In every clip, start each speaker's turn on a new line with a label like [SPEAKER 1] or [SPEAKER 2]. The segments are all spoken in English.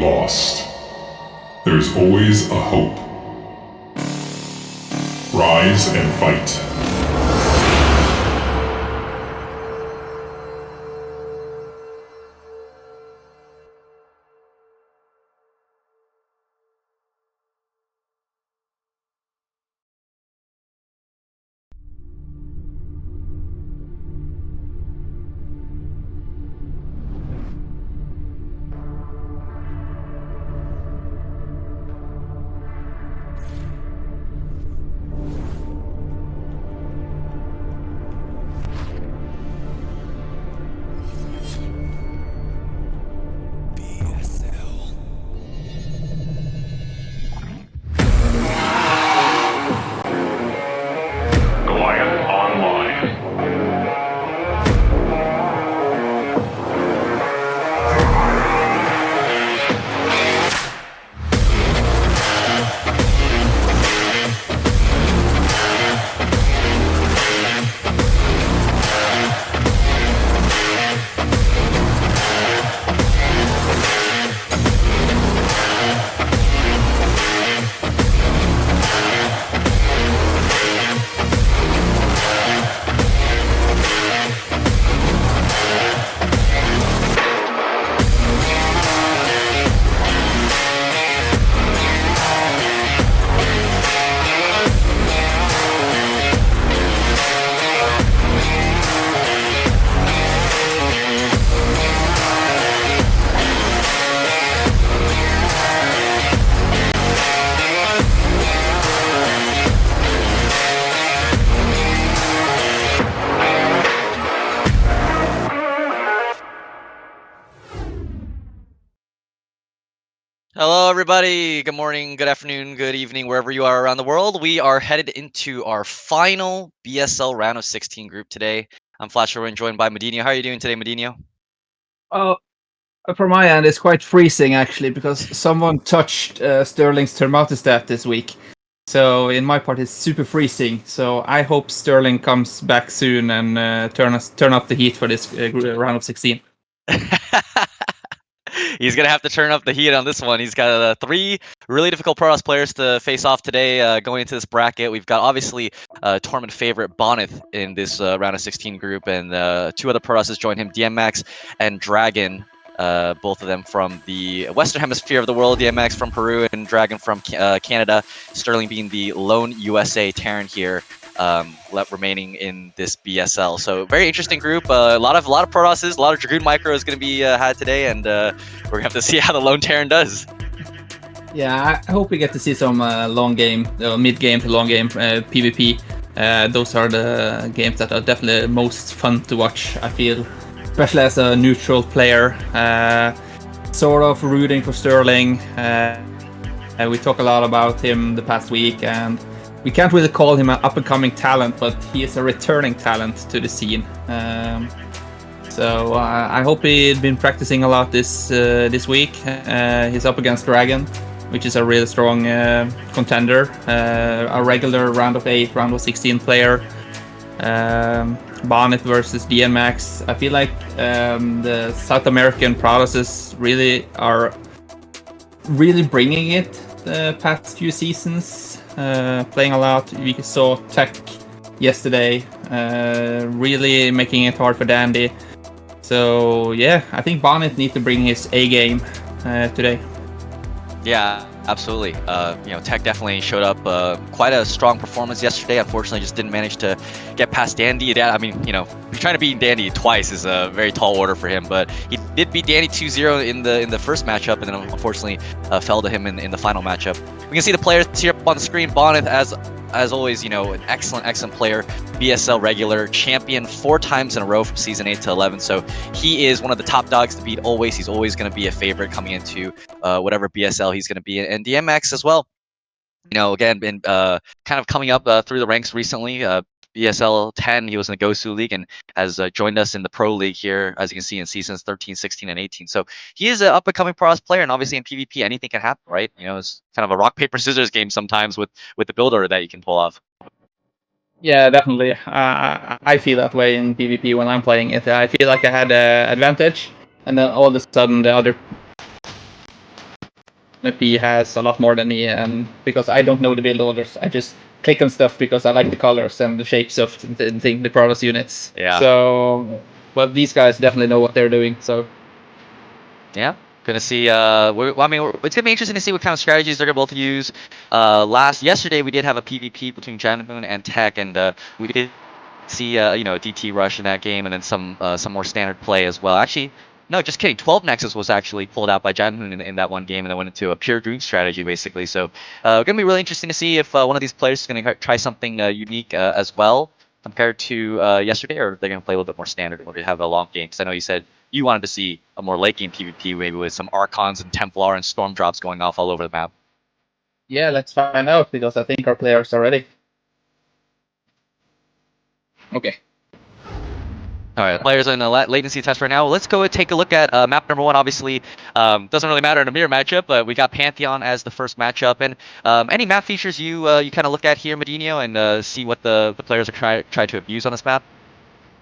[SPEAKER 1] lost. There's always a hope. Rise and fight.
[SPEAKER 2] Hello, everybody. Good morning, good afternoon, good evening, wherever you are around the world. We are headed into our final BSL round of 16 group today. I'm FlashFTW, joined by MadiNho. How are you doing today, MadiNho?
[SPEAKER 3] Oh, from my end, it's quite freezing actually because someone touched Sterling's thermostat this week. So in my part, it's super freezing. So I hope Sterling comes back soon and turn up the heat for this round of 16.
[SPEAKER 2] He's going to have to turn up the heat on this one. He's got 3 really difficult Pro Toss players to face off today going into this bracket. We've got, obviously, tournament favorite Bonyth in this round of 16 group, and 2 other Pro Tosses join him, Dienmax and DragOn. Both of them from the Western Hemisphere of the world, Dienmax from Peru and DragOn from Canada. Sterling being the lone USA Terran here, remaining in this BSL. So very interesting group. A lot of Pro Tosses, a lot of DragOn micro is going to be had today, and we're going to have to see how the lone Terran does.
[SPEAKER 3] Yeah, I hope we get to see some long game, mid game to long game PvP. Those are the games that are definitely most fun to watch, I feel. Especially as a neutral player, sort of rooting for Sterling. We talk a lot about him the past week, and we can't really call him an up-and-coming talent, but he is a returning talent to the scene. So I hope he's been practicing a lot this week. He's up against DragOn, which is a really strong contender, a regular round of 8, round of 16 player. Bonyth versus Dienmax. I feel like the South American Pro Tosses are really bringing it the past few seasons. Playing a lot. We saw Tech yesterday, really making it hard for Dandy. So yeah, I think Bonyth needs to bring his A game today.
[SPEAKER 2] Yeah, absolutely. Tech definitely showed up quite a strong performance yesterday. Unfortunately, just didn't manage to get past Dandy. I mean, trying to beat Dandy twice is a very tall order for him, but he did beat Dandy 2-0 in the first matchup, and then unfortunately fell to him in the final matchup. We can see the players here up on the screen. Bonyth, as always, an excellent player, BSL regular, champion 4 times in a row from season 8 to 11. So he is one of the top dogs to beat always. He's always going to be a favorite coming into whatever BSL he's going to be in. And Dienmax as well, again, been kind of coming up through the ranks recently. BSL 10, he was in the Gosu League and has joined us in the Pro League here, as you can see, in seasons 13, 16, and 18. So he is an up-and-coming Pro Toss player, and obviously in PvP, anything can happen, right? It's kind of a rock, paper, scissors game sometimes with the build order that you can pull off.
[SPEAKER 3] Yeah, definitely. I feel that way in PvP when I'm playing it. I feel like I had an advantage, and then all of a sudden the other P has a lot more than me, and because I don't know the build orders, I just click on stuff because I like the colors and the shapes of the Protoss units.
[SPEAKER 2] Yeah.
[SPEAKER 3] So, well, these guys definitely know what they're doing. So,
[SPEAKER 2] yeah. Gonna see. It's gonna be interesting to see what kind of strategies they're gonna both use. Yesterday we did have a PvP between Janmoon and Tech, and we did see a DT rush in that game, and then some more standard play as well. Actually, no, just kidding. 12 Nexus was actually pulled out by Janmoon in that one game, and then went into a pure Goon strategy basically. So, gonna be really interesting to see if one of these players is gonna try something unique as well compared to yesterday, or if they're gonna play a little bit more standard, or they have a long game. Because I know you said you wanted to see a more late game PvP, maybe with some Archons and Templar and Storm drops going off all over the map.
[SPEAKER 3] yeah, let's find out because I think our players are ready. Okay.
[SPEAKER 2] All right, players in the latency test right now. Let's go and take a look at map number 1. Obviously, doesn't really matter in a mirror matchup, but we got Pantheon as the first matchup. And any map features you kind of look at here, MadiNho, and see what the players are trying to abuse on this map?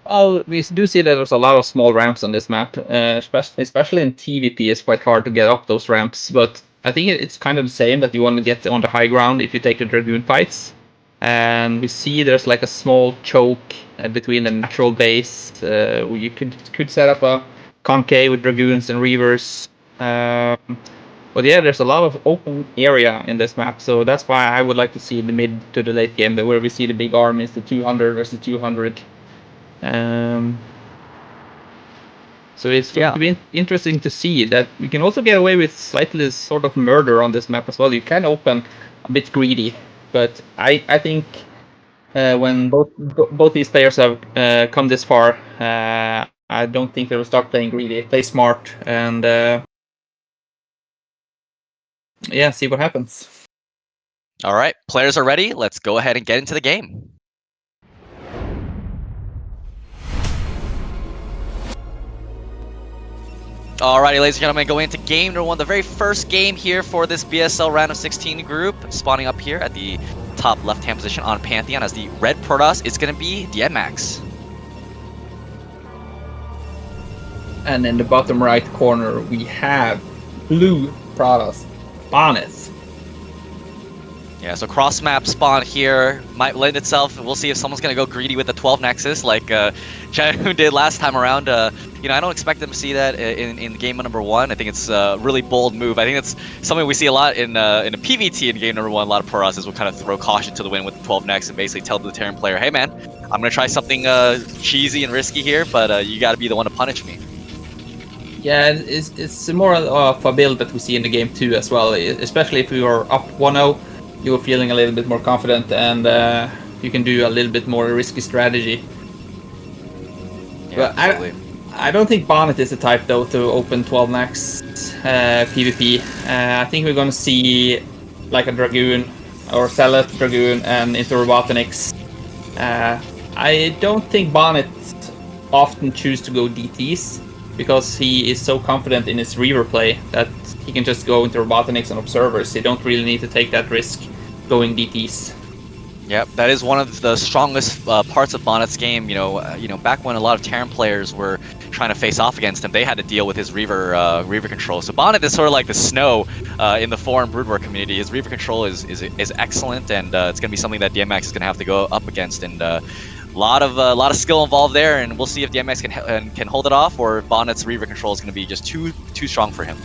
[SPEAKER 3] Well, we do see that there's a lot of small ramps on this map, especially in TVP. It's quite hard to get up those ramps, but I think it's kind of the same that you want to get on the high ground if you take the Dragoon fights. And we see there's like a small choke between the natural base. You could set up a concave with Dragoons and Reavers. But yeah, there's a lot of open area in this map, so that's why I would like to see the mid to the late game, where we see the big armies, the 200 versus 200. So it's going to be interesting to see that we can also get away with slightly sort of murder on this map as well. You can open a bit greedy, but I think when both these players have come this far, I don't think they will start playing greedy. Play smart and yeah, see what happens.
[SPEAKER 2] All right, players are ready. Let's go ahead and get into the game. Alrighty, ladies and gentlemen, going into game number 1, the very first game here for this BSL round of 16 group. Spawning up here at the top left-hand position on Pantheon as the red Protoss is going to be Dienmax.
[SPEAKER 3] And in the bottom right corner, we have blue Protoss, Bonyth.
[SPEAKER 2] Yeah, so cross-map spawn here might lend itself. We'll see if someone's going to go greedy with the 12 Nexus like Chad did last time around. I don't expect them to see that in game number 1. I think it's a really bold move. I think it's something we see a lot in a PvT in game number 1. A lot of Prorasses will kind of throw caution to the wind with the 12 Nex and basically tell the Terran player, hey man, I'm going to try something cheesy and risky here, but you got to be the one to punish me.
[SPEAKER 3] Yeah, it's more of a build that we see in the game 2 as well, especially if you are up 1-0. You're feeling a little bit more confident, and you can do a little bit more risky strategy.
[SPEAKER 2] Yeah,
[SPEAKER 3] but I don't think Bonyth is the type though to open 12 Nax PvP. I think we're gonna see like a Dragoon or Zealot Dragoon and into Robotniks. I don't think Bonyth often choose to go DTs because he is so confident in his Reaver play that he can just go into Robotniks and Observers. He don't really need to take that risk going DTs.
[SPEAKER 2] Yep, that is one of the strongest parts of Bonyth's game. Back when a lot of Terran players were trying to face off against him, they had to deal with his Reaver control. So Bonyth is sort of like the snow in the foreign Broodwar community. His Reaver control is excellent, and it's going to be something that Dienmax is going to have to go up against. And a lot of skill involved there, and we'll see if Dienmax can hold it off, or if Bonyth's Reaver control is going to be just too strong for him.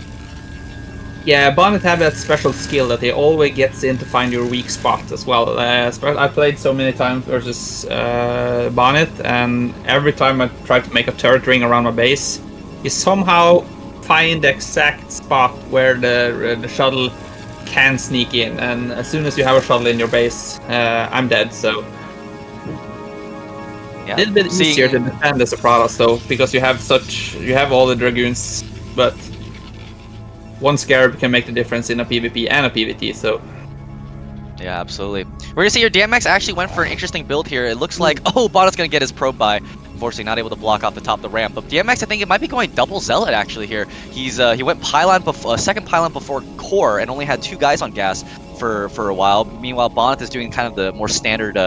[SPEAKER 3] Yeah, Bonyth have that special skill that he always gets in to find your weak spot as well. I played so many times versus Bonyth, and every time I try to make a turret ring around my base, you somehow find the exact spot where the shuttle can sneak in, and as soon as you have a shuttle in your base, I'm dead. So a little bit easier to defend as a Protoss though, because you have all the Dragoons, but one Scarab can make the difference in a PvP and a PvT, so...
[SPEAKER 2] Yeah, absolutely. We're gonna see here, Dienmax actually went for an interesting build here. It looks like, Bonyth's gonna get his probe by. Unfortunately, not able to block off the top of the ramp. But Dienmax, I think it might be going double Zealot actually here. He went pylon second pylon before core and only had 2 guys on gas. for a while. Meanwhile, Bonyth is doing kind of the more standard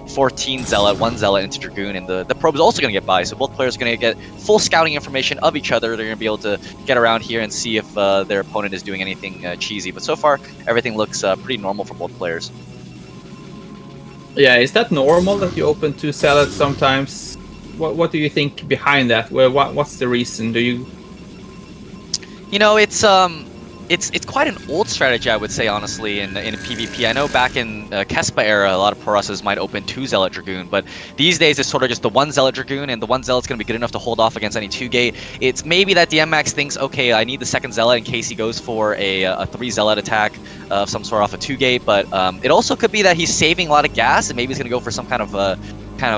[SPEAKER 2] 14 Zealot, 1 Zealot into Dragoon, and the probe is also going to get by. So both players are going to get full scouting information of each other. They're going to be able to get around here and see if their opponent is doing anything cheesy. But so far, everything looks pretty normal for both players.
[SPEAKER 3] Yeah, is that normal that you open 2 Zealots sometimes? What do you think behind that? Well, what's the reason? Do you?
[SPEAKER 2] You know, it's quite an old strategy, I would say, honestly, in PvP. I know back in Kespa era, a lot of Porosas might open 2 Zealot Dragoon, but these days it's sort of just the 1 Zealot Dragoon, and the 1 Zealot's going to be good enough to hold off against any 2-gate. It's maybe that Dienmax thinks, okay, I need the 2nd Zealot in case he goes for a 3 Zealot attack of some sort off a 2-gate, but it also could be that he's saving a lot of gas, and maybe he's going to go for some kind of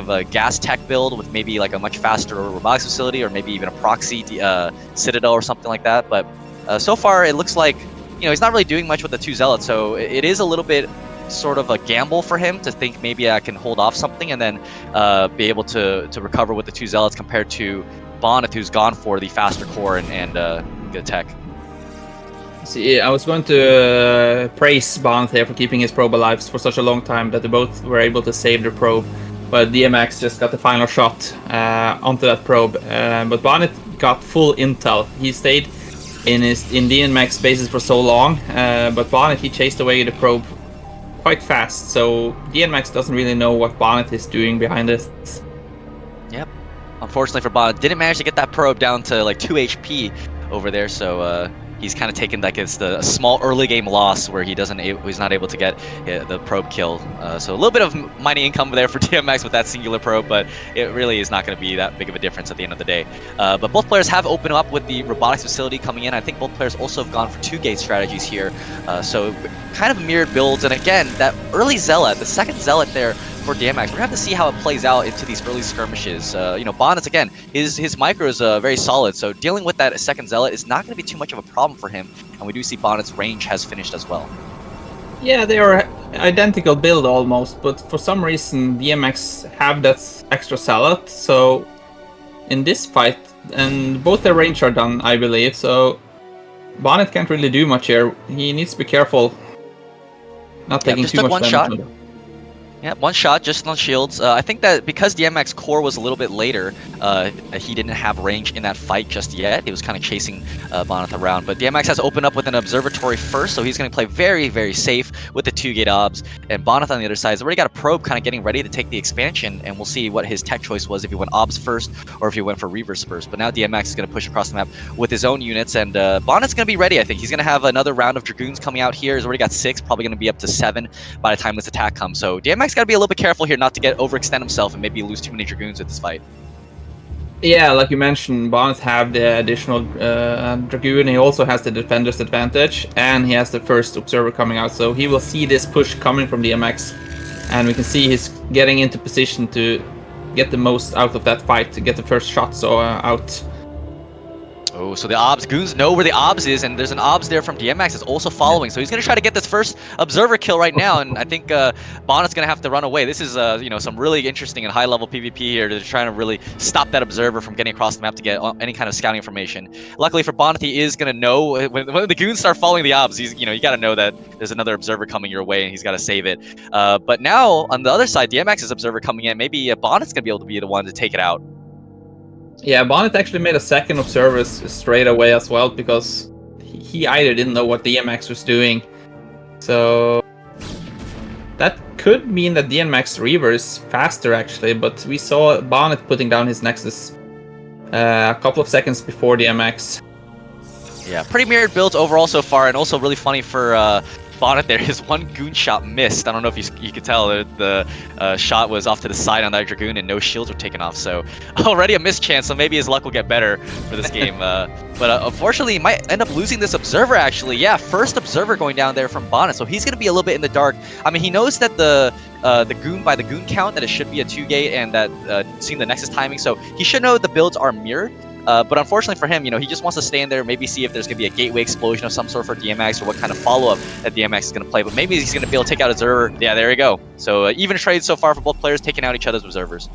[SPEAKER 2] a gas tech build with maybe like a much faster robotics facility, or maybe even a proxy Citadel or something like that, but so far, it looks like, you know, he's not really doing much with the 2 Zealots, so it is a little bit sort of a gamble for him to think maybe I can hold off something and then be able to recover with the 2 Zealots compared to Bonyth, who's gone for the faster core and good tech.
[SPEAKER 3] See, I was going to praise Bonyth here for keeping his probe alive for such a long time that they both were able to save their probe, but Dienmax just got the final shot onto that probe. But Bonyth got full intel. He stayed in Dienmax bases for so long, but Bonyth, he chased away the probe quite fast, so Dienmax doesn't really know what Bonyth is doing behind this.
[SPEAKER 2] Yep. Unfortunately for Bonyth, didn't manage to get that probe down to like 2 HP over there, so he's kind of taken like it's a small early game loss where he's not able to get the probe kill. So a little bit of mighty income there for Dienmax with that singular probe, but it really is not going to be that big of a difference at the end of the day. But both players have opened up with the robotics facility coming in. I think both players also have gone for 2-gate strategies here. So kind of mirrored builds, and again, that early Zealot, the 2nd Zealot there for Dienmax, we're going to have to see how it plays out into these early skirmishes. You know, Bonyth, again, his micro is very solid, so dealing with that 2nd Zealot is not going to be too much of a problem for him, and we do see Bonyth's range has finished as well.
[SPEAKER 3] Yeah, they are identical build almost, but for some reason Dienmax have that extra Zealot, so in this fight, and both their range are done, I believe, so Bonyth can't really do much here. He needs to be careful not taking too much damage.
[SPEAKER 2] Yeah, 1 shot, just on shields. I think that because Dienmax's core was a little bit later, he didn't have range in that fight just yet. He was kind of chasing Bonyth around. But Dienmax has opened up with an observatory first, so he's going to play very, very safe with the 2-gate obs. And Bonyth on the other side has already got a probe kind of getting ready to take the expansion, and we'll see what his tech choice was, if he went obs first or if he went for reavers first. But now Dienmax is going to push across the map with his own units, and Bonyth's going to be ready, I think. He's going to have another round of Dragoons coming out here. He's already got 6, probably going to be up to 7 by the time this attack comes. So Dienmax got to be a little bit careful here not to overextend himself and maybe lose too many Dragoons with this fight.
[SPEAKER 3] Yeah, like you mentioned, Bonyth have the additional Dragoon. He also has the defender's advantage, and he has the first observer coming out, so he will see this push coming from Dienmax, and we can see he's getting into position to get the most out of that fight, to get the first shots out.
[SPEAKER 2] Oh, so the obs, goons know where the obs is, and there's an obs there from Dienmax that's also following. So he's going to try to get this first observer kill right now, and I think Bonyth's going to have to run away. This is, you know, some really interesting and high-level PvP here. They're trying to really stop that observer from getting across the map to get any kind of scouting information. Luckily for Bonyth, he is going to know when the goons start following the obs. You got to know that there's another observer coming your way, and he's got to save it. But now on the other side, Dienmax's observer coming in. Maybe Bonyth's going to be able to be the one to take it out.
[SPEAKER 3] Yeah, Bonyth actually made a 2nd observer straight away as well, because he either didn't know what Dienmax was doing. So that could mean that Dienmax Reaver is faster actually, but we saw Bonyth putting down his Nexus a couple of seconds before Dienmax.
[SPEAKER 2] Yeah, pretty mirrored builds overall so far, and also really funny for Bonyth there. His 1 goon shot missed. I don't know if you could tell the shot was off to the side on that Dragoon, and no shields were taken off. So already a missed chance. So maybe his luck will get better for this game. But unfortunately, he might end up losing this observer. Actually, yeah, first observer going down there from Bonyth. So he's going to be a little bit in the dark. I mean, he knows that the goon by the goon count that it should be a 2-gate, and that seeing the Nexus timing. So he should know the builds are mirrored. But unfortunately for him, you know, he just wants to stay in there, maybe see if there's going to be a gateway explosion of some sort for Dienmax, or what kind of follow-up that Dienmax is going to play. But maybe he's going to be able to take out Observer. Yeah, there we go. So even trade so far for both players, taking out each other's Observers.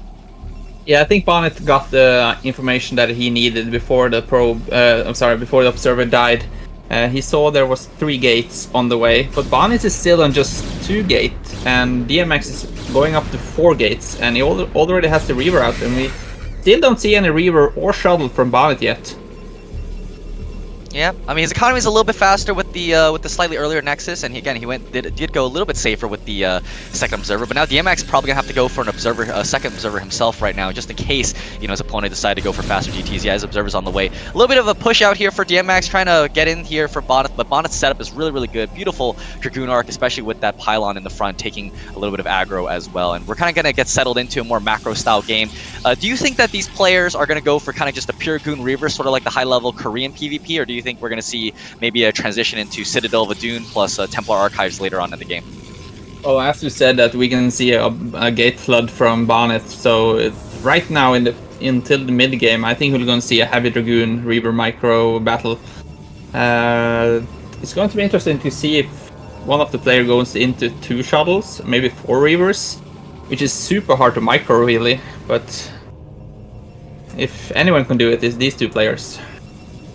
[SPEAKER 3] Yeah, I think Bonyth got the information that he needed before the probe. Before the observer died. he saw there was 3 gates on the way, but Bonyth is still on just 2 gates, and Dienmax is going up to 4 gates, and he already has the Reaver out, and we still don't see any Reaver or Shuttle from Bonyth yet.
[SPEAKER 2] Yeah, I mean his economy is a little bit faster with the slightly earlier Nexus, and again he did go a little bit safer with the second observer. But now Dienmax is probably gonna have to go for an observer, a second observer himself right now, just in case his opponent decided to go for faster GTs. Yeah, his observer's on the way. A little bit of a push out here for Dienmax, trying to get in here for Bonyth, but Bonyth's setup is really good. Beautiful Dragoon arc, especially with that pylon in the front, taking a little bit of aggro as well. And we're kind of gonna get settled into a more macro style game. Do you think that these players are gonna go for kind of just a pure Goon Reaver, sort of like the high level Korean PvP, or do you think we're going to see maybe a transition into Citadel of Adun plus Templar Archives later on in the game?
[SPEAKER 3] Oh, as you said, that we can see a gate flood from Bonyth. So right now, until the mid game, I think we're going to see a heavy Dragoon Reaver micro battle. It's going to be interesting to see if one of the players goes into 2 shuttles, maybe 4 Reavers, which is super hard to micro really. But if anyone can do it, it's these 2 players.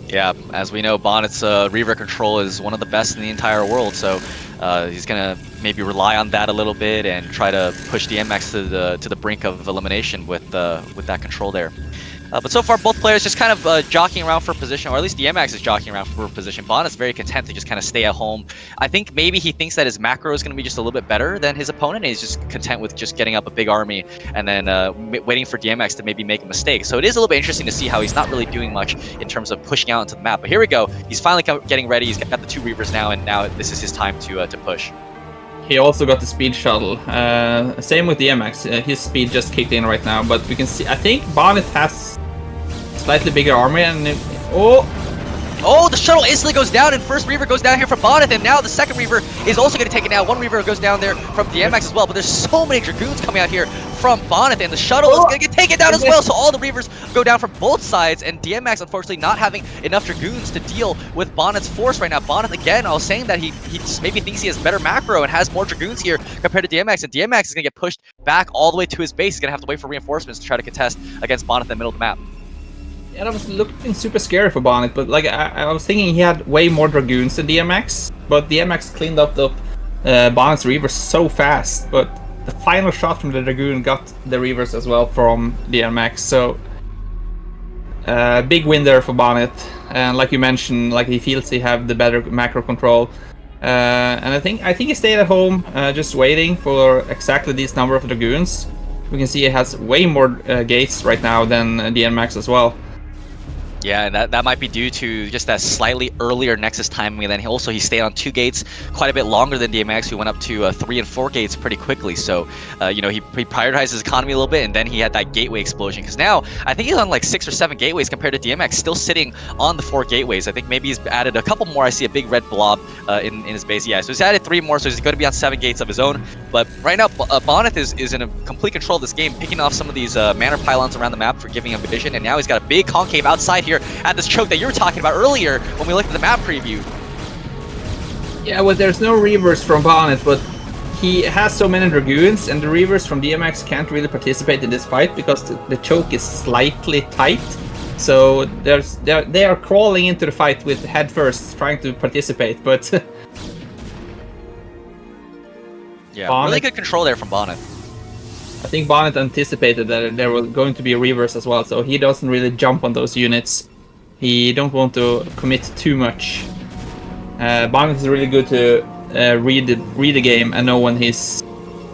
[SPEAKER 2] Yeah, as we know, Bonyth's Reaver control is one of the best in the entire world, so he's gonna maybe rely on that a little bit and try to push Dienmax to the brink of elimination with that control there. But so far, both players just kind of jockeying around for position, or at least Dienmax is jockeying around for position. Bonyth's very content to just kind of stay at home. I think maybe he thinks that his macro is going to be just a little bit better than his opponent, and he's just content with just getting up a big army and then waiting for Dienmax to maybe make a mistake. So it is a little bit interesting to see how he's not really doing much in terms of pushing out into the map. But here we go. He's finally getting ready. He's got the 2 Reavers now, and now this is his time to push.
[SPEAKER 3] He also got the speed shuttle. Same with Dienmax. His speed just kicked in right now, but we can see. I think Bonyth has slightly bigger army, and
[SPEAKER 2] oh, the shuttle instantly goes down, and first Reaver goes down here from Bonyth, and now the second Reaver is also going to take it down. 1 Reaver goes down there from Dienmax as well, but there's so many Dragoons coming out here from Bonyth, and the shuttle is going to get taken down as well, so all the Reavers go down from both sides, and Dienmax unfortunately not having enough Dragoons to deal with Bonyth's force right now. Bonyth, again, I was saying that he just maybe thinks he has better macro and has more Dragoons here compared to Dienmax, and Dienmax is going to get pushed back all the way to his base. He's going to have to wait for reinforcements to try to contest against Bonyth in the middle of the map.
[SPEAKER 3] Yeah, that was looking super scary for Bonyth, but like I was thinking he had way more Dragoons than Dienmax, but Dienmax cleaned up the Bonyth's Reavers so fast, but the final shot from the Dragoon got the Reavers as well from Dienmax, so big win there for Bonyth, and like you mentioned, like he feels he have the better macro control, and I think he stayed at home just waiting for exactly this number of Dragoons. We can see he has way more gates right now than Dienmax as well.
[SPEAKER 2] Yeah, and that might be due to just that slightly earlier Nexus timing, and then he stayed on 2 gates quite a bit longer than Dienmax, who went up to 3 and 4 gates pretty quickly. So, he prioritized his economy a little bit, and then he had that gateway explosion. Because now, I think he's on like 6 or 7 gateways compared to Dienmax, still sitting on the 4 gateways. I think maybe he's added a couple more. I see a big red blob in his base. Yeah, so he's added 3 more, so he's going to be on 7 gates of his own. But right now, Bonyth is in a complete control of this game, picking off some of these mana pylons around the map for giving him vision, and now he's got a big concave outside here at this choke that you were talking about earlier when we looked at the map preview.
[SPEAKER 3] Yeah, well, there's no Reavers from Bonyth, but he has so many Dragoons, and the Reavers from Dienmax can't really participate in this fight because the choke is slightly tight. So they are crawling into the fight with head first, trying to participate, but
[SPEAKER 2] yeah,
[SPEAKER 3] Bonyth,
[SPEAKER 2] really good control there from Bonyth.
[SPEAKER 3] I think Bonyth anticipated that there were going to be Reavers as well, so he doesn't really jump on those units. He don't want to commit too much. Bonyth is really good to read the game and know when he's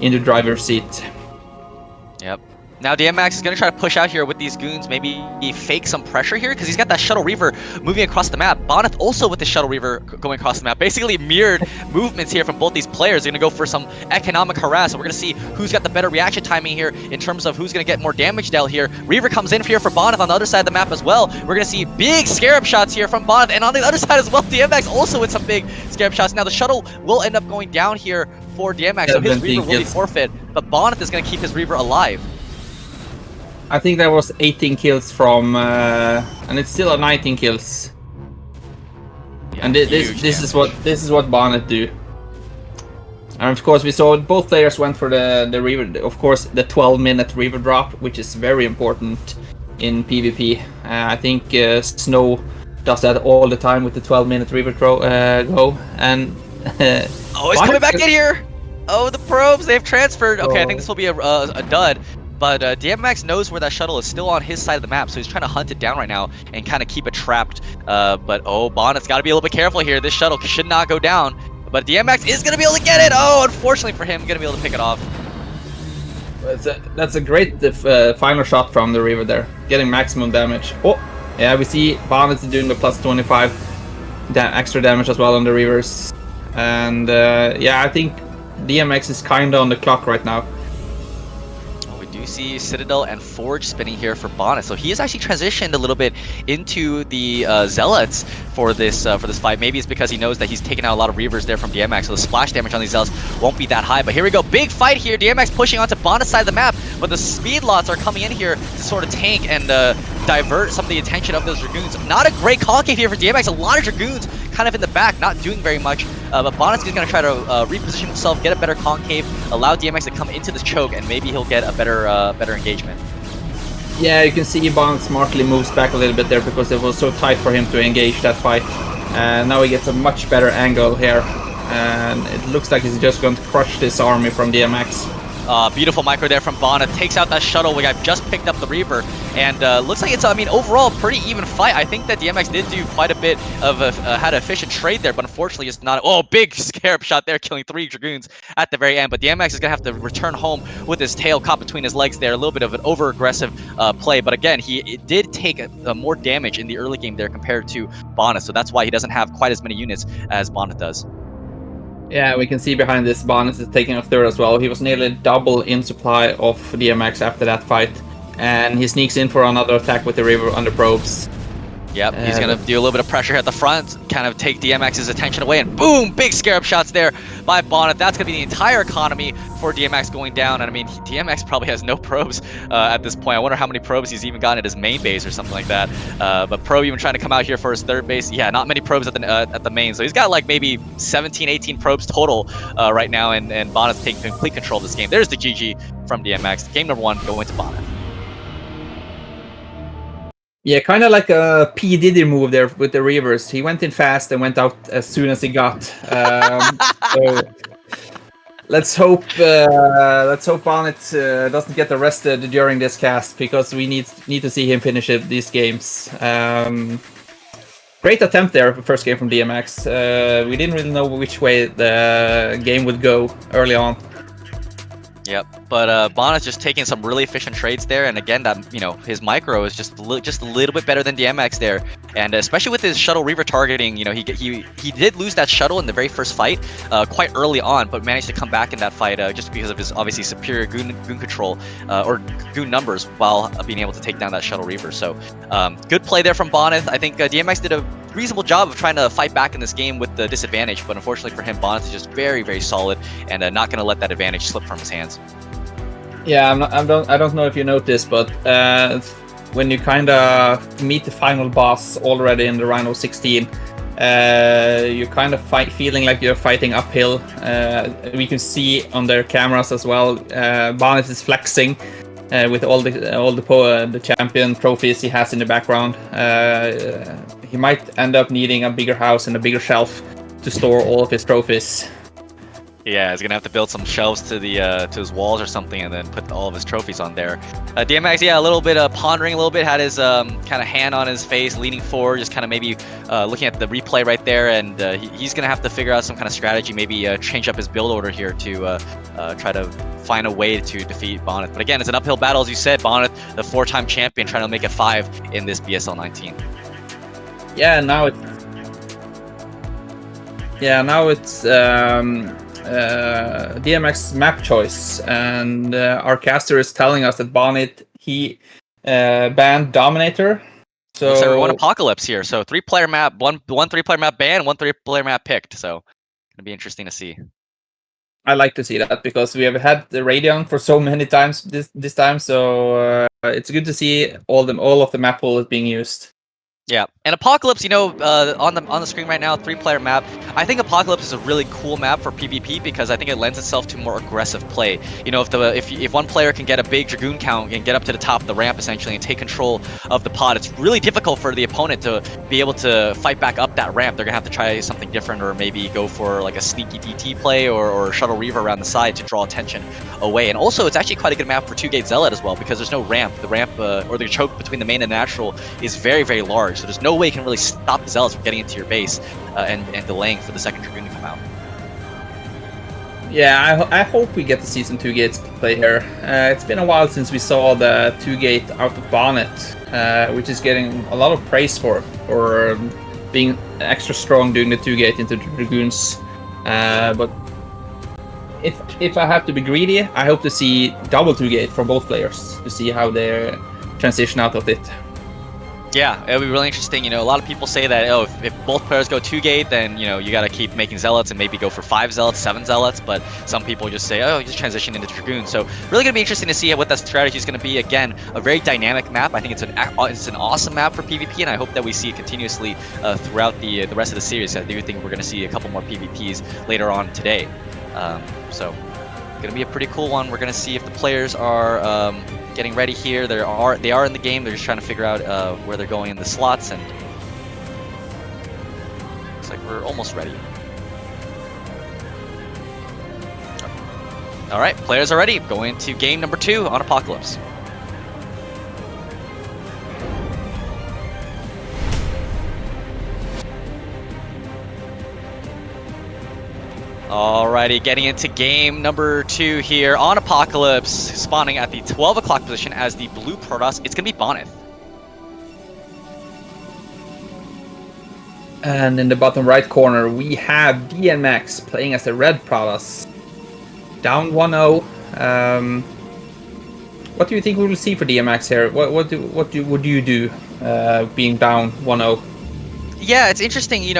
[SPEAKER 3] in the driver's seat. Yep.
[SPEAKER 2] Now Dienmax is going to try to push out here with these goons, maybe fake some pressure here, because he's got that Shuttle Reaver moving across the map. Bonyth also with the Shuttle Reaver going across the map. Basically mirrored movements here from both these players. They're going to go for some economic harass, and we're going to see who's got the better reaction timing here in terms of who's going to get more damage dealt here. Reaver comes in here for Bonyth on the other side of the map as well. We're going to see big Scarab shots here from Bonyth, and on the other side as well, Dienmax also with some big Scarab shots. Now the Shuttle will end up going down here for Dienmax, so his Reaver will be forfeit, but Bonyth is going to keep his Reaver alive.
[SPEAKER 3] I think that was 18 kills from, and it's still a 19 kills. Yeah, and this is what Bonyth do. And of course, we saw both players went for the Reaver. Of course, the 12-minute Reaver drop, which is very important in PvP. I think Snow does that all the time with the 12-minute Reaver go. And
[SPEAKER 2] oh, he's coming back in here. Oh, the probes, they've transferred. Okay, I think this will be a dud. But Dienmax knows where that shuttle is still on his side of the map, so he's trying to hunt it down right now and kind of keep it trapped. But oh, Bonyth's got to be a little bit careful here. This shuttle should not go down. But Dienmax is going to be able to get it. Oh, unfortunately for him, going to be able to pick it off.
[SPEAKER 3] That's a great final shot from the Reaver there, getting maximum damage. Oh, yeah, we see Bonyth doing the plus 25 extra damage as well on the Reavers. And yeah, I think Dienmax is kind of on the clock right now.
[SPEAKER 2] You see Citadel and Forge spinning here for Bonyth, so he has actually transitioned a little bit into the Zealots for this fight. Maybe it's because he knows that he's taken out a lot of Reavers there from Dienmax, so the splash damage on these Zealots won't be that high. But here we go, big fight here. Dienmax pushing onto Bonyth's side of the map, but the speed lots are coming in here to sort of tank and divert some of the attention of those Dragoons. Not a great concave here for Dienmax. A lot of Dragoons kind of in the back, not doing very much. But Bonyth is going to try to reposition himself, get a better concave, allow Dienmax to come into this choke, and maybe he'll get a better engagement.
[SPEAKER 3] Yeah, you can see Bonyth smartly moves back a little bit there because it was so tight for him to engage that fight. And now he gets a much better angle here. And it looks like he's just going to crush this army from Dienmax.
[SPEAKER 2] Beautiful micro there from Bonyth, takes out that shuttle. We got just picked up the Reaver, and looks like it's, I mean, overall pretty even fight. I think that Dienmax did do quite a bit of had an efficient trade there, but unfortunately just not. Oh, big scarab shot there, killing 3 Dragoons at the very end. But Dienmax is gonna have to return home with his tail caught between his legs there. A little bit of an over-aggressive play, but again, he did take more damage in the early game there compared to Bonyth, so that's why he doesn't have quite as many units as Bonyth does.
[SPEAKER 3] Yeah, we can see behind this, Bonyth is taking a third as well. He was nearly double in supply of Dienmax after that fight. And he sneaks in for another attack with the Reaver on the probes.
[SPEAKER 2] Yep, he's going to do a little bit of pressure at the front, kind of take Dienmax's attention away, and boom, big scarab shots there by Bonyth. That's going to be the entire economy for Dienmax going down. And I mean, Dienmax probably has no probes at this point. I wonder how many probes he's even gotten at his main base or something like that. But Pro even trying to come out here for his third base. Yeah, not many probes at the main. So he's got like maybe 17, 18 probes total right now, and Bonyth's taking complete control of this game. There's the GG from Dienmax. Game number 1 going to Bonyth.
[SPEAKER 3] Yeah, kind of like a P. Diddy move there with the Reavers. He went in fast and went out as soon as he got. So let's hope Bonyth doesn't get arrested during this cast, because we need to see him finish these games. Great attempt there, first game from Dienmax. We didn't really know which way the game would go early on.
[SPEAKER 2] Yep, but Bonyth just taking some really efficient trades there, and again, that his micro is just a little bit better than Dienmax there, and especially with his shuttle Reaver targeting, he did lose that shuttle in the very first fight, quite early on, but managed to come back in that fight just because of his obviously superior goon control or goon numbers while being able to take down that shuttle Reaver. So good play there from Bonyth. I think Dienmax did a reasonable job of trying to fight back in this game with the disadvantage, but unfortunately for him, Bonyth is just very, very solid and not going to let that advantage slip from his hands.
[SPEAKER 3] Yeah, I don't know if you noticed, but when you kind of meet the final boss already in the RO16, you're kind of feeling like you're fighting uphill. We can see on their cameras as well. Bonyth is flexing with all the champion trophies he has in the background. He might end up needing a bigger house and a bigger shelf to store all of his trophies.
[SPEAKER 2] Yeah, he's gonna have to build some shelves to the to his walls or something, and then put all of his trophies on there. Dienmax, yeah, a little bit pondering a little bit, had his kind of hand on his face, leaning forward, just kind of maybe looking at the replay right there, and he's gonna have to figure out some kind of strategy, maybe change up his build order here to try to find a way to defeat Bonyth. But again, it's an uphill battle, as you said. Bonyth, the 4-time champion, trying to make it 5 in this BSL 19.
[SPEAKER 3] Yeah, now it's Dienmax's map choice, and our caster is telling us that Bonyth he banned Dominator. So
[SPEAKER 2] looks like we're going Apocalypse here. So 3-player map, one 3-player map banned, 1 3-player map picked. So gonna be interesting to see.
[SPEAKER 3] I like to see that because we have had the Radiant for so many times this time. So it's good to see all of the map pool is being used.
[SPEAKER 2] Yeah, and Apocalypse, on the screen right now, 3-player map. I think Apocalypse is a really cool map for PvP because I think it lends itself to more aggressive play. If one player can get a big Dragoon count and get up to the top of the ramp essentially and take control of the pod, it's really difficult for the opponent to be able to fight back up that ramp. They're gonna have to try something different, or maybe go for like a sneaky DT play or shuttle Reaver around the side to draw attention away. And also, it's actually quite a good map for 2-gate Zealot as well because there's no ramp. The ramp or the choke between the main and the natural is very, very large. So there's no way you can really stop the Zealots from getting into your base and delaying for the second Dragoon to come out.
[SPEAKER 3] Yeah, I hope we get to see some 2-gates play here. It's been a while since we saw the 2-gate out of Bonyth, which is getting a lot of praise for being extra strong doing the 2-gate into the Dragoons. But if I have to be greedy, I hope to see double 2-gate from both players to see how they transition out of it.
[SPEAKER 2] Yeah, it'll be really interesting. A lot of people say that, if both players go 2-gate, then, you got to keep making Zealots and maybe go for 5 Zealots, 7 Zealots. But some people just say, just transition into Dragoon. So really going to be interesting to see what that strategy is going to be. Again, a very dynamic map. I think it's an awesome map for PvP, and I hope that we see it continuously throughout the rest of the series. I do think we're going to see a couple more PvPs later on today. So going to be a pretty cool one. We're going to see if the players are getting ready here. They are in the game. They're just trying to figure out where they're going in the slots, and looks like we're almost ready. All right, players are ready. Going into game number 2 on Apocalypse. Alrighty, getting into game number 2 here on Apocalypse, spawning at the 12 o'clock position as the blue Protoss. It's going to be Bonyth.
[SPEAKER 3] And in the bottom right corner, we have Dienmax playing as the red Protoss. Down 1-0. What do you think we will see for Dienmax here? What would you do being down 1-0?
[SPEAKER 2] Yeah, it's interesting. He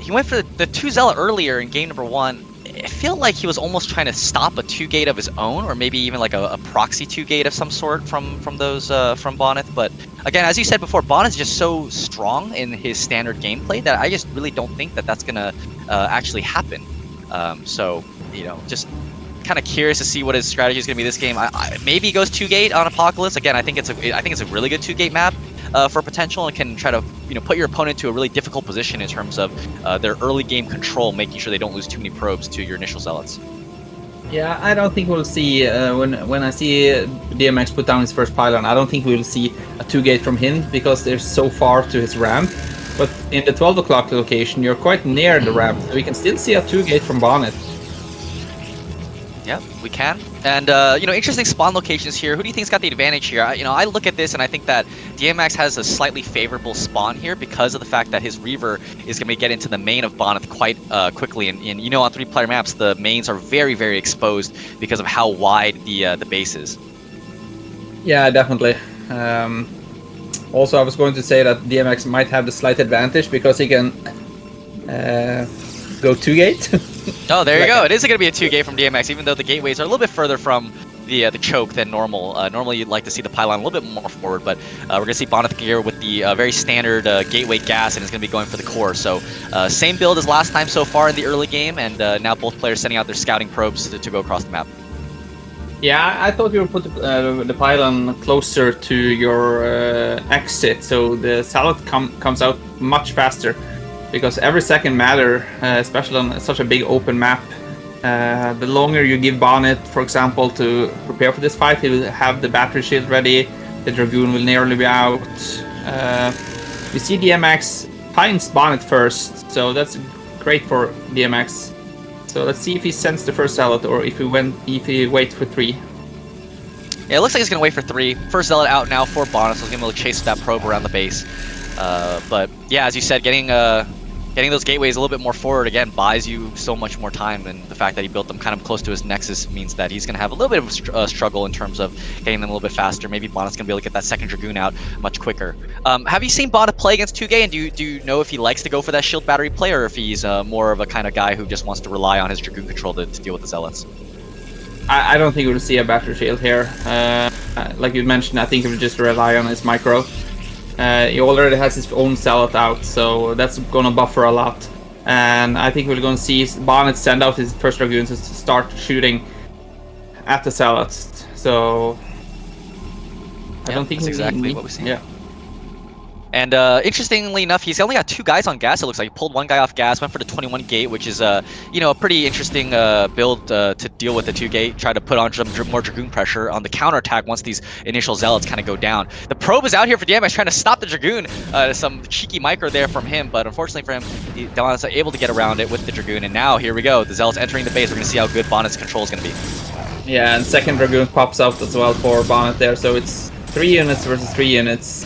[SPEAKER 2] went for the 2 Zealot earlier in game number 1. It felt like he was almost trying to stop a 2-gate of his own, or maybe even like a proxy 2-gate of some sort from Bonyth. But again, as you said before, Bonyth is just so strong in his standard gameplay that I just really don't think that that's gonna actually happen. So just kind of curious to see what his strategy is gonna be this game. Maybe he goes 2-gate on Apocalypse. Again, I think it's a really good 2-gate map for potential, and can try to put your opponent to a really difficult position in terms of their early game control, making sure they don't lose too many probes to your initial Zealots.
[SPEAKER 3] Yeah, I don't think we'll see when I see Dienmax put down his first pylon. I don't think we'll see a 2-gate from him because they're so far to his ramp. But in the 12 o'clock location, you're quite near the ramp, so we can still see a 2-gate from Bonyth.
[SPEAKER 2] Yeah, we can. And, interesting spawn locations here. Who do you think's got the advantage here? I look at this and I think that Dienmax has a slightly favorable spawn here because of the fact that his Reaver is going to get into the main of Bonyth quite quickly. And on 3-player maps, the mains are very, very exposed because of how wide the base is. Yeah,
[SPEAKER 3] definitely. Also, I was going to say that Dienmax might have the slight advantage because he can go 2-gate.
[SPEAKER 2] Oh, there you go. It is going to be a 2-gate from Dienmax, even though the gateways are a little bit further from the choke than normal. Normally, you'd like to see the pylon a little bit more forward, but we're going to see Bonyth here with the very standard gateway gas, and is going to be going for the core. So, same build as last time so far in the early game, and now both players sending out their scouting probes to go across the map.
[SPEAKER 3] Yeah, I thought you would put the pylon closer to your exit, so the Zealot comes out much faster. Because every second matters, especially on such a big open map. The longer you give Bonyth, for example, to prepare for this fight, he will have the battery shield ready. The Dragoon will nearly be out. We see Dienmax finds Bonyth first, so that's great for Dienmax. So let's see if he sends the first Zealot or if he waits for 3.
[SPEAKER 2] Yeah, it looks like he's gonna wait for 3. First Zealot out now for Bonyth, so he's gonna be able to chase that probe around the base. But yeah, as you said, getting those gateways a little bit more forward again buys you so much more time, and the fact that he built them kind of close to his nexus means that he's going to have a little bit of a struggle in terms of getting them a little bit faster. Maybe Bonyth's going to be able to get that second Dragoon out much quicker. Have you seen Bonyth play against 2-gate, and do you know if he likes to go for that shield battery play, or if he's more of a kind of guy who just wants to rely on his Dragoon control to deal with the Zealots?
[SPEAKER 3] I don't think we'll see a battery shield here. Like you mentioned, I think he will just rely on his micro. He already has his own Zealot out, so that's gonna buffer a lot. And I think we're gonna see Bonyth send out his first Dragoons to start shooting at the Zealots. So I don't think
[SPEAKER 2] that's exactly what we see.
[SPEAKER 3] Yeah.
[SPEAKER 2] And interestingly enough, he's only got 2 guys on gas. It looks like he pulled 1 guy off gas, went for the 21 gate, which is you know, a pretty interesting build to deal with the 2 gate. Try to put on some more Dragoon pressure on the counter attack once these initial Zealots kind of go down. The probe is out here for Dienmax trying to stop the Dragoon. Some cheeky micro there from him, but unfortunately for him, Bonyth's able to get around it with the Dragoon. And now here we go, the Zealots entering the base. We're gonna see how good Bonyth's control is gonna be.
[SPEAKER 3] Yeah, and second Dragoon pops out as well for Bonyth there, so it's 3 units versus 3 units.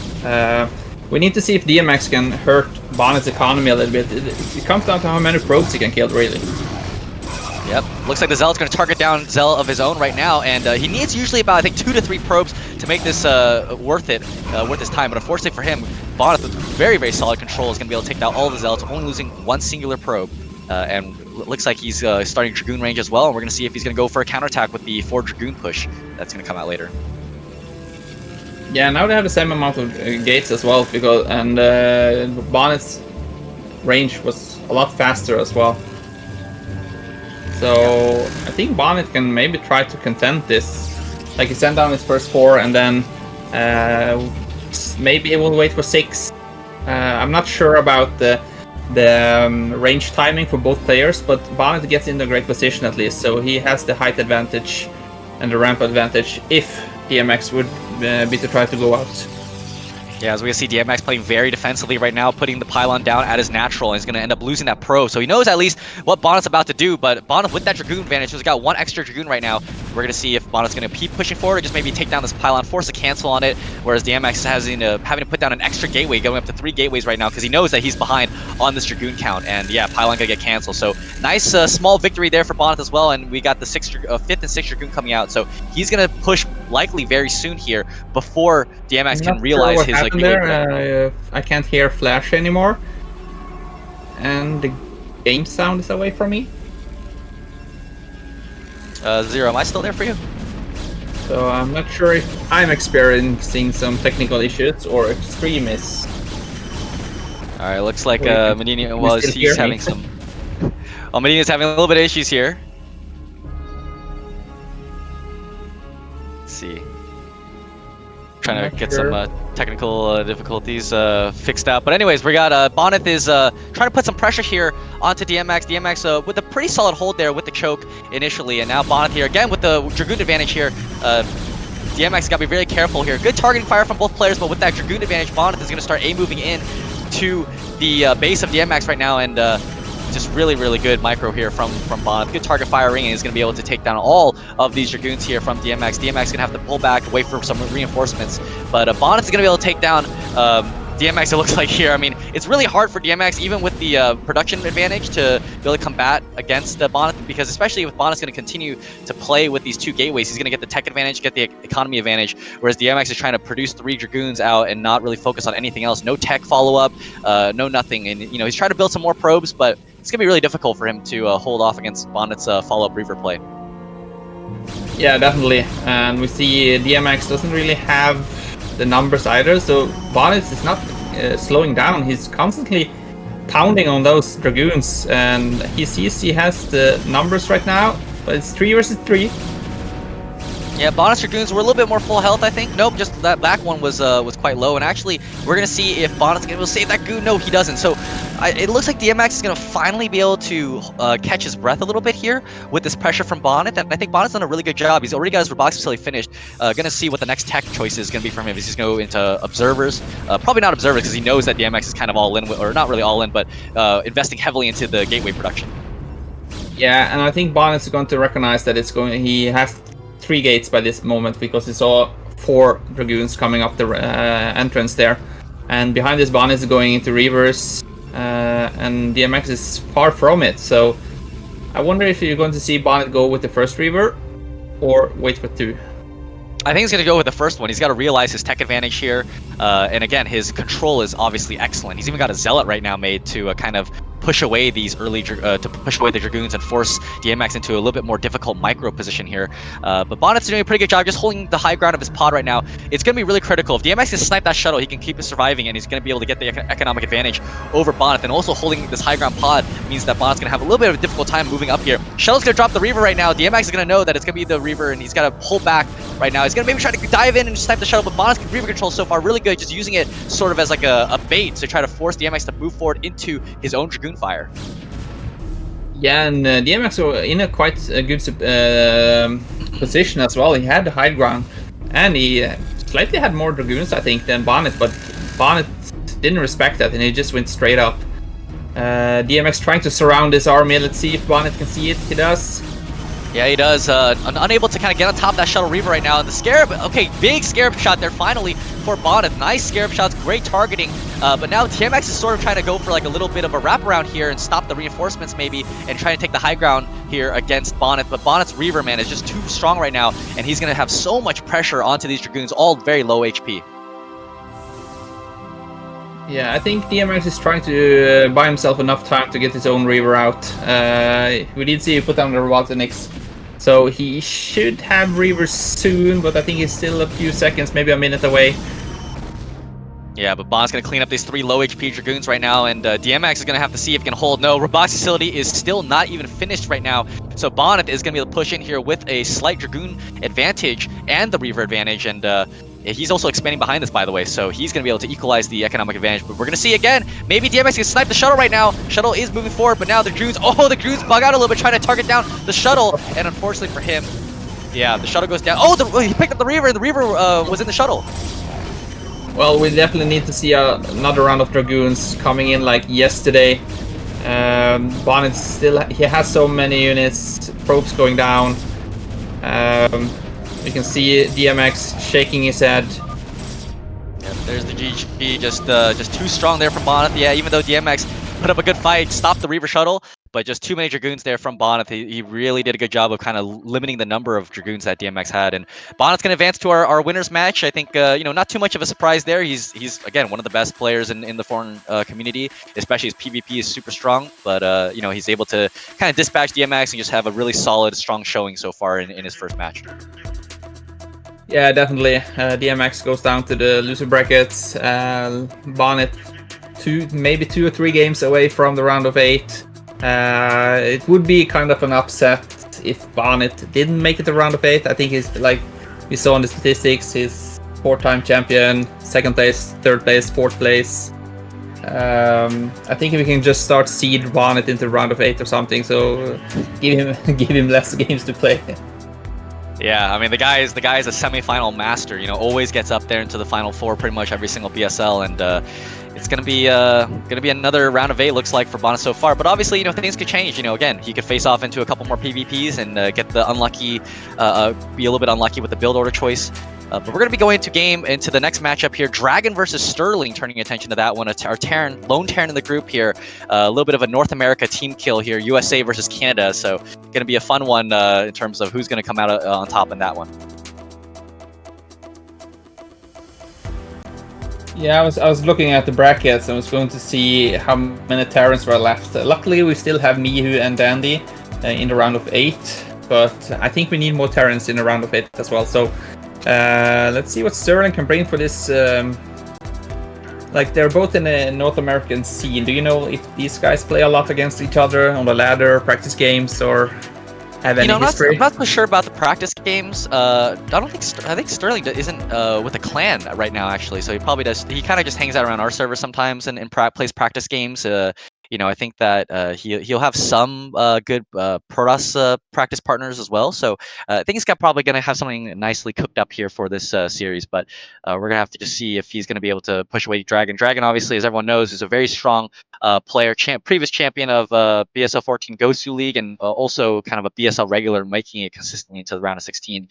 [SPEAKER 3] We need to see if Dienmax can hurt Bonyth's economy a little bit. It comes down to how many probes he can kill, really.
[SPEAKER 2] Yep, looks like the Zealot's going to target down Zell of his own right now, and he needs usually about, I think, 2 to 3 probes to make this worth his time. But unfortunately for him, Bonyth with very, very solid control is going to be able to take down all the Zealots, only losing 1 singular probe. And looks like he's starting Dragoon range as well, and we're going to see if he's going to go for a counterattack with the 4 Dragoon push that's going to come out later.
[SPEAKER 3] Yeah, now they have the same amount of gates as well, because Bonyth's range was a lot faster as well. So I think Bonyth can maybe try to contend this. Like, he sent down his first 4, and then maybe he will wait for 6. I'm not sure about the range timing for both players, but Bonyth gets in a great position at least, so he has the height advantage and the ramp advantage if Dienmax would be to try to go out.
[SPEAKER 2] Yeah, as we can see, Dienmax playing very defensively right now, putting the pylon down at his natural, and he's going to end up losing that pro. So he knows at least what Bonyth's about to do, but Bonyth with that Dragoon advantage, he's got 1 extra Dragoon right now. We're going to see if Bonyth's going to keep pushing forward or just maybe take down this pylon, force a cancel on it, whereas Dienmax is having to put down an extra gateway, going up to 3 gateways right now, because he knows that he's behind on this Dragoon count, and yeah, pylon going to get canceled. So nice small victory there for Bonyth as well, and we got the 5th and 6th Dragoon coming out, so he's going to push likely very soon here before Dienmax can realize his like
[SPEAKER 3] I can't hear Flash anymore, and the game sound is away from me.
[SPEAKER 2] Zero, am I still there for you?
[SPEAKER 3] So I'm not sure if I'm experiencing some technical issues or if Stream is.
[SPEAKER 2] Alright, looks like MadiNho he's having some. Oh, MadiNho's having a little bit of issues here. Let's see. Trying to get some technical difficulties fixed out. But anyways, we got Bonyth is trying to put some pressure here onto Dienmax. Dienmax with a pretty solid hold there with the choke initially, and now Bonyth here again with the Dragoon advantage here. Dienmax got to be very careful here. Good targeting fire from both players, but with that Dragoon advantage, Bonyth is going to start moving in to the base of Dienmax right now, and just really, really good micro here from Bonyth. Good target firing, and he's going to be able to take down all of these Dragoons here from Dienmax. Dienmax is going to have to pull back, wait for some reinforcements, but Bonyth is going to be able to take down Dienmax, it looks like here. I mean, it's really hard for Dienmax, even with the production advantage, to be able to combat against Bonyth, because especially if Bonyth's going to continue to play with these 2 gateways, he's going to get the tech advantage, get the economy advantage, whereas Dienmax is trying to produce 3 Dragoons out and not really focus on anything else. No tech follow-up, no nothing, and you know, he's trying to build some more probes, but it's going to be really difficult for him to hold off against Bonyth's follow-up Reaver play.
[SPEAKER 3] Yeah, definitely. And we see Dienmax doesn't really have the numbers either, so Bonyth is not slowing down. He's constantly pounding on those Dragoons, and he sees he has the numbers right now, but it's 3 versus 3.
[SPEAKER 2] Yeah, Bonyth's Dragoons were a little bit more full health, I think. Nope, just that back one was quite low. And actually, we're going to see if Bonyth's going to save that goon. No, he doesn't. So it looks like Dienmax is going to finally be able to catch his breath a little bit here with this pressure from Bonyth. And I think Bonyth's done a really good job. He's already got his robotics facility finished. Going to see what the next tech choice is going to be from him. Is he's going to go into observers? Probably not observers, because he knows that Dienmax is kind of all in, or not really all in, but investing heavily into the gateway production.
[SPEAKER 3] Yeah, and I think Bonyth is going to recognize that he has 3 gates by this moment, because he saw 4 Dragoons coming up the entrance there, and behind this Bonyth is going into Reavers, and Dienmax is far from it. So I wonder if you're going to see Bonyth go with the first Reaver or wait for 2.
[SPEAKER 2] I think he's going to go with the first one. He's got to realize his tech advantage here. And again, his control is obviously excellent. He's even got a Zealot right now made to kind of push away these early to push away the Dragoons and force Dienmax into a little bit more difficult micro position here. But Bonyth's doing a pretty good job just holding the high ground of his pod right now. It's going to be really critical. If Dienmax can snipe that shuttle, he can keep it surviving, and he's going to be able to get the economic advantage over Bonyth. And also holding this high ground pod means that Bonyth's going to have a little bit of a difficult time moving up here. Shuttle's going to drop the Reaver right now. Dienmax is going to know that it's going to be the Reaver, and he's got to pull back right now. He's going to maybe try to dive in and snipe the shuttle, but Bonyth's Reaver control so far really good, just using it sort of as like a bait to try to force Dienmax to move forward into his own Dragoon fire.
[SPEAKER 3] Yeah, and Dienmax were in a quite a good position as well. He had the high ground, and he slightly had more Dragoons, I think, than Bonyth, but Bonyth didn't respect that, and he just went straight up. Dienmax trying to surround this army. Let's see if Bonyth can see it. He does.
[SPEAKER 2] Yeah, he does. Unable to kind of get on top of that Shuttle Reaver right now. And the Scarab, okay, big Scarab shot there finally for Bonyth. Nice Scarab shots, great targeting. But now Dienmax is sort of trying to go for like a little bit of a wraparound here and stop the reinforcements maybe and try to take the high ground here against Bonyth. But Bonyth's Reaver, man, is just too strong right now. And he's going to have so much pressure onto these Dragoons, all very low HP.
[SPEAKER 3] Yeah, I think Dienmax is trying to buy himself enough time to get his own Reaver out. We did see he put down the Robotics, so he should have Reavers soon, but I think he's still a few seconds, maybe a minute away.
[SPEAKER 2] Yeah, but Bond's going to clean up these 3 low HP Dragoons right now, and Dienmax is going to have to see if he can hold. No, Robotics Facility is still not even finished right now, so Bonyth is going to be able to push in here with a slight Dragoon advantage and the Reaver advantage, and he's also expanding behind this, by the way, so he's going to be able to equalize the economic advantage. But we're going to see again, maybe Dienmax can snipe the shuttle right now. Shuttle is moving forward, but now the Dragoons, the Dragoons bug out a little bit, trying to target down the shuttle, and unfortunately for him, yeah, the shuttle goes down. He picked up the Reaver, and the Reaver was in the shuttle.
[SPEAKER 3] Well, we definitely need to see another round of Dragoons coming in like yesterday. Bonyth still, he has so many units, probes going down. You can see Dienmax shaking his head.
[SPEAKER 2] Yeah, there's the GG, just too strong there from Bonyth. Yeah, even though Dienmax put up a good fight, stopped the Reaver shuttle, but just too many Dragoons there from Bonyth. He really did a good job of kind of limiting the number of Dragoons that Dienmax had. And Bonyth's going to advance to our winners match. I think, not too much of a surprise there. He's again, one of the best players in the foreign community, especially his PvP is super strong. But, he's able to kind of dispatch Dienmax and just have a really solid, strong showing so far in his first match.
[SPEAKER 3] Yeah, definitely. Dienmax goes down to the loser brackets. Bonyth, maybe 2 or 3 games away from the round of 8. It would be kind of an upset if Bonyth didn't make it to round of 8. I think he's, like we saw in the statistics, he's 4-time champion, 2nd place, 3rd place, 4th place. I think if we can just start seed Bonyth into round of 8 or something, so give him less games to play.
[SPEAKER 2] Yeah, I mean the guy is a semi-final master. Always gets up there into the final 4 pretty much every single BSL, and it's gonna be another round of 8 looks like for Bonyth so far. But obviously, things could change. Again, he could face off into a couple more PvPs and get the unlucky, be a little bit unlucky with the build order choice. But we're gonna be going into the next matchup here. DragOn versus Sterling, turning attention to that one. Our lone Terran in the group here. A little bit of a North America team kill here. USA versus Canada. So gonna be a fun one in terms of who's gonna come out on top in that one.
[SPEAKER 3] Yeah, I was looking at the brackets and was going to see how many Terrans were left. Luckily, we still have MadiNho and Dandy in the round of 8, but I think we need more Terrans in the round of 8 as well. So let's see what Sterling can bring for this. Like, they're both in a North American scene. Do you know if these guys play a lot against each other on the ladder, practice games, or have any history?
[SPEAKER 2] I'm not so sure about the practice games. I think Sterling isn't with a clan right now, actually. So he probably does. He kind of just hangs out around our server sometimes and plays practice games. I think that he'll have some good Protoss practice partners as well. So I think he's probably going to have something nicely cooked up here for this series. But we're going to have to just see if he's going to be able to push away DragOn. DragOn, obviously, as everyone knows, is a very strong player, previous champion of BSL 14 Gosu League, and also kind of a BSL regular, making it consistently into the round of 16.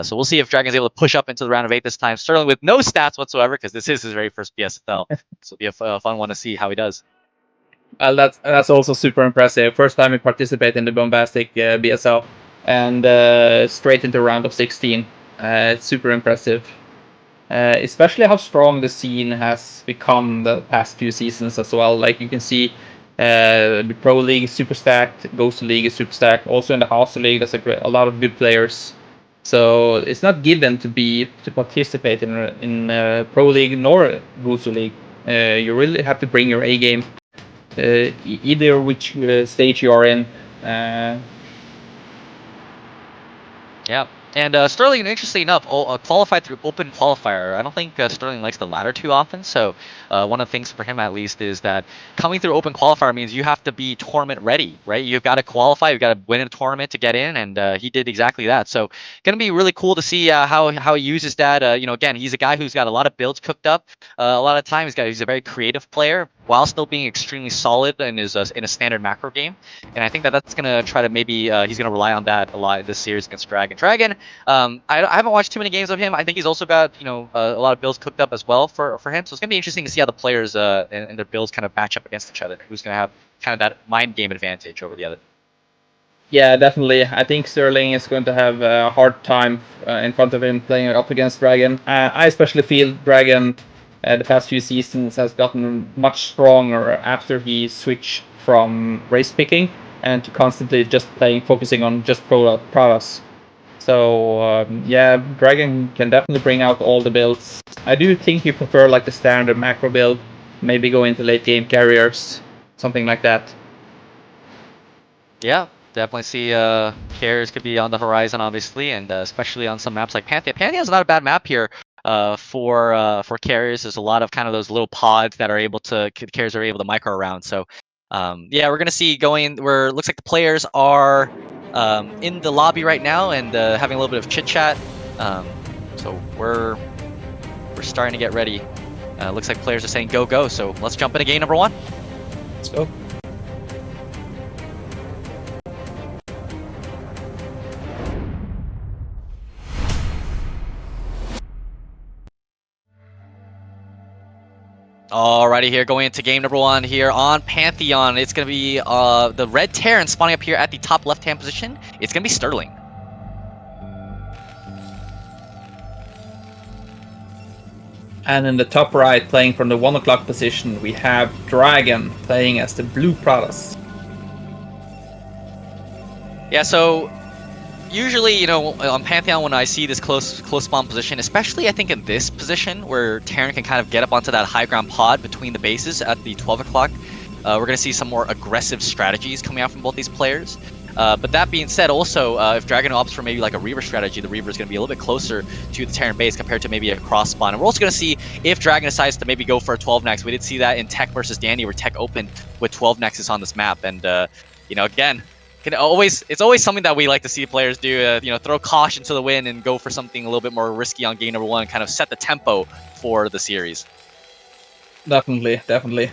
[SPEAKER 2] So we'll see if DragOn's able to push up into the round of 8 this time. Sterling with no stats whatsoever, because this is his very first BSL. So it'll be a fun one to see how he does.
[SPEAKER 3] That's also super impressive. First time he participated in the Bombastic BSL, and straight into round of 16. It's super impressive. Especially how strong the scene has become the past few seasons as well. Like, you can see The Pro League is super stacked. Ghost League is super stacked. Also in the House League, there's a lot of good players. So it's not given to participate in Pro League nor Ghost League. You really have to bring your A game, either which stage you are in.
[SPEAKER 2] Yeah. And Sterling, interestingly enough, qualified through open qualifier. I don't think Sterling likes the latter too often. So one of the things for him, at least, is that coming through open qualifier means you have to be tournament ready, right? You've got to qualify, you've got to win a tournament to get in, and he did exactly that. So going to be really cool to see how he uses that. You know, again, he's a guy who's got a lot of builds cooked up. A lot of times, he's a very creative player while still being extremely solid in his in a standard macro game. And I think that's going to try to maybe he's going to rely on that a lot this series against Dragon. Dragon. I haven't watched too many games of him. I think he's also got a lot of builds cooked up as well for him. So it's gonna be interesting to see how the players and their builds kind of match up against each other. Who's gonna have kind of that mind game advantage over the other?
[SPEAKER 3] Yeah, definitely. I think Sterling is going to have a hard time in front of him playing up against Dragon. I especially feel Dragon the past few seasons has gotten much stronger after he switched from race picking and to constantly just focusing on just products. So yeah, Dragon can definitely bring out all the builds. I do think you prefer like the standard macro build, maybe go into late game carriers, something like that.
[SPEAKER 2] Yeah, definitely see carriers could be on the horizon, obviously, and especially on some maps like Pantheon. Pantheon is not a bad map here for carriers. There's a lot of kind of those little pods that carriers are able to micro around. So yeah, we're gonna see going where it looks like the players are in the lobby right now and having a little bit of chit chat. So we're starting to get ready. Looks like players are saying go go. So let's jump into game number 1.
[SPEAKER 3] Let's go.
[SPEAKER 2] Alrighty, here going into game number 1 here on Pantheon. It's going to be the red Terran spawning up here at the top left-hand position. It's going to be Sterling.
[SPEAKER 3] And in the top right, playing from the 1 o'clock position, we have Dragon playing as the blue Protoss.
[SPEAKER 2] Yeah, so usually, on Pantheon, when I see this close spawn position, especially I think in this position where Terran can kind of get up onto that high ground pod between the bases at the 12 o'clock, we're going to see some more aggressive strategies coming out from both these players. But that being said, also, if Dragon opts for maybe like a Reaver strategy, the Reaver is going to be a little bit closer to the Terran base compared to maybe a cross spawn. And we're also going to see if Dragon decides to maybe go for a 12 Nex. We did see that in Tech versus Dandy, where Tech opened with 12 Nexus on this map. And, again, it's always something that we like to see players do, throw caution to the wind and go for something a little bit more risky on game number 1, kind of set the tempo for the series.
[SPEAKER 3] Definitely.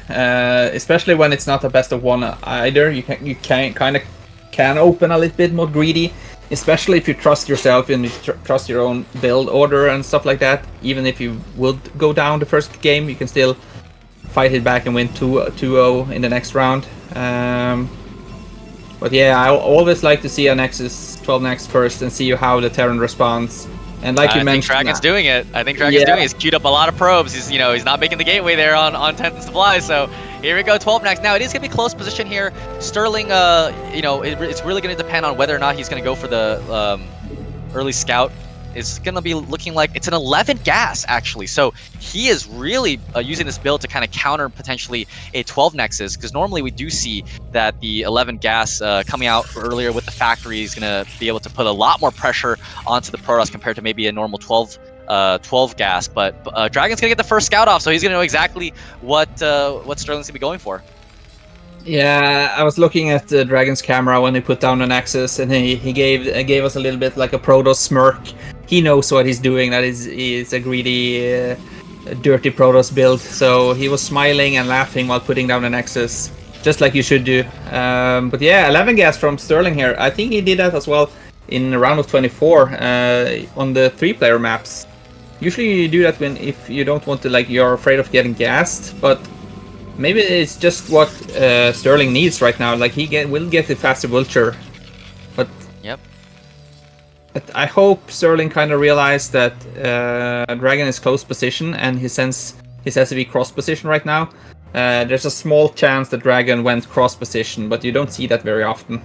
[SPEAKER 3] Especially when it's not a best of 1 either. You can open a little bit more greedy, especially if you trust yourself and you trust your own build order and stuff like that. Even if you would go down the first game, you can still fight it back and win 2-0 in the next round. But yeah, I always like to see a Nexus 12 Nex first and see how the Terran responds. And like you mentioned,
[SPEAKER 2] Dragon's doing it. I think Dragon's doing it. He's queued up a lot of probes. He's not making the gateway there on 10th and supply. So here we go, 12 Nex. Now it is gonna be close position here. Sterling, it's really gonna depend on whether or not he's gonna go for the early scout. It's gonna be looking like it's an 11 gas actually. So he is really using this build to kind of counter potentially a 12 Nexus, because normally we do see that the 11 gas coming out earlier with the factory is gonna be able to put a lot more pressure onto the Protoss compared to maybe a normal 12 gas. But Dragon's gonna get the first scout off, so he's gonna know exactly what Sterling's gonna be going for.
[SPEAKER 3] Yeah, I was looking at the Dragon's camera when he put down the Nexus, and he gave us a little bit like a Protoss smirk. He knows what he's doing. That is a greedy, dirty Protoss build. So he was smiling and laughing while putting down the Nexus, just like you should do. But yeah, 11 gas from Sterling here. I think he did that as well in round of 24 on the 3-player maps. Usually you do that if you don't want to, you're afraid of getting gassed, but maybe it's just what Sterling needs right now. Like will get the faster vulture, but
[SPEAKER 2] yep.
[SPEAKER 3] But I hope Sterling kind of realized that Dragon is close position and he has to be cross position right now. there's a small chance that DragOn went cross position, but you don't see that very often.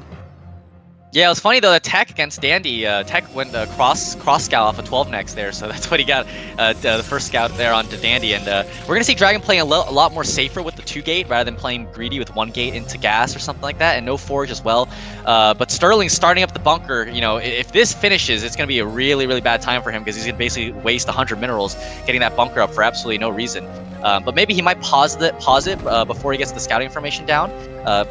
[SPEAKER 2] Yeah, it was funny though. The Tech against Dandy, Tech went cross scout off of 12 next there, so that's what he got. The first scout there onto Dandy, and we're gonna see DragOn playing a lot more safer with the 2-gate rather than playing greedy with 1 gate into gas or something like that, and no forge as well. But Sterling's starting up the bunker. You know, if this finishes, it's gonna be a really bad time for him because he's gonna basically waste 100 minerals getting that bunker up for absolutely no reason. But maybe he might pause it before he gets the scouting information down.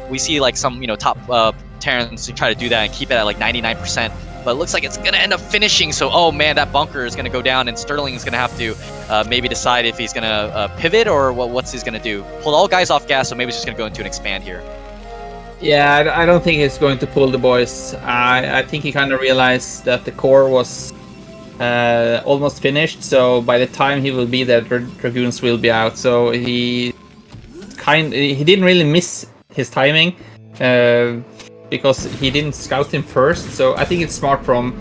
[SPEAKER 2] We see like some top Terrans to try to do that and keep it at like 99%, but it looks like it's gonna end up finishing. So oh man, that bunker is gonna go down, and Sterling is gonna have to maybe decide if he's gonna pivot or what's he's gonna do. Pull all guys off gas, so maybe he's just gonna go into an expand here.
[SPEAKER 3] Yeah, I don't think he's going to pull the boys. I think he kind of realized that the core was almost finished, so by the time he will be there, Dragoons will be out. So he didn't really miss his timing. Because he didn't scout him first, so I think it's smart from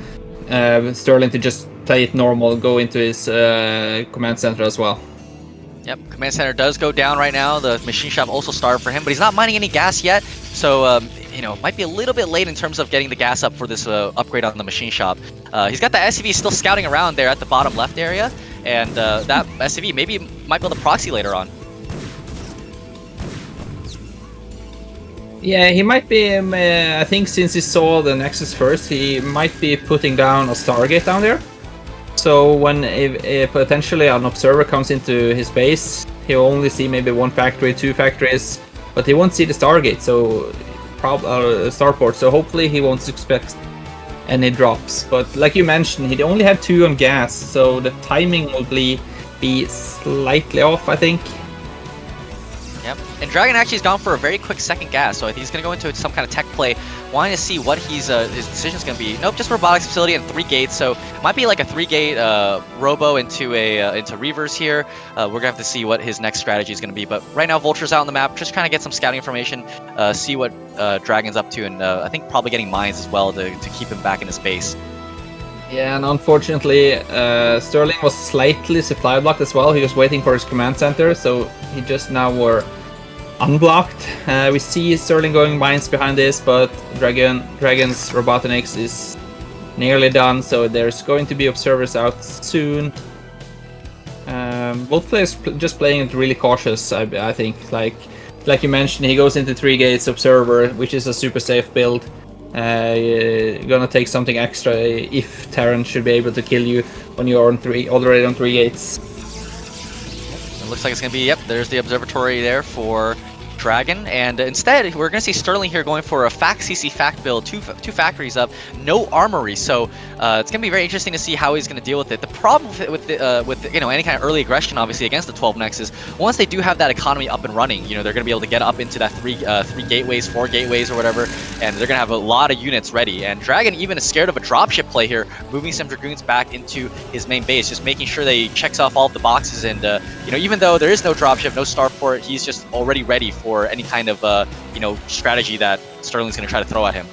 [SPEAKER 3] Sterling to just play it normal, go into his command center as well.
[SPEAKER 2] Yep, command center does go down right now. The machine shop also starved for him, but he's not mining any gas yet, so might be a little bit late in terms of getting the gas up for this upgrade on the machine shop. He's got the SCV still scouting around there at the bottom left area, and that SCV maybe might be able to proxy later on.
[SPEAKER 3] Yeah, he might be, I think since he saw the Nexus first, he might be putting down a Stargate down there. So when potentially an observer comes into his base, he'll only see maybe 1 factory, 2 factories, but he won't see the Stargate, so starport, so hopefully he won't expect any drops. But like you mentioned, he only had 2 on gas, so the timing will be slightly off, I think.
[SPEAKER 2] Yep, and DragOn actually has gone for a very quick second gas, so I think he's going to go into some kind of tech play, wanting to see what his decision is going to be. Nope, just robotics facility and 3 gates, so it might be like a 3-gate robo into Reavers here. We're going to have to see what his next strategy is going to be, but right now Vulture's out on the map, just trying to get some scouting information, see what DragOn's up to, and I think probably getting mines as well to keep him back in his base.
[SPEAKER 3] Yeah, and unfortunately, Sterling was slightly supply blocked as well. He was waiting for his command center, so he just now were unblocked. We see Sterling going mines behind this, but DragOn's Robotonics is nearly done, so there's going to be observers out soon. Both players just playing it really cautious, I think. Like you mentioned, he goes into 3 gates observer, which is a super safe build. Gonna take something extra if Terran should be able to kill you when you're already on 3 gates.
[SPEAKER 2] It looks like it's gonna be, yep, there's the observatory there for DragOn, and instead we're gonna see Sterling here going for a CC fact build, two factories up, no armory. So it's gonna be very interesting to see how he's gonna deal with it. The problem with any kind of early aggression, obviously against the 12 Nex, is once they do have that economy up and running, they're gonna be able to get up into that 3 gateways, 4 gateways or whatever, and they're gonna have a lot of units ready. And DragOn even is scared of a dropship play here, moving some Dragoons back into his main base, just making sure that he checks off all of the boxes. And even though there is no dropship, no starport, he's just already ready for any kind of strategy that Sterling's going to try to throw at him.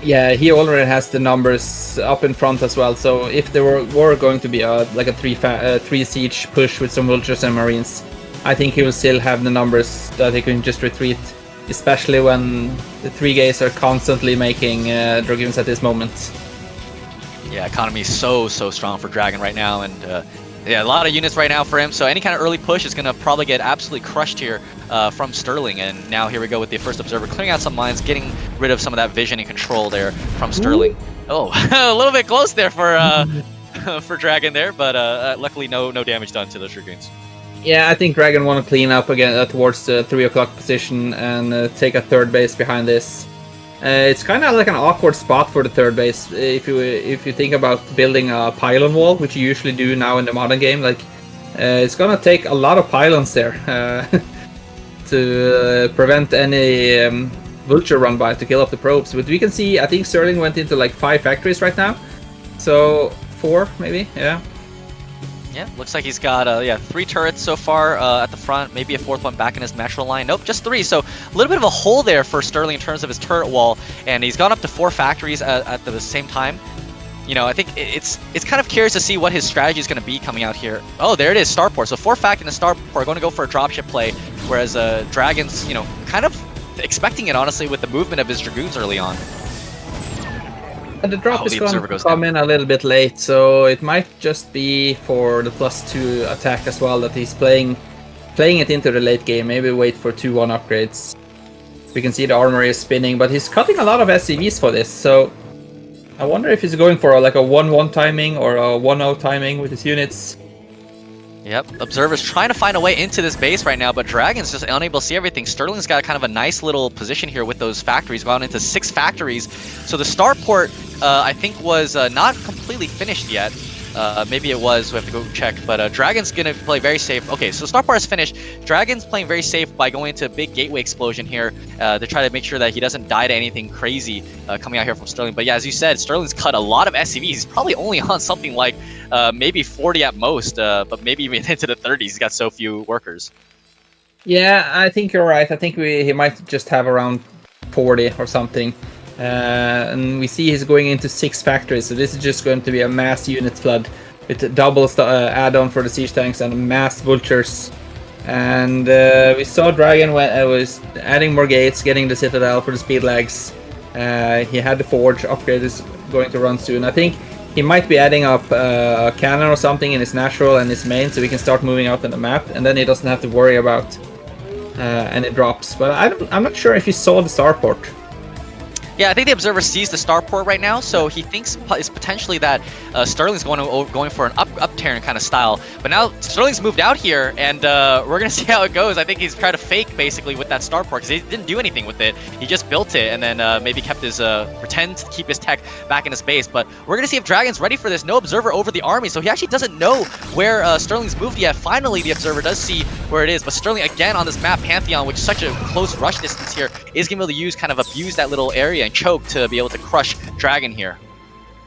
[SPEAKER 3] Yeah, he already has the numbers up in front as well, so if there were going to be a 3 siege push with some vultures and marines, I think he will still have the numbers that he can just retreat, especially when the 3 gates are constantly making Dragoons at this moment.
[SPEAKER 2] Yeah, economy is so strong for DragOn right now, and yeah, a lot of units right now for him, so any kind of early push is going to probably get absolutely crushed here from Sterling. And now here we go with the first observer, clearing out some mines, getting rid of some of that vision and control there from Sterling. Ooh. Oh, a little bit close there for DragOn there, but luckily no damage done to those Dragoons.
[SPEAKER 3] Yeah, I think DragOn want to clean up again towards the 3 o'clock position and take a 3rd base behind this. It's kind of like an awkward spot for the 3rd base if you think about building a pylon wall, which you usually do now in the modern game. It's gonna take a lot of pylons there to prevent any vulture run by to kill off the probes. But we can see, I think Sterling went into like 5 factories right now, so 4 maybe, yeah.
[SPEAKER 2] Yeah, looks like he's got 3 turrets so far at the front, maybe a 4th one back in his natural line. Nope, just 3. So a little bit of a hole there for Sterling in terms of his turret wall, and he's gone up to 4 factories at the same time. I think it's kind of curious to see what his strategy is going to be coming out here. Oh, there it is, starport. So 4 fact and a starport are going to go for a dropship play, whereas Dragon's, you know, kind of expecting it, honestly, with the movement of his Dragoons early on.
[SPEAKER 3] And the drop
[SPEAKER 2] Oh,
[SPEAKER 3] is
[SPEAKER 2] the
[SPEAKER 3] going
[SPEAKER 2] observer
[SPEAKER 3] to
[SPEAKER 2] goes
[SPEAKER 3] come
[SPEAKER 2] down.
[SPEAKER 3] in a little bit late, so it might just be for the +2 attack as well that he's playing it into the late game. Maybe wait for 2-1 upgrades. We can see the armory is spinning, but he's cutting a lot of SCVs for this, so I wonder if he's going for like a 1-1 timing or a 1-0 timing with his units.
[SPEAKER 2] Yep, Observer's trying to find a way into this base right now, but Dragon's just unable to see everything. Sterling's got kind of a nice little position here with those factories, gone into 6 factories. So the starport, I think, was not completely finished yet. Maybe it was, we have to go check, but Dragon's gonna play very safe. Okay, so starport is finished. Dragon's playing very safe by going into a big gateway explosion here to try to make sure that he doesn't die to anything crazy coming out here from Sterling. But yeah, as you said, Sterling's cut a lot of SCVs. He's probably only on something like maybe 40 at most, but maybe even into the 30s. He's got so few workers.
[SPEAKER 3] Yeah, I think you're right. I think he might just have around 40 or something. And we see he's going into 6 factories, so this is just going to be a mass unit flood with double add-on for the siege tanks and mass vultures. And we saw Dragon was adding more gates, getting the citadel for the speed lags. He had the forge upgrade is going to run soon. I think he might be adding up a cannon or something in his natural and his main, so we can start moving out on the map, and then he doesn't have to worry about any drops. But I'm not sure if he saw the starport.
[SPEAKER 2] Yeah, I think the observer sees the starport right now, so he thinks it's potentially that Sterling's going for an up tearing kind of style. But now Sterling's moved out here, and we're gonna see how it goes. I think he's trying to fake basically with that starport because he didn't do anything with it. He just built it and then maybe kept his pretend to keep his tech back in his base. But we're gonna see if Dragon's ready for this. No observer over the army, so he actually doesn't know where Sterling's moved yet. Finally, the observer does see where it is, but Sterling again on this map Pantheon, which is such a close rush distance here, is gonna be able to use abuse that little area and choke to be able to crush Dragon here.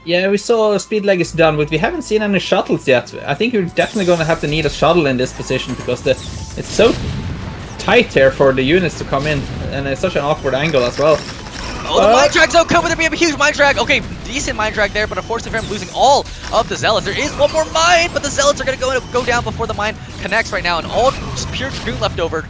[SPEAKER 3] Yeah, we saw speed leg is done, but we haven't seen any shuttles yet. I think you're definitely going to have to need a shuttle in this position because it's so tight here for the units to come in, and it's such an awkward angle as well.
[SPEAKER 2] Oh, the Mind Drag's out, cover, there be a huge Mind Drag. Okay, decent Mind Drag there, but unfortunately for him losing all of the Zealots. There is one more Mine, but the Zealots are going to go down before the Mine connects right now, and all pure Dragoon left over.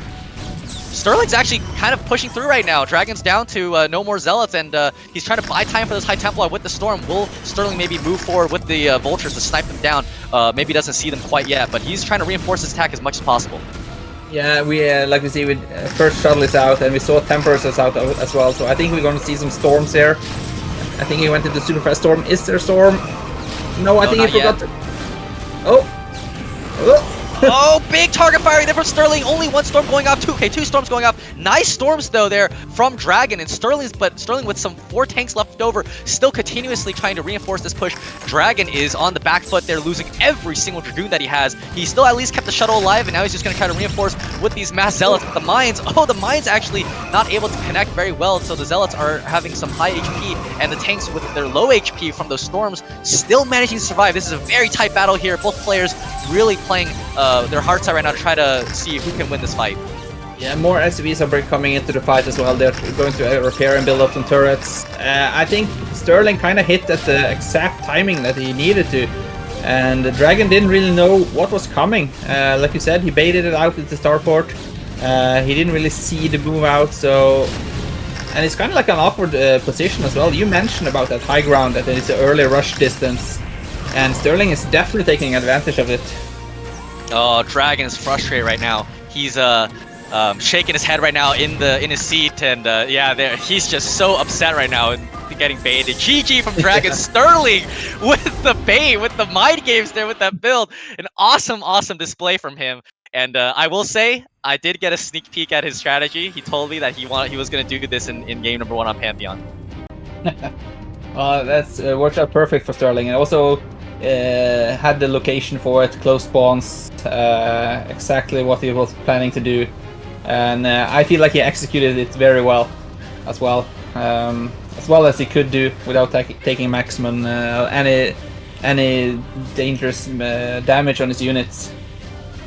[SPEAKER 2] Sterling's actually kind of pushing through right now. Dragon's down to no more Zealots, and he's trying to buy time for this High Templar with the Storm. Will Sterling maybe move forward with the Vultures to snipe them down? Maybe doesn't see them quite yet, but he's trying to reinforce his attack as much as possible.
[SPEAKER 3] Yeah, we like we see with first shuttle is out, and we saw Temperance is out as well, so I think we're going to see some Storms here. I think he went into super fast Storm. Is there Storm? No, I think he forgot to... Oh!
[SPEAKER 2] Oh, big target firing there from Sterling. Only one storm going off. Two storms going off. Nice storms though there from Dragon, and Sterling with some 4 tanks left over, still continuously trying to reinforce this push. Dragon is on the back foot there, losing every single Dragoon that he has. He still at least kept the shuttle alive, and now he's just going to try to reinforce with these mass Zealots. But the Mines, the Mines actually not able to connect very well, so the Zealots are having some high HP, and the tanks with their low HP from those storms still managing to survive. This is a very tight battle here. Both players really playing their hearts out right now to try to see who can win this fight.
[SPEAKER 3] Yeah, more SCVs are coming into the fight as well. They're going to repair and build up some turrets. I think Sterling kind of hit at the exact timing that he needed to, and the Dragon didn't really know what was coming. Like you said, he baited it out with the starport. He didn't really see the move out, so... And it's kind of like an awkward position as well. You mentioned about that high ground, that it's an early rush distance, and Sterling is definitely taking advantage of it.
[SPEAKER 2] Oh, Dragon is frustrated right now. He's shaking his head right now in his seat, and yeah, he's just so upset right now and getting baited. GG from Dragon. Sterling with the bait, with the mind games there with that build. An awesome display from him. And I will say, I did get a sneak peek at his strategy. He told me that he was going to do this in game number 1 on Pantheon.
[SPEAKER 3] That's worked out perfect for Sterling, and also had the location for it, close spawns, exactly what he was planning to do, and I feel like he executed it very well as well as he could do without taking maximum any dangerous damage on his units.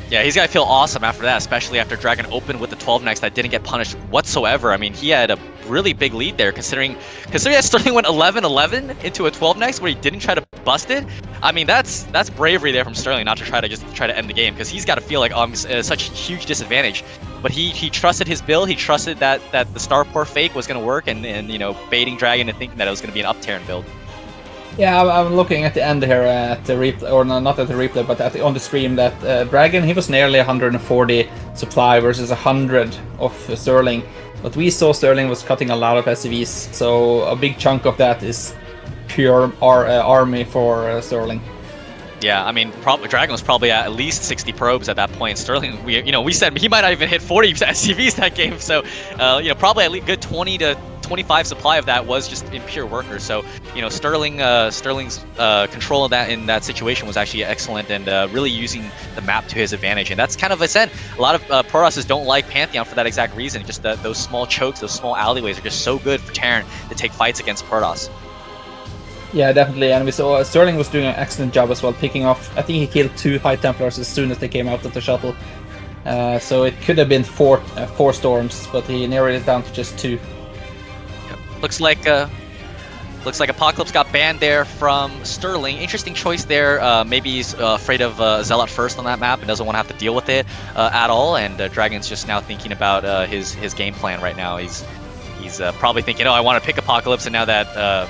[SPEAKER 2] Yeah, he's got to feel awesome after that, especially after Dragon opened with the 12 next that didn't get punished whatsoever. I mean, he had a really big lead there, considering that Sterling went 11-11 into a 12 next where he didn't try to busted. I mean, that's bravery there from Sterling, not to try to end the game, because he's got to feel like, oh, I'm such a huge disadvantage. But he trusted his build. He trusted that the Starport fake was going to work, and you know, baiting Dragon and thinking that it was going to be an up Terran build.
[SPEAKER 3] Yeah, I'm looking at the end here at the replay, or not at the replay, but on the stream, that Dragon, he was nearly 140 supply versus 100 of Sterling. But we saw Sterling was cutting a lot of SCVs, so a big chunk of that is pure army for Sterling.
[SPEAKER 2] Yeah, I mean, Dragon was probably at least 60 probes at that point. Sterling, we said he might not even hit 40 SCVs that game, so probably at least good 20 to 25 supply of that was just in pure workers. So Sterling's control of that in that situation was actually excellent, and really using the map to his advantage. And that's kind of, I said, a lot of Protosses don't like Pantheon for that exact reason. Just those small chokes, those small alleyways are just so good for Terran to take fights against Protoss.
[SPEAKER 3] Yeah, definitely, and we saw Sterling was doing an excellent job as well, picking off. I think he killed 2 High Templars as soon as they came out of the shuttle. So it could have been 4 storms, but he narrowed it down to just 2.
[SPEAKER 2] Yep. Looks like Apocalypse got banned there from Sterling. Interesting choice there. Maybe he's afraid of Zealot first on that map and doesn't want to have to deal with it at all. And Dragon's just now thinking about his game plan right now. He's probably thinking, oh, I want to pick Apocalypse, and now that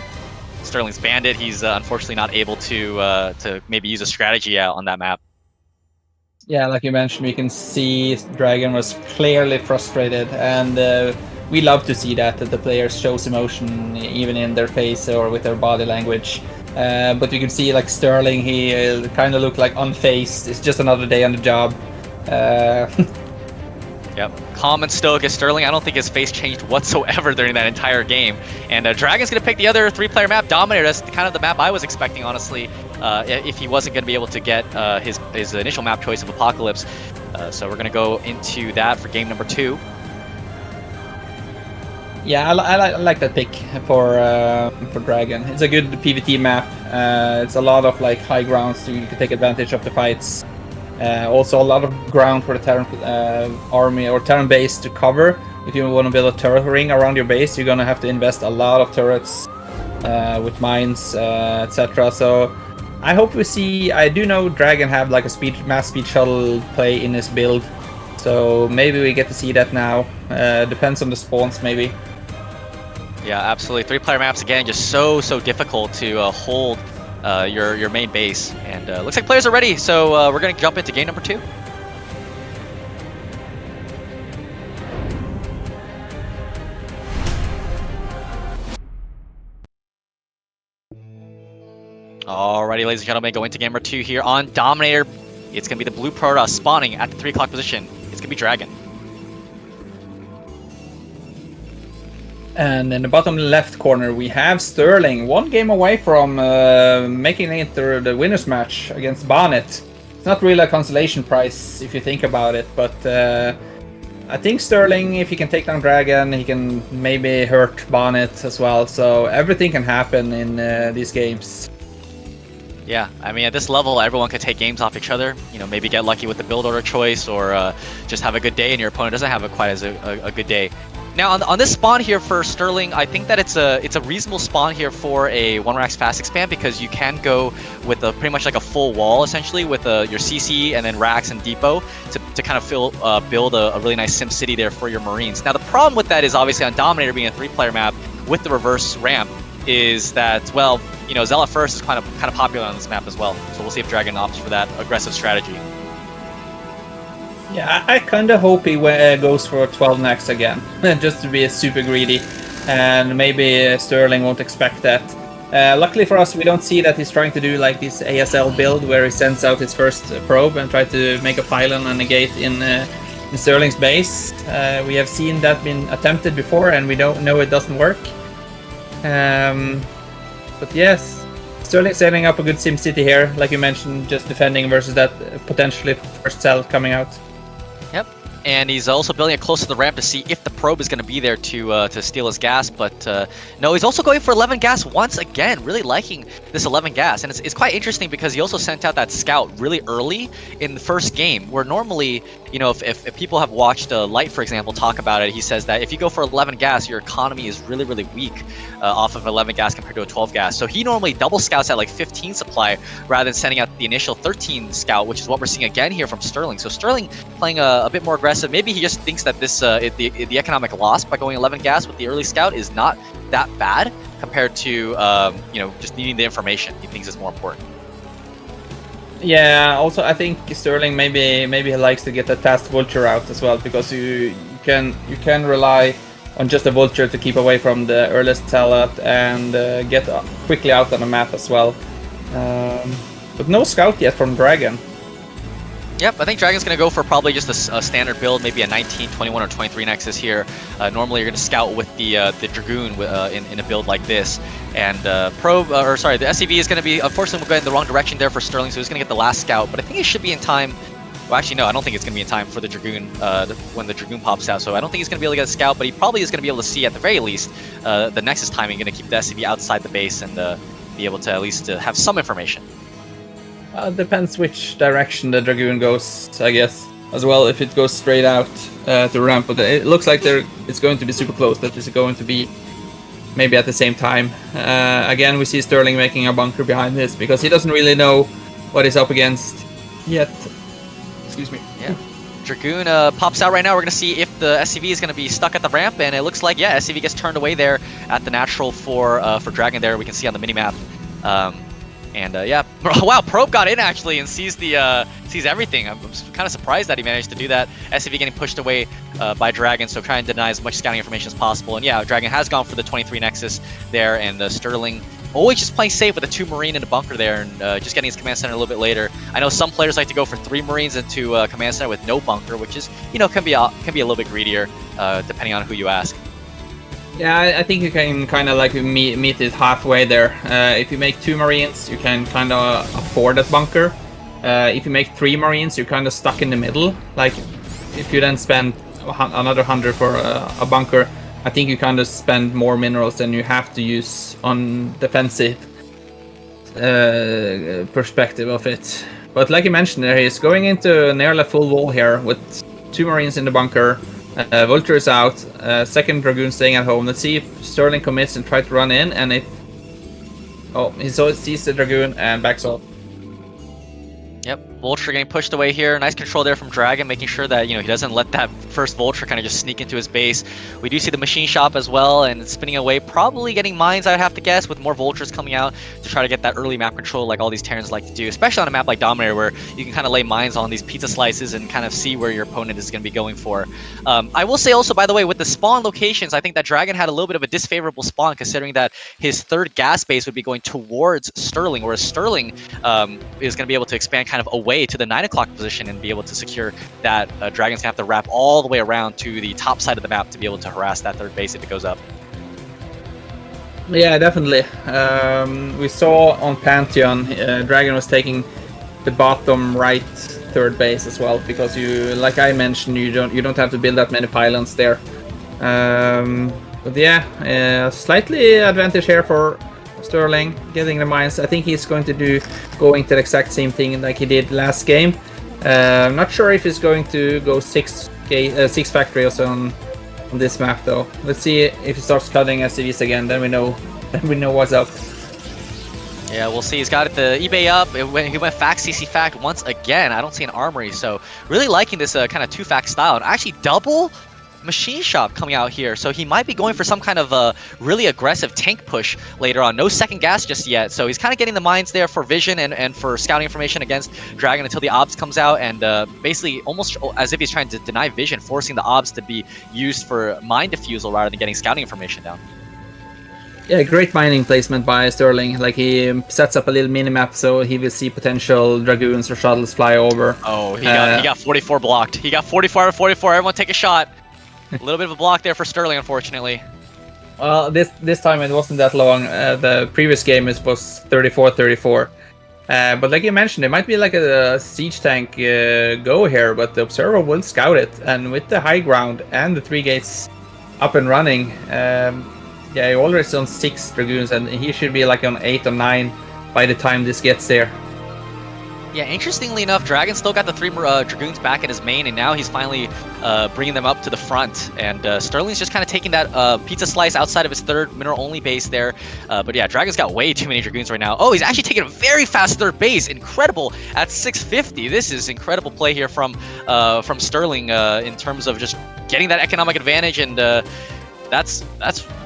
[SPEAKER 2] Sterling's banned it, he's unfortunately not able to maybe use a strategy out on that map.
[SPEAKER 3] Yeah, like you mentioned, we can see Dragon was clearly frustrated, and we love to see that the players shows emotion even in their face or with their body language. But we can see like Sterling, he kind of looked like unfazed. It's just another day on the job.
[SPEAKER 2] Yep, calm and stoic as Sterling. I don't think his face changed whatsoever during that entire game. And Dragon's going to pick the other 3-player map, Dominator. That's kind of the map I was expecting, honestly, if he wasn't going to be able to get his initial map choice of Apocalypse. So we're going to go into that for game number 2.
[SPEAKER 3] Yeah, I like that pick for Dragon. It's a good PvT map. It's a lot of like high ground, so you can take advantage of the fights. Also a lot of ground for the Terran army or Terran base to cover. If you want to build a turret ring around your base, you're gonna have to invest a lot of turrets with mines, etc. So I hope we see. I do know Dragon have like a mass speed shuttle play in his build, so maybe we get to see that now. Depends on the spawns, maybe.
[SPEAKER 2] Yeah, absolutely. 3-player maps again, just so difficult to hold your main base, and looks like players are ready, so we're going to jump into game number 2. Alrighty, ladies and gentlemen, go into game number 2 here on Dominator. It's going to be the blue Protoss spawning at the 3 o'clock position. It's going to be Dragon.
[SPEAKER 3] And in the bottom left corner, we have Sterling, 1 game away from making it to the winner's match against Bonyth. It's not really a consolation prize if you think about it, but I think Sterling, if he can take down Dragon, he can maybe hurt Bonyth as well. So everything can happen in these games.
[SPEAKER 2] Yeah, I mean, at this level, everyone could take games off each other. You know, maybe get lucky with the build order choice, or just have a good day, and your opponent doesn't have quite as a good day. Now, on this spawn here for Sterling, I think that it's a reasonable spawn here for a 1-Rax fast expand, because you can go with pretty much like a full wall, essentially, with your CC and then Rax and Depot to kind of build a really nice sim city there for your Marines. Now, the problem with that is obviously on Dominator being a 3-player map with the reverse ramp is that, well, you know, Zealot first is kind of popular on this map as well. So we'll see if Dragon opts for that aggressive strategy.
[SPEAKER 3] Yeah, I kind of hope he goes for 12 next again, just to be super greedy, and maybe Sterling won't expect that. Luckily for us, we don't see that he's trying to do like this ASL build where he sends out his first probe and try to make a pylon and a gate in Sterling's base. We have seen that been attempted before, and we don't know it doesn't work. But yes, Sterling setting up a good sim city here, like you mentioned, just defending versus that potentially first cell coming out.
[SPEAKER 2] Yep. And he's also building it close to the ramp to see if the probe is going to be there to steal his gas. But no, he's also going for 11 gas once again. Really liking this 11 gas. And it's quite interesting because he also sent out that scout really early in the first game, where normally, you know, if people have watched Light, for example, talk about it, he says that if you go for 11 gas, your economy is really, really weak off of 11 gas compared to a 12 gas. So he normally double scouts at like 15 supply rather than sending out the initial 13 scout, which is what we're seeing again here from Sterling. So Sterling playing a bit more aggressive. Maybe he just thinks that this the economic loss by going 11 gas with the early scout is not that bad compared to you know, just needing the information. He thinks it's more important.
[SPEAKER 3] Yeah, also I think Sterling maybe he likes to get a fast vulture out as well, because you can rely on just a vulture to keep away from the earliest talent and get quickly out on the map as well. But no scout yet from DragOn.
[SPEAKER 2] Yep, I think DragOn's going to go for probably just a standard build, maybe a 19, 21, or 23 Nexus here. Normally you're going to scout with the Dragoon in a build like this. And the SCV is going to be, unfortunately, we're going in the wrong direction there for Sterling, so he's going to get the last scout. But I think it should be in time. Well, actually, no, I don't think it's going to be in time for the Dragoon when the Dragoon pops out. So I don't think he's going to be able to get a scout, but he probably is going to be able to see, at the very least, the Nexus timing, going to keep the SCV outside the base and be able to at least have some information.
[SPEAKER 3] Depends which direction the Dragoon goes, I guess, as well. If it goes straight out to ramp, but it looks like it's going to be super close. That is going to be maybe at the same time. Again, we see Sterling making a bunker behind this because he doesn't really know what he's up against yet. Excuse me.
[SPEAKER 2] Yeah. Dragoon pops out right now. We're going to see if the SCV is going to be stuck at the ramp, and it looks like, yeah, SCV gets turned away there at the natural for DragOn there. We can see on the minimap. Yeah, wow, Probe got in actually and sees everything. I'm kind of surprised that he managed to do that. SCV getting pushed away by DragOn, so trying to deny as much scouting information as possible. And yeah, DragOn has gone for the 23 Nexus there, and Sterling always just playing safe with a 2 Marine in the bunker there, and just getting his command center a little bit later. I know some players like to go for 3 Marines into command center with no bunker, which is, you know, can be a little bit greedier depending on who you ask.
[SPEAKER 3] Yeah, I think you can kind of like meet it halfway there. If you make 2 Marines, you can kind of afford that bunker. If you make 3 Marines, you're kind of stuck in the middle. Like, if you then spend another 100 for a bunker, I think you kind of spend more minerals than you have to use on defensive perspective of it. But like you mentioned there, he's going into nearly a full wall here with 2 Marines in the bunker. Vulture is out, second Dragoon staying at home. Let's see if Sterling commits and tries to run in, and if... Oh, he sees the Dragoon and backs off.
[SPEAKER 2] Yep, Vulture getting pushed away here. Nice control there from DragOn, making sure that, you know, he doesn't let that first Vulture kind of just sneak into his base. We do see the machine shop as well, and it's spinning away, probably getting mines, I'd have to guess, with more Vultures coming out to try to get that early map control like all these Terrans like to do, especially on a map like Dominator, where you can kind of lay mines on these pizza slices and kind of see where your opponent is going to be going for. I will say also, by the way, with the spawn locations, I think that DragOn had a little bit of a disfavorable spawn, considering that his third gas base would be going towards Sterling, whereas Sterling is going to be able to expand kind of away to the 9 o'clock position and be able to secure that. DragOn's going to have to wrap all the way around to the top side of the map to be able to harass that third base if it goes up.
[SPEAKER 3] Yeah, definitely. We saw on Pantheon, DragOn was taking the bottom right third base as well, because you, like I mentioned, you don't have to build that many pylons there. But yeah, slightly advantage here for Sterling getting the mines. I think he's going to going to the exact same thing like he did last game. I'm not sure if he's going to go 6 factories on this map though. Let's see if he starts cutting SCVs again. Then we know what's up.
[SPEAKER 2] Yeah, we'll see. He's got the eBay up. He went fact CC fact once again. I don't see an armory, so really liking this kind of 2-fact style. And actually double machine shop coming out here, so he might be going for some kind of really aggressive tank push later on. No second gas just yet, so he's kind of getting the mines there for vision and for scouting information against DragOn until the obs comes out, and basically almost as if he's trying to deny vision, forcing the obs to be used for mine defusal rather than getting scouting information down.
[SPEAKER 3] Yeah, great mining placement by Sterling. Like, he sets up a little minimap so he will see potential Dragoons or shuttles fly over.
[SPEAKER 2] Oh, he got 44 blocked. He got 44 out of 44. Everyone take a shot. A little bit of a block there for Sterling, unfortunately. Well,
[SPEAKER 3] this time it wasn't that long. The previous game was 34-34. But like you mentioned, it might be like a siege tank go here, but the Observer will scout it. And with the high ground and the 3 gates up and running, yeah, he already on 6 Dragoons, and he should be like on 8 or 9 by the time this gets there.
[SPEAKER 2] Yeah, interestingly enough, Dragon still got the 3 Dragoons back in his main, and now he's finally bringing them up to the front. And Sterling's just kind of taking that pizza slice outside of his 3rd mineral-only base there. But yeah, Dragon's got way too many Dragoons right now. Oh, he's actually taking a very fast 3rd base. Incredible at 650. This is incredible play here from Sterling in terms of just getting that economic advantage, and that's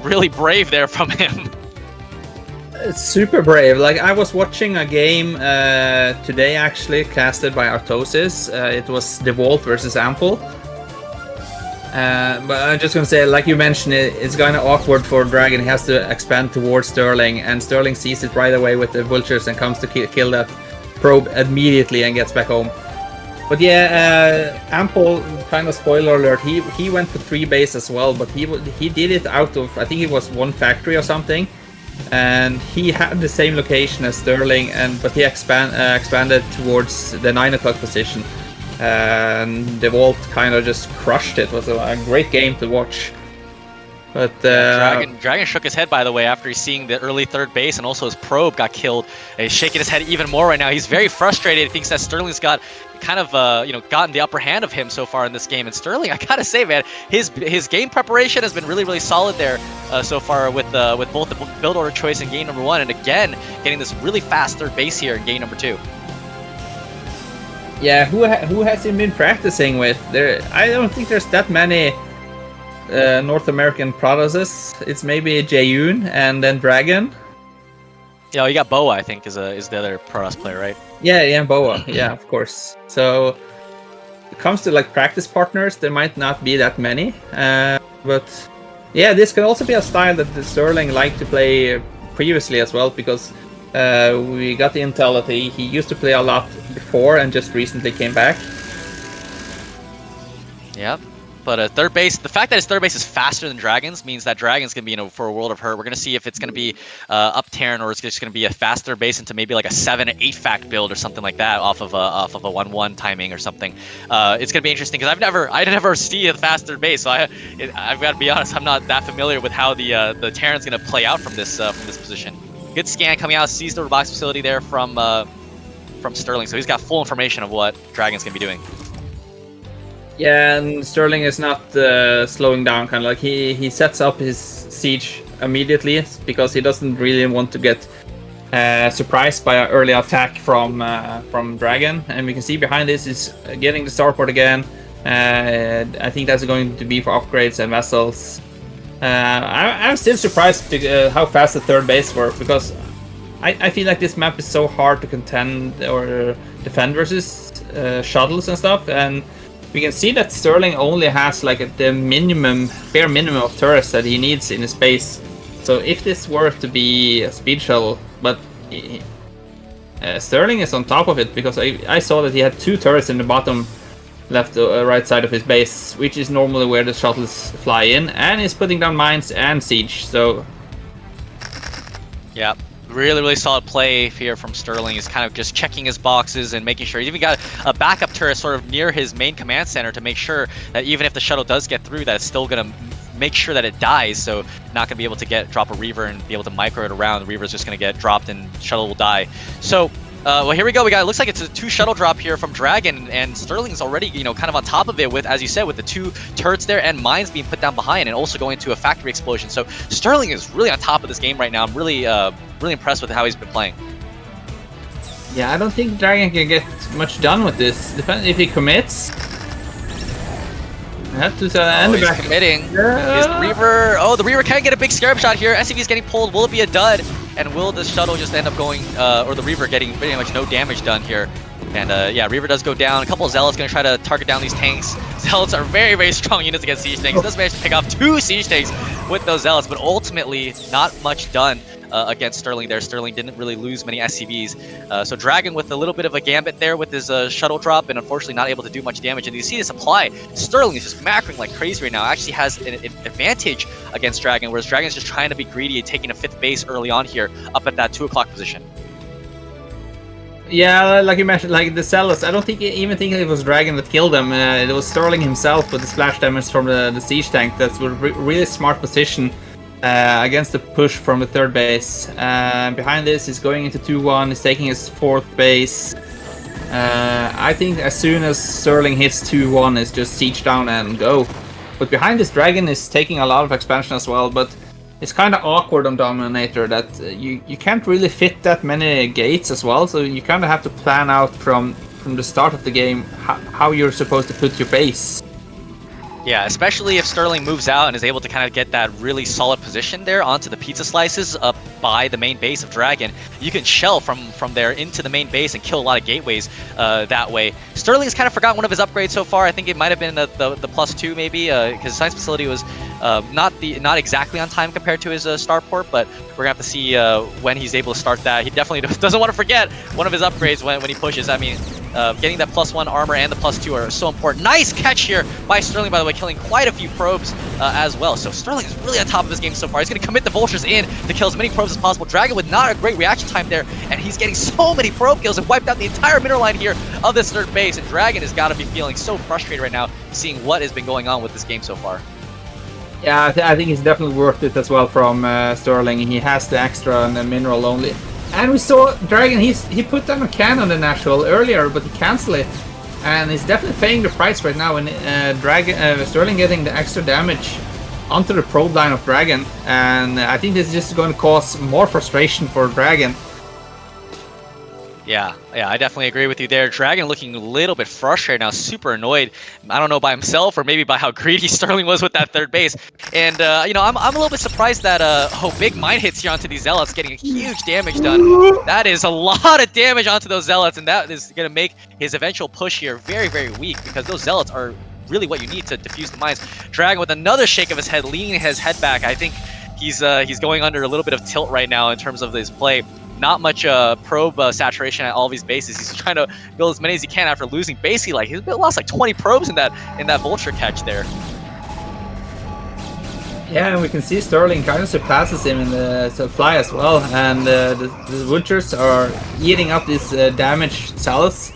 [SPEAKER 2] really brave there from him.
[SPEAKER 3] It's super brave. Like, I was watching a game today, actually, casted by Artosis. It was DeWalt versus Ample. But I'm just gonna say, like you mentioned, it's kind of awkward for Dragon. He has to expand towards Sterling, and Sterling sees it right away with the vultures and comes to kill that probe immediately and gets back home. But yeah, Ample, kind of spoiler alert, he went for 3 base as well, but he did it out of, I think it was 1 factory or something. And he had the same location as Sterling, but he expanded towards the 9 o'clock position, and the Vault kind of just crushed it. It was a great game to watch. But
[SPEAKER 2] Dragon shook his head, by the way, after he's seeing the early 3rd base, and also his probe got killed. And he's shaking his head even more right now. He's very frustrated. He thinks that Sterling's got kind of gotten the upper hand of him so far in this game. And Sterling, I gotta say, man, his game preparation has been really solid there so far with both the build order choice in game number 1, and again getting this really fast 3rd base here in game number 2.
[SPEAKER 3] Yeah, who has he been practicing with? I don't think there's that many North American Protoss. It's maybe Jaeyoon and then Dragon.
[SPEAKER 2] Yeah, you got Boa, I think, is the other Protoss player, right?
[SPEAKER 3] Yeah, Boa. Yeah, of course. So it comes to like practice partners, there might not be that many. But yeah, this can also be a style that the Sterling liked to play previously as well, because we got the intel that he used to play a lot before and just recently came back.
[SPEAKER 2] Yep. But 3rd base, the fact that his 3rd base is faster than Dragon's means that Dragon's going to be for a world of hurt. We're going to see if it's going to be up Terran, or it's just going to be a faster base into maybe like a 7 or 8 fact build or something like that off of a 1-1 timing or something. It's going to be interesting because I never see a faster base, so I've got to be honest, I'm not that familiar with how the Terran's going to play out from this position. Good scan coming out, sees the robotics facility there from Sterling, so he's got full information of what Dragon's going to be doing.
[SPEAKER 3] Yeah, and Sterling is not slowing down. Kind of like he sets up his siege immediately because he doesn't really want to get surprised by an early attack from Dragon. And we can see behind this is getting the starport again. I think that's going to be for upgrades and vessels. I'm still surprised how fast the 3rd base worked, because I feel like this map is so hard to contend or defend versus shuttles and stuff, and we can see that Sterling only has like the bare minimum of turrets that he needs in his base. So if this were to be a speed shuttle, but Sterling is on top of it, because I saw that he had 2 turrets in the bottom left right side of his base, which is normally where the shuttles fly in, and he's putting down mines and siege. So
[SPEAKER 2] yeah, really solid play here from Sterling. He's kind of just checking his boxes and making sure. He's even got a backup turret sort of near his main command center to make sure that even if the shuttle does get through, that it's still going to make sure that it dies, so not going to be able to drop a Reaver and be able to micro it around. The Reaver's just going to get dropped and shuttle will die. So well, here we go. It looks like it's a 2 shuttle drop here from Dragon, and Sterling's already, kind of on top of it with, as you said, with the 2 turrets there and mines being put down behind, and also going to a factory explosion. So Sterling is really on top of this game right now. I'm really impressed with how he's been playing.
[SPEAKER 3] yeah, I don't think Dragon can get much done with this. Depends if he commits.
[SPEAKER 2] He's committing.
[SPEAKER 3] Yeah.
[SPEAKER 2] Is the Reaver? Oh, the Reaver can get a big scarab shot here. SCV is getting pulled. Will it be a dud? And will the shuttle just end up going, or the Reaver getting pretty much no damage done here? And yeah, Reaver does go down. A couple of Zealots going to try to target down these tanks. Zealots are very strong units against siege tanks. Does manage to pick off 2 siege tanks with those Zealots, but ultimately not much done against Sterling there. Sterling didn't really lose many SCVs. So Dragon with a little bit of a gambit there with his shuttle drop, and unfortunately not able to do much damage. And you see the supply. Sterling is just macroing like crazy right now. Actually has an advantage against Dragon, whereas Dragon's just trying to be greedy and taking a 5th base early on here up at that 2 o'clock position.
[SPEAKER 3] Yeah, like you mentioned, like the Zealots, I don't think even think it was Dragon that killed them. It was Sterling himself with the splash damage from the siege tank. That's a really smart position against the push from the third base. Behind this, he's going into 2-1. He's taking his fourth base. I think as soon as Sterling hits 2-1, it's just siege down and go. But behind this, Dragon is taking a lot of expansion as well. But it's kind of awkward on Dominator that you can't really fit that many gates as well, so you kind of have to plan out from the start of the game how you're supposed to put your base.
[SPEAKER 2] Yeah, especially if Sterling moves out and is able to kind of get that really solid position there onto the pizza slices up by the main base of Dragon. You can shell from there into the main base and kill a lot of gateways that way. Sterling's kind of forgotten one of his upgrades so far. I think it might have been the +2 maybe, because Science Facility was not exactly on time compared to his starport, but we're gonna have to see when he's able to start that. He definitely doesn't want to forget one of his upgrades when he pushes. I mean, getting that +1 armor and the +2 are so important. Nice catch here by Sterling, by the way, killing quite a few probes as well. So Sterling is really on top of his game so far. He's going to commit the vultures in to kill as many probes as possible. Dragon with not a great reaction time there, and he's getting so many probe kills and wiped out the entire mineral line here of this third base. And Dragon has got to be feeling so frustrated right now, seeing what has been going on with this game so far.
[SPEAKER 3] Yeah, I think it's definitely worth it as well from Sterling. He has the extra and the mineral only. And we saw Dragon, he put down a cannon in Nashville earlier, but he canceled it. And he's definitely paying the price right now. And Sterling getting the extra damage onto the probe line of Dragon. And I think this is just going to cause more frustration for Dragon.
[SPEAKER 2] Yeah, I definitely agree with you there. Dragon looking a little bit frustrated now, super annoyed. I don't know, by himself or maybe by how greedy Sterling was with that third base. And, you know, I'm a little bit surprised that, big mine hits here onto these Zealots, getting a huge damage done. That is a lot of damage onto those Zealots, and that is going to make his eventual push here very, very weak, because those Zealots are really what you need to defuse the mines. Dragon with another shake of his head, leaning his head back. I think he's going under a little bit of tilt right now in terms of his play. Not much probe saturation at all of these bases. He's trying to build as many as he can after losing basically, like, he's lost like 20 probes in that vulture catch there.
[SPEAKER 3] Yeah, and we can see Sterling kind of surpasses him in the supply as well, and the vultures are eating up these damaged cells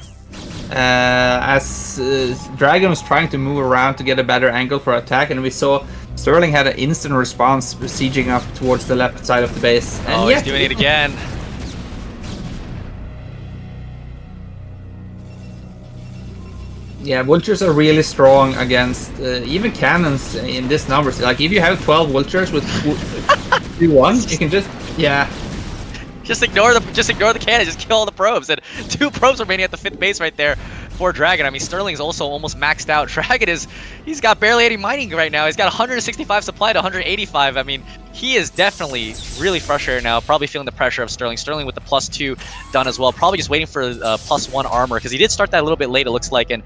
[SPEAKER 3] as Dragon was trying to move around to get a better angle for attack, and we saw Sterling had an instant response, sieging up towards the left side of the base. And
[SPEAKER 2] oh, he's doing it again.
[SPEAKER 3] Yeah, vultures are really strong against even cannons in this numbers. Like, if you have 12 vultures with 3-1, you can just, yeah.
[SPEAKER 2] Just ignore the cannon, just kill all the probes. And 2 probes remaining at the 5th base right there for Dragon. I mean, Sterling's also almost maxed out. Dragon he's got barely any mining right now. He's got 165 supply to 185. I mean, he is definitely really frustrated now, probably feeling the pressure of Sterling. Sterling with the +2 done as well, probably just waiting for +1 armor, because he did start that a little bit late, it looks like. And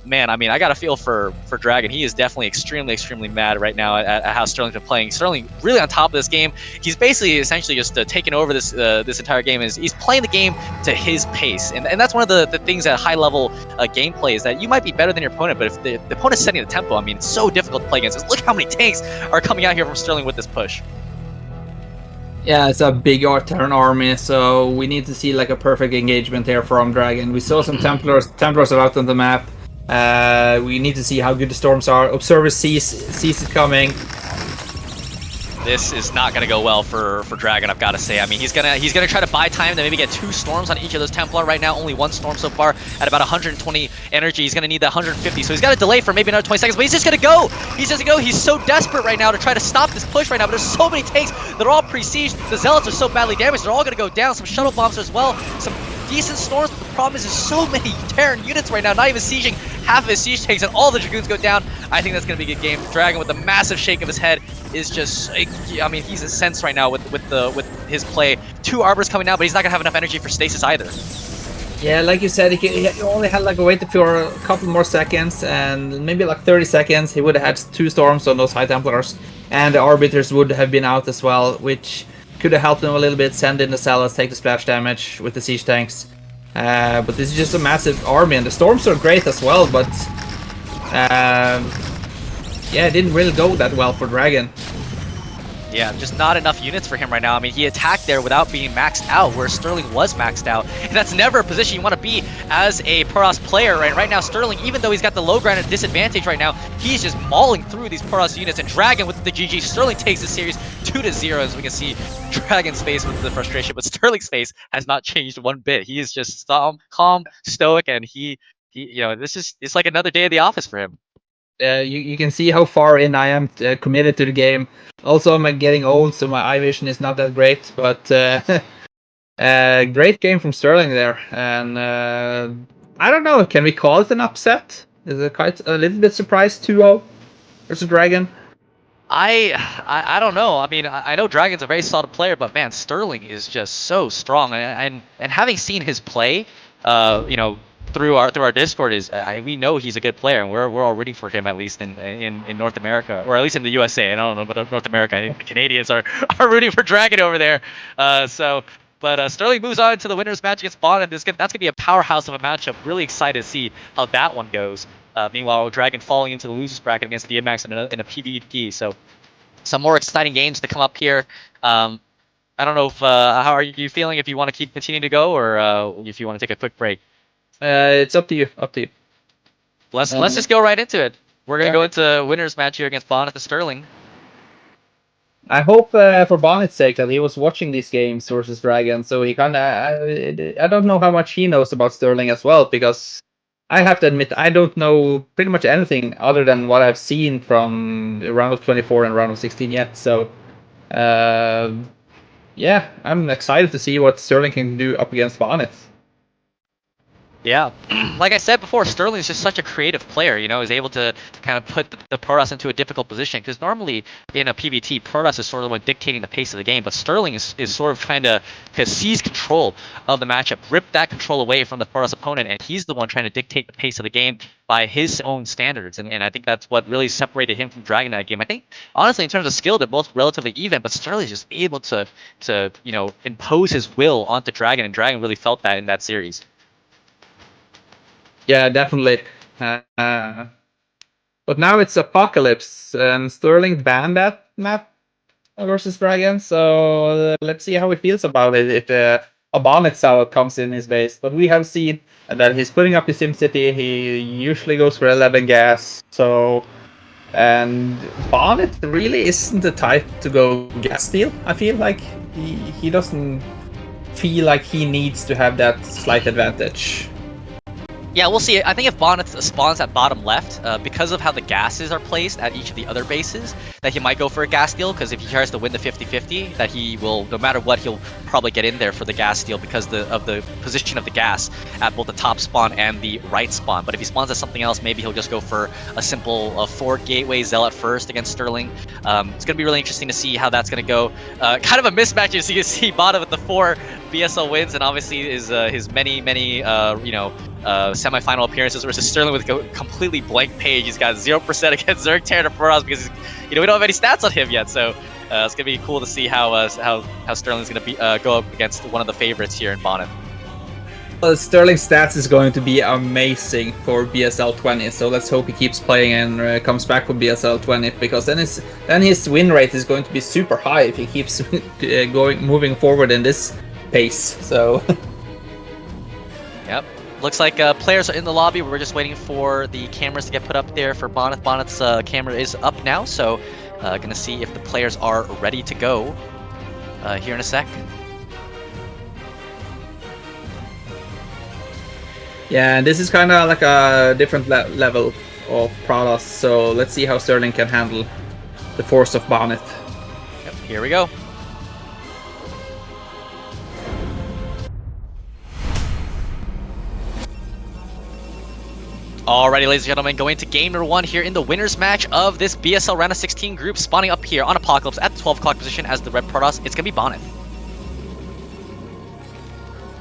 [SPEAKER 2] man, I mean, I got a feel for Dragon. He is definitely extremely mad right now at how Sterling's been playing. Sterling really on top of this game. He's basically essentially just taken over this entire game. He's playing the game to his pace, and that's one of the things at high level gameplay, is that you might be better than your opponent, but if the opponent's setting the tempo, I mean, it's so difficult to play against. Look how many tanks are coming out here from Sterling with this push.
[SPEAKER 3] Yeah, it's a big Terran army, so we need to see like a perfect engagement here from Dragon. We saw some Templars are out on the map. We need to see how good the storms are. Observer sees it coming.
[SPEAKER 2] This is not going to go well for Dragon, I've got to say. I mean, he's gonna try to buy time to maybe get 2 storms on each of those Templar. Right now, only 1 storm so far at about 120 energy. He's going to need that 150, so he's got to delay for maybe another 20 seconds, but he's just going to go. He's so desperate right now to try to stop this push right now, but there's so many tanks that are all pre-sieged. The Zealots are so badly damaged, they're all going to go down. Some shuttle bombs as well, some decent storms, but the problem is there's so many Terran units right now, not even sieging half of his siege tanks, and all the Dragoons go down. I think that's going to be a good game. Dragon with a massive shake of his head is just, I mean, he's incensed right now with his play. 2 arbors coming out, but he's not going to have enough energy for stasis either. Yeah,
[SPEAKER 3] like you said, he only had like a wait for a couple more seconds, and maybe like 30 seconds, he would have had 2 storms on those High Templars, and the Arbiters would have been out as well, which could have helped him a little bit, send in the Zealots, take the splash damage with the siege tanks. But this is just a massive army, and the storms are great as well, but yeah, it didn't really go that well for Dragon.
[SPEAKER 2] Yeah, just not enough units for him right now. I mean, he attacked there without being maxed out, where Sterling was maxed out. And that's never a position you want to be as a Protoss player. Right now, Sterling, even though he's got the low ground at disadvantage right now, he's just mauling through these Protoss units. And DragOn with the GG. Sterling takes the series 2-0, as we can see DragOn's face with the frustration. But Sterling's face has not changed one bit. He is just calm, stoic, and he you know, it's like another day at the office for him.
[SPEAKER 3] You can see how far in I am committed to the game. Also, I'm getting old, so my eye vision is not that great. But great game from Sterling there, and I don't know. Can we call it an upset? Is it quite a little bit surprised 2-0 versus DragOn?
[SPEAKER 2] I don't know. I mean, I know DragOn's a very solid player, but man, Sterling is just so strong. And having seen his play, you know, through our Discord, we know he's a good player, and we're all rooting for him, at least in North America, or at least in the USA. I don't know, but North America, I think the Canadians are rooting for DragOn over there. But Sterling moves on to the winners match against Bonyth. That's gonna be a powerhouse of a matchup. Really excited to see how that one goes. Meanwhile, DragOn falling into the losers bracket against Dienmax in a PvP. So some more exciting games to come up here. I don't know if how are you feeling? If you want to keep continuing to go, or if you want to take a quick break.
[SPEAKER 3] It's up to you. Up to you.
[SPEAKER 2] Let's just go right into it. We're gonna go into winners match here against Bonyth and Sterling.
[SPEAKER 3] I hope for Bonyth's sake that he was watching these games versus DragOn, so he kind of I don't know how much he knows about Sterling as well, because I have to admit I don't know pretty much anything other than what I've seen from round of 24 and round of 16 yet. So yeah, I'm excited to see what Sterling can do up against Bonyth.
[SPEAKER 2] Yeah, like I said before, Sterling is just such a creative player. You know, he's able to kind of put the Protoss into a difficult position, because normally in a PvT, Protoss is sort of the one dictating the pace of the game, but Sterling is sort of trying to seize control of the matchup, rip that control away from the Protoss opponent, and he's the one trying to dictate the pace of the game by his own standards. And I think that's what really separated him from DragOn in that game. I think, honestly, in terms of skill, they're both relatively even, but Sterling is just able to you know, impose his will onto DragOn, and DragOn really felt that in that series.
[SPEAKER 3] Yeah, definitely. But now it's Apocalypse, and Sterling banned that map versus DragOn, so let's see how he feels about it if a Bonyth style comes in his base. But we have seen that he's putting up his SimCity, he usually goes for 11 gas, so... And Bonyth really isn't the type to go gas steal, I feel like. He doesn't feel like he needs to have that slight advantage.
[SPEAKER 2] Yeah, we'll see. I think if Bonyth spawns at bottom left, because of how the gases are placed at each of the other bases, that he might go for a gas steal, because if he tries to win the 50-50, that he will, no matter what, he'll probably get in there for the gas steal because of the position of the gas at both the top spawn and the right spawn. But if he spawns at something else, maybe he'll just go for a simple Fort Gateway Zealot first against Sterling. It's going to be really interesting to see how that's going to go. Kind of a mismatch, as you can see, Bonyth with the 4 BSL wins, and obviously his many, you know, semi-final appearances versus Sterling with a completely blank page. He's got 0% against Zerg Terran Protoss because, you know, we don't have any stats on him yet. So it's gonna be cool to see how Sterling's gonna go up against one of the favorites here in Bonyth.
[SPEAKER 3] Well, Sterling's stats is going to be amazing for BSL 20, so let's hope he keeps playing and comes back for BSL 20, because then his win rate is going to be super high if he keeps moving forward in this pace. So
[SPEAKER 2] yep. Looks like players are in the lobby. We're just waiting for the cameras to get put up there for Bonyth. Bonyth's camera is up now, so gonna see if the players are ready to go here in a sec.
[SPEAKER 3] yeah, this is kind of like a different level of Protoss, so let's see how Sterling can handle the force of Bonyth.
[SPEAKER 2] Yep, here we go. Alrighty, ladies and gentlemen, going to game number 1 here in the winners match of this BSL round of 16 group, spawning up here on Apocalypse at the 12 o'clock position as the red Protoss. It's gonna be Bonyth.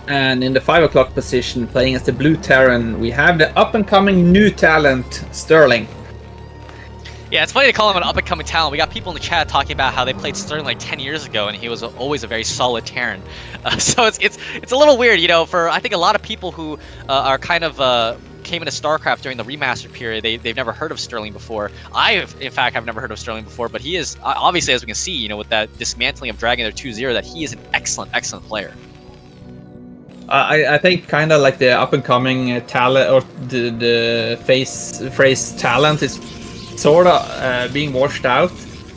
[SPEAKER 3] And in the 5 o'clock position, playing as the blue Terran, we have the up-and-coming new talent, Sterling.
[SPEAKER 2] Yeah, it's funny to call him an up-and-coming talent. We got people in the chat talking about how they played Sterling like 10 years ago, and he was always a very solid Terran. So it's a little weird, you know, for I think a lot of people who are kind of came into StarCraft during the remastered period, they've never heard of Sterling before. In fact, have never heard of Sterling before, but he is, obviously, as we can see, you know, with that dismantling of Dragon, their 2-0, that he is an excellent player.
[SPEAKER 3] I think kind of like the up-and-coming talent, or the phrase talent is sort of being washed out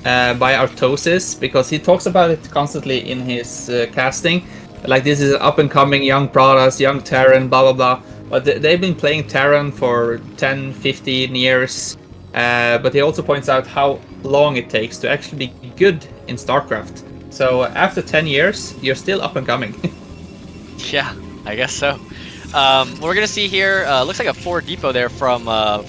[SPEAKER 3] by Artosis, because he talks about it constantly in his casting. Like, this is up-and-coming young Pradas, young Terran, blah, blah, blah. But they've been playing Terran for 10, 15 years. But he also points out how long it takes to actually be good in StarCraft. So after 10 years, you're still up-and-coming.
[SPEAKER 2] Yeah, I guess so. What we're gonna see here, looks like a 4 depot there from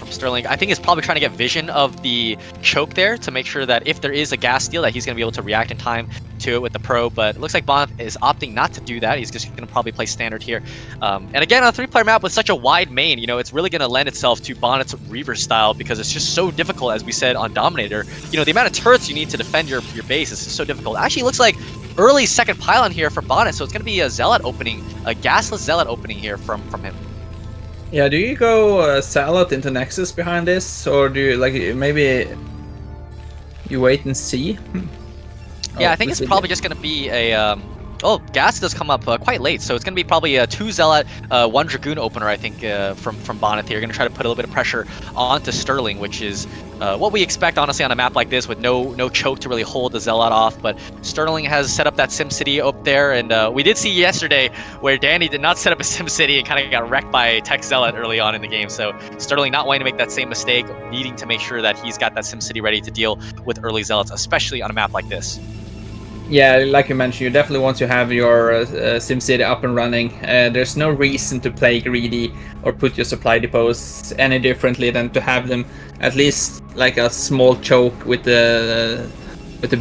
[SPEAKER 2] Sterling. I think he's probably trying to get vision of the choke there to make sure that if there is a gas steal, that he's gonna be able to react in time to it with the probe. But it looks like Bonyth is opting not to do that. He's just gonna probably play standard here. And again, on a 3-player map with such a wide main, you know, it's really gonna lend itself to Bonyth's Reaver style, because it's just so difficult, as we said on Dominator. You know, the amount of turrets you need to defend your base is just so difficult. Actually, it looks like early second pylon here for Bonyth, so it's going to be a Zealot opening, a gasless Zealot opening here from him.
[SPEAKER 3] Yeah, do you go Zealot into Nexus behind this, or do you, like, maybe you wait and see?
[SPEAKER 2] Yeah, I think it's probably just going to be a... oh, gas does come up quite late, so it's going to be probably a 2 Zealot, 1 Dragoon opener, I think, from Bonyth here. Going to try to put a little bit of pressure onto Sterling, which is what we expect, honestly, on a map like this, with no choke to really hold the Zealot off. But Sterling has set up that SimCity up there, and we did see yesterday where Danny did not set up a SimCity and kind of got wrecked by Tech Zealot early on in the game. So Sterling not wanting to make that same mistake, needing to make sure that he's got that SimCity ready to deal with early Zealots, especially on a map like this.
[SPEAKER 3] Yeah, like you mentioned, you definitely want to have your SimCity up and running. There's no reason to play greedy or put your supply depots any differently than to have them at least like a small choke with the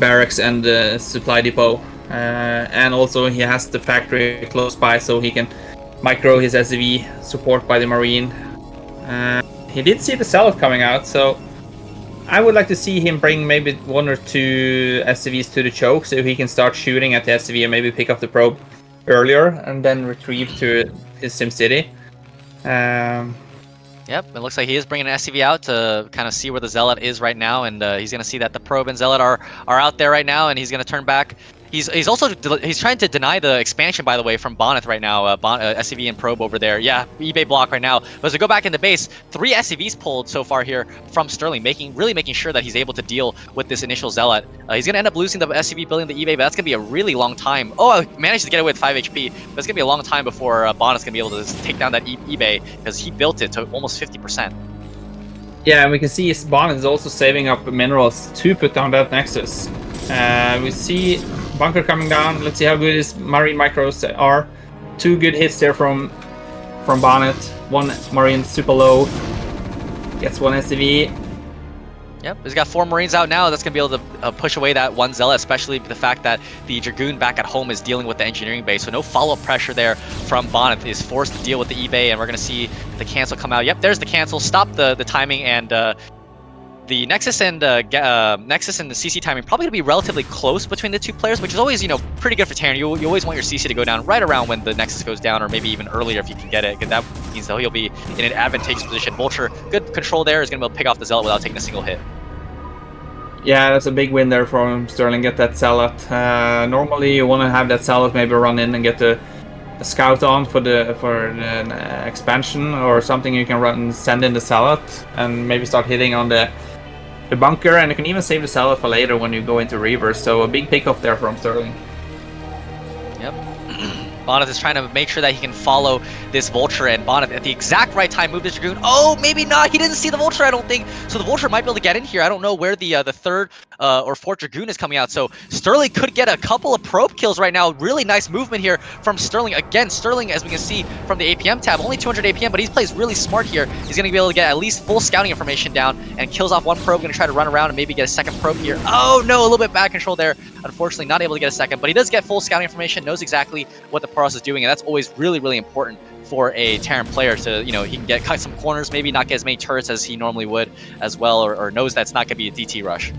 [SPEAKER 3] barracks and the supply depot. And also he has the factory close by, so he can micro his SCV support by the Marine. He did see the Zealot coming out, so I would like to see him bring maybe 1 or 2 SCVs to the choke, so he can start shooting at the SCV and maybe pick up the probe earlier and then retrieve to his SimCity.
[SPEAKER 2] Yep, it looks like he is bringing an SCV out to kind of see where the Zealot is right now, and he's going to see that the probe and Zealot are out there right now, and he's going to turn back. He's also trying to deny the expansion, by the way, from Bonyth right now. SCV and probe over there. Yeah, eBay block right now. But as we go back into base, 3 SCVs pulled so far here from Sterling, really making sure that he's able to deal with this initial Zealot. He's going to end up losing the SCV building the eBay, but that's going to be a really long time. Oh, I managed to get away with 5 HP. But it's going to be a long time before Bonyth's going to be able to take down that eBay, because he built it to almost 50%.
[SPEAKER 3] Yeah, and we can see Bonyth is also saving up minerals to put down that Nexus. We see bunker coming down. Let's see how good his Marine micros are. 2 good hits there from Bonyth. 1 Marine super low. Gets 1 SCV.
[SPEAKER 2] Yep, he's got 4 Marines out now. That's going to be able to push away that 1 Zealot, especially the fact that the Dragoon back at home is dealing with the engineering base. So no follow-up pressure there from Bonyth. Is forced to deal with the eBay, and we're going to see the cancel come out. Yep, there's the cancel. Stop the timing, and the Nexus and the CC timing probably going to be relatively close between the 2 players, which is always, you know, pretty good for Terran. You always want your CC to go down right around when the Nexus goes down, or maybe even earlier if you can get it, because that means that he'll be in an advantageous position. Vulture, good control there, is going to be able to pick off the Zealot without taking a single hit.
[SPEAKER 3] Yeah, that's a big win there from Sterling. Get that Zealot. Normally you want to have that Zealot maybe run in and get the scout on for the expansion or something. You can send in the Zealot and maybe start hitting on the bunker, and you can even save the Zealot for later when you go into Reaver. So a big pick off there from Sterling.
[SPEAKER 2] Yep. Bonyth is trying to make sure that he can follow this Vulture, and Bonyth at the exact right time moved the Dragoon. Oh, maybe not. He didn't see the Vulture, I don't think. So the Vulture might be able to get in here. I don't know where the 3rd or 4th Dragoon is coming out. So Sterling could get a couple of probe kills right now. Really nice movement here from Sterling. Again, Sterling, as we can see from the APM tab, only 200 APM, but he plays really smart here. He's going to be able to get at least full scouting information down and kills off 1 probe. Going to try to run around and maybe get a 2nd probe here. Oh, no, a little bit bad control there. Unfortunately, not able to get a 2nd, but he does get full scouting information, knows exactly what the Protoss is doing, and that's always really, really important for a Terran player to, you know, he can cut some corners, maybe not get as many turrets as he normally would as well, or knows that's not going to be a DT rush.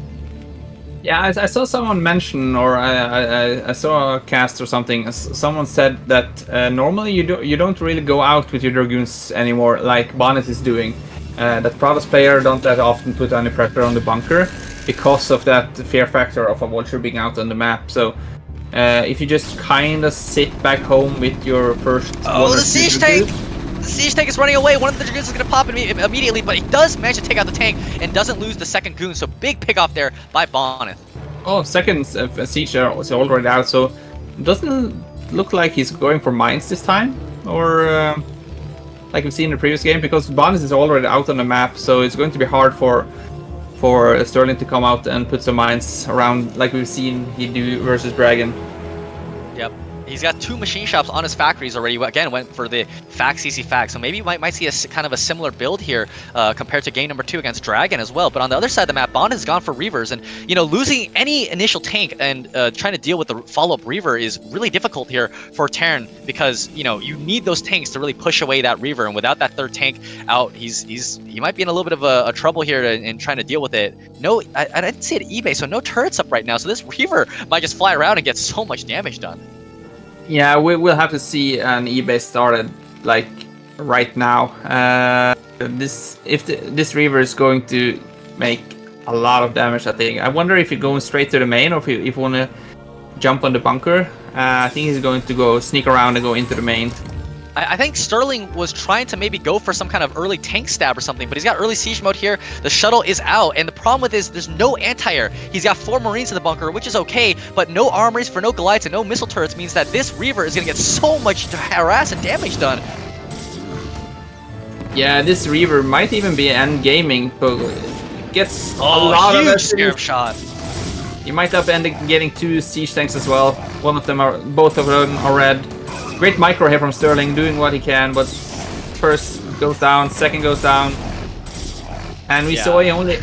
[SPEAKER 3] Yeah, I saw someone mention, or I saw a cast or something. Someone said that normally you don't really go out with your Dragoons anymore, like Bonyth is doing. That Protoss player don't that often put any pressure on the bunker because of that fear factor of a vulture being out on the map. So if you just kind of sit back home with your first.
[SPEAKER 2] Oh, the siege tank! The siege tank is running away. One of the Dragoons is going to pop immediately, but he does manage to take out the tank and doesn't lose the second goon. So big pick off there by Bonyth.
[SPEAKER 3] Oh, second siege was already out, so it doesn't look like he's going for mines this time, or like we've seen in the previous game, because Bonyth is already out on the map, so it's going to be hard for Sterling to come out and put some mines around like we've seen he do versus DragOn.
[SPEAKER 2] Yep. He's got 2 machine shops on his factories already. Again, went for the FAC CC FAC. So maybe you might see a kind of a similar build here compared to game number 2 against DragOn as well. But on the other side of the map, Bond has gone for Reavers. And, you know, losing any initial tank and trying to deal with the follow-up Reaver is really difficult here for Terran because, you know, you need those tanks to really push away that Reaver. And without that third tank out, he might be in a little bit of a trouble here in trying to deal with it. No, I didn't see it at eBay, so no turrets up right now. So this Reaver might just fly around and get so much damage done.
[SPEAKER 3] Yeah, we'll have to see an eBay started like right now. This Reaver is going to make a lot of damage, I think. I wonder if you're going straight to the main or if you want to jump on the bunker. I think he's going to go sneak around and go into the main.
[SPEAKER 2] I think Sterling was trying to maybe go for some kind of early tank stab or something, but he's got early siege mode here. The shuttle is out, and the problem with this, there's no anti-air. He's got 4 Marines in the bunker, which is okay, but no armories for no Goliaths and no missile turrets means that this Reaver is going to get so much harass and damage done.
[SPEAKER 3] Yeah, this Reaver might even be end gaming, but gets a lot
[SPEAKER 2] huge
[SPEAKER 3] of
[SPEAKER 2] scarab shot.
[SPEAKER 3] You might up end getting 2 siege tanks as well. Both of them are red. Great micro here from Sterling, doing what he can, but first goes down, second goes down, and we saw he only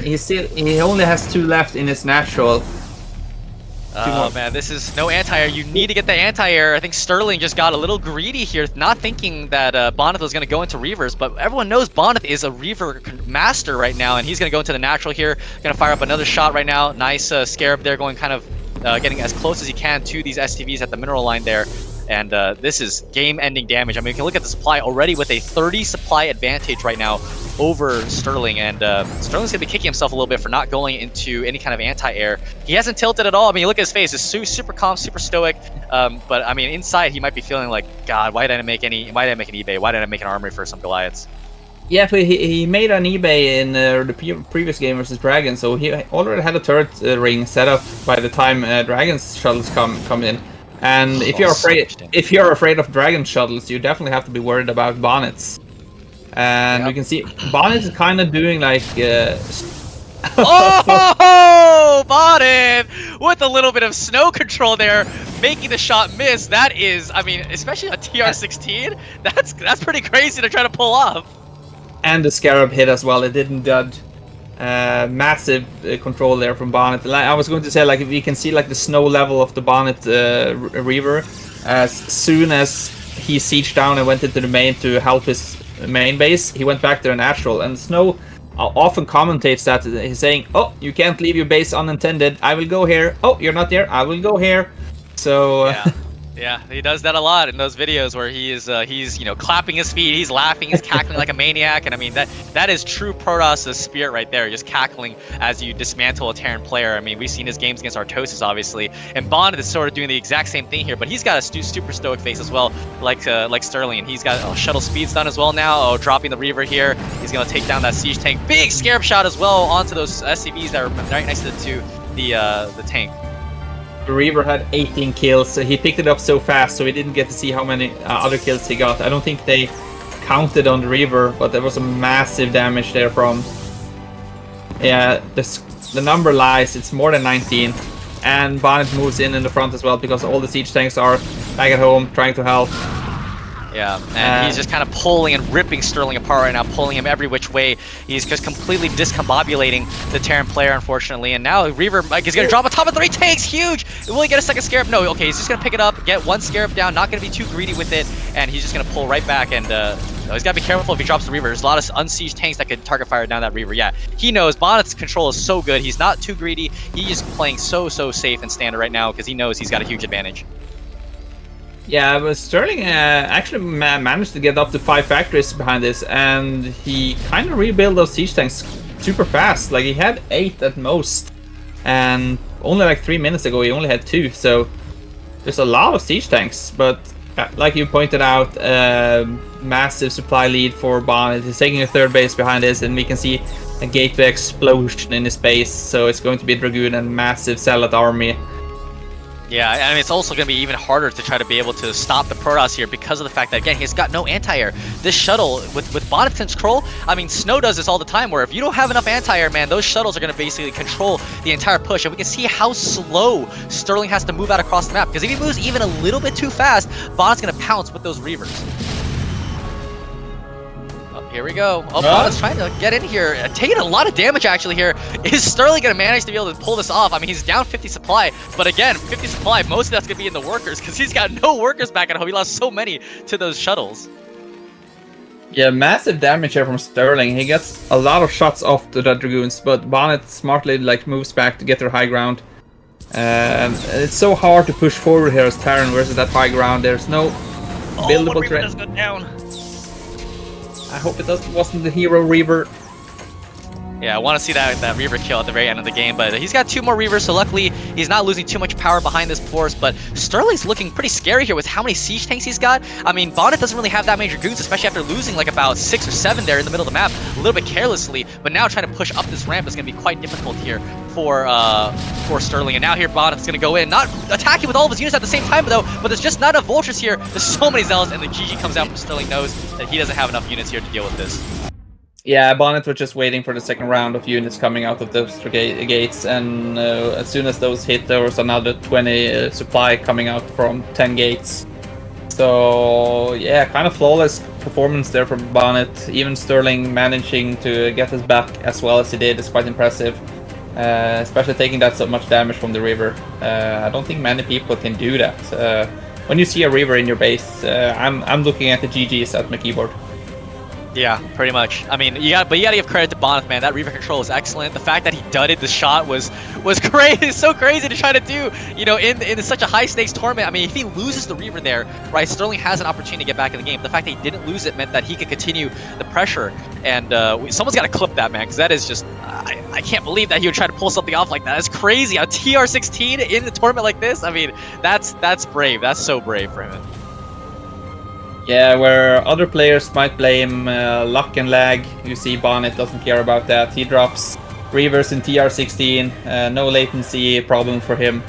[SPEAKER 3] has 2 left in his natural.
[SPEAKER 2] Oh man, this is no anti-air. You need to get the anti-air. I think Sterling just got a little greedy here, not thinking that Bonyth was going to go into Reavers, but everyone knows Bonyth is a Reaver master right now, and he's going to go into the natural here. Going to fire up another shot right now. Nice Scarab there, going kind of getting as close as he can to these STVs at the mineral line there. And this is game-ending damage. I mean, you can look at the supply already with a 30 supply advantage right now over Sterling, and Sterling's gonna be kicking himself a little bit for not going into any kind of anti-air. He hasn't tilted at all. I mean, you look at his face; it's super calm, super stoic. But I mean, inside he might be feeling like, God, why did I make an eBay? Why did I make an armory for some Goliaths?
[SPEAKER 3] Yeah, but he made an eBay in the previous game versus DragOn, so he already had a turret ring set up by the time DragOn's shuttles come in. And if you're afraid of DragOn shuttles, you definitely have to be worried about Bonyths. And we can see Bonyth is kind of doing like.
[SPEAKER 2] Oh, Bonyth with a little bit of snow control there, making the shot miss. That is, I mean, especially on TR16, that's pretty crazy to try to pull off.
[SPEAKER 3] And the Scarab hit as well. It didn't dud. Massive control there from Bonyth. I was going to say, like, if you can see like the snow level of the Bonyth Reaver, as soon as he sieged down and went into the main to help his main base, he went back to the natural. And Snow often commentates that he's saying, "Oh, you can't leave your base unattended. I will go here. Oh, you're not there. I will go here." So.
[SPEAKER 2] Yeah, he does that a lot in those videos where he's you know, clapping his feet, he's laughing, he's cackling like a maniac, and I mean that is true Protoss' spirit right there, just cackling as you dismantle a Terran player. I mean, we've seen his games against Artosis obviously, and Bond is sort of doing the exact same thing here, but he's got a super stoic face as well, like Sterling, and he's got shuttle speeds done as well now. Dropping the Reaver here, he's gonna take down that siege tank. Big Scarab shot as well onto those SCVs that are right next to the tank.
[SPEAKER 3] The Reaver had 18 kills, so he picked it up so fast, so we didn't get to see how many other kills he got. I don't think they counted on the Reaver, but there was a massive damage there from... Yeah, the number lies, it's more than 19. And Bonyth moves in the front as well, because all the siege tanks are back at home, trying to help.
[SPEAKER 2] Yeah, and he's just kind of pulling and ripping Sterling apart right now, pulling him every which way. He's just completely discombobulating the Terran player, unfortunately. And now Reaver is going to drop on top of 3 tanks. Huge! Will he get a second Scarab? No, okay, he's just going to pick it up, get 1 Scarab down, not going to be too greedy with it, and he's just going to pull right back. And he's got to be careful if he drops the Reaver. There's a lot of unsieged tanks that could target fire down that Reaver. Yeah, he knows Bonyth's control is so good. He's not too greedy. He's playing so safe and standard right now because he knows he's got a huge advantage.
[SPEAKER 3] Yeah, but Sterling actually managed to get up to 5 factories behind this, and he kind of rebuilt those siege tanks super fast. Like, he had 8 at most, and only like 3 minutes ago he only had 2, so there's a lot of siege tanks. But like you pointed out, massive supply lead for Bonyth. He's taking a 3rd base behind this, and we can see a gateway explosion in his base, so it's going to be Dragoon and massive Zealot army.
[SPEAKER 2] Yeah, I mean, it's also going to be even harder to try to be able to stop the Protoss here because of the fact that, again, he's got no anti-air. This shuttle, with Bonyth's control, I mean, Snow does this all the time, where if you don't have enough anti-air, man, those shuttles are going to basically control the entire push. And we can see how slow Sterling has to move out across the map, because if he moves even a little bit too fast, Bonyth's going to pounce with those Reavers. Here we go. Oh, Bonyth's trying to get in here. Taking a lot of damage actually here. Is Sterling going to manage to be able to pull this off? I mean, he's down 50 supply, but again, 50 supply, most of that's going to be in the workers because he's got no workers back at home. He lost so many to those shuttles.
[SPEAKER 3] Yeah, massive damage here from Sterling. He gets a lot of shots off to the Dragoons, but Bonyth smartly like moves back to get their high ground. It's so hard to push forward here as Terran versus that high ground. There's no buildable
[SPEAKER 2] Reaver does go down.
[SPEAKER 3] I hope it wasn't the hero Reaver.
[SPEAKER 2] Yeah, I want to see that Reaver kill at the very end of the game, but he's got 2 more Reavers, so luckily he's not losing too much power behind this force. But Sterling's looking pretty scary here with how many siege tanks he's got. I mean, Bonyth doesn't really have that many Dragoons, especially after losing like about 6 or 7 there in the middle of the map, a little bit carelessly. But now trying to push up this ramp is going to be quite difficult here for Sterling. And now here Bonyth's going to go in, not attacking with all of his units at the same time though, but there's just not enough Vultures here. There's so many Zealots, and the GG comes out from Sterling knows that he doesn't have enough units here to deal with this.
[SPEAKER 3] Yeah, Bonyth was just waiting for the second round of units coming out of those gates, and as soon as those hit, there was another 20 supply coming out from 10 gates. So yeah, kind of flawless performance there from Bonyth. Even Sterling managing to get his back as well as he did is quite impressive, especially taking that so much damage from the Reaver. I don't think many people can do that. When you see a Reaver in your base, I'm looking at the GGs at my keyboard.
[SPEAKER 2] Yeah, pretty much. I mean, you gotta give credit to Bonyth, man. That Reaver control is excellent. The fact that he dudded the shot was crazy. It's so crazy to try to do, you know, in such a high stakes tournament. I mean, if he loses the Reaver there, right, Sterling has an opportunity to get back in the game. The fact that he didn't lose it meant that he could continue the pressure. And someone's got to clip that, man, because that is just, I can't believe that he would try to pull something off like that. That's crazy. A TR16 in the tournament like this. I mean, that's brave. That's so brave for him.
[SPEAKER 3] Yeah, where other players might blame luck and lag, you see Bonyth doesn't care about that. He drops Reavers in TR16, no latency problem for him.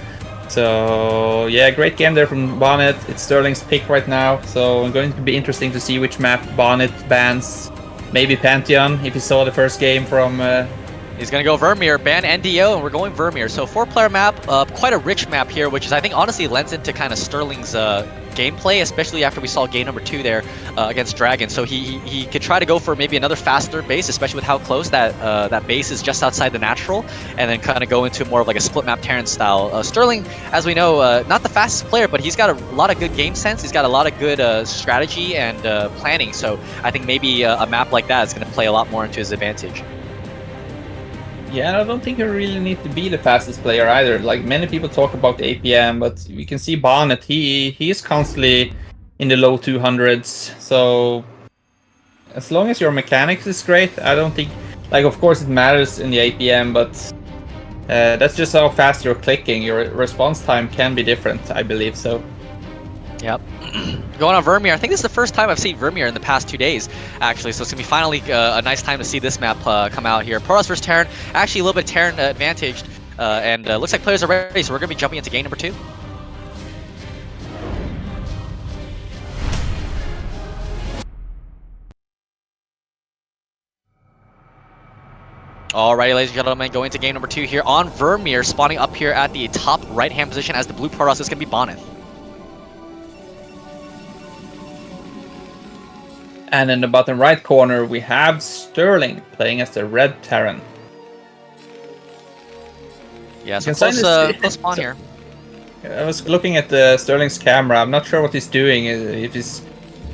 [SPEAKER 3] So yeah, great game there from Bonyth. It's Sterling's pick right now, so it's going to be interesting to see which map Bonyth bans. Maybe Pantheon, if you saw the first game from...
[SPEAKER 2] He's going to go Vermeer, ban NDO, and we're going Vermeer. So 4-player map, quite a rich map here, which is, I think, honestly lends into kind of Sterling's gameplay, especially after we saw game number 2 there against DragOn. So he could try to go for maybe another faster base, especially with how close that base is just outside the natural, and then kind of go into more of like a split map Terran style. Sterling, as we know, not the fastest player, but he's got a lot of good game sense. He's got a lot of good strategy and planning. So I think maybe a map like that is going to play a lot more into his advantage.
[SPEAKER 3] Yeah, I don't think you really need to be the fastest player either. Like, many people talk about the APM, but we can see Bonyth, he is constantly in the low 200s. So as long as your mechanics is great, I don't think... Like, of course it matters in the APM, but that's just how fast you're clicking. Your response time can be different, I believe so.
[SPEAKER 2] Yep. Going on Vermeer. I think this is the first time I've seen Vermeer in the past 2 days, actually. So it's going to be finally a nice time to see this map come out here. Protoss versus Terran. Actually, a little bit Terran advantaged. And looks like players are ready, so we're going to be jumping into game number 2. Alrighty, ladies and gentlemen, going into game number 2 here on Vermeer, spawning up here at the top right-hand position as the blue Protoss is going to be Bonyth.
[SPEAKER 3] And in the bottom right corner, we have Sterling playing as the Red Terran.
[SPEAKER 2] Yeah, so
[SPEAKER 3] You can
[SPEAKER 2] close spawn
[SPEAKER 3] so-
[SPEAKER 2] here.
[SPEAKER 3] I was looking at Sterling's camera. I'm not sure what he's doing. If he's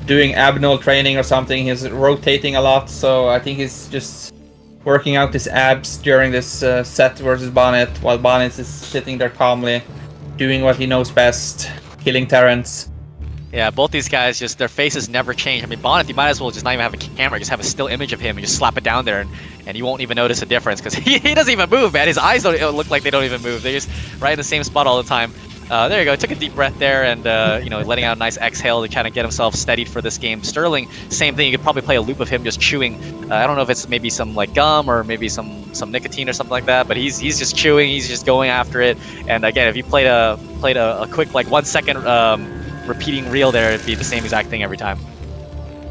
[SPEAKER 3] doing abdominal training or something, he's rotating a lot. So I think he's just working out his abs during this set versus Bonyth, while Bonyth is sitting there calmly, doing what he knows best, killing Terrans.
[SPEAKER 2] Yeah, both these guys, just their faces never change. I mean, Bonyth, you might as well just not even have a camera, just have a still image of him and just slap it down there, and you won't even notice a difference because he doesn't even move, man. His eyes don't look like they don't even move. They're just right in the same spot all the time. There you go. Took a deep breath there, and letting out a nice exhale to kind of get himself steadied for this game. Sterling, same thing. You could probably play a loop of him just chewing. I don't know if it's maybe some like gum or maybe some nicotine or something like that, but he's just chewing. He's just going after it. And again, if you played a quick like 1 second repeating reel there, it'd be the same exact thing every time.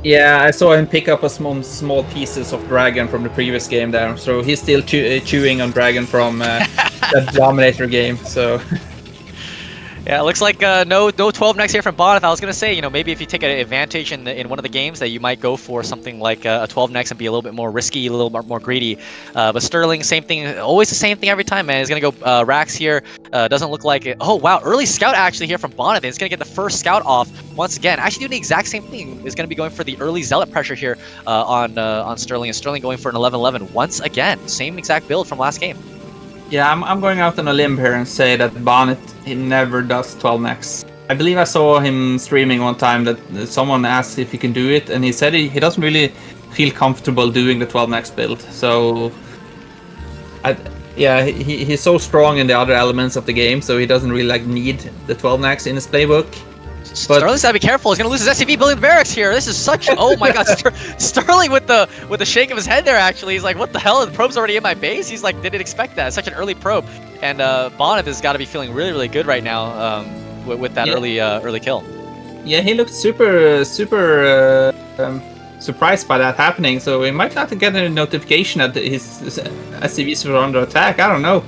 [SPEAKER 3] Yeah, I saw him pick up a small pieces of DragOn from the previous game there, so he's still chewing on DragOn from that Dominator game. So.
[SPEAKER 2] Yeah, it looks like no 12 next here from Bonyth. I was gonna say, maybe if you take an advantage in one of the games, that you might go for something like a 12 next and be a little bit more risky, a little bit more greedy. But Sterling, same thing, always the same thing every time, man. He's gonna go Rax here. Doesn't look like it. Oh wow, early scout actually here from Bonyth. He's gonna get the first scout off once again. Actually doing the exact same thing. He's gonna be going for the early zealot pressure here on Sterling, and Sterling going for an 11-11 once again. Same exact build from last game.
[SPEAKER 3] Yeah, I'm going out on a limb here and say that Bonyth, he never does 12 next. I believe I saw him streaming one time that someone asked if he can do it, and he said he doesn't really feel comfortable doing the 12 next build. So, he's so strong in the other elements of the game, so he doesn't really need the 12 next in his playbook.
[SPEAKER 2] Sterling's gotta be careful. He's gonna lose his SCV building the barracks here. This is such. Oh my God, Sterling with the shake of his head there. Actually, he's like, "What the hell? The probe's already in my base." He's like, "Didn't expect that." It's such an early probe, and Bonyth has got to be feeling really, really good right now with that early kill.
[SPEAKER 3] Yeah, he looked super surprised by that happening. So he might not get a notification that his SCVs were under attack. I don't know.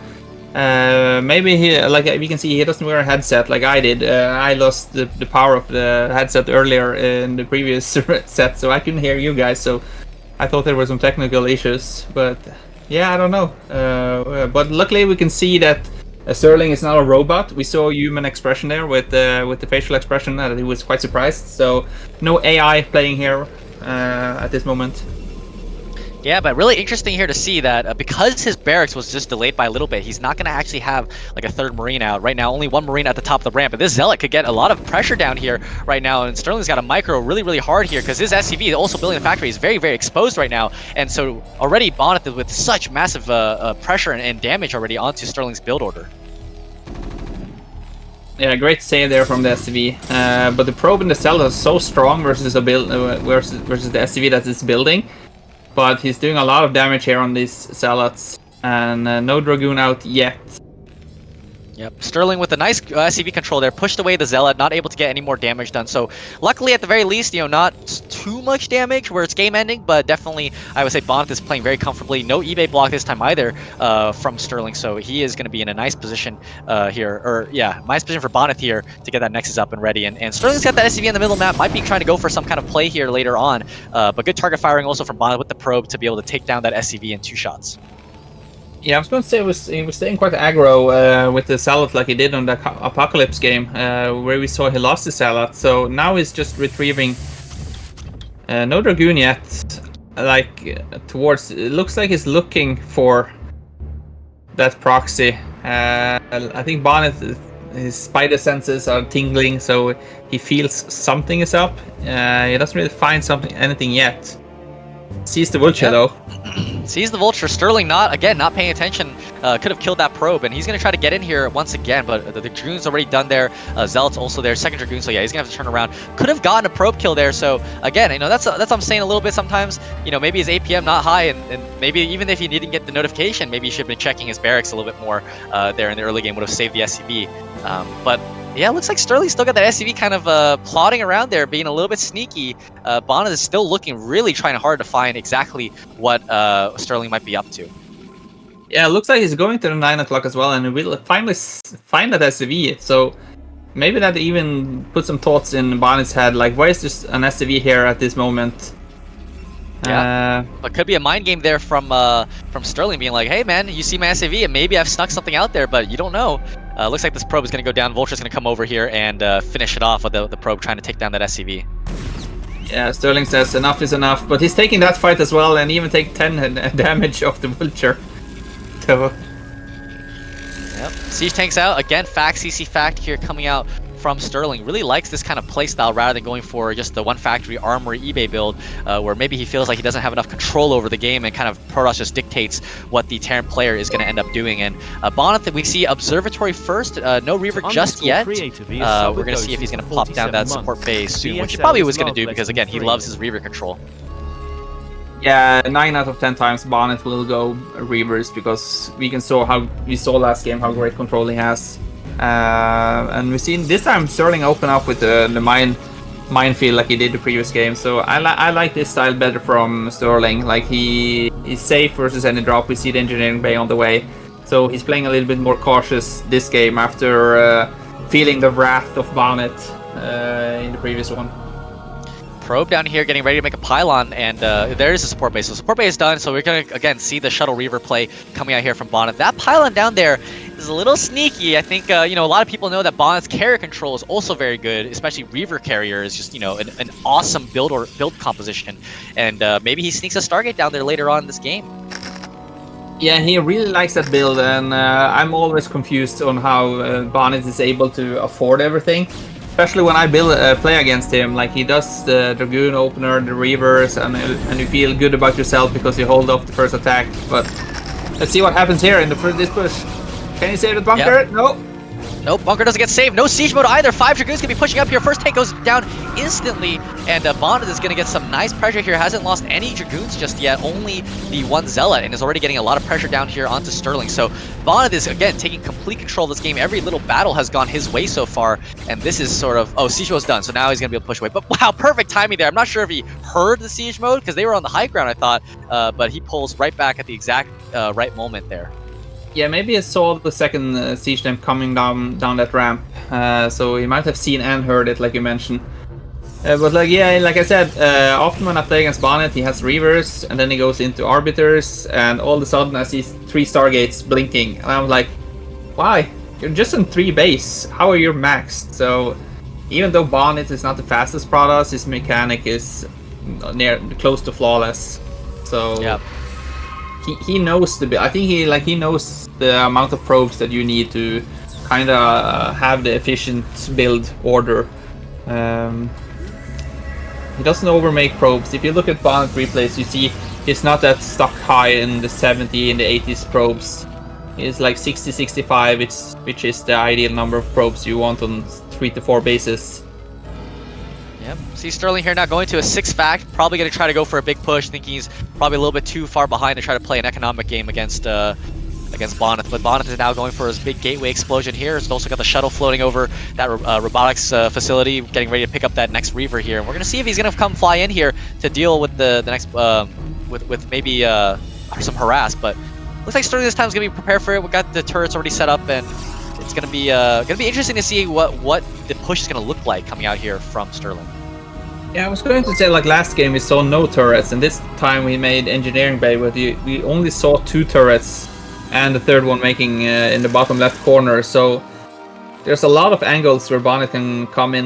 [SPEAKER 3] Maybe he, like we can see, he doesn't wear a headset like I did. I lost the power of the headset earlier in the previous set, so I couldn't hear you guys. So I thought there were some technical issues, but yeah, I don't know. But luckily we can see that Sterling is not a robot. We saw human expression there with the facial expression that he was quite surprised. So no AI playing here at this moment.
[SPEAKER 2] Yeah, but really interesting here to see that because his barracks was just delayed by a little bit, he's not going to actually have like a third Marine out. Right now, only one Marine at the top of the ramp, but this Zealot could get a lot of pressure down here right now, and Sterling's got a micro really, really hard here because his SCV, also building the factory, is very, very exposed right now, and so already Bonyth with such massive pressure and damage already onto Sterling's build order.
[SPEAKER 3] Yeah, great save there from the SCV, but the probe in the Zealot is so strong versus the SCV that it's building. But he's doing a lot of damage here on these Zealots, and no Dragoon out yet.
[SPEAKER 2] Yep, Sterling with a nice SCV control there, pushed away the Zealot, not able to get any more damage done. So luckily, at the very least, not too much damage where it's game ending, but definitely I would say Bonyth is playing very comfortably. No eBay block this time either from Sterling, so he is going to be in a nice position here, or yeah, nice position for Bonyth here to get that Nexus up and ready. And Sterling's got that SCV in the middle map, might be trying to go for some kind of play here later on, but good target firing also from Bonyth with the probe to be able to take down that SCV in 2 shots.
[SPEAKER 3] Yeah, I was going to say he was staying quite aggro with the Zealot like he did on the Apocalypse game, where we saw he lost the Zealot. So now he's just retrieving no Dragoon yet. Towards, it looks like he's looking for that proxy. I think Bonyth, his spider senses are tingling, so he feels something is up. He doesn't really find anything yet. Sees the Vulture though.
[SPEAKER 2] Sees the Vulture. Sterling not paying attention. Could have killed that probe, and he's going to try to get in here once again, but the Dragoon's already done there. Zealot's also there. Second Dragoon, so yeah, he's going to have to turn around. Could have gotten a probe kill there, so again, that's what I'm saying a little bit sometimes. Maybe his APM not high, and maybe even if he didn't get the notification, maybe he should have been checking his barracks a little bit more there in the early game. Would have saved the SCV. But yeah, it looks like Sterling still got that SCV kind of plodding around there, being a little bit sneaky. Bonyth is still looking really trying hard to find exactly what Sterling might be up to.
[SPEAKER 3] Yeah, it looks like he's going to the 9 o'clock as well, and we'll finally find that SCV. So maybe that even put some thoughts in Bonyth's head, like, why is there an SCV here at this moment?
[SPEAKER 2] Yeah, but could be a mind game there from Sterling being like, hey man, you see my SAV and maybe I've snuck something out there, but you don't know. Looks like this probe is going to go down. Vulture's going to come over here and finish it off with the probe trying to take down that SCV.
[SPEAKER 3] Yeah, Sterling says enough is enough, but he's taking that fight as well and even take 10 damage off the Vulture. So...
[SPEAKER 2] Yep. Siege tanks out. Again, Fact, CC Fact here coming out from Sterling. Really likes this kind of playstyle rather than going for just the one factory armory eBay build, where maybe he feels like he doesn't have enough control over the game and kind of Protoss just dictates what the Terran player is going to end up doing. And Bonyth, we see Observatory first. No Reaver just yet. We're going to see if he's going to pop down that support base soon, which he probably was going to do because, again, he loves his Reaver control.
[SPEAKER 3] Yeah, 9 out of 10 times Bonyth will go Reavers because we saw last game how great control he has. And we've seen this time Sterling open up with the minefield like he did the previous game. So I like this style better from Sterling. Like he's safe versus any drop. We see the engineering bay on the way. So he's playing a little bit more cautious this game after feeling the wrath of Bonyth in the previous one.
[SPEAKER 2] Probe down here getting ready to make a pylon, and there is a support base. So support base is done, so we're going to, again, see the Shuttle Reaver play coming out here from Bonyth. That pylon down there is a little sneaky. I think, a lot of people know that Bonyth's carrier control is also very good, especially Reaver carrier is just, an awesome build composition. And maybe he sneaks a Stargate down there later on in this game.
[SPEAKER 3] Yeah, he really likes that build, and I'm always confused on how Bonyth is able to afford everything. Especially when I play against him, like he does the Dragoon opener, the Reavers, and you feel good about yourself because you hold off the first attack. But let's see what happens here in this push. Can you save the bunker?
[SPEAKER 2] Yep.
[SPEAKER 3] No.
[SPEAKER 2] Nope, bunker doesn't get saved. No siege mode either. 5 Dragoons going to be pushing up here. First tank goes down instantly, and Bonyth is going to get some nice pressure here. Hasn't lost any Dragoons just yet, only the one Zealot, and is already getting a lot of pressure down here onto Sterling. So Bonyth is, again, taking complete control of this game. Every little battle has gone his way so far, and this is sort of... Oh, siege mode's done, so now he's going to be able to push away. But wow, perfect timing there. I'm not sure if he heard the siege mode, because they were on the high ground, I thought, but he pulls right back at the exact right moment there.
[SPEAKER 3] Yeah, maybe I saw the second siege tank coming down that ramp, so he might have seen and heard it, like you mentioned. But like I said, often when I play against Bonyth, he has Reavers, and then he goes into Arbiters, and all of a sudden I see 3 Stargates blinking, and I'm like, why? You're just in 3 base. How are you maxed? So even though Bonyth is not the fastest Protoss, his mechanic is close to flawless. So. Yeah. He knows I think he knows the amount of probes that you need to kind of have the efficient build order. He doesn't overmake probes. If you look at Bonyth replays, you see he's not that stuck high in the 70 and the 80s probes. It's like 60, 65, which is the ideal number of probes you want on 3 to 4 bases.
[SPEAKER 2] Yep. See Sterling here now going to a 6 fact, probably going to try to go for a big push, thinking he's probably a little bit too far behind to try to play an economic game against Bonyth. But Bonyth is now going for his big gateway explosion here. He's also got the shuttle floating over that robotics facility, getting ready to pick up that next Reaver here. And we're going to see if he's going to come fly in here to deal with the next, with maybe some harass. But looks like Sterling this time is going to be prepared for it. We got the turrets already set up, and it's going to be interesting to see what the push is going to look like coming out here from Sterling.
[SPEAKER 3] Yeah, I was going to say, like last game we saw no turrets, and this time we made engineering bay, but we only saw 2 turrets, and the third one making in the bottom left corner. So there's a lot of angles where Bonyth can come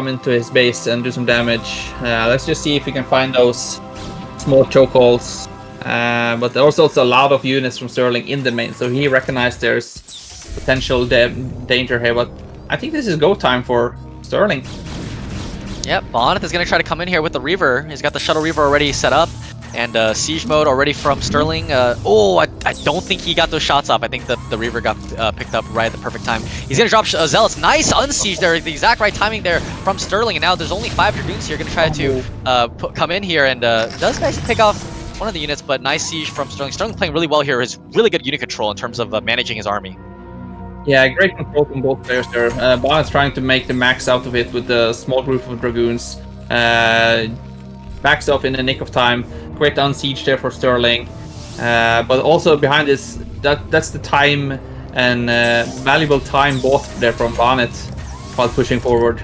[SPEAKER 3] into his base and do some damage. Let's just see if we can find those small chokeholds. But also it's a lot of units from Sterling in the main, so he recognized there's potential danger here. But I think this is go time for Sterling.
[SPEAKER 2] Yep, Bonyth is going to try to come in here with the Reaver. He's got the Shuttle Reaver already set up, and siege mode already from Sterling. I don't think he got those shots off. I think the Reaver got picked up right at the perfect time. He's going to drop Zealots. Nice unsiege there. The exact right timing there from Sterling, and now there's only 5 Dragoons here. Going to try to come in here, and does actually pick off one of the units, but nice siege from Sterling. Sterling playing really well here. Has really good unit control in terms of managing his army.
[SPEAKER 3] Yeah, great control from both players there. Bonyth's trying to make the max out of it with the small group of Dragoons. Backs off in the nick of time. Great unsiege there for Sterling. But also behind this, that's the time and valuable time both there from Bonyth while pushing forward.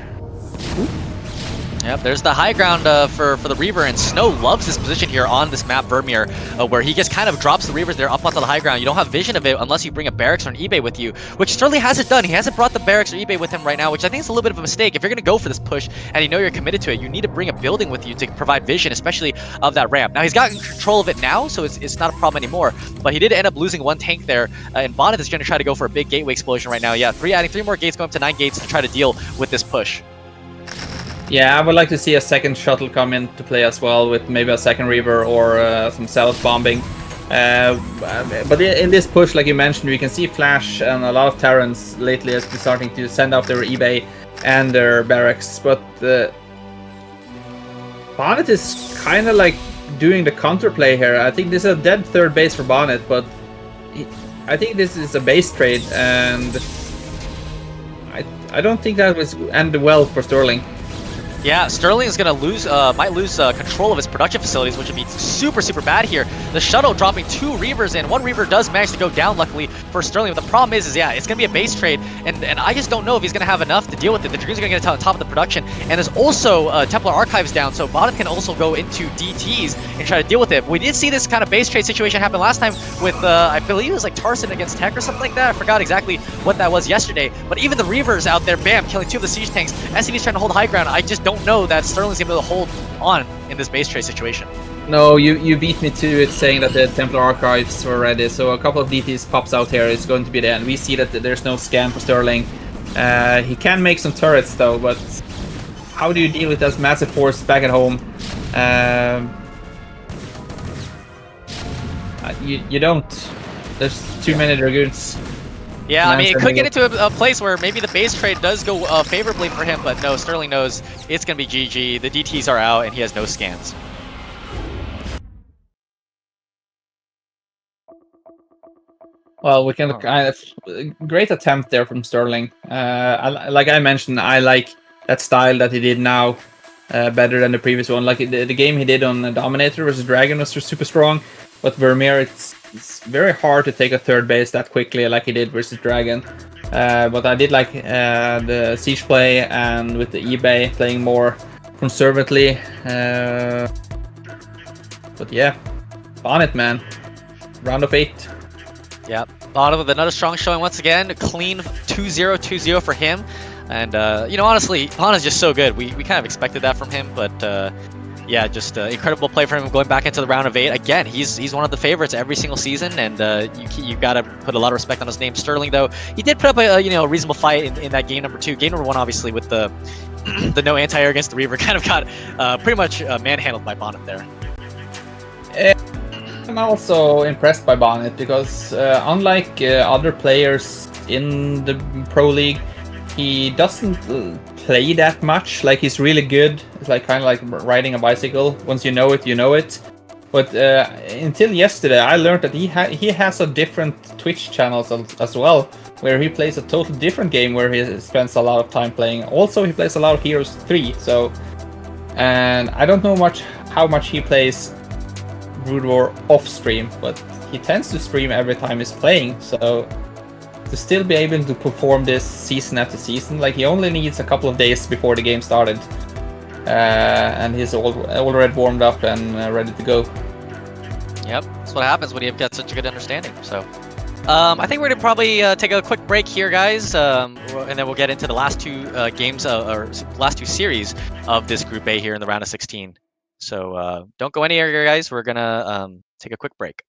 [SPEAKER 2] Yep, there's the high ground for the Reaver, and Snow loves this position here on this map, Vermeer, where he just kind of drops the Reavers there up onto the high ground. You don't have vision of it unless you bring a Barracks or an eBay with you, which Sterling hasn't done. He hasn't brought the Barracks or eBay with him right now, which I think is a little bit of a mistake. If you're going to go for this push and you know you're committed to it, you need to bring a building with you to provide vision, especially of that ramp. Now, he's gotten control of it now, so it's not a problem anymore, but he did end up losing one tank there, and Bonyth is going to try to go for a big gateway explosion right now. Yeah, adding 3 more gates, going up to 9 gates to try to deal with this push.
[SPEAKER 3] Yeah, I would like to see a second shuttle come into play as well, with maybe a second Reaver or some self-bombing. But in this push, like you mentioned, we can see Flash and a lot of Terrans lately has been starting to send out their eBay and their Barracks, but Bonyth is kind of like doing the counterplay here. I think this is a dead third base for Bonyth, but I think this is a base trade, and I don't think that was end well for Sterling.
[SPEAKER 2] Yeah, Sterling is going to might lose control of his production facilities, which would be super, super bad here. The shuttle dropping 2 Reavers in. 1 Reaver does manage to go down, luckily, for Sterling. But the problem is yeah, it's going to be a base trade, and I just don't know if he's going to have enough to deal with it. The Dragoons are going to get on top of the production, and there's also Templar Archives down, so Bonyth can also go into DTs and try to deal with it. We did see this kind of base trade situation happen last time with, I believe it was like Tarson against Tech or something like that. I forgot exactly what that was yesterday. But even the Reavers out there, bam, killing 2 of the siege tanks. SCV's trying to hold high ground. I just don't know that Sterling's able to hold on in this base trade situation.
[SPEAKER 3] No, you beat me to it, saying that the Templar Archives were ready. So a couple of DTs pops out here. It's going to be the end. We see that there's no scan for Sterling. He can make some turrets though, but how do you deal with this massive force back at home? You don't. There's too many Dragoons.
[SPEAKER 2] Yeah, I mean, it could get into a place where maybe the base trade does go favorably for him, but no, Sterling knows it's going to be GG. The DTs are out, and he has no scans.
[SPEAKER 3] Well, we can kind of great attempt there from Sterling. Like I mentioned, I like that style that he did now better than the previous one. Like the game he did on Dominator versus DragOn was super strong, but Vermeer, it's very hard to take a third base that quickly like he did versus DragOn. But I did like the siege play, and with the eBay playing more conservatively. But yeah, Bonyth, man, round of 8.
[SPEAKER 2] Yeah, Bonyth with another strong showing once again. A clean 2-0, 2-0 for him. And, you know, honestly, Bonyth's just so good. We kind of expected that from him, but yeah, just incredible play for him going back into the round of 8. Again, he's one of the favorites every single season, and you've got to put a lot of respect on his name. Sterling, though, he did put up a reasonable fight in that game number 2. Game number 1, obviously, with the the no anti-air against the Reaver, kind of got pretty much manhandled by Bonyth there.
[SPEAKER 3] I'm also impressed by Bonyth because unlike other players in the Pro League, he doesn't play that much. Like, he's really good. It's like kind of like riding a bicycle. Once you know it, you know it. But until yesterday, I learned that he has a different Twitch channels as well, where he plays a totally different game where he spends a lot of time playing. Also, he plays a lot of Heroes 3. So, and I don't know how much he plays Broodwar off stream, but he tends to stream every time he's playing, so to still be able to perform this season after season, like he only needs a couple of days before the game started, and he's already warmed up and ready to go. Yep,
[SPEAKER 2] that's what happens when you've got such a good understanding. So I think we're gonna probably take a quick break here, guys, and then we'll get into the last 2 games or last 2 series of this Group A here in the round of 16. So don't go anywhere, guys. We're gonna take a quick break.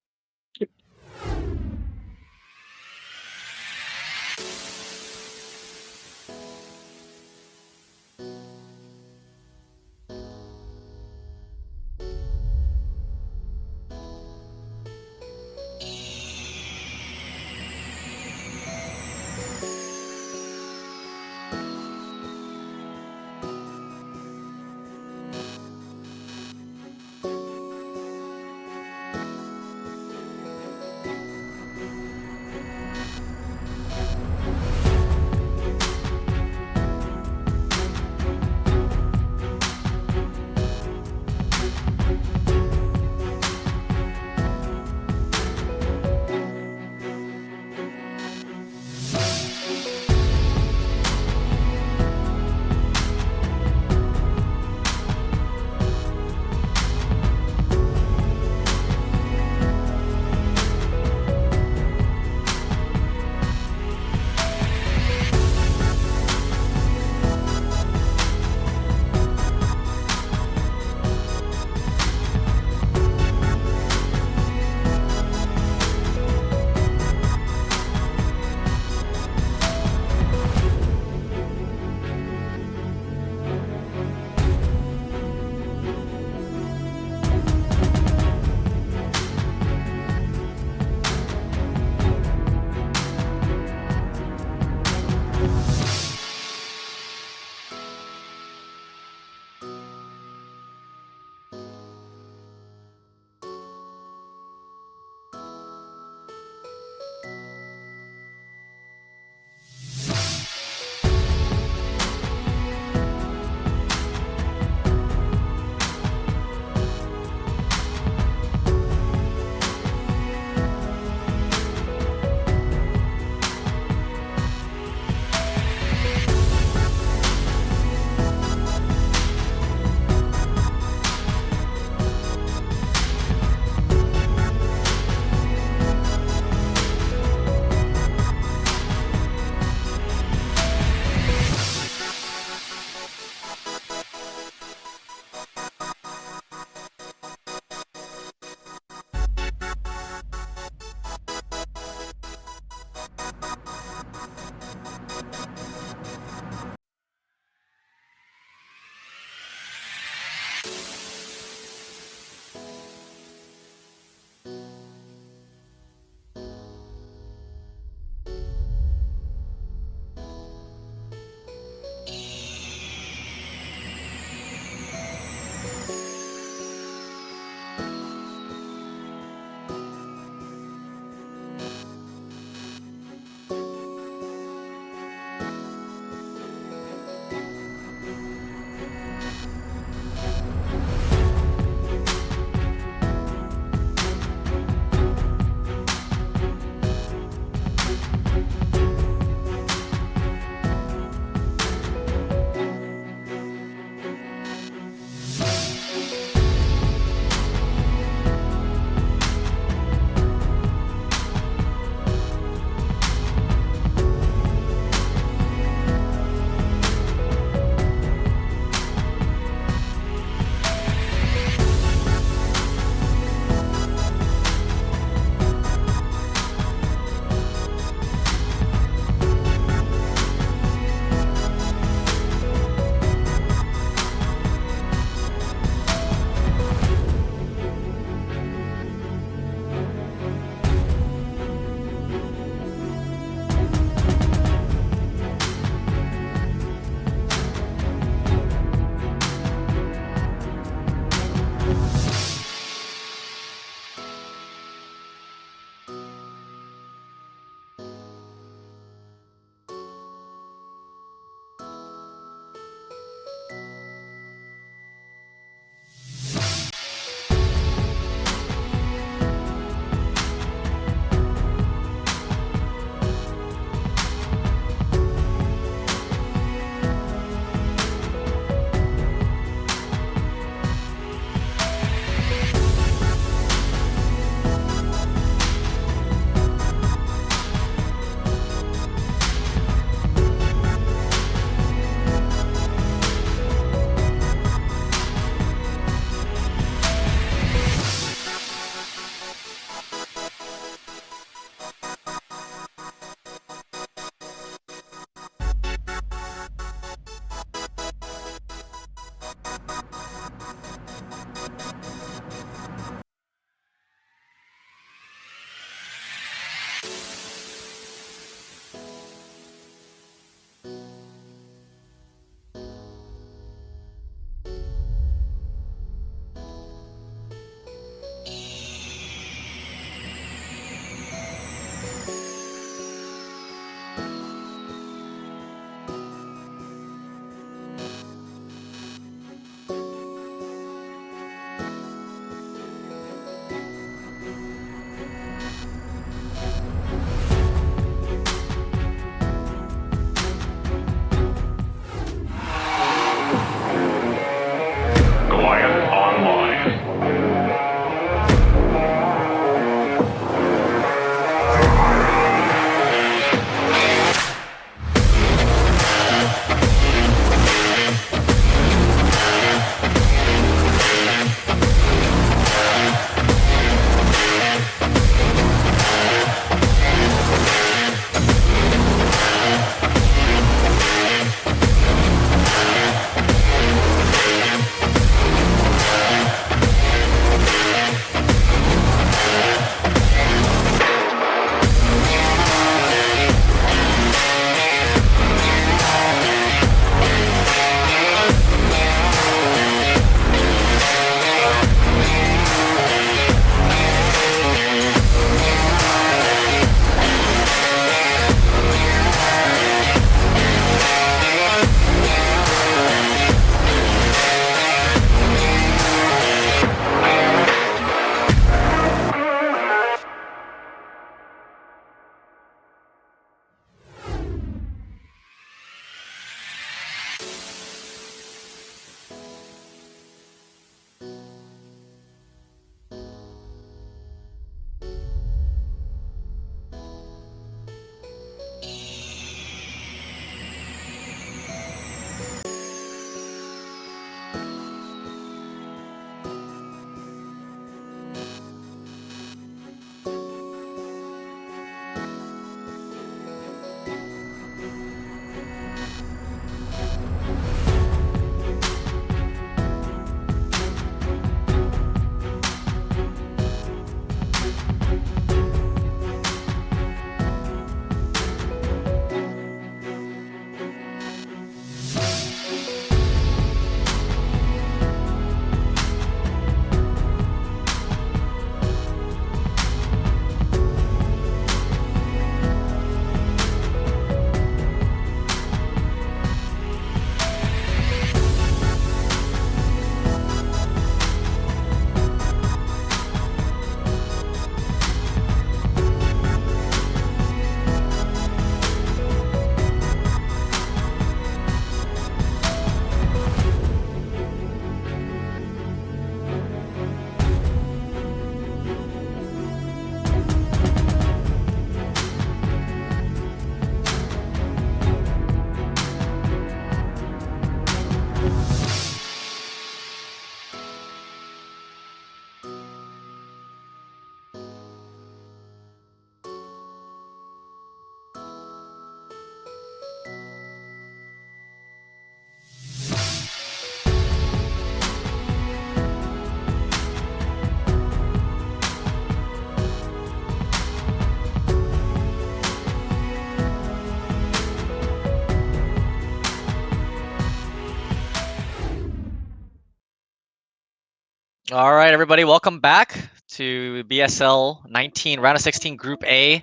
[SPEAKER 2] All right, everybody, welcome back to BSL 19 round of 16 Group A.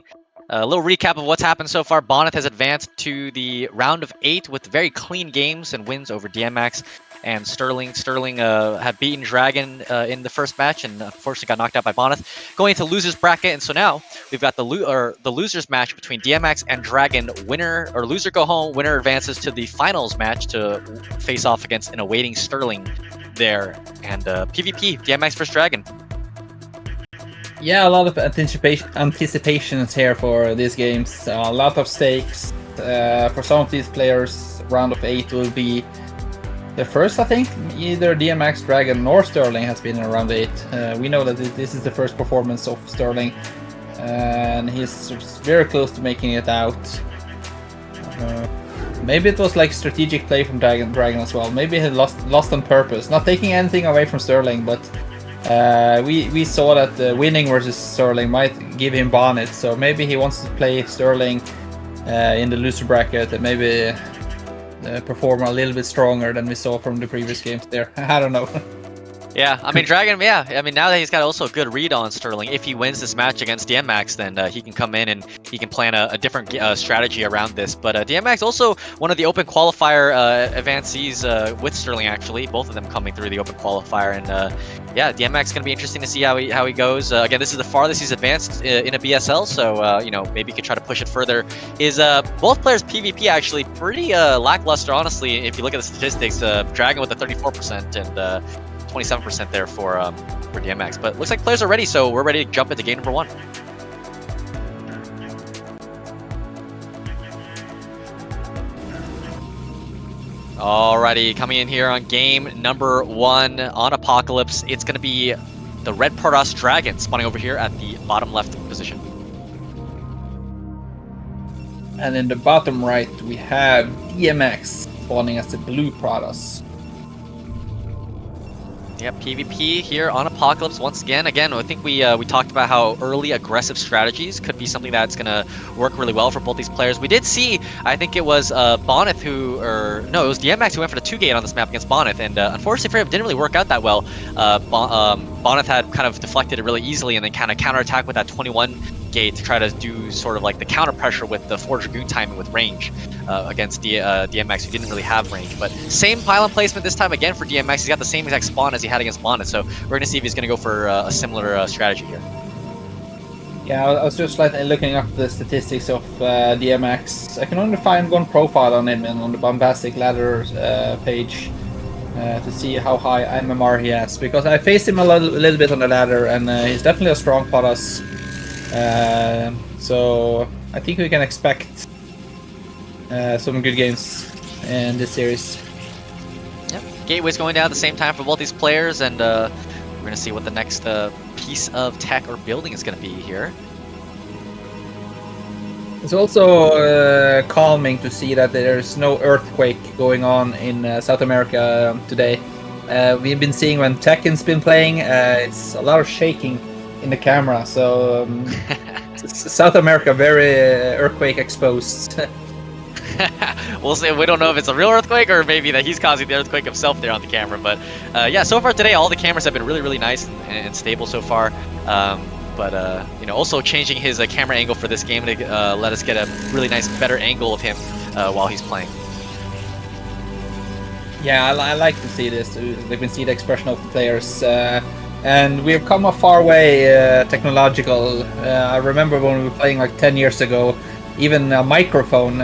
[SPEAKER 2] A little recap of what's happened so far. Bonyth has advanced to the round of 8 with very clean games and wins over Dienmax and Sterling. Sterling had beaten DragOn in the first match and unfortunately got knocked out by Bonyth, going into losers bracket. And so now we've got the losers match between Dienmax and DragOn. Winner or loser go home. Winner advances to the finals match to face off against an awaiting Sterling there. And PvP, Dienmax vs DragOn.
[SPEAKER 3] Yeah, a lot of anticipations here for these games. A lot of stakes. For some of these players, round of 8 will be the first, I think. Either Dienmax, DragOn, or Sterling has been in round 8. We know that this is the first performance of Sterling, and he's very close to making it out. Maybe it was like strategic play from DragOn as well. Maybe he lost on purpose. Not taking anything away from Sterling, but we saw that winning versus Sterling might give him Bonyth, so maybe he wants to play Sterling in the loser bracket and maybe perform a little bit stronger than we saw from the previous games there. I don't know.
[SPEAKER 2] Yeah, I mean, DragOn, yeah. I mean, now that he's got also a good read on Sterling, if he wins this match against Dienmax, then he can come in and he can plan a different strategy around this. But Dienmax also one of the open qualifier advancees with Sterling, actually. Both of them coming through the open qualifier. And yeah, Dienmax is going to be interesting to see how he goes. Again, this is the farthest he's advanced in a BSL, so, you know, maybe he could try to push it further. Is both players' PvP actually pretty lackluster, honestly, if you look at the statistics. DragOn with a 34% and 27% there for Dienmax, but looks like players are ready, so we're ready to jump into game number 1. Alrighty, coming in here on game number 1 on Apocalypse, it's going to be the Red Protoss DragOn spawning over here at the bottom left position.
[SPEAKER 3] And in the bottom right, we have Dienmax spawning as the Blue Protoss.
[SPEAKER 2] Yep, PvP here on Apocalypse once again. I think we talked about how early aggressive strategies could be something that's gonna work really well for both these players. We did see, I think it was Bonyth it was Dienmax who went for the 2-gate on this map against Bonyth, and unfortunately for him, it didn't really work out that well. Bonyth had kind of deflected it really easily and then kind of counterattack with that 21 gate to try to do sort of like the counter pressure with the 4 Dragoon timing with range against Dienmax, who didn't really have range. But same pylon placement this time again for Dienmax. He's got the same exact spawn as he had against Bonyth, so we're going to see if he's going to go for a similar strategy here.
[SPEAKER 3] Yeah, I was just like looking up the statistics of Dienmax. I can only find one profile on him and on the Bombastic ladder page to see how high MMR he has, because I faced him a little bit on the ladder, and he's definitely a strong Protoss. So I think we can expect some good games in this series.
[SPEAKER 2] Yep, Gateway's going down at the same time for both these players, and we're going to see what the next piece of tech or building is going to be here.
[SPEAKER 3] It's also calming to see that there's no earthquake going on in South America today. We've been seeing when Tekken's been playing, it's a lot of shaking in the camera, so South America very earthquake exposed.
[SPEAKER 2] We'll see. We don't know if it's a real earthquake or maybe that he's causing the earthquake himself there on the camera. But yeah, so far today, all the cameras have been really, really nice and stable so far. But you know, also changing his camera angle for this game to let us get a really nice, better angle of him while he's playing.
[SPEAKER 3] Yeah, I like to see this. We can see the expression of the players. And we've come a far way technological. I remember when we were playing like 10 years ago, even a microphone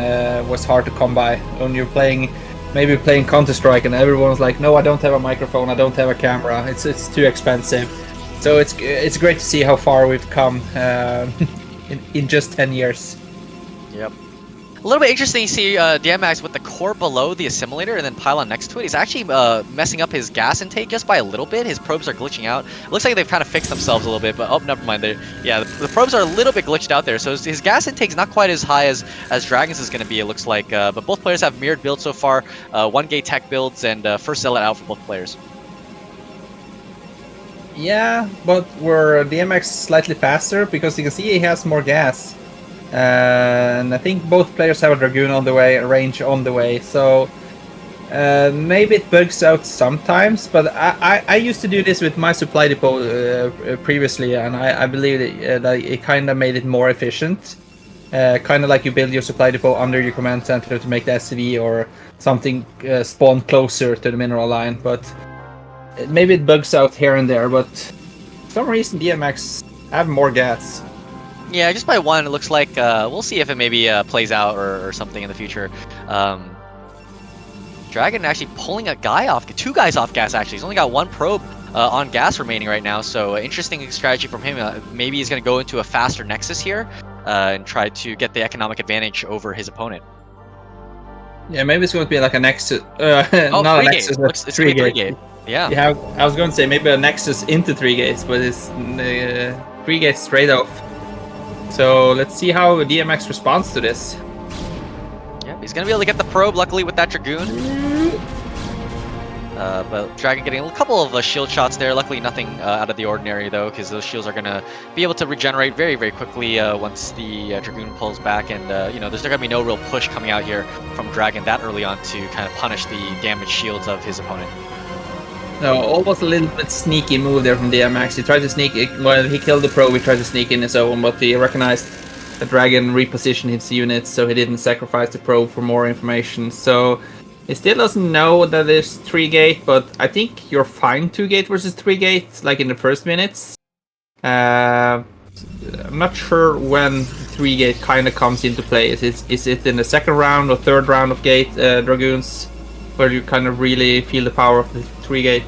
[SPEAKER 3] was hard to come by. When you're playing Counter-Strike and everyone was like, no, I don't have a microphone, I don't have a camera, it's too expensive. So it's great to see how far we've come in just 10 years.
[SPEAKER 2] Yep. A little bit interesting to see Dienmax with the core below the assimilator and then pylon next to it. He's actually messing up his gas intake just by a little bit. His probes are glitching out. It looks like they've kind of fixed themselves a little bit, but oh, never mind. Yeah, the probes are a little bit glitched out there, so his gas intake's not quite as high as DragOn's is going to be, it looks like. But both players have mirrored builds so far, 1-gate tech builds, and first zealot out for both players.
[SPEAKER 3] Yeah, but we're DMX slightly faster because you can see he has more gas. And I think both players have a Dragoon on the way, a range on the way, so Maybe it bugs out sometimes, but I used to do this with my supply depot previously, and I believe that it kind of made it more efficient. Kind of like you build your supply depot under your command center to make the SCV or something spawn closer to the mineral line, but maybe it bugs out here and there, but for some reason Dienmax have more gas.
[SPEAKER 2] Yeah, just by one, it looks like. We'll see if it maybe plays out or something in the future. DragOn actually pulling a guy off, 2 guys off gas actually. He's only got 1 probe on gas remaining right now, so interesting strategy from him. Maybe he's going to go into a faster Nexus here and try to get the economic advantage over his opponent.
[SPEAKER 3] Yeah, maybe it's going to be like a Nexus.
[SPEAKER 2] Oh,
[SPEAKER 3] not a
[SPEAKER 2] 3
[SPEAKER 3] Nexus,
[SPEAKER 2] gate.
[SPEAKER 3] but
[SPEAKER 2] It's
[SPEAKER 3] 3
[SPEAKER 2] 3
[SPEAKER 3] gate.
[SPEAKER 2] gate. Yeah.
[SPEAKER 3] Yeah, I was going to say maybe a Nexus into 3 gates, but it's 3 gates straight off. So let's see how DMX responds to this.
[SPEAKER 2] Yeah, he's going to be able to get the probe, luckily, with that Dragoon. But DragOn getting a couple of shield shots there. Luckily, nothing out of the ordinary, though, because those shields are going to be able to regenerate very, very quickly once the Dragoon pulls back. And, you know, there's going to be no real push coming out here from DragOn that early on to kind of punish the damaged shields of his opponent.
[SPEAKER 3] No, almost a little bit sneaky move there from DMX. He tried to sneak it. Well, he killed the probe, he tried to sneak in his own, but he recognized the DragOn repositioned his units, so he didn't sacrifice the probe for more information. So he still doesn't know that it's 3 gate, but I think you're fine 2 gate versus 3 gate, like in the first minutes. I'm not sure when 3 gate kind of comes into play. Is it in the second round or third round of gate Dragoons, where you kind of really feel the power of the 3 gate?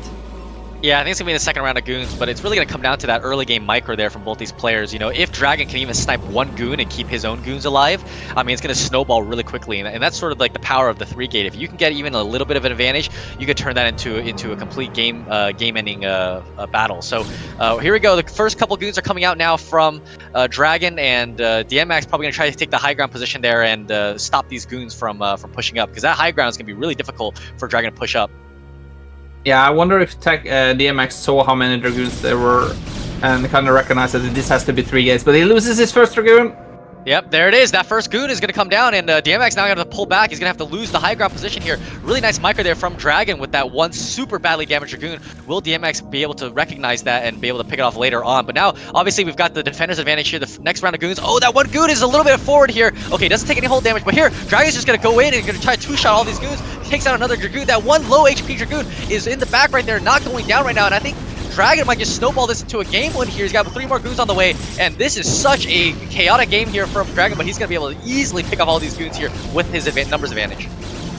[SPEAKER 2] Yeah, I think it's going to be in the second round of goons, but it's really going to come down to that early game micro there from both these players. You know, if DragOn can even snipe 1 goon and keep his own goons alive, I mean, it's going to snowball really quickly, and that's sort of like the power of the 3 gate. If you can get even a little bit of an advantage, you could turn that into a complete game-ending battle. So here we go. The first couple goons are coming out now from DragOn, and Dienmax probably going to try to take the high ground position there and stop these goons from pushing up, because that high ground is going to be really difficult for DragOn to push up.
[SPEAKER 3] Yeah, I wonder if DMX saw how many Dragoons there were and kind of recognized that this has to be 3 gates, but he loses his first Dragoon.
[SPEAKER 2] Yep, there it is. That first goon is going to come down, and Dienmax now going to pull back. He's going to have to lose the high ground position here. Really nice micro there from DragOn with that 1 super badly damaged Dragoon. Will Dienmax be able to recognize that and be able to pick it off later on? But now, obviously, we've got the defender's advantage here. The next round of goons. Oh, that 1 goon is a little bit forward here. Okay, doesn't take any hull damage, but here, DragOn's just going to go in and going to try to 2-shot all these goons. Takes out another Dragoon. That 1 low HP Dragoon is in the back right there, not going down right now, and I think DragOn might just snowball this into a game win here. He's got 3 more goons on the way, and this is such a chaotic game here from DragOn, but he's going to be able to easily pick off all these goons here with his numbers advantage.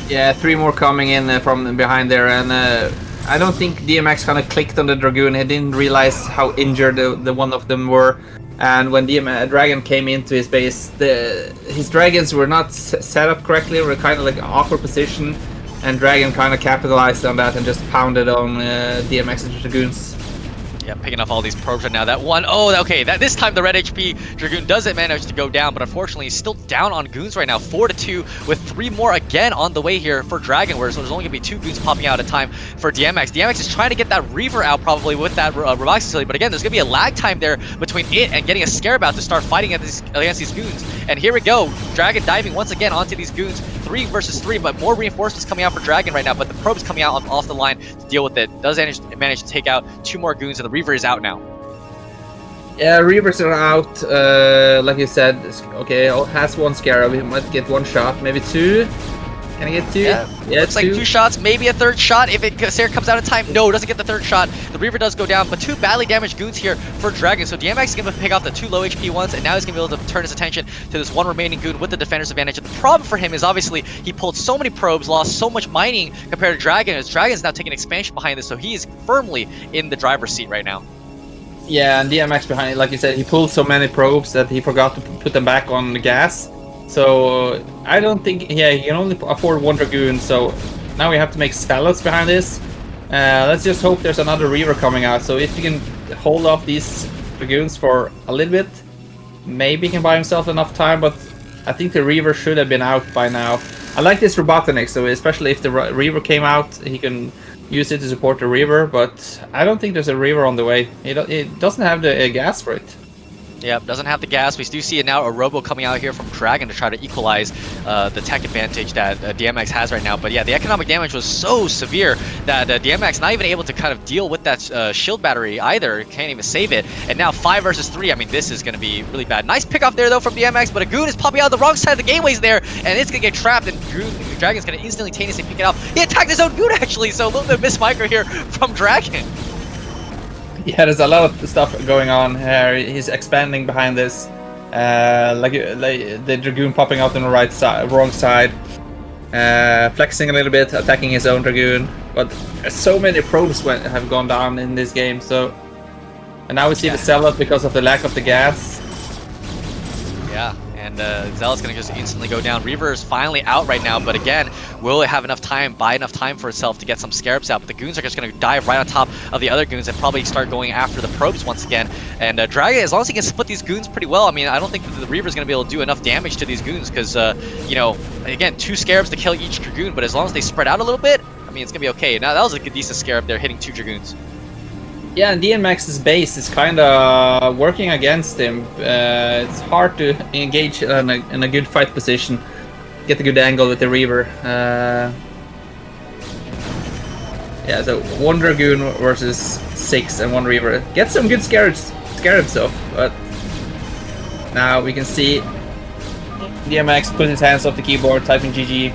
[SPEAKER 3] Yeah, 3 more coming in from behind there, and I don't think DMX kind of clicked on the Dragoon. He didn't realize how injured the one of them were, and when DragOn came into his base, his Dragons were not set up correctly. They were kind of like an awkward position, and DragOn kind of capitalized on that and just pounded on DMX's Dragoons.
[SPEAKER 2] Yeah, picking off all these probes right now. That one, oh, okay, this time the red HP Dragoon doesn't manage to go down, but unfortunately he's still down on goons right now, 4-2, with 3 more again on the way here for DragOn, where so there's only gonna be 2 goons popping out at a time for Dienmax. Dienmax is trying to get that Reaver out probably with that robotics facility, but again, there's gonna be a lag time there between it and getting a Scarebat to start fighting against these goons. And here we go, DragOn diving once again onto these goons, 3 versus 3, but more reinforcements coming out for DragOn right now, but the probe's coming out off the line to deal with it. Does manage to take out 2 more goons, and the Reaver is out now.
[SPEAKER 3] Yeah, Reavers are out, like you said. Okay, has 1 Scarab, he might get 1 shot, maybe 2. Can I get 2?
[SPEAKER 2] Yeah, looks
[SPEAKER 3] 2.
[SPEAKER 2] like 2 shots, maybe a 3rd shot if Sarah comes out in time. No, doesn't get the 3rd shot. The Reaver does go down, but 2 badly damaged goons here for DragOn. So Dienmax is going to pick off the 2 low HP ones, and now he's going to be able to turn his attention to this 1 remaining goon with the defender's advantage. And the problem for him is obviously he pulled so many probes, lost so much mining compared to DragOn, as DragOn's now taking expansion behind this, so he is firmly in the driver's seat right now.
[SPEAKER 3] Yeah, and DMX behind it, like you said, he pulled so many probes that he forgot to put them back on the gas. So I don't think, yeah, he can only afford 1 Dragoon, so now we have to make salads behind this. Let's just hope there's another Reaver coming out, so if he can hold off these Dragoons for a little bit, maybe he can buy himself enough time, but I think the Reaver should have been out by now. I like this Robotics, so especially if the Reaver came out, he can use it to support the Reaver, but I don't think there's a Reaver on the way. It doesn't have the gas for it.
[SPEAKER 2] Yep, doesn't have the gas. We do see it now, a Robo coming out here from DragOn to try to equalize the tech advantage that Dienmax has right now. But yeah, the economic damage was so severe that Dienmax not even able to kind of deal with that shield battery either. Can't even save it. And now 5 versus 3. I mean, this is going to be really bad. Nice pick off there, though, from Dienmax, but a Goon is popping out the wrong side of the gateway's there, and it's going to get trapped, and DragOn's going to instantaneously pick it up. He attacked his own Goon, actually, so a little bit of miss micro here from DragOn.
[SPEAKER 3] Yeah, there's a lot of stuff going on here. He's expanding behind this, like the Dragoon popping out on the right side, wrong side, flexing a little bit, attacking his own Dragoon. But so many probes have gone down in this game. So, and now we see the sellout because of the lack of the gas.
[SPEAKER 2] Yeah, and Zealot's gonna just instantly go down. Reaver is finally out right now, but again, will it have enough time, buy enough time for itself to get some scarabs out? But the Goons are just gonna dive right on top of the other Goons and probably start going after the probes once again. And DragOn, as long as he can split these Goons pretty well, I mean, I don't think that the Reaver's gonna be able to do enough damage to these Goons because, you know, again, 2 scarabs to kill each Dragoon, but as long as they spread out a little bit, I mean, it's gonna be okay. Now, that was a good, decent scarab there, hitting 2 Dragoons.
[SPEAKER 3] Yeah, and Dienmax's base is kind of working against him. It's hard to engage in a good fight position, get a good angle with the Reaver. Yeah, so 1 Dragoon versus 6 and 1 Reaver. Get some good scarabs off, but now we can see Dienmax putting his hands off the keyboard, typing GG.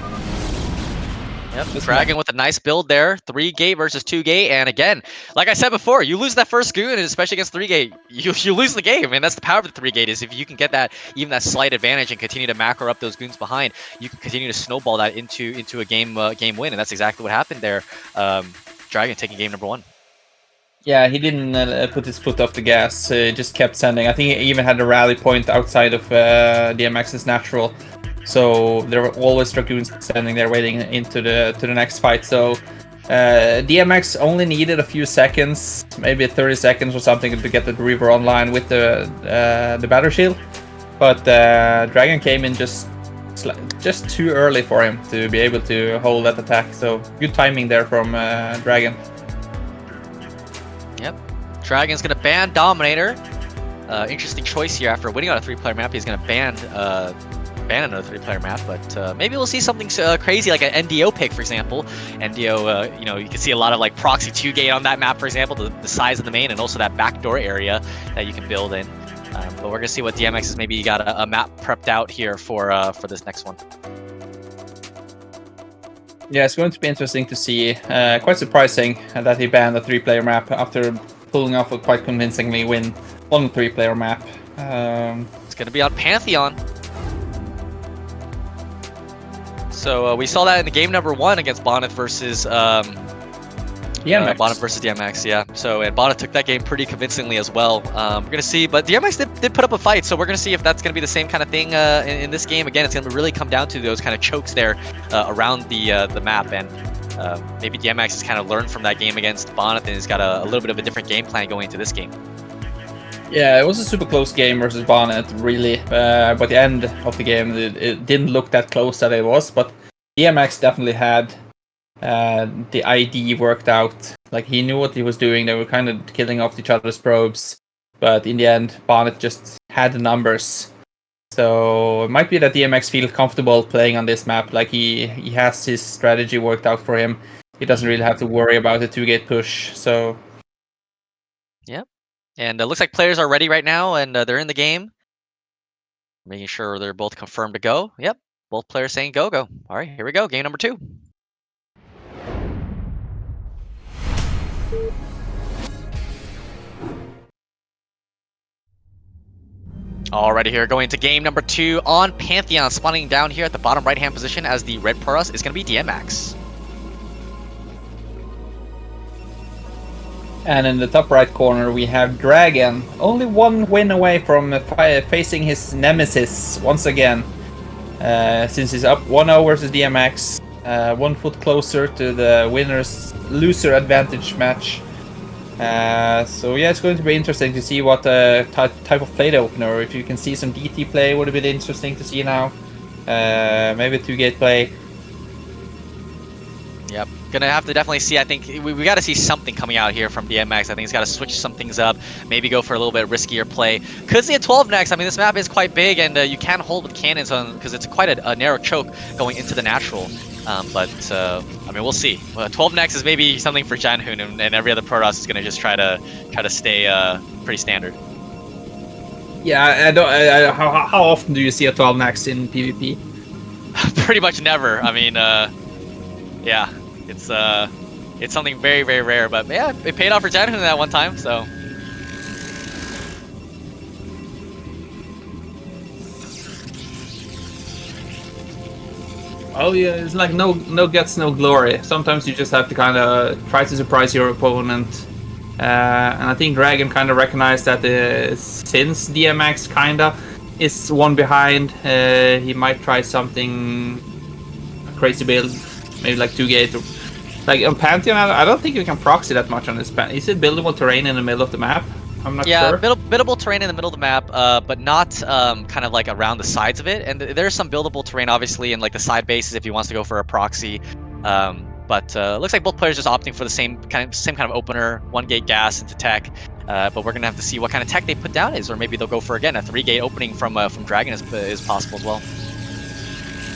[SPEAKER 2] Yep, DragOn with a nice build there. 3 gate versus 2 gate, and again, like I said before, you lose that first Goon, and especially against 3 gate, you lose the game, and that's the power of the 3 gate, is if you can get that, even that slight advantage and continue to macro up those Goons behind, you can continue to snowball that into a game win, and that's exactly what happened there. DragOn taking game number 1.
[SPEAKER 3] Yeah, he didn't put his foot off the gas, just kept sending. I think he even had a rally point outside of DMX's natural. So there were always Dragoons standing there waiting into the next fight. So DMX only needed a few seconds, maybe 30 seconds or something, to get the Reaver online with the battle shield. But DragOn came in just too early for him to be able to hold that attack. So good timing there from DragOn.
[SPEAKER 2] Yep, DragOn's gonna ban Dominator. Interesting choice here. After winning on a 3-player map, he's gonna ban another 3-player map, but maybe we'll see something crazy like an NDO pick, for example. NDO, you know, you can see a lot of like proxy 2 gate on that map, for example, the size of the main and also that backdoor area that you can build in. But we're gonna see what DMX has maybe got a map prepped out here for this next one.
[SPEAKER 3] Yeah, it's going to be interesting to see. Quite surprising that he banned a 3-player map after pulling off a quite convincingly win on a 3-player map.
[SPEAKER 2] It's gonna be on Pantheon. So we saw that in the game number 1 against Bonyth versus Bonyth versus DMX, yeah. So, and Bonyth took that game pretty convincingly as well. We're gonna see, but DMX did put up a fight, so we're gonna see if that's gonna be the same kind of thing in this game. Again, it's gonna really come down to those kind of chokes there around the map, and maybe DMX has kind of learned from that game against Bonyth and has got a little bit of a different game plan going into this game.
[SPEAKER 3] Yeah, it was a super close game versus Bonyth, really. By the end of the game, it didn't look that close that it was, but DMX definitely had the ID worked out. Like, he knew what he was doing. They were kind of killing off each other's probes, but in the end, Bonyth just had the numbers. So it might be that DMX feels comfortable playing on this map. Like, he has his strategy worked out for him. He doesn't really have to worry about the 2-gate push. So
[SPEAKER 2] yep. And it looks like players are ready right now, and they're in the game. Making sure they're both confirmed to go. Yep, both players saying go, go. All right, here we go, game number 2. Alrighty, here going to game number 2 on Pantheon. Spawning down here at the bottom right-hand position as the red Paras is going to be Dienmax.
[SPEAKER 3] And in the top right corner, we have DragOn. Only 1 win away from facing his nemesis once again. Since he's up 1-0 versus DMX. 1 foot closer to the loser advantage match. So yeah, it's going to be interesting to see what type of play they open, or if you can see some DT play, would have been interesting to see now. Maybe 2-gate play.
[SPEAKER 2] Yep. Gonna have to definitely see. I think we got to see something coming out here from Dienmax. I think he's got to switch some things up, maybe go for a little bit riskier play. Could see a 12 next. I mean, this map is quite big, and you can hold with cannons on because it's quite a narrow choke going into the natural. But I mean, we'll see. 12 next is maybe something for Janhoon, and every other Protoss is gonna just try to stay pretty standard.
[SPEAKER 3] Yeah, how often do you see a 12 next in PvP?
[SPEAKER 2] Pretty much never. I mean, yeah. It's something very, very rare, but yeah, it paid off for Janhoon that one time, so.
[SPEAKER 3] Oh yeah, it's like no guts, no glory. Sometimes you just have to kind of try to surprise your opponent. And I think DragOn kind of recognized that since DMX kind of is one behind, he might try something crazy build, maybe like 2-gate. Like on Pantheon, I don't think you can proxy that much on this pan. Is it buildable terrain in the middle of the map? I'm not sure.
[SPEAKER 2] Yeah, buildable terrain in the middle of the map, but not kind of like around the sides of it. And there's some buildable terrain, obviously, in like the side bases if he wants to go for a proxy. But looks like both players just opting for the same kind of opener, 1-gate gas into tech. But we're gonna have to see what kind of tech they put down is, or maybe they'll go for again a 3-gate opening from DragOn is possible as well.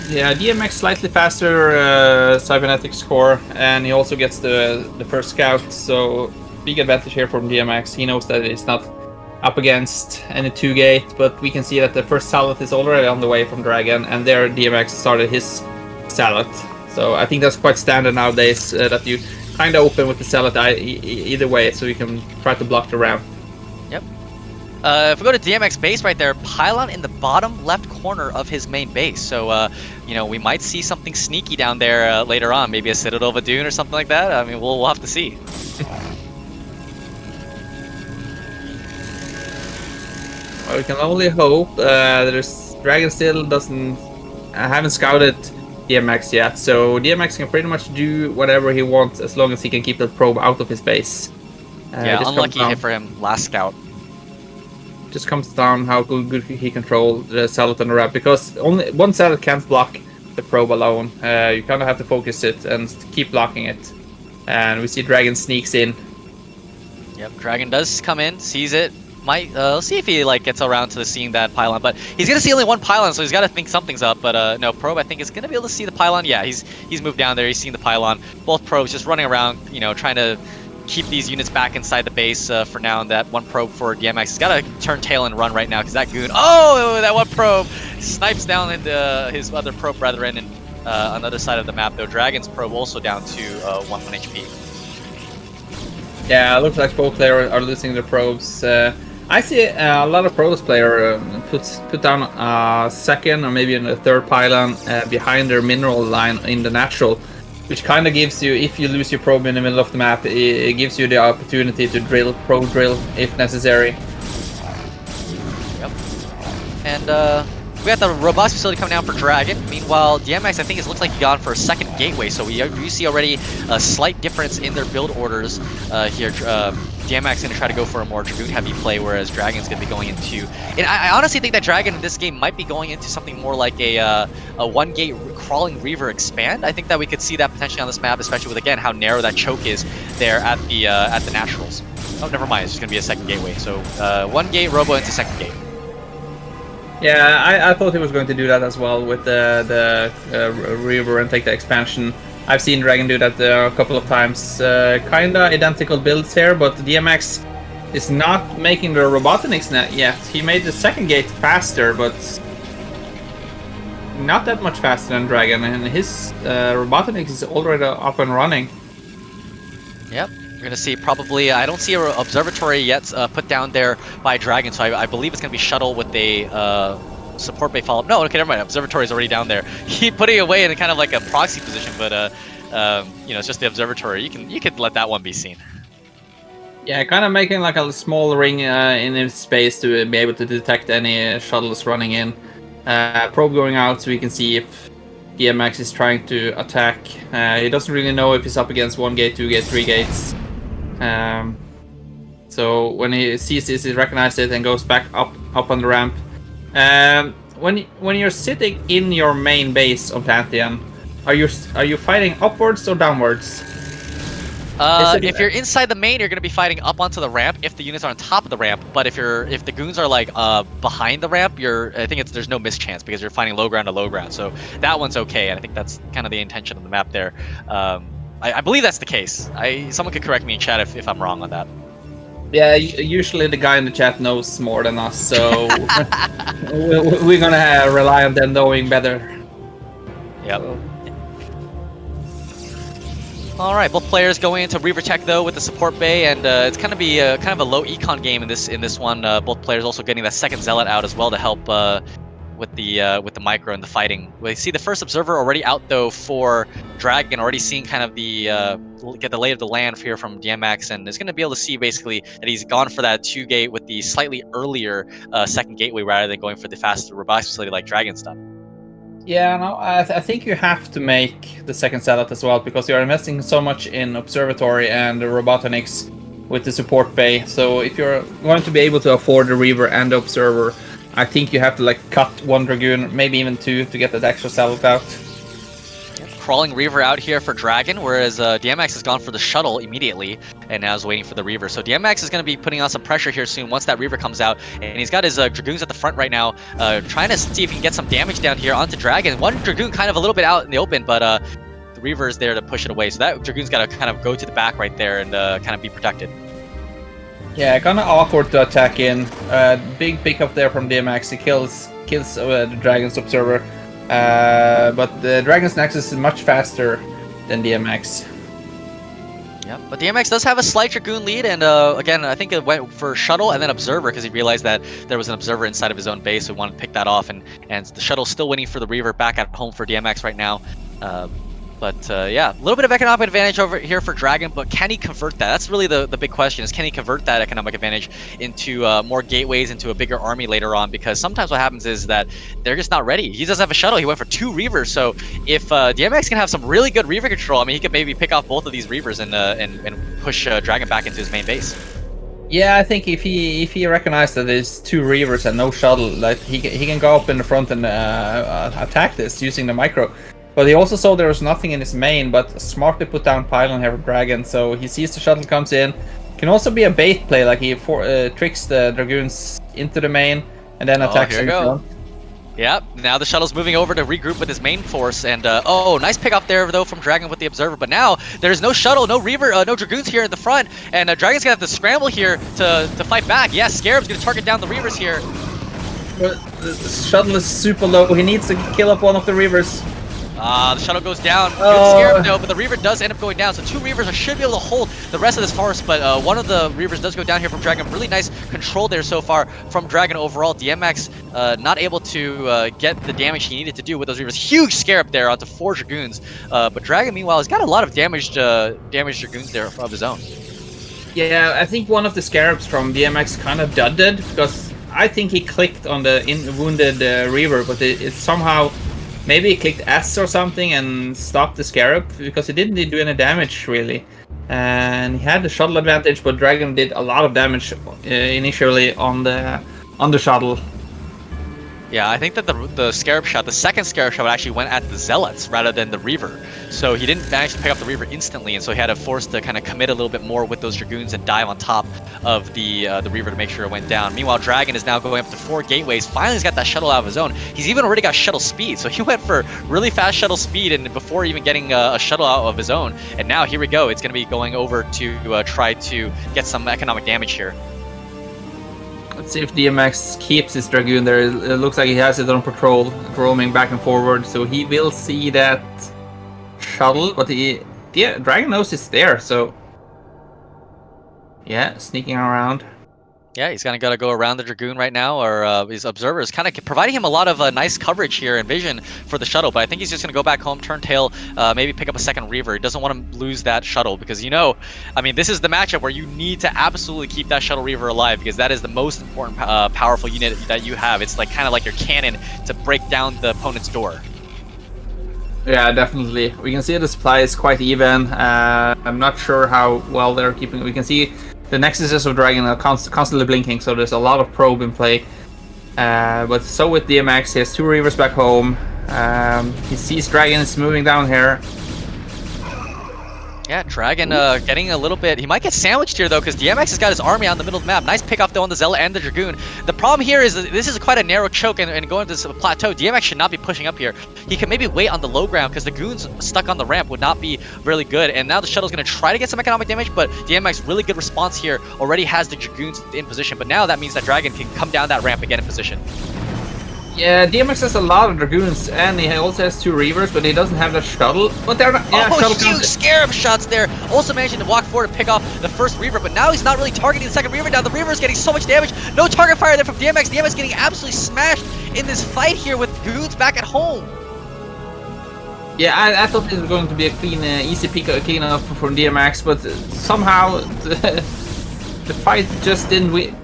[SPEAKER 3] Yeah, DMX slightly faster cybernetic score, and he also gets the first scout, so big advantage here from DMX. He knows that it's not up against any 2-gate, but we can see that the first salad is already on the way from DragOn, and there DMX started his salad. So I think that's quite standard nowadays, that you kind of open with the salad either way, so you can try to block the ramp.
[SPEAKER 2] Yep. If we go to DMX base right there, pylon in the bottom left corner of his main base. So, you know, we might see something sneaky down there later on. Maybe a Citadel of a Dune or something like that. I mean, we'll have to see.
[SPEAKER 3] Well, we can only hope. DragOn still haven't scouted DMX yet, so DMX can pretty much do whatever he wants as long as he can keep that probe out of his base.
[SPEAKER 2] Yeah, unlucky hit for him last scout.
[SPEAKER 3] Just comes down how good he controls the salad and the ramp, because only one salad can't block the probe alone. You kind of have to focus it and keep blocking it. And we see DragOn sneaks in.
[SPEAKER 2] Yep, DragOn does come in, sees it. Might see if he like gets around to seeing that pylon, but he's gonna see only one pylon, so he's got to think something's up. But no, probe I think is gonna be able to see the pylon. Yeah, he's moved down there. He's seen the pylon. Both probes just running around, you know, trying to keep these units back inside the base for now. And that one probe for DMX has got to turn tail and run right now because that goon. Oh, that one probe snipes down into his other probe brethren, and on the other side of the map though, DragOn's probe also down to 1 HP.
[SPEAKER 3] Yeah, it looks like both players are losing their probes. I see a lot of Protoss player put down a second or maybe a third pylon behind their mineral line in the natural, which kind of gives you, if you lose your probe in the middle of the map, it gives you the opportunity to probe drill if necessary.
[SPEAKER 2] Yep. And we got the robust facility coming down for DragOn. Meanwhile, DMX I think it looks like he gone for a second gateway, so we see already a slight difference in their build orders here. DMX is going to try to go for a more Dragoon heavy play, whereas DragOn's going to be going into... And I honestly think that DragOn in this game might be going into something more like a 1-gate crawling Reaver expand. I think that we could see that potentially on this map, especially with, again, how narrow that choke is there at the Naturals. Oh, never mind, it's just going to be a second gateway. So 1-gate Robo into second gate.
[SPEAKER 3] Yeah, I thought he was going to do that as well with the Reaver and take the expansion. I've seen DragOn do that a couple of times. Kinda identical builds here, but DMX is not making the Robotniks yet. He made the second gate faster, but not that much faster than DragOn, and his Robotniks is already up and running.
[SPEAKER 2] Yep. We're going to see probably, I don't see an observatory yet put down there by DragOn, so I believe it's going to be shuttle with a support bay follow-up. No, okay, never mind. Observatory is already down there. He putting it away in kind of like a proxy position, but you know, it's just the observatory. You could let that one be seen.
[SPEAKER 3] Yeah, kind of making like a small ring in his space to be able to detect any shuttles running in. Probe going out so we can see if DMX is trying to attack. He doesn't really know if he's up against 1-gate, 2-gate, 3 gates. So when he sees this, he recognizes it and goes back up on the ramp. When you're sitting in your main base on Pantheon, Are you fighting upwards or downwards?
[SPEAKER 2] If you're inside the main, you're gonna be fighting up onto the ramp if the units are on top of the ramp. But if the goons are like behind the ramp, I think there's no mischance because you're fighting low ground to low ground. So that one's okay, and I think that's kind of the intention of the map there. I believe that's the case. Someone could correct me in chat if I'm wrong on that.
[SPEAKER 3] Yeah, usually the guy in the chat knows more than us, so we're gonna rely on them knowing better.
[SPEAKER 2] Yep.
[SPEAKER 3] So.
[SPEAKER 2] All right, both players going into Reaver Tech though with the support bay, and it's gonna be kind of a low econ game in this one. Both players also getting that second zealot out as well to help with the micro and the fighting. We see the first observer already out though for DragOn, already seeing kind of get the lay of the land here from Dienmax, and is gonna be able to see basically that he's gone for that 2-gate with the slightly earlier second gateway rather than going for the faster robotics facility like DragOn's done.
[SPEAKER 3] Yeah, no, I think you have to make the second setup as well because you are investing so much in observatory and the robotics with the support bay. So if you're going to be able to afford the Reaver and the observer, I think you have to like cut one Dragoon, maybe even two, to get that extra setup out.
[SPEAKER 2] Crawling Reaver out here for DragOn, whereas Dienmax has gone for the shuttle immediately and now is waiting for the Reaver. So Dienmax is going to be putting on some pressure here soon once that Reaver comes out, and he's got his Dragoons at the front right now, trying to see if he can get some damage down here onto DragOn. One Dragoon kind of a little bit out in the open, but the Reaver is there to push it away. So that Dragoon's got to kind of go to the back right there and kind of be protected.
[SPEAKER 3] Yeah, kind of awkward to attack in. Big pickup there from Dienmax. He kills the Dragon's observer. But the Dragon's Nexus is much faster than Dienmax.
[SPEAKER 2] Yeah, but Dienmax does have a slight Dragoon lead, and again, I think it went for shuttle and then observer because he realized that there was an observer inside of his own base, so he wanted to pick that off, and the shuttle's still waiting for the Reaver back at home for Dienmax right now. But yeah, a little bit of economic advantage over here for DragOn, but can he convert that? That's really the big question, is can he convert that economic advantage into more gateways, into a bigger army later on? Because sometimes what happens is that they're just not ready. He doesn't have a shuttle. He went for 2 Reavers, so if Dienmax can have some really good Reaver control, I mean, he could maybe pick off both of these Reavers and push DragOn back into his main base.
[SPEAKER 3] Yeah, I think if he recognized that there's 2 Reavers and no shuttle, like he can go up in the front and attack this using the micro. But he also saw there was nothing in his main, but smartly put down pylon here for DragOn, so he sees the shuttle comes in. Can also be a bait play, like he tricks the Dragoons into the main and then attacks
[SPEAKER 2] in the front. Yep, now the shuttle's moving over to regroup with his main force, and oh, nice pick up there though from DragOn with the observer, but now there's no shuttle, no Reaver, no Dragoons here in the front, and DragOn's gonna have to scramble here to fight back. Yeah, Scarab's gonna target down the Reavers here.
[SPEAKER 3] But the shuttle is super low, he needs to kill off one of the Reavers.
[SPEAKER 2] The shuttle goes down. Good Scarab though, but the Reaver does end up going down. So 2 Reavers should be able to hold the rest of this force, but one of the Reavers does go down here from DragOn. Really nice control there so far from DragOn overall. Dienmax not able to get the damage he needed to do with those Reavers. Huge Scarab there onto 4 Dragoons. But DragOn, meanwhile, has got a lot of damaged Dragoons there of his own. Yeah,
[SPEAKER 3] I think one of the Scarabs from Dienmax kind of dudded, because I think he clicked on the wounded Reaver, but it somehow... Maybe he clicked S or something and stopped the Scarab, because he didn't do any damage really. And he had the shuttle advantage, but DragOn did a lot of damage initially on the shuttle.
[SPEAKER 2] Yeah, I think that the Scarab shot, the second Scarab shot actually went at the Zealots rather than the Reaver. So he didn't manage to pick up the Reaver instantly, and so he had to force to kind of commit a little bit more with those Dragoons and dive on top of the Reaver to make sure it went down. Meanwhile, DragOn is now going up to 4 gateways. Finally, he's got that shuttle out of his own. He's even already got shuttle speed, so he went for really fast shuttle speed and before even getting a shuttle out of his own. And now here we go. It's going to be going over to try to get some economic damage here.
[SPEAKER 3] Let's see if Dienmax keeps his Dragoon there. It looks like he has it on patrol, roaming back and forward, so he will see that shuttle, but DragOn knows it's there, so yeah, sneaking around.
[SPEAKER 2] Yeah, he's gotta go around the Dragoon right now, or his observers kind of providing him a lot of nice coverage here and vision for the shuttle, but I think he's just gonna go back home, turn tail, maybe pick up a second Reaver. He doesn't want to lose that shuttle because, I mean, this is the matchup where you need to absolutely keep that shuttle Reaver alive, because that is the most important powerful unit that you have. It's like kind of like your cannon to break down the opponent's door.
[SPEAKER 3] Yeah, definitely. We can see the supply is quite even. I'm not sure how well they're keeping. We can see the Nexuses of DragOn are constantly blinking, so there's a lot of probe in play. But so with Dienmax, he has 2 Reavers back home. He sees Dragons moving down here.
[SPEAKER 2] Yeah, DragOn getting a little bit. He might get sandwiched here though, because Dienmax has got his army out in the middle of the map. Nice pick off though on the Zealot and the Dragoon. The problem here is that this is quite a narrow choke and going to this plateau. Dienmax should not be pushing up here. He can maybe wait on the low ground because the goons stuck on the ramp would not be really good. And now the shuttle's going to try to get some economic damage, but Dienmax really good response here. Already has the Dragoons in position, but now that means that DragOn can come down that ramp and get in position.
[SPEAKER 3] Yeah, Dienmax has a lot of Dragoons, and he also has 2 Reavers, but he doesn't have the shuttle. But they're not. Yeah,
[SPEAKER 2] oh, huge Scarab shots there. Also managing to walk forward and pick off the first Reaver, but now he's not really targeting the second Reaver. Now the Reaver is getting so much damage. No target fire there from Dienmax. Dienmax getting absolutely smashed in this fight here with goons back at home.
[SPEAKER 3] Yeah, I thought this was going to be a clean, easy clean up from Dienmax, but somehow the fight just didn't win.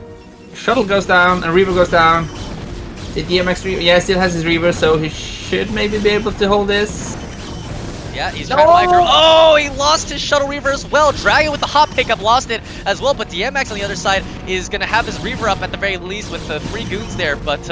[SPEAKER 3] Shuttle goes down, and Reaver goes down. The DMX Reaver, yeah, still has his Reaver, so he should maybe be able to hold this.
[SPEAKER 2] Yeah, he's trying to micro. Oh, he lost his Shuttle Reaver as well. DragOn with the hot pickup lost it as well, but Dienmax on the other side is going to have his Reaver up at the very least with 3 goons there. But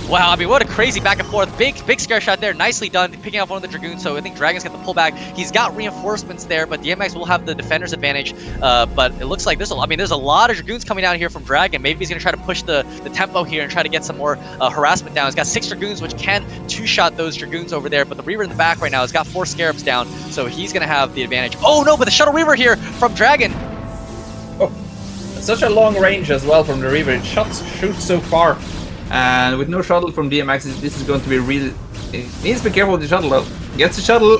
[SPEAKER 2] wow, I mean, what a crazy back and forth. Big scare shot there. Nicely done, picking off one of the Dragoons. So I think DragOn's got the pullback. He's got reinforcements there, but Dienmax will have the defender's advantage. But it looks like there's a lot of Dragoons coming down here from DragOn. Maybe he's going to try to push the tempo here and try to get some more harassment down. He's got 6 Dragoons, which can 2-shot those Dragoons over there. But the Reaver in the back right now has got 4 Scarabs down, so he's going to have the advantage. Oh no, but the Shuttle Reaver here from DragOn.
[SPEAKER 3] Oh, such a long range as well from the Reaver. It shoots so far. And with no shuttle from DMX, this is going to be really... He needs to be careful with the shuttle though. Gets the shuttle.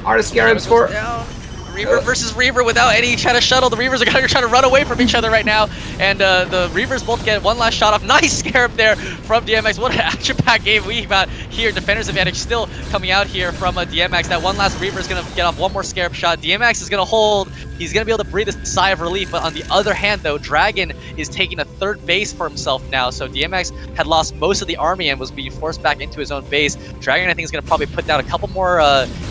[SPEAKER 3] Are the Scarabs for...
[SPEAKER 2] Down. Reaver versus Reaver without any kind of shuttle. The Reavers are going to try to run away from each other right now. And the Reavers both get one last shot off. Nice Scarab there from DMX. What an action-packed game we got here. Defender's advantage still coming out here from DMX. That one last Reaver is going to get off one more Scarab shot. DMX is going to hold. He's going to be able to breathe a sigh of relief. But on the other hand, though, DragOn is taking a 3rd base for himself now. So DMX had lost most of the army and was being forced back into his own base. DragOn, I think, is going to probably put down a couple more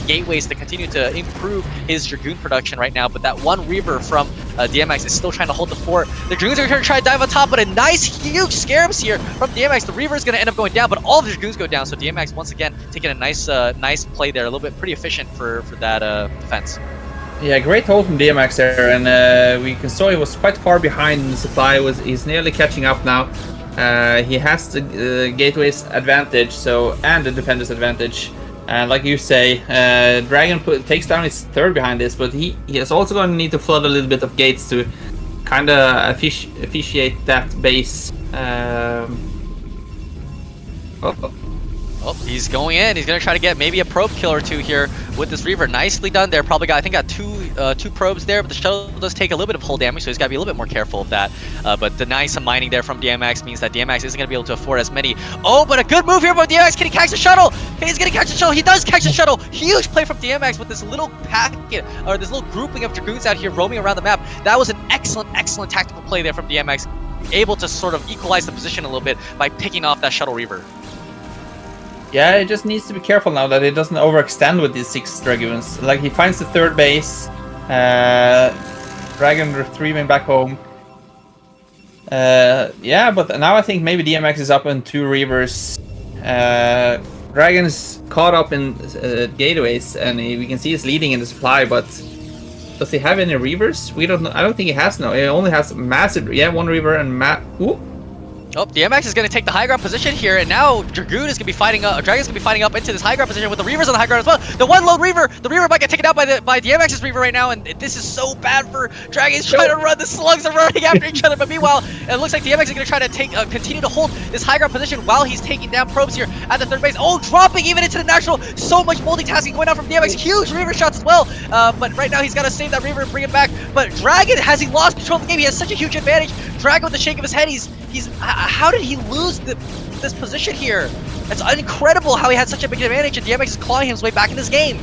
[SPEAKER 2] gateways to continue to improve his Dragoon production right now. But that one Reaver from DMX is still trying to hold the fort. The Dragoons are going to try to dive on top, but a nice, huge Scarabs here from DMX. The Reaver is going to end up going down, but all of the Dragoons go down. So DMX, once again, taking a nice play there. A little bit pretty efficient for that defense.
[SPEAKER 3] Yeah, great hold from DMX there, and we saw he was quite far behind in the supply. He's nearly catching up now. He has the gateways advantage, and the defender's advantage. And like you say, DragOn takes down his 3rd behind this, but he is also going to need to flood a little bit of gates to kind of officiate that base. Oh,
[SPEAKER 2] he's going in. He's going to try to get maybe a probe kill or 2 here with this Reaver. Nicely done there. Probably got, I think, got two probes there, but the shuttle does take a little bit of hull damage, so he's got to be a little bit more careful of that. But denying some mining there from DMX means that DMX isn't going to be able to afford as many. Oh, but a good move here by DMX. Can he catch the shuttle? He's going to catch the shuttle. He does catch the shuttle. Huge play from DMX with this little packet, or this little grouping of Dragoons out here roaming around the map. That was an excellent tactical play there from DMX. Able to sort of equalize the position a little bit by picking off that Shuttle Reaver.
[SPEAKER 3] Yeah, he just needs to be careful now that he doesn't overextend with these 6 Dragoons. Like, he finds the 3rd base. DragOn retrieving back home. Yeah, but now I think maybe DMX is up in 2 Reavers. DragOn is caught up in gateways, and we can see he's leading in the supply, but does he have any Reavers? We don't know. I don't think he has no. He only has massive. Yeah, 1 Reaver and Ooh.
[SPEAKER 2] Oh, DMX is going to take the high ground position here, and now Dragoon is going to be fighting up. DragOn's going to be fighting up into this high ground position with the Reavers on the high ground as well. The one lone Reaver, the Reaver might get taken out by DMX's Reaver right now, and this is so bad for DragOn. He's trying to run. The slugs are running after each other, but meanwhile, it looks like DMX is going to try to continue to hold this high ground position while he's taking down probes here at the 3rd base. Oh, dropping even into the natural. So much multitasking going on from DMX. Huge Reaver shots as well, but right now he's got to save that Reaver and bring it back. But DragOn, has he lost control of the game? He has such a huge advantage. DragOn with the shake of his head, how did he lose this position here? It's incredible how he had such a big advantage, and DMX is clawing his way back in this game.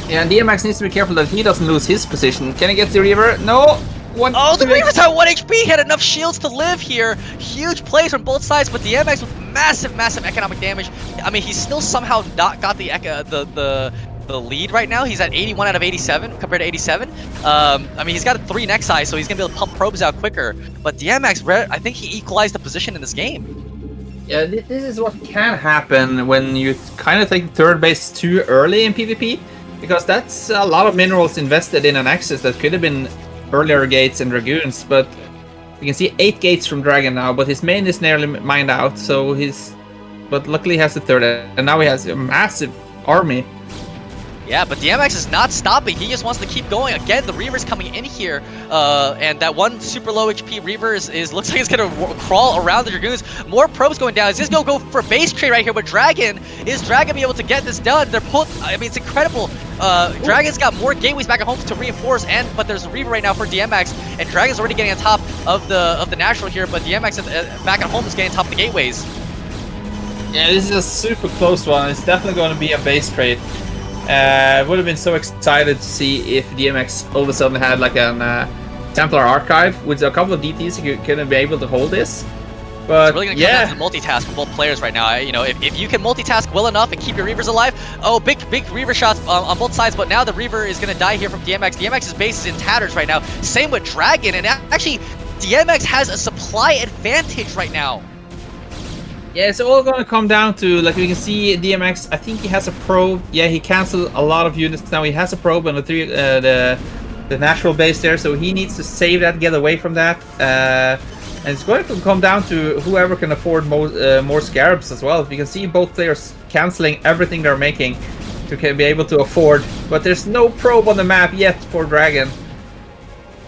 [SPEAKER 3] Yeah, and DMX needs to be careful that he doesn't lose his position. Can he get the Reaver? No!
[SPEAKER 2] Oh, the Reaver's at 1 HP! He had enough shields to live here. Huge plays from both sides, but DMX with massive economic damage. I mean, he's still somehow not got the lead right now. He's at 81 out of 87 compared to 87. I mean, he's got 3 Nexi, so he's gonna be able to pump probes out quicker. But DMX, I think he equalized the position in this game.
[SPEAKER 3] Yeah, this is what can happen when you kind of take third base too early in PvP, because that's a lot of minerals invested in an Axis that could have been earlier gates and Dragoons, but you can see 8 gates from Dragon now, but his main is nearly mined out, so but luckily he has the third, and now he has a massive army.
[SPEAKER 2] Yeah, but Dienmax is not stopping. He just wants to keep going. Again, the Reaver's coming in here, and that one super low HP Reaver looks like it's gonna crawl around the Dragoons. More probes going down. Is this gonna go for base trade right here? But Dragon be able to get this done? They're I mean, it's incredible. Dragon's got more gateways back at home to reinforce, but there's a Reaver right now for Dienmax, and Dragon's already getting on top of the natural here, but Dienmax back at home is getting on top of the gateways.
[SPEAKER 3] Yeah, this is a super close one. It's definitely going to be a base trade. Would have been so excited to see if DMX all of a sudden had like an Templar Archive with a couple of DTs. You couldn't be able to hold this, but
[SPEAKER 2] it's really gonna come down to the multitask for both players right now. You know, if you can multitask well enough and keep your Reavers alive, big Reaver shots on both sides. But now the Reaver is gonna die here from DMX. DMX's base is in tatters right now. Same with Dragon, and actually DMX has a supply advantage right now.
[SPEAKER 3] Yeah, it's all going to come down to, like, we can see DMX, I think he has a probe. Yeah, he canceled a lot of units now. He has a probe on the natural base there, so he needs to save that, get away from that. And it's going to come down to whoever can afford more Scarabs as well. You can see both players canceling everything they're making to be able to afford. But there's no probe on the map yet for Dragon.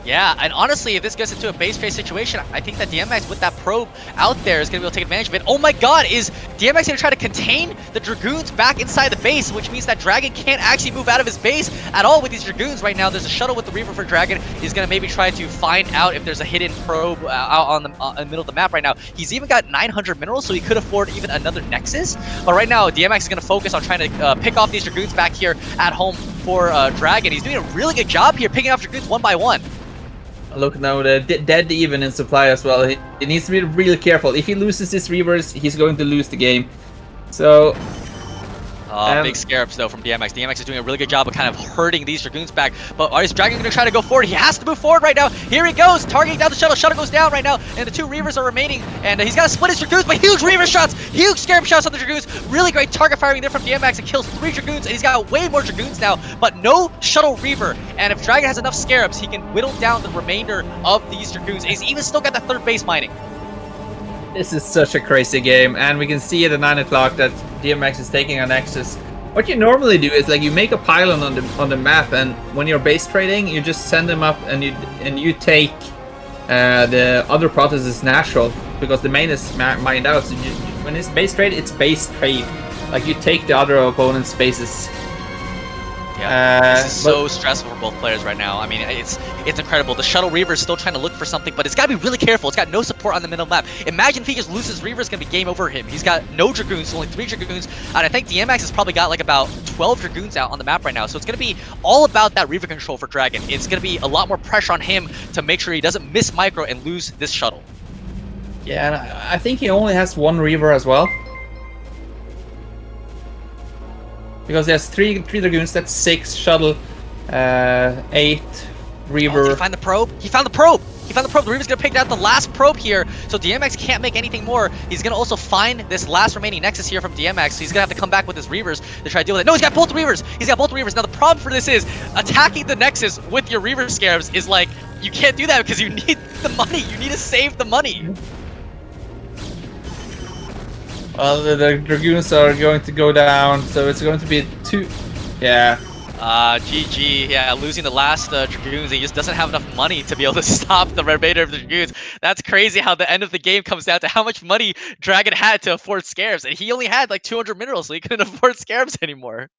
[SPEAKER 2] Yeah, and honestly, if this gets into a base trade situation, I think that DMX with that probe out there is going to be able to take advantage of it. Oh my god, is DMX going to try to contain the Dragoons back inside the base, which means that Dragon can't actually move out of his base at all with these Dragoons right now. There's a shuttle with the Reaver for Dragon. He's going to maybe try to find out if there's a hidden probe out in the middle of the map right now. He's even got 900 minerals, so he could afford even another Nexus. But right now, DMX is going to focus on trying to pick off these Dragoons back here at home for Dragon. He's doing a really good job here, picking off Dragoons one by one.
[SPEAKER 3] Look now, the dead even in supply as well. He needs to be really careful. If he loses his Reavers, he's going to lose the game. So...
[SPEAKER 2] big Scarabs though from DMX. DMX is doing a really good job of kind of hurting these Dragoons back. But is Dragon going to try to go forward? He has to move forward right now. Here he goes, targeting down the shuttle. Shuttle goes down right now, and the 2 Reavers are remaining. And he's got to split his Dragoons, but huge Reaver shots, huge Scarab shots on the Dragoons. Really great target firing there from DMX, and kills 3 Dragoons, and he's got way more Dragoons now, but no shuttle Reaver. And if Dragon has enough Scarabs, he can whittle down the remainder of these Dragoons. And he's even still got that 3rd base mining.
[SPEAKER 3] This is such a crazy game, and we can see at 9 o'clock that DMX is taking a Nexus. What you normally do is, like, you make a pylon on the map, and when you're base trading, you just send them up and you take the other processes natural, because the main is mined out. So when it's base trade, it's base trade. Like, you take the other opponent's bases.
[SPEAKER 2] Yeah, this is so stressful for both players right now. I mean, it's incredible. The shuttle Reaver is still trying to look for something, but it's got to be really careful. It's got no support on the middle map. Imagine if he just loses Reaver, it's going to be game over him. He's got no Dragoons, only 3 Dragoons, and I think DMX has probably got like about 12 Dragoons out on the map right now. So it's going to be all about that Reaver control for Dragon. It's going to be a lot more pressure on him to make sure he doesn't miss micro and lose this shuttle.
[SPEAKER 3] Yeah, and I think he only has 1 Reaver as well. Because there's 3 Dragoons, that's 6 shuttle, 8 Reaver.
[SPEAKER 2] Did he find the probe? He found the probe! He found the probe. The Reaver's gonna pick out the last probe here, so DMX can't make anything more. He's gonna also find this last remaining Nexus here from DMX, so he's gonna have to come back with his Reavers to try to deal with it. No, he's got both Reavers! He's got both Reavers. Now the problem for this is, attacking the Nexus with your Reaver Scarabs is like, you can't do that because you need the money. You need to save the money.
[SPEAKER 3] Well, the Dragoons are going to go down, so it's going to be 2... Yeah.
[SPEAKER 2] GG. Yeah, losing the last Dragoons. He just doesn't have enough money to be able to stop the remainder of the Dragoons. That's crazy how the end of the game comes down to how much money Dragon had to afford Scarabs. And he only had like 200 minerals, so he couldn't afford Scarabs anymore.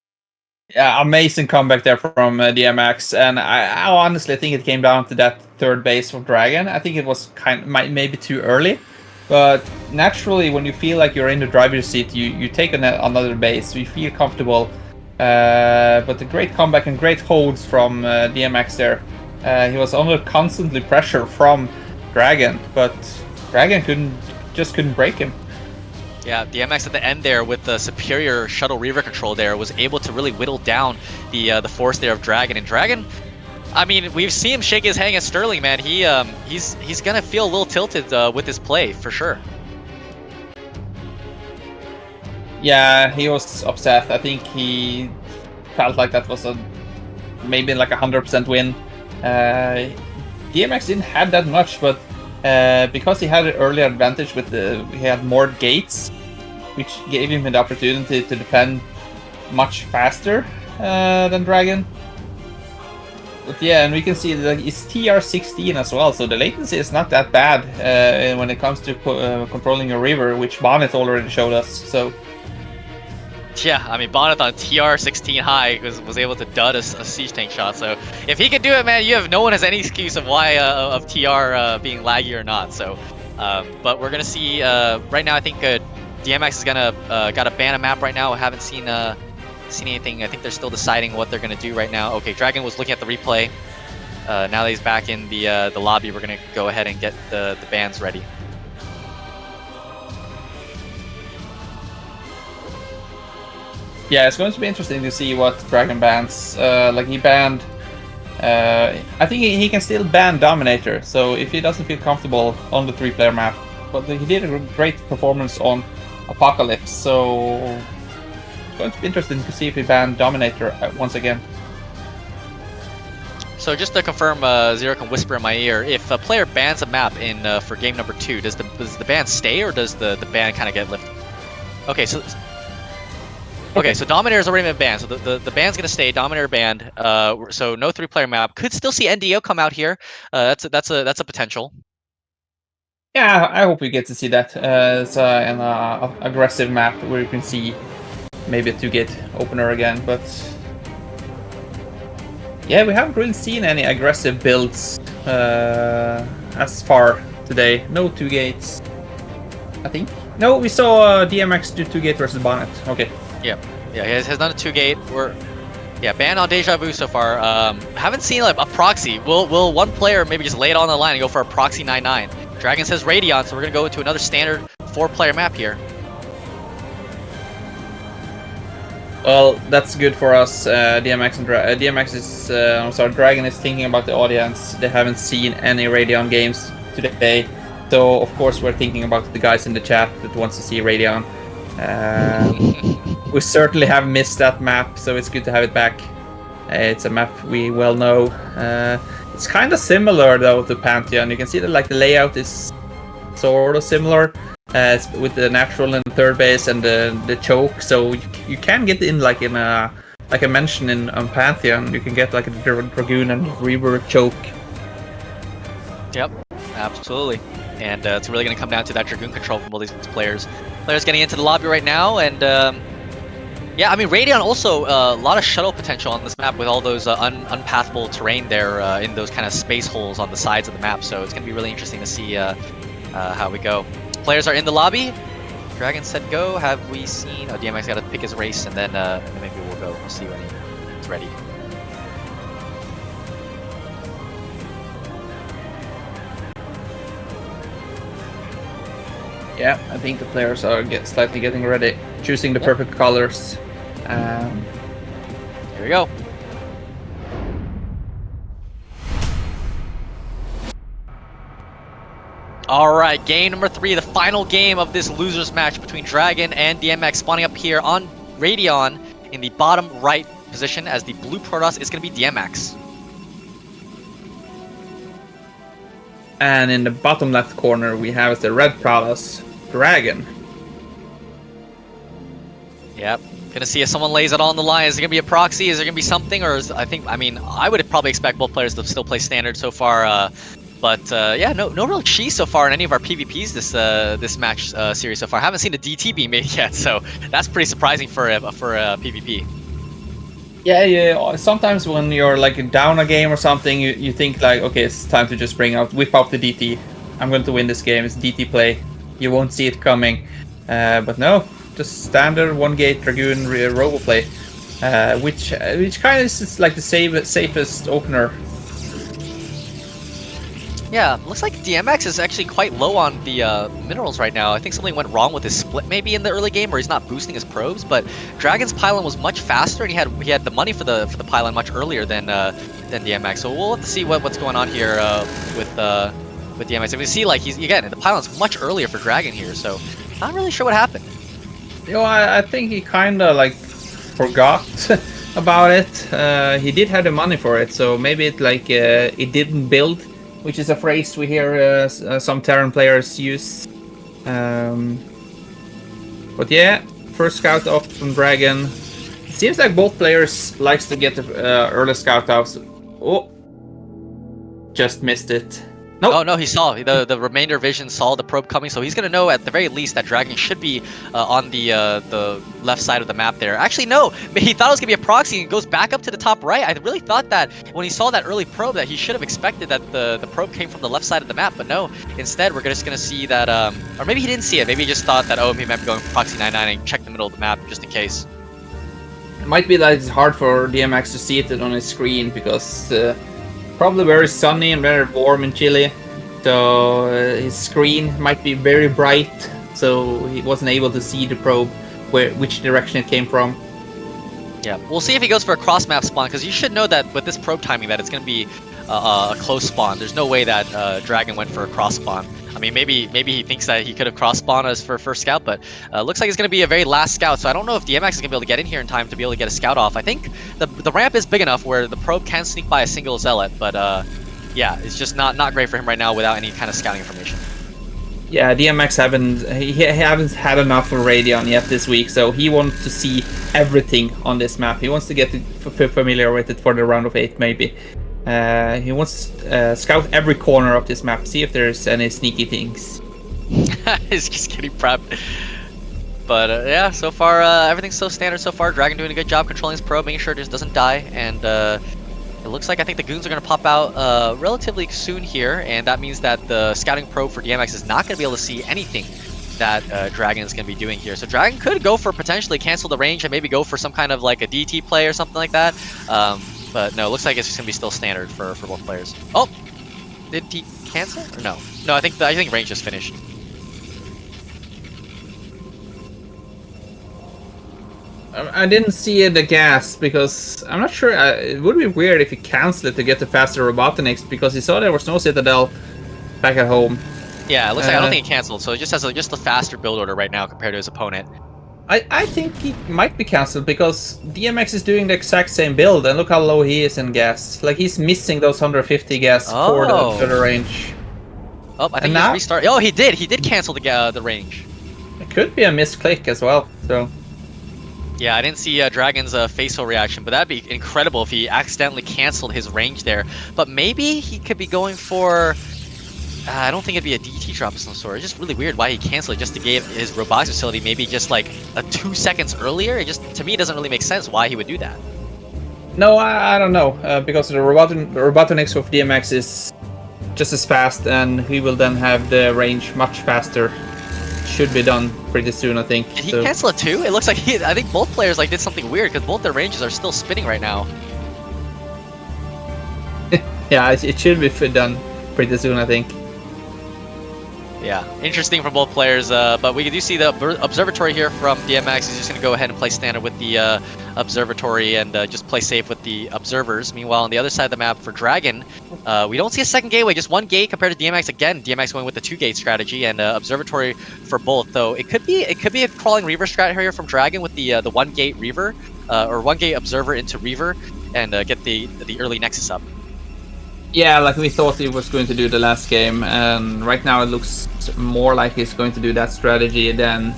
[SPEAKER 3] Yeah, amazing comeback there from DMX. And I honestly think it came down to that 3rd base for Dragon. I think it was maybe too early. But naturally, when you feel like you're in the driver's seat, you take another base, so you feel comfortable. But the great comeback and great holds from DMX there. He was under constantly pressure from Dragon, but Dragon couldn't break him.
[SPEAKER 2] Yeah, DMX at the end there with the superior shuttle Reaver control there was able to really whittle down the force there of Dragon. And Dragon, I mean, we've seen him shake his hand at Sterling, man. He's gonna feel a little tilted with his play for sure.
[SPEAKER 3] Yeah, he was upset. I think he felt like that was maybe like 100% win. DMX didn't have that much, but because he had an earlier advantage with he had more gates, which gave him the opportunity to defend much faster than DragOn. But yeah, and we can see that it's TR16 as well, so the latency is not that bad when it comes to controlling a river, which Bonyth already showed us. So
[SPEAKER 2] yeah, I mean Bonyth on TR16 high was able to dud a siege tank shot. So if he can do it, man, no one has any excuse of why of TR being laggy or not. So, but we're gonna see right now. I think Dienmax is gonna got a ban a map right now. I haven't seen anything. I think they're still deciding what they're gonna do right now. Okay, DragOn was looking at the replay. Now that he's back in the lobby, we're gonna go ahead and get the bans ready.
[SPEAKER 3] yeah, it's going to be interesting to see what DragOn bans. Like he banned, I think he can still ban Dominator. So if he doesn't feel comfortable on the 3-player map, but he did a great performance on Apocalypse. So it's going to be interesting to see if he banned Dominator once again.
[SPEAKER 2] So just to confirm, Zero can whisper in my ear. If a player bans a map in for game number 2, does the ban stay or does the ban kind of get lifted? Okay, so. Okay, so Dominator's already been banned, so the ban's gonna stay. Dominator banned, so no 3-player map. Could still see NDO come out here. That's a potential.
[SPEAKER 3] Yeah, I hope we get to see that. It's an aggressive map where you can see maybe a 2-gate opener again, but yeah, we haven't really seen any aggressive builds as far today. No 2 gates, I think. No, we saw DMX do 2-gate versus Bonyth. Okay.
[SPEAKER 2] Yeah, he has done a 2-gate. Ban on Deja Vu so far. Haven't seen like a proxy. Will one player maybe just lay it on the line and go for a proxy 9-9? DragOn says Radion, so we're gonna go into another standard 4-player map here.
[SPEAKER 3] Well, that's good for us. DMX and DragOn is thinking about the audience. They haven't seen any Radion games today, so of course we're thinking about the guys in the chat that wants to see Radion. We certainly have missed that map, so it's good to have it back. It's a map we well know. It's kind of similar though to Pantheon. You can see that like the layout is sort of similar with the natural in the third base and the choke. So you can get in like I mentioned on Pantheon, you can get like a Dragoon and Reaver choke.
[SPEAKER 2] Yep, absolutely. And it's really going to come down to that Dragoon control from all these players. Players getting into the lobby right now, and yeah, I mean Radion also a lot of shuttle potential on this map with all those unpathable terrain there in those kind of space holes on the sides of the map. So it's going to be really interesting to see how we go. Players are in the lobby. DragOn said go. Have we seen? Oh, DMX got to pick his race, and then maybe we'll go. We'll see when he's ready.
[SPEAKER 3] Yeah, I think the players are slightly getting ready, choosing the perfect colors.
[SPEAKER 2] Here we go. All right, game number 3, the final game of this losers match between DragOn and DMX, spawning up here on Radion in the bottom right position as the blue Protoss is going to be DMX.
[SPEAKER 3] And in the bottom left corner, we have the red Protoss, DragOn.
[SPEAKER 2] Yep. Gonna see if someone lays it all on the line. Is it gonna be a proxy? Is there gonna be something? Or I would probably expect both players to still play standard so far. But yeah, no real cheese so far in any of our PvPs this match series so far. I haven't seen a DT being made yet, so that's pretty surprising for a PvP.
[SPEAKER 3] Yeah. Sometimes when you're like down a game or something, you think like, okay, it's time to just whip out the DT. I'm going to win this game. It's DT play. You won't see it coming. But no, just standard 1-gate Dragoon robo play, which kind of is like the safest opener.
[SPEAKER 2] Yeah, looks like DMX is actually quite low on the minerals right now. I think something went wrong with his split maybe in the early game, where he's not boosting his probes. But DragOn's pylon was much faster, and he had the money for the pylon much earlier than DMX. So we'll have to see what's going on here with DMX. And we see like the pylon's much earlier for DragOn here, so not really sure what happened.
[SPEAKER 3] You know, I think he kind of like forgot about it. He did have the money for it, so maybe it didn't build, which is a phrase we hear some Terran players use. But yeah, first scout off from DragOn. It seems like both players likes to get the early scout offs. Oh, just missed it. Nope.
[SPEAKER 2] Oh no, he saw the remainder vision saw the probe coming, so he's gonna know at the very least that DragOn should be on the left side of the map there. Actually, no, he thought it was gonna be a proxy and goes back up to the top right. I really thought that when he saw that early probe that he should have expected that the probe came from the left side of the map, but no. Instead, we're just gonna see that, or maybe he didn't see it. Maybe he just thought that, oh, he might be going for proxy 99 and check the middle of the map just in case.
[SPEAKER 3] It might be that it's hard for Dienmax to see it on his screen because. Probably very sunny and very warm in Chile, so his screen might be very bright, so he wasn't able to see the probe, which direction it came from.
[SPEAKER 2] Yeah, we'll see if he goes for a cross map spawn, because you should know that with this probe timing that it's going to be a close spawn. There's no way that DragOn went for a cross spawn. I mean, maybe he thinks that he could have cross spawned us for first scout, but looks like it's going to be a very last scout. So I don't know if Dienmax is going to be able to get in here in time to be able to get a scout off. I think the ramp is big enough where the probe can sneak by a single zealot, but yeah, it's just not great for him right now without any kind of scouting information.
[SPEAKER 3] Yeah, Dienmax haven't had enough of Radion yet this week, so he wants to see everything on this map. He wants to get familiar with it for the round of 8 maybe. He wants to scout every corner of this map, see if there's any sneaky things.
[SPEAKER 2] He's just getting prepped. But yeah, so far everything's so standard so far. DragOn doing a good job controlling his probe, making sure it just doesn't die, and it looks like I think the goons are going to pop out relatively soon here, and that means that the scouting probe for Dienmax is not going to be able to see anything that DragOn is going to be doing here. So DragOn could go for potentially cancel the range and maybe go for some kind of like a DT play or something like that. But no, it looks like it's just going to be still standard for both players. Oh, did he cancel or no? No, I think range just finished.
[SPEAKER 3] I didn't see the gas because I'm not sure. It would be weird if he canceled it to get the faster Robotniks because he saw there was no Citadel back at home.
[SPEAKER 2] Yeah, it looks like I don't think he canceled, so it just has just a faster build order right now compared to his opponent.
[SPEAKER 3] I think he might be cancelled because Dienmax is doing the exact same build, and look how low he is in gas. Like he's missing those 150 gas for the range.
[SPEAKER 2] Oh, I think he restarted. Oh, he did cancel the range.
[SPEAKER 3] It could be a misclick as well. So.
[SPEAKER 2] Yeah, I didn't see DragOn's facial reaction, but that'd be incredible if he accidentally canceled his range there. But maybe he could be going for... I don't think it'd be a DT drop of some sort. It's just really weird why he canceled it just to give his robotics facility maybe just like 2 seconds earlier. It just, to me, it doesn't really make sense why he would do that.
[SPEAKER 3] No, I don't know, because the Robotniks of Dienmax is just as fast, and he will then have the range much faster. Should be done pretty soon, I think.
[SPEAKER 2] Did he cancel it too? It looks like I think both players like did something weird because both their ranges are still spinning right now.
[SPEAKER 3] Yeah, it should be done pretty soon, I think.
[SPEAKER 2] Yeah, interesting for both players, but we do see the observatory here from Dienmax. He's just going to go ahead and play standard with the observatory and just play safe with the observers. Meanwhile, on the other side of the map for DragOn, we don't see a second gateway, just one gate compared to Dienmax. Again, Dienmax going with the 2-gate strategy and observatory for both. Though it could be a crawling Reaver strat here from DragOn with the 1-gate Reaver or 1-gate observer into Reaver and get the early Nexus up.
[SPEAKER 3] Yeah, like we thought he was going to do the last game, and right now it looks more like he's going to do that strategy than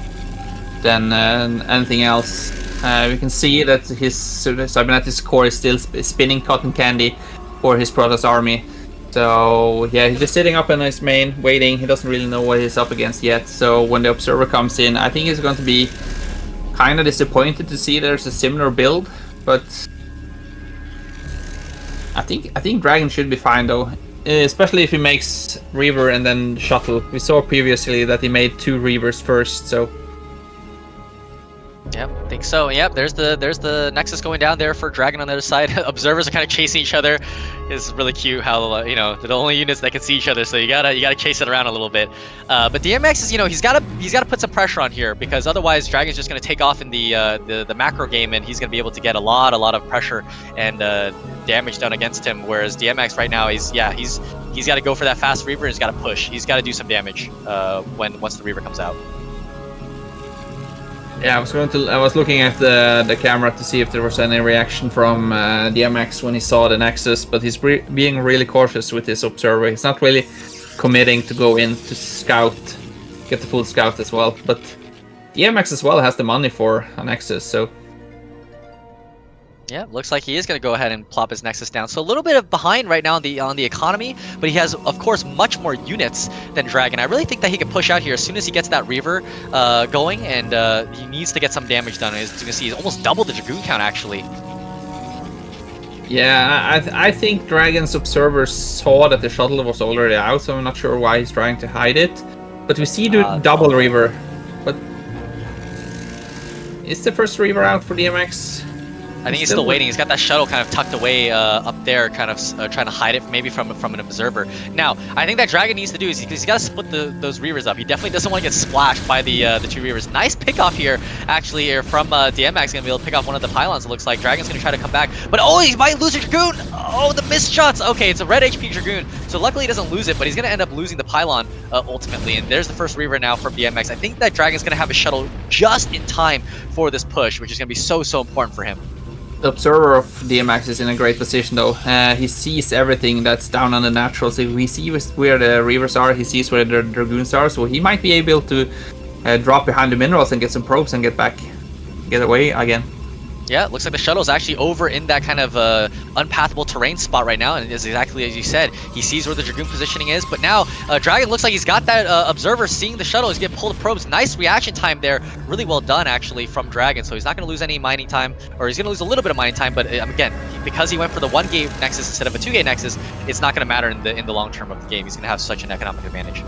[SPEAKER 3] anything else. We can see that his cybernetics core is still spinning cotton candy for his Protoss army. So yeah, he's just sitting up in his main, waiting. He doesn't really know what he's up against yet. So when the observer comes in, I think he's going to be kind of disappointed to see there's a similar build, but I think DragOn should be fine though, especially if he makes Reaver and then Shuttle. We saw previously that he made 2 Reavers first, so.
[SPEAKER 2] Yep, I think so. Yep, there's the Nexus going down there for DragOn on the other side. Observers are kind of chasing each other. It's really cute how they're the only units that can see each other, so you gotta chase it around a little bit. But Dienmax is he's gotta put some pressure on here because otherwise DragOn's just gonna take off in the macro game and he's gonna be able to get a lot of pressure and damage done against him. Whereas Dienmax right now he's got to go for that fast Reaver. He's got to push. He's got to do some damage once the Reaver comes out.
[SPEAKER 3] Yeah, I was looking at the camera to see if there was any reaction from Dienmax when he saw the Nexus, but he's being really cautious with his observer. He's not really committing to go in to scout, get the full scout as well. But Dienmax as well has the money for a Nexus, so.
[SPEAKER 2] Yeah, looks like he is going to go ahead and plop his Nexus down. So a little bit of behind right now on the economy, but he has, of course, much more units than DragOn. I really think that he can push out here as soon as he gets that Reaver going, and he needs to get some damage done. As you can see, he's almost doubled the Dragoon count, actually.
[SPEAKER 3] Yeah, I think DragOn's observer saw that the shuttle was already out, so I'm not sure why he's trying to hide it. But we see the double Reaver. But is the first Reaver out for DMX?
[SPEAKER 2] I think he's still waiting. He's got that shuttle kind of tucked away up there, kind of trying to hide it maybe from an observer. Now, I think that DragOn needs to do is he's got to split those Reavers up. He definitely doesn't want to get splashed by the 2 Reavers. Nice pickoff here, actually, here from Dienmax. Going to be able to pick off one of the pylons, it looks like. DragOn's going to try to come back. But, oh, he might lose a Dragoon! Oh, the missed shots! Okay, it's a red HP Dragoon. So luckily he doesn't lose it, but he's going to end up losing the pylon ultimately. And there's the first Reaver now from Dienmax. I think that DragOn's going to have a shuttle just in time for this push, which is going to be so important for him.
[SPEAKER 3] The observer of DMX is in a great position though. He sees everything that's down on the natural, so he sees where the Reavers are, he sees where the Dragoons are, so he might be able to drop behind the minerals and get some probes and get away again.
[SPEAKER 2] Yeah, it looks like the shuttle is actually over in that kind of unpathable terrain spot right now, and it is exactly as you said. He sees where the Dragoon positioning is, but now DragOn looks like he's got that observer seeing the shuttle. He's getting pulled probes. Nice reaction time there. Really well done, actually, from DragOn. So he's not going to lose any mining time, or he's going to lose a little bit of mining time, but again, because he went for the 1-gate Nexus instead of a 2-gate Nexus, it's not going to matter in the long term of the game. He's going to have such an economic advantage.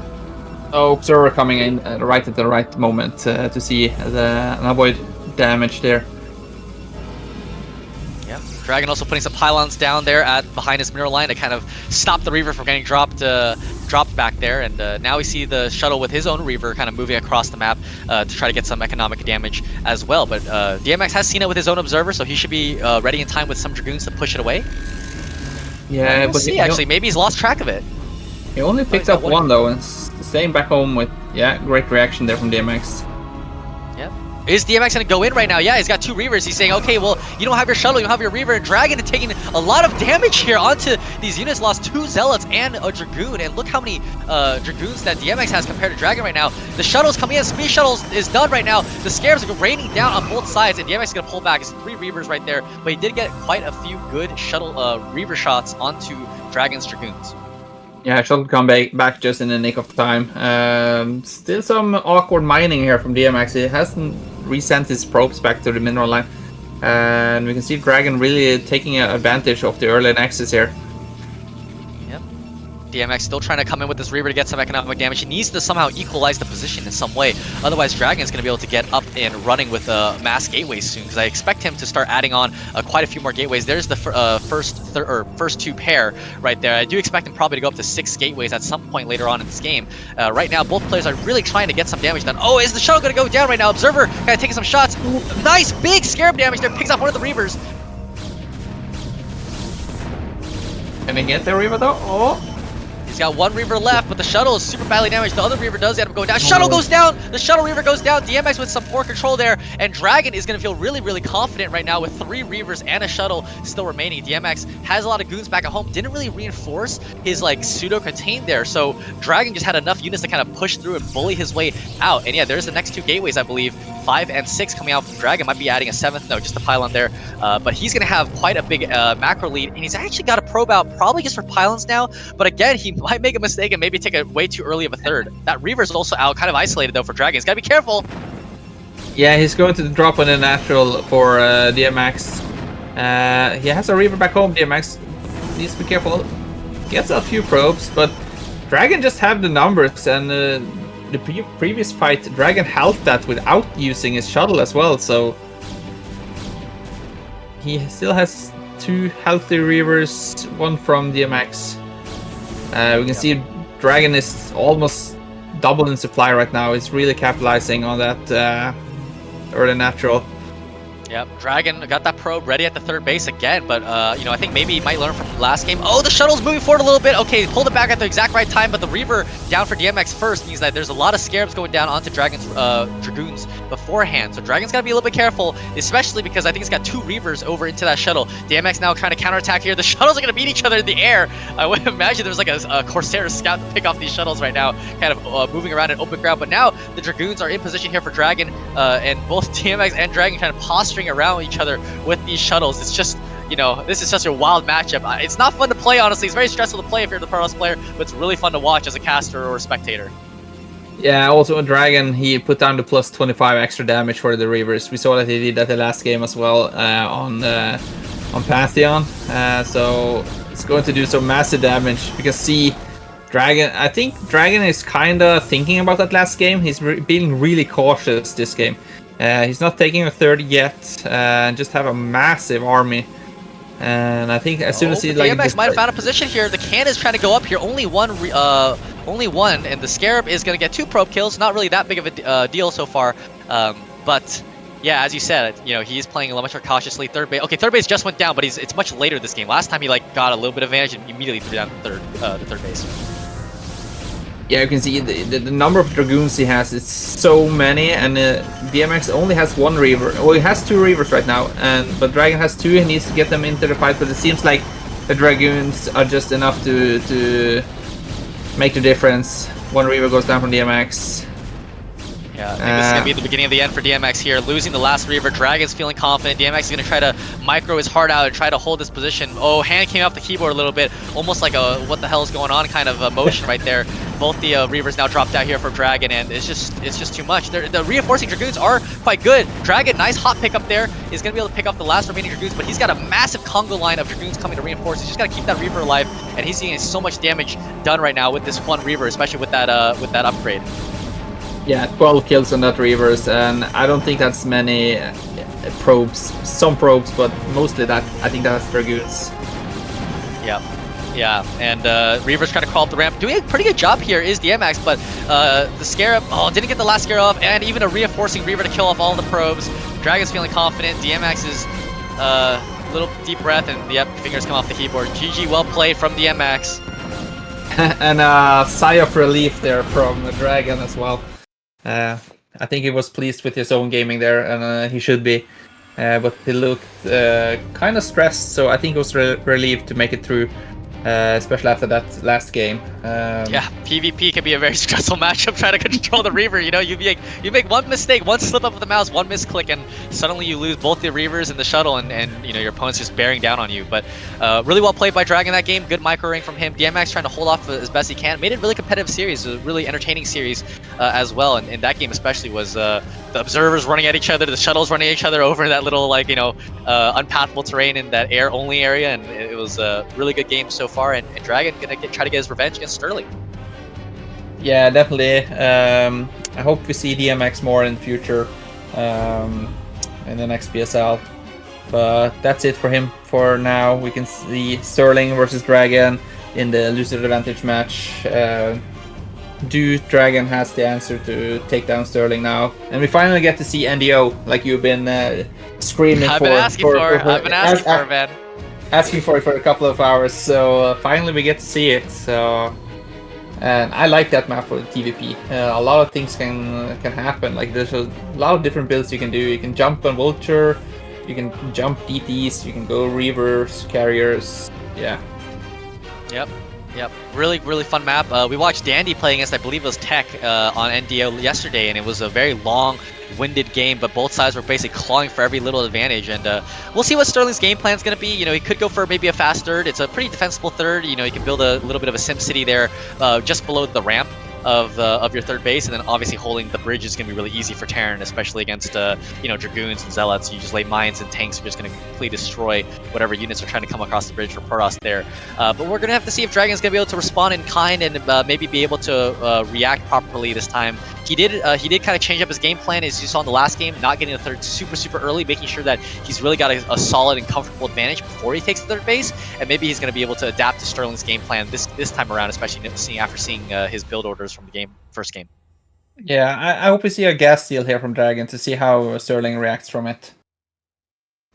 [SPEAKER 3] Oh, observer coming in right at the right moment to see and avoid damage there.
[SPEAKER 2] DragOn also putting some pylons down there behind his mineral line to kind of stop the Reaver from getting dropped back there. And now we see the shuttle with his own Reaver kind of moving across the map to try to get some economic damage as well. But Dienmax has seen it with his own observer, so he should be ready in time with some Dragoons to push it away.
[SPEAKER 3] Yeah,
[SPEAKER 2] but see, actually, maybe he's lost track of it.
[SPEAKER 3] He only picked up one though, and staying back home with, great reaction there from Dienmax.
[SPEAKER 2] Is DMX going to go in right now? Yeah, he's got 2 Reavers. He's saying, okay, well, you don't have your shuttle, you don't have your Reaver, and DragOn is taking a lot of damage here onto these units. Lost 2 Zealots and a Dragoon, and look how many Dragoons that DMX has compared to DragOn right now. The shuttle's coming in, Speed Shuttles is done right now. The Scarabs are raining down on both sides, and DMX is going to pull back. It's 3 Reavers right there, but he did get quite a few good shuttle Reaver shots onto DragOn's Dragoons.
[SPEAKER 3] Yeah, shuttle come back just in the nick of time. Still some awkward mining here from DMX. He hasn't resent his probes back to the mineral line. And we can see DragOn really taking advantage of the early Nexus here.
[SPEAKER 2] DMX still trying to come in with this Reaver to get some economic damage. He needs to somehow equalize the position in some way. Otherwise, DragOn is going to be able to get up and running with mass gateways soon, because I expect him to start adding on quite a few more gateways. There's the first 2 pair right there. I do expect him probably to go up to 6 gateways at some point later on in this game. Right now, both players are really trying to get some damage done. Oh, is the shuttle going to go down right now? Observer kind of taking some shots. Ooh, nice big Scarab damage there. Picks up one of the Reavers.
[SPEAKER 3] Can he get the Reaver though? Oh!
[SPEAKER 2] He's got 1 Reaver left, but the shuttle is super badly damaged. The other Reaver does end up going down. Shuttle goes down! The shuttle Reaver goes down. DMX with some poor control there, and DragOn is going to feel really confident right now with 3 Reavers and a shuttle still remaining. DMX has a lot of goons back at home. Didn't really reinforce his pseudo-contain there, so DragOn just had enough units to kind of push through and bully his way out. And yeah, there's the next 2 gateways, I believe. 5 and 6 coming out from DragOn. Might be adding a 7th. No, just a pylon there. But he's going to have quite a big macro lead, and he's actually got a probe out probably just for pylons now. But again, he might make a mistake and maybe take a way too early of a 3rd. That Reaver's also out, kind of isolated though for DragOn. He's got to be careful.
[SPEAKER 3] Yeah, he's going to drop on the natural for DMX. He has a Reaver back home. DMX needs to be careful. Gets a few probes, but DragOn just have the numbers, and the previous fight, DragOn held that without using his shuttle as well, so he still has 2 healthy Reavers, 1 from DMX. We can see DragOn is almost double in supply right now. He's really capitalizing on that early natural.
[SPEAKER 2] Yep, DragOn got that probe ready at the third base again, but you know, I think maybe he might learn from last game. Oh, the shuttle's moving forward a little bit. Okay, pulled it back at the exact right time, but the Reaver down for Dienmax first means that there's a lot of Scarabs going down onto DragOn's Dragoons beforehand. So DragOn's got to be a little bit careful, especially because I think he's got 2 Reavers over into that shuttle. Dienmax now trying to counterattack here. The shuttles are going to beat each other in the air. I would imagine there's like a Corsair scout to pick off these shuttles right now, kind of moving around in open ground. But now the Dragoons are in position here for DragOn, and both Dienmax and DragOn kind of posturing around each other with these shuttles. It's just, you know, this is such a wild matchup. It's not fun to play, honestly. It's very stressful to play if you're the Protoss player, but it's really fun to watch as a caster or a spectator.
[SPEAKER 3] Yeah, also with DragOn, he put down the plus 25 extra damage for the Reavers. We saw that he did that the last game as well on Pantheon. So it's going to do some massive damage because see, DragOn, I think DragOn is kind of thinking about that last game. He's being really cautious this game. He's not taking a third yet, and just have a massive army. And I think as soon as he like
[SPEAKER 2] DMX might have found a position here. The can is trying to go up here. Only one, and the Scarab is going to get 2 probe kills. Not really that big of a deal so far. But yeah, as you said, you know, he's playing a little much more cautiously. Third base, okay, third base just went down, but it's much later this game. Last time he like got a little bit of advantage and immediately threw down the third base.
[SPEAKER 3] Yeah, you can see the number of Dragoons he has. It's so many, and DMX only has 1 Reaver. Well, he has 2 Reavers right now, but DragOn has 2. He needs to get them into the fight, but it seems like the Dragoons are just enough to make the difference. 1 Reaver goes down from DMX.
[SPEAKER 2] Yeah, I think this is going to be the beginning of the end for DMX here. Losing the last Reaver, DragOn's feeling confident. DMX is going to try to micro his heart out and try to hold this position. Oh, hand came off the keyboard a little bit, almost like a what the hell is going on kind of motion right there. Both the Reavers now dropped out here for DragOn, and it's just too much. The reinforcing Dragoons are quite good. DragOn, nice hot pick up there, is going to be able to pick up the last remaining Dragoons, but he's got a massive Congo line of Dragoons coming to reinforce. He's just got to keep that Reaver alive, and he's seeing so much damage done right now with this 1 Reaver, especially with that upgrade.
[SPEAKER 3] Yeah, 12 kills on that Reavers, and I don't think that's many probes. Some probes, but mostly that. I think that's Dragoons.
[SPEAKER 2] Yeah, and Reaver's trying to crawl up the ramp. Doing a pretty good job here is DMX, but the Scarab, didn't get the last Scarab off, and even a reinforcing Reaver to kill off all the probes. DragOn's feeling confident. DMX is little deep breath, and yep, fingers come off the keyboard. GG, well played from DMX.
[SPEAKER 3] And a sigh of relief there from DragOn as well. I think he was pleased with his own gaming there, and he should be. But he looked kind of stressed, so I think he was relieved to make it through. Especially after that last game.
[SPEAKER 2] Yeah, PvP can be a very stressful matchup trying to control the Reaver. You know, you make one mistake, one slip up with the mouse, one misclick, and suddenly you lose both the Reavers and the shuttle, and you know your opponent's just bearing down on you. But really well played by DragOn that game. Good micro-ring from him. DMX trying to hold off as best he can. Made it a really competitive series, a really entertaining series as well. And that game especially was the observers running at each other, the shuttles running at each other over that little unpathable terrain in that air-only area, and it was a really good game so far. And DragOn gonna try to get his revenge against Sterling.
[SPEAKER 3] Yeah, definitely. I hope we see DMX more in the future in the next BSL. But that's it for him for now. We can see Sterling versus DragOn in the loser advantage match. DragOn has the answer to take down Sterling now, and we finally get to see NDO like you've been screaming for.
[SPEAKER 2] I've been asking for, man.
[SPEAKER 3] Asking for it for a couple of hours, so finally we get to see it. So, and I like that map for the TVP. A lot of things can happen. Like there's a lot of different builds you can do. You can jump on Vulture, you can jump DTs, you can go Reavers, Carriers. Yeah. Yep.
[SPEAKER 2] Really fun map. We watched Dandy play against, I believe it was Tech on NDO yesterday, and it was a very long-winded game, but both sides were basically clawing for every little advantage, and we'll see what Sterling's game plan is going to be. You know, he could go for maybe a fast third. It's a pretty defensible third. You know, you can build a little bit of a sim city there just below the ramp of your third base, and then obviously holding the bridge is going to be really easy for Terran, especially against Dragoons and Zealots. You just lay mines and tanks are just going to completely destroy whatever units are trying to come across the bridge for Protoss there. But we're going to have to see if DragOn's going to be able to respond in kind and maybe be able to react properly this time. He did kind of change up his game plan, as you saw in the last game, not getting the third super early, making sure that he's really got a solid and comfortable advantage before he takes the third base, and maybe he's going to be able to adapt to Sterling's game plan this time around, especially after seeing his build orders from the first game.
[SPEAKER 3] Yeah, I hope we see a gas steal here from DragOn to see how Sterling reacts from it.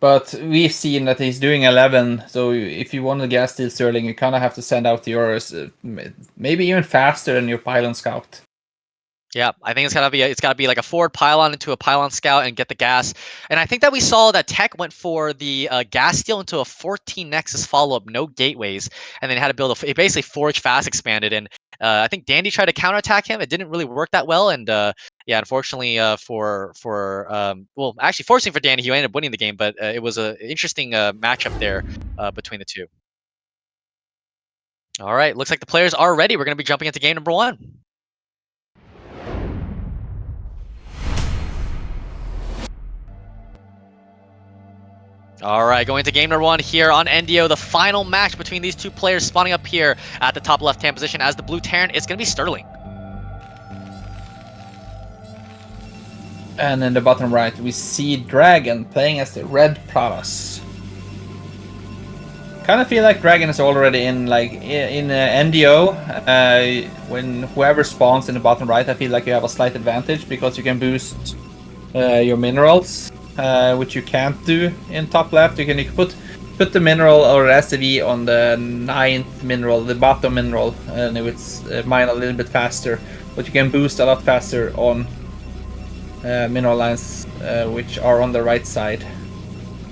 [SPEAKER 3] But we've seen that he's doing 11, so if you want to gas steal Sterling, you kind of have to send out yours maybe even faster than your pylon scout.
[SPEAKER 2] Yeah, I think it's gotta be like a forward pylon into a pylon scout and get the gas. And I think that we saw that Tech went for the gas steal into a 14 Nexus follow up, no gateways, and then had to build it basically forage fast expanded. And I think Dandy tried to counterattack him. It didn't really work that well. And yeah, unfortunately well, actually fortunately for Dandy, he ended up winning the game. But it was an interesting matchup there between the two. All right, looks like the players are ready. We're gonna be jumping into game number 1. All right, going to game number 1 here on NDO, the final match between these two players spawning up here at the top left-hand position as the blue Terran. It's going to be Sterling.
[SPEAKER 3] And in the bottom right, we see DragOn playing as the red Pralas. Kind of feel like DragOn is already in NDO. When whoever spawns in the bottom right, I feel like you have a slight advantage because you can boost your minerals. Which you can't do in top left. You can put the mineral or the SCV on the 9th mineral, the bottom mineral, and it would mine a little bit faster. But you can boost a lot faster on mineral lines which are on the right side.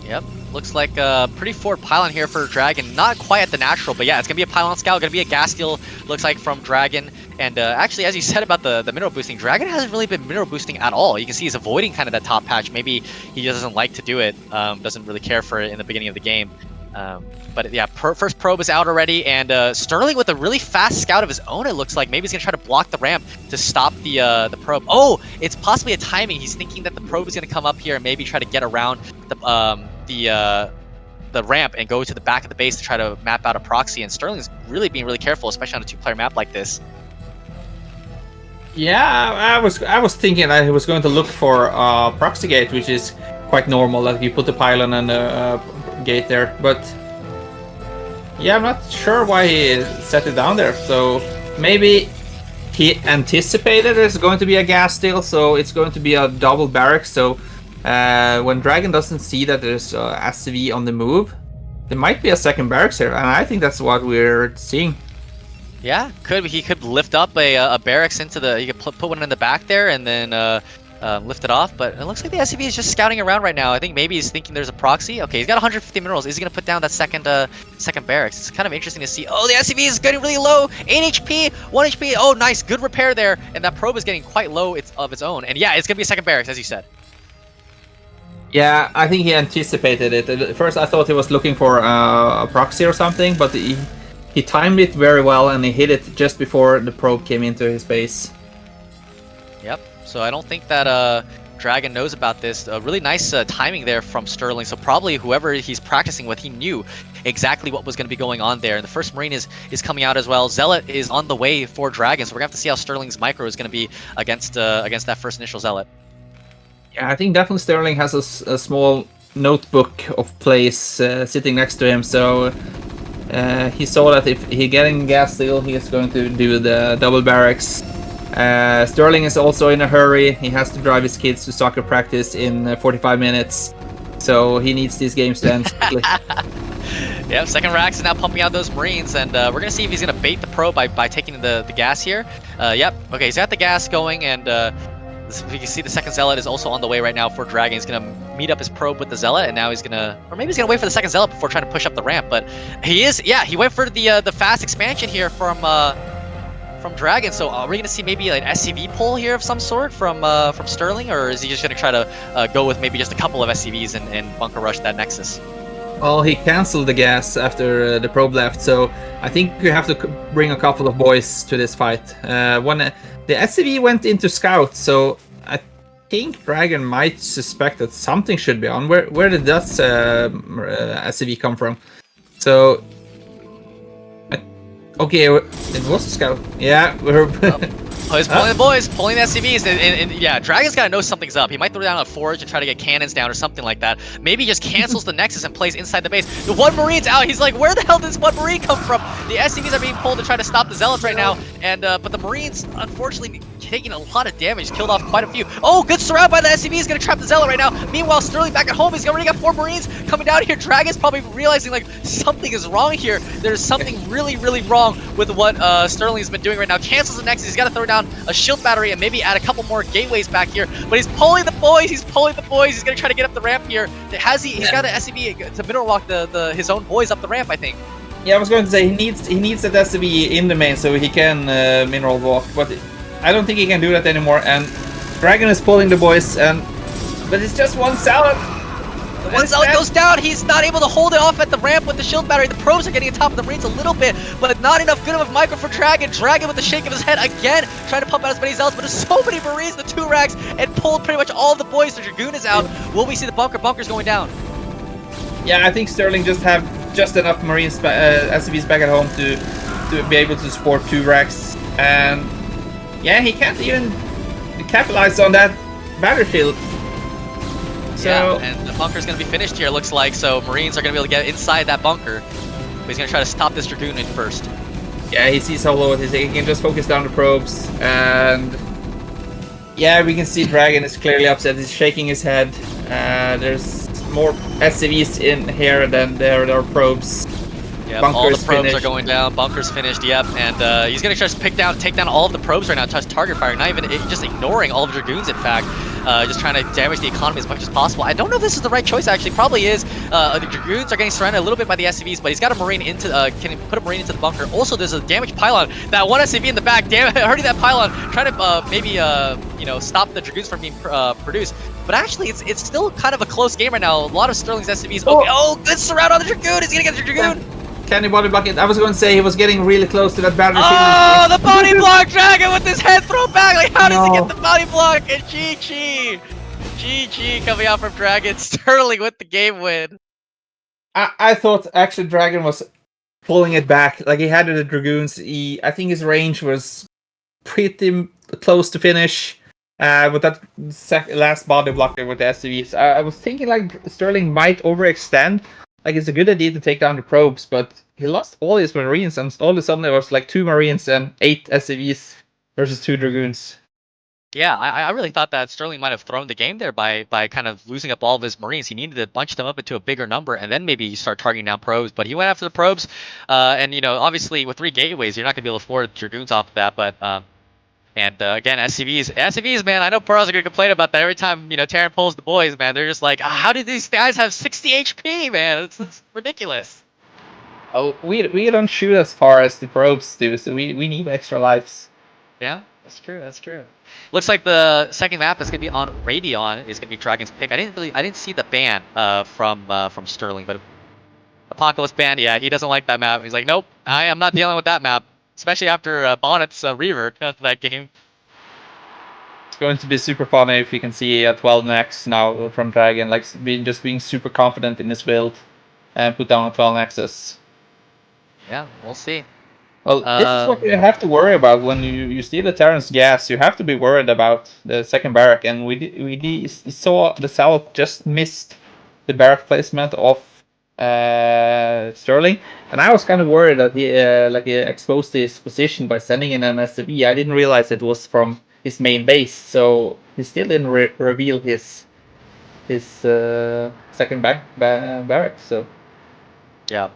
[SPEAKER 2] Yep, looks like a pretty forward pylon here for DragOn. Not quite at the natural, but yeah, it's gonna be a pylon scout, gonna be a gas steal. Looks like from DragOn. And actually, as you said about the mineral boosting, DragOn hasn't really been mineral boosting at all. You can see he's avoiding kind of that top patch. Maybe he just doesn't like to do it, doesn't really care for it in the beginning of the game. But yeah, first probe is out already, and Sterling with a really fast scout of his own, it looks like. Maybe he's going to try to block the ramp to stop the probe. Oh, it's possibly a timing. He's thinking that the probe is going to come up here and maybe try to get around the ramp and go to the back of the base to try to map out a proxy. And Sterling's really being really careful, especially on a 2-player map like this.
[SPEAKER 3] Yeah, I was thinking that he was going to look for proxy gate, which is quite normal. Like you put the pylon and the gate there, but yeah, I'm not sure why he set it down there. So maybe he anticipated there's going to be a gas steal, so it's going to be a double barracks. So when DragOn doesn't see that there's SCV on the move, there might be a second barracks here, and I think that's what we're seeing.
[SPEAKER 2] Yeah, he could lift up a barracks into the. You could put one in the back there and then lift it off. But it looks like the SCV is just scouting around right now. I think maybe he's thinking there's a proxy. Okay, he's got 150 minerals. Is he gonna put down that second barracks? It's kind of interesting to see. Oh, the SCV is getting really low. 8 HP, 1 HP. Oh, nice, good repair there. And that probe is getting quite low of its own. And yeah, it's gonna be a second barracks, as you said.
[SPEAKER 3] Yeah, I think he anticipated it. At first, I thought he was looking for a proxy or something, but he timed it very well, and he hit it just before the probe came into his base.
[SPEAKER 2] Yep. So I don't think that DragOn knows about this. Really nice timing there from Sterling. So probably whoever he's practicing with, he knew exactly what was going to be going on there. And the first Marine is coming out as well. Zealot is on the way for DragOn. So we're going to have to see how Sterling's micro is going to be against that first initial Zealot.
[SPEAKER 3] Yeah, I think definitely Sterling has a small notebook of plays sitting next to him. So he saw that if he getting gas steal, he is going to do the double barracks. Sterling is also in a hurry. He has to drive his kids to soccer practice in 45 minutes. So he needs these games to end quickly.
[SPEAKER 2] Yep, second Rax is now pumping out those Marines, and we're going to see if he's going to bait the probe by taking the gas here. Yep, okay, he's got the gas going, and you can see the second Zealot is also on the way right now for DragOn. He's going to meet up his probe with the Zealot, and now he's going to... Or maybe he's going to wait for the second Zealot before trying to push up the ramp, but he is... Yeah, he went for the fast expansion here from DragOn. So are we going to see maybe an SCV pull here of some sort from Sterling, or is he just going to try to go with maybe just a couple of SCVs and bunker rush that Nexus?
[SPEAKER 3] Well, he canceled the gas after the probe left, so I think you have to bring a couple of boys to this fight. The SCV went into scout, so I think DragOn might suspect that something should be on. Where did that SCV come from? So... Okay, it was a scout. Yeah, we're...
[SPEAKER 2] Oh, he's pulling the boys, pulling the SCVs, and yeah, DragOn's gotta know something's up. He might throw down a forge and try to get cannons down or something like that. Maybe he just cancels the Nexus and plays inside the base. The one Marine's out. He's like, where the hell did this one Marine come from? The SCVs are being pulled to try to stop the Zealots right now, and but the Marines unfortunately taking a lot of damage, killed off quite a few. Oh, good surround by the SCV. He's going to trap the Zealot right now. Meanwhile, Sterling back at home. He's already got 4 Marines coming down here. Dragon's probably realizing like something is wrong here. There's something really, really wrong with what Sterling's been doing right now. Cancels the Nexus. He's got to throw down a shield battery and maybe add a couple more gateways back here. But he's pulling the boys. He's pulling the boys. He's going to try to get up the ramp here. He's got an SCV to mineral walk his own boys up the ramp, I think.
[SPEAKER 3] Yeah, I was going to say he needs that SCV in the main so he can mineral walk, but I don't think he can do that anymore. And DragOn is pulling the boys, but it's just one Zealot.
[SPEAKER 2] One Zealot goes down. He's not able to hold it off at the ramp with the shield battery. The probes are getting on top of the Marines a little bit, but not enough good of a micro for DragOn. DragOn with the shake of his head again, trying to pump out as many Zealots, but there's so many Marines, the 2 racks, and pulled pretty much all of the boys. The Dragoon is out. Will we see the bunkers going down?
[SPEAKER 3] Yeah, I think Sterling just have just enough Marines, SCVs back at home to be able to support 2 racks, and yeah, he can't even capitalize on that battlefield. So,
[SPEAKER 2] yeah, and the bunker's going to be finished here, looks like, so Marines are going to be able to get inside that bunker, but he's going to try to stop this Dragoon in first.
[SPEAKER 3] Yeah, he sees how low it is. He can just focus down the probes, and yeah, we can see DragOn is clearly upset. He's shaking his head. There's more SCVs in here than there are probes.
[SPEAKER 2] Yep, all the probes are going down. Bunker's finished. Yep, and he's gonna try to take down all of the probes right now. Tries target fire, not even just ignoring all of the Dragoons. In fact, just trying to damage the economy as much as possible. I don't know if this is the right choice. Actually, probably is. The Dragoons are getting surrounded a little bit by the SCVs, but he's got a Marine into. Can put a Marine into the bunker. Also, there's a damaged pylon. That one SCV in the back, hurting that pylon, trying to maybe stop the Dragoons from being produced. But actually, it's still kind of a close game right now. A lot of Sterling's SCVs. Oh, good surround on the Dragoon. He's gonna get the Dragoon.
[SPEAKER 3] Can he body block it? I was going to say he was getting really close to that battlefield.
[SPEAKER 2] Oh, the body block! DragOn with his head thrown back. Like, how does he get the body block? And GG. GG coming out from DragOn. Sterling with the game win.
[SPEAKER 3] I thought actually DragOn was pulling it back. Like, he had the Dragoons. I think his range was pretty close to finish. With that last body block with the SCVs. I was thinking like Sterling might overextend. Like, it's a good idea to take down the probes, but he lost all his Marines, and all of a sudden there was like 2 Marines and 8 SCVs versus 2 Dragoons.
[SPEAKER 2] Yeah, I really thought that Sterling might have thrown the game there by kind of losing up all of his Marines. He needed to bunch them up into a bigger number, and then maybe start targeting down probes. But he went after the probes, and obviously with 3 gateways, you're not gonna be able to afford Dragoons off of that. But again, SCVs, man, I know pros are gonna complain about that every time, Terran pulls the boys, man. They're just like, how did these guys have 60 HP, man? It's ridiculous.
[SPEAKER 3] Oh, we don't shoot as far as the probes do, so we need extra lives.
[SPEAKER 2] Yeah, that's true. Looks like the second map is gonna be on Radion. Is gonna be DragOn's pick. I didn't see the ban from Sterling, but Apocalypse ban. Yeah, he doesn't like that map. He's like, nope, I am not dealing with that map. Especially after Bonyth's revert to that game.
[SPEAKER 3] It's going to be super fun if you can see 12 Nexus now from DragOn, like being super confident in his build and put down a 12 Nexus.
[SPEAKER 2] Yeah, we'll see.
[SPEAKER 3] Well, this is what you have to worry about when you steal the Terran's gas. You have to be worried about the second barrack, and we saw the South just missed the barrack placement of Sterling, and I was kind of worried that he exposed his position by sending in an SCV. I didn't realize it was from his main base, so he still didn't reveal his second barrack. So
[SPEAKER 2] yeah,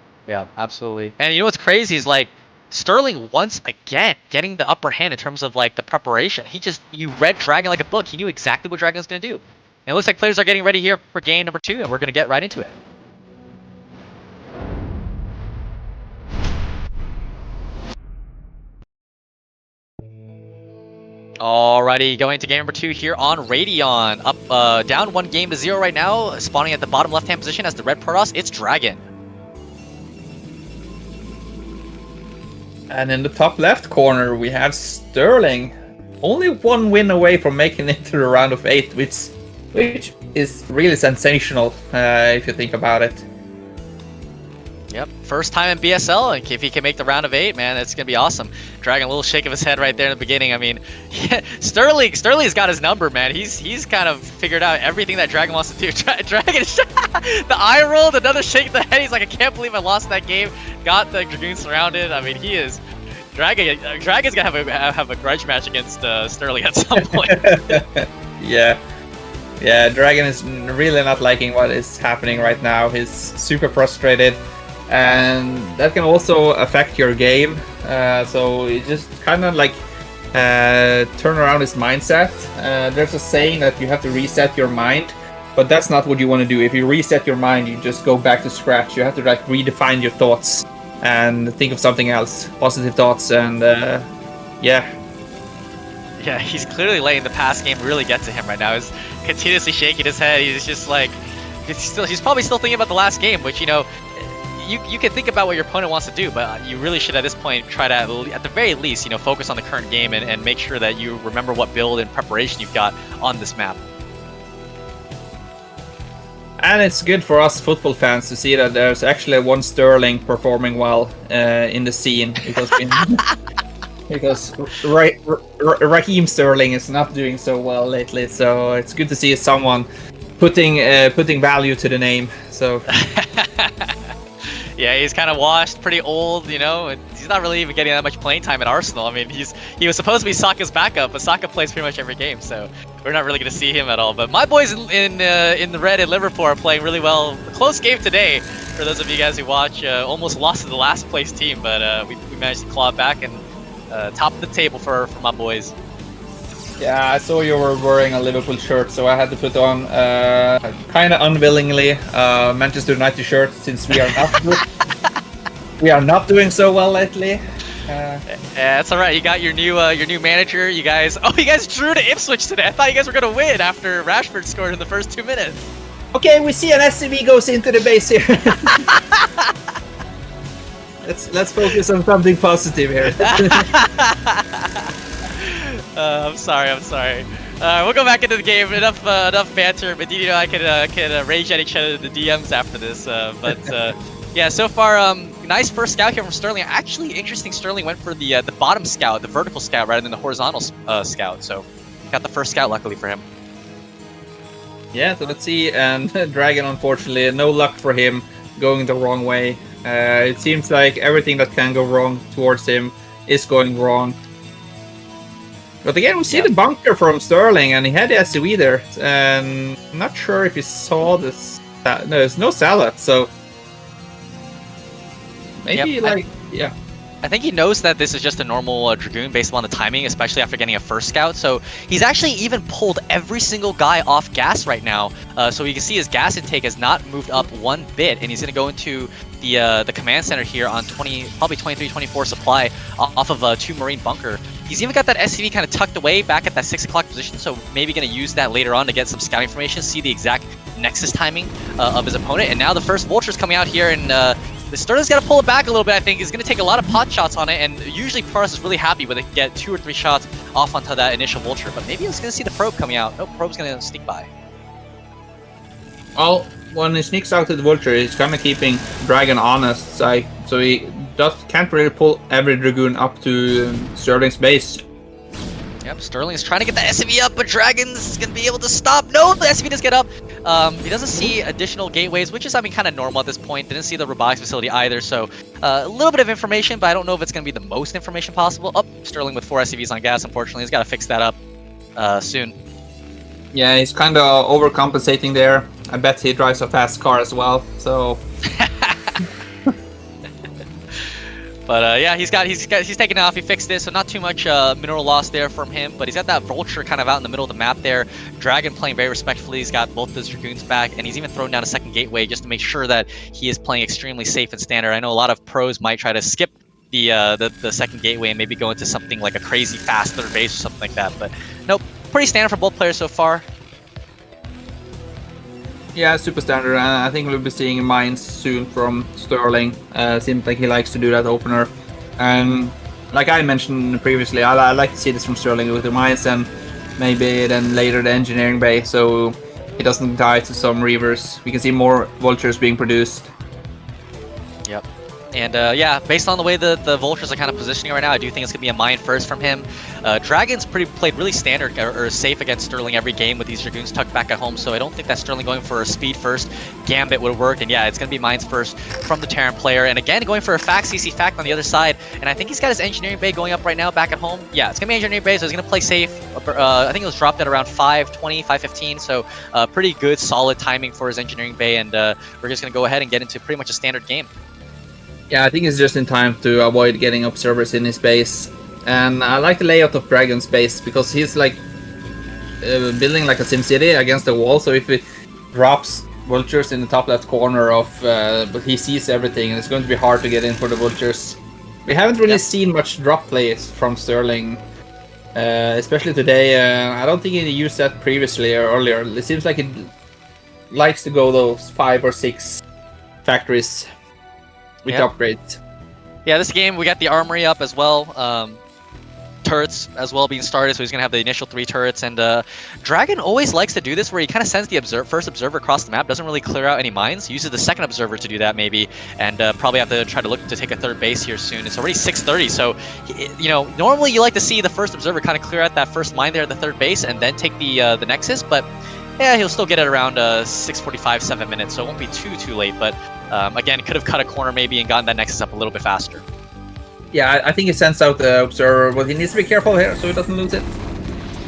[SPEAKER 2] absolutely. And you know what's crazy is like Sterling once again getting the upper hand in terms of like the preparation. You read DragOn like a book. He knew exactly what DragOn's gonna do. And it looks like players are getting ready here for game number 2, and we're gonna get right into it. Alrighty, going to game number 2 here on Radion. Up, down 1-0 right now, spawning at the bottom left-hand position as the red Protoss. It's DragOn.
[SPEAKER 3] And in the top left corner, we have Sterling. Only 1 win away from making it to the round of 8, which is really sensational if you think about it.
[SPEAKER 2] Yep, first time in BSL, and if he can make the round of 8, man, that's gonna be awesome. DragOn, a little shake of his head right there in the beginning. I mean, yeah, Sterling's got his number, man. He's kind of figured out everything that DragOn wants to do. DragOn, the eye rolled, another shake of the head. He's like, I can't believe I lost that game. Got the Dragoon surrounded. I mean, he is Dragon's gonna have a grudge match against Sterling at some point.
[SPEAKER 3] Yeah. Yeah, DragOn is really not liking what is happening right now. He's super frustrated, and that can also affect your game. So you just kind of like turn around his mindset. There's a saying that you have to reset your mind, but that's not what you want to do. If you reset your mind, you just go back to scratch. You have to like redefine your thoughts and think of something else, positive thoughts, and yeah.
[SPEAKER 2] Yeah, he's clearly letting the past game really get to him right now. He's continuously shaking his head. He's just like, he's probably still thinking about the last game, which, you know, you can think about what your opponent wants to do, but you really should at this point try to, at the very least, you know, focus on the current game and make sure that you remember what build and preparation you've got on this map.
[SPEAKER 3] And it's good for us football fans to see that there's actually one Sterling performing well in the scene, because because Raheem Sterling is not doing so well lately. So it's good to see someone putting value to the name. So
[SPEAKER 2] yeah, he's kind of washed, pretty old, you know. And he's not really even getting that much playing time at Arsenal. I mean, he was supposed to be Saka's backup, but Saka plays pretty much every game, so we're not really going to see him at all. But my boys in the red in Liverpool are playing really well. A close game today, for those of you guys who watch. Almost lost to the last place team, but we managed to claw it back and top of the table for my boys.
[SPEAKER 3] yeah, I saw you were wearing a Liverpool shirt, so I had to put on kind of unwillingly Manchester United shirt, since we are not doing so well lately.
[SPEAKER 2] Yeah, that's all right. You got your new manager. You guys drew to Ipswich today. I thought you guys were gonna win after Rashford scored in the first 2 minutes.
[SPEAKER 3] Okay, we see an SCV goes into the base here. Let's focus on something positive here.
[SPEAKER 2] I'm sorry. We'll go back into the game. Enough banter. MadiNho and I can rage at each other in the DMs after this. Yeah, so far, nice first scout here from Sterling. Actually, interesting. Sterling went for the bottom scout, the vertical scout, rather than the horizontal scout. So got the first scout, luckily for him.
[SPEAKER 3] Yeah, so let's see. And DragOn, unfortunately, no luck for him, going the wrong way. It seems like everything that can go wrong towards him is going wrong. But again, we see the bunker from Sterling, and he had the SUV there. And I'm not sure if he saw this. No, there's no salad, so maybe
[SPEAKER 2] I think he knows that this is just a normal Dragoon based on the timing, especially after getting a first scout. So he's actually even pulled every single guy off gas right now. So you can see his gas intake has not moved up one bit, and he's going to go into the command center here on probably 23, 24 supply off of 2 Marine bunker. He's even got that SCV kind of tucked away back at that 6 o'clock position, so maybe going to use that later on to get some scouting information, see the exact nexus timing of his opponent. And now the first Vulture's coming out here, and the Sterling's got to pull it back a little bit, I think. He's going to take a lot of pot shots on it, and usually Paras is really happy when they can get 2 or 3 shots off onto that initial Vulture, but maybe he's going to see the Probe coming out. Nope, Probe's going to sneak by.
[SPEAKER 3] Well, when he sneaks out to the Vulture, he's kind of keeping DragOn honest, so he can't really pull every Dragoon up to Sterling's base.
[SPEAKER 2] Yep, Sterling's trying to get the SCV up, but DragOn's going to be able to stop. No, the SCV does get up. He doesn't see additional gateways, which is, I mean, kind of normal at this point. Didn't see the robotics facility either, so a little bit of information, but I don't know if it's going to be the most information possible. Oh, Sterling with 4 SCVs on gas, unfortunately. He's got to fix that up soon.
[SPEAKER 3] Yeah, he's kind of overcompensating there. I bet he drives a fast car as well, so...
[SPEAKER 2] But yeah, he's taken off. He fixed this, so not too much mineral loss there from him. But he's got that Vulture kind of out in the middle of the map there. DragOn playing very respectfully. He's got both those Dragoons back, and he's even thrown down a second gateway just to make sure that he is playing extremely safe and standard. I know a lot of pros might try to skip the second gateway and maybe go into something like a crazy fast third base or something like that. But nope, pretty standard for both players so far.
[SPEAKER 3] Yeah, super standard, and I think we'll be seeing mines soon from Sterling. Seems like he likes to do that opener. And like I mentioned previously, I like to see this from Sterling with the mines, and maybe then later the engineering bay, so he doesn't die to some reavers. We can see more Vultures being produced.
[SPEAKER 2] Yep. And yeah, based on the way the Vultures are kind of positioning right now, I do think it's going to be a mine first from him. Dragon's played really standard or safe against Sterling every game with these Dragoons tucked back at home, so I don't think that Sterling going for a speed first Gambit would work. And yeah, it's going to be mines first from the Terran player. And again, going for a Fact CC Fact on the other side. And I think he's got his Engineering Bay going up right now back at home. Yeah, it's going to be Engineering Bay, so he's going to play safe. I think it was dropped at around 5:20, 5:15, so pretty good, solid timing for his Engineering Bay. And we're just going to go ahead and get into pretty much a standard game.
[SPEAKER 3] Yeah, I think it's just in time to avoid getting observers in his base. And I like the layout of Dragon's base because he's like building like a SimCity against the wall. So if he drops vultures in the top left corner of, but he sees everything, and it's going to be hard to get in for the vultures. We haven't really seen much drop plays from Sterling, especially today. I don't think he used that previously or earlier. It seems like he likes to go those 5 or 6 factories with upgrades.
[SPEAKER 2] Yeah, this game we got the armory up as well. Turrets as well being started, so he's gonna have the initial 3 turrets. And DragOn always likes to do this, where he kind of sends the first observer across the map, doesn't really clear out any mines, he uses the second observer to do that maybe, and probably have to try to look to take a 3rd base here soon. It's already 6:30, so you know, normally you like to see the first observer kind of clear out that first mine there at the 3rd base and then take the Nexus, but yeah, he'll still get it around 6:45, 7 minutes, so it won't be too late. But again, could have cut a corner maybe and gotten that Nexus up a little bit faster.
[SPEAKER 3] Yeah, I think he sends out the observer, but he needs to be careful here so he doesn't lose it.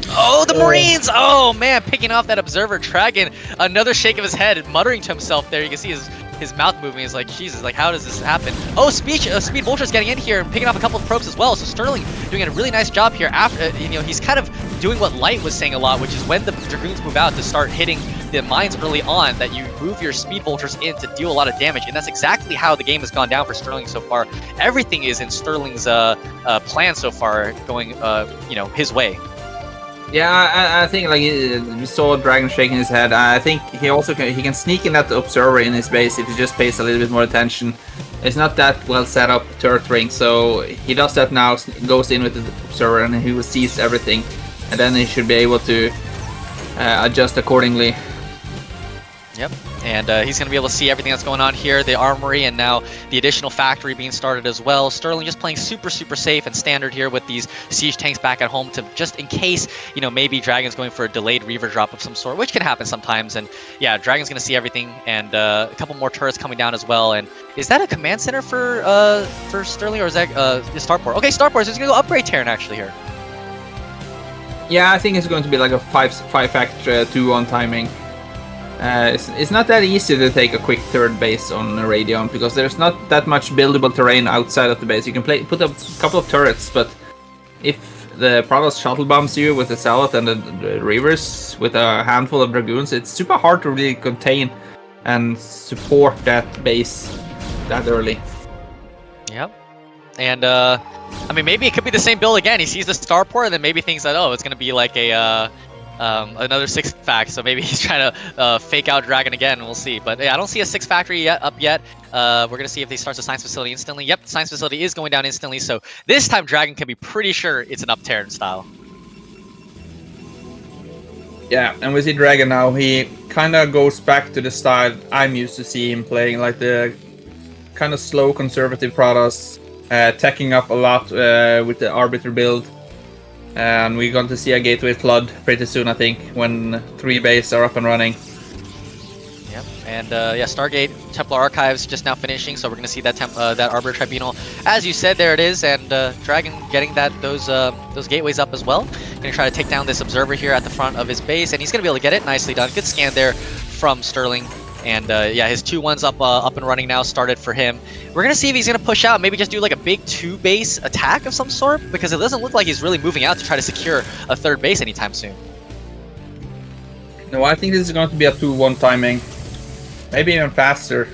[SPEAKER 2] Oh, the Marines! Oh man, picking off that observer. DragOn, another shake of his head, muttering to himself there. You can see his mouth moving. He's like, Jesus, like, how does this happen? Oh, Speed Vulture's getting in here and picking off a couple of probes as well. So Sterling doing a really nice job here. After, you know, he's kind of doing what Light was saying a lot, which is when the Dragoons move out to start hitting the mines early on, that you move your Speed Vultures in to deal a lot of damage. And that's exactly how the game has gone down for Sterling so far. Everything is in Sterling's plan so far, going, you know, his way.
[SPEAKER 3] Yeah, I think like we saw DragOn shaking his head. I think he also can sneak in that observer in his base if he just pays a little bit more attention. It's not that well set up turret ring, so he does that now. Goes in with the observer and he sees everything, and then he should be able to adjust accordingly.
[SPEAKER 2] Yep, and he's going to be able to see everything that's going on here, the armory, and now the additional factory being started as well. Sterling just playing super safe and standard here with these siege tanks back at home, to just in case, you know, maybe DragOn's going for a delayed Reaver drop of some sort, which can happen sometimes. And yeah, DragOn's going to see everything, and a couple more turrets coming down as well. And is that a command center for Sterling, or is that Starport? Okay, Starport is going to go upgrade Terran actually here.
[SPEAKER 3] Yeah, I think it's going to be like a 5-fact 2-on timing. It's not that easy to take a quick 3rd base on a Radion, because there's not that much buildable terrain outside of the base. You can put a couple of turrets, but if the Protoss shuttle bombs you with the Zealot and the Reavers with a handful of Dragoons, it's super hard to really contain and support that base that early.
[SPEAKER 2] Yep. And I mean, maybe it could be the same build again. He sees the Starport and then maybe thinks that, oh, it's gonna be like a another 6 fact, so maybe he's trying to fake out DragOn again. We'll see. But yeah, I don't see a 6 factory up yet. We're gonna see if he starts a science facility instantly. Yep, the science facility is going down instantly. So this time DragOn can be pretty sure it's an up Terran style.
[SPEAKER 3] Yeah, and we see DragOn now. He kind of goes back to the style I'm used to see him playing, like the kind of slow conservative Protoss, teching up a lot with the Arbiter build. And we're going to see a Gateway Flood pretty soon, I think, when 3 bases are up and running.
[SPEAKER 2] Yep, and yeah, Stargate Templar Archives just now finishing, so we're going to see that that Arbiter Tribunal. As you said, there it is, and DragOn getting those gateways up as well. Going to try to take down this observer here at the front of his base, and he's going to be able to get it. Nicely done. Good scan there from Sterling. And yeah, his 2-1's up and running now, started for him. We're going to see if he's going to push out, maybe just do like a big 2-base attack of some sort, because it doesn't look like he's really moving out to try to secure a 3rd base anytime soon.
[SPEAKER 3] No, I think this is going to be a 2-1 timing. Maybe even faster.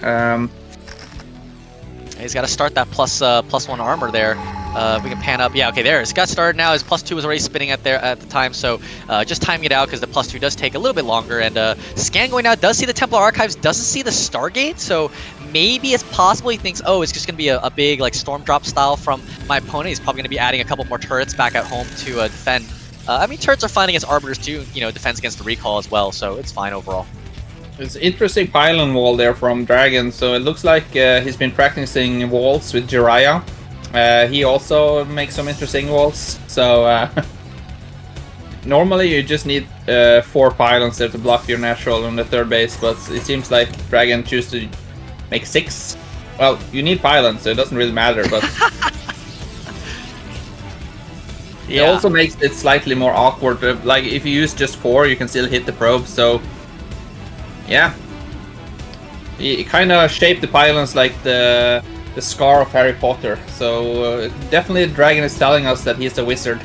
[SPEAKER 2] He's got to start that +1 armor there. We can pan up. Yeah, okay, there. It's got started now. His +2 was already spinning at the time, so just timing it out because the +2 does take a little bit longer. And scan going out does see the Templar Archives, doesn't see the Stargate, so maybe it's possible he thinks, oh, it's just going to be a big like storm drop style from my opponent. He's probably going to be adding a couple more turrets back at home to defend. I mean, turrets are fine against Arbiters too, you know, defense against the recall as well, so it's fine overall.
[SPEAKER 3] It's interesting pylon wall there from DragOn. So it looks like he's been practicing walls with Jiraiya. He also makes some interesting walls. So normally you just need 4 pylons there to block your natural on the third base, but it seems like DragOn choose to make 6. Well, you need pylons, so it doesn't really matter, but it also makes it slightly more awkward. Like if you use just 4, you can still hit the probe. So yeah, it kind of shaped the pylons like the scar of Harry Potter. So definitely DragOn is telling us that he's a wizard.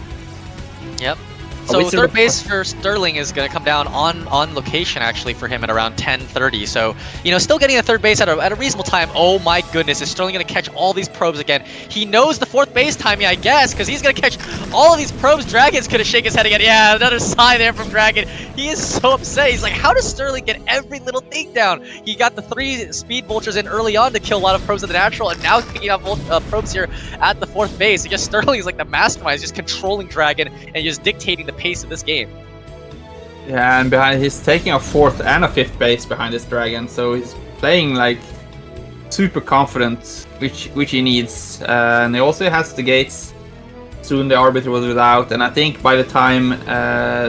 [SPEAKER 2] Yep. So third base for Sterling is going to come down on location actually for him at around 10:30. So, you know, still getting a third base at a reasonable time. Oh my goodness, is Sterling going to catch all these probes again? He knows the fourth base timing, I guess, because he's going to catch all of these probes. DragOn's going to shake his head again. Yeah, another sigh there from DragOn. He is so upset. He's like, how does Sterling get every little thing down? He got the 3 speed vultures in early on to kill a lot of probes at the natural, and now he's picking up probes here at the fourth base. I guess Sterling is like the mastermind. He's just controlling DragOn and just dictating the pace of this game.
[SPEAKER 3] Yeah, and behind he's taking a 4th and a 5th base behind this DragOn, so he's playing like super confident, which he needs. And he also has the gates. Soon the Arbiter will be out, and I think by the time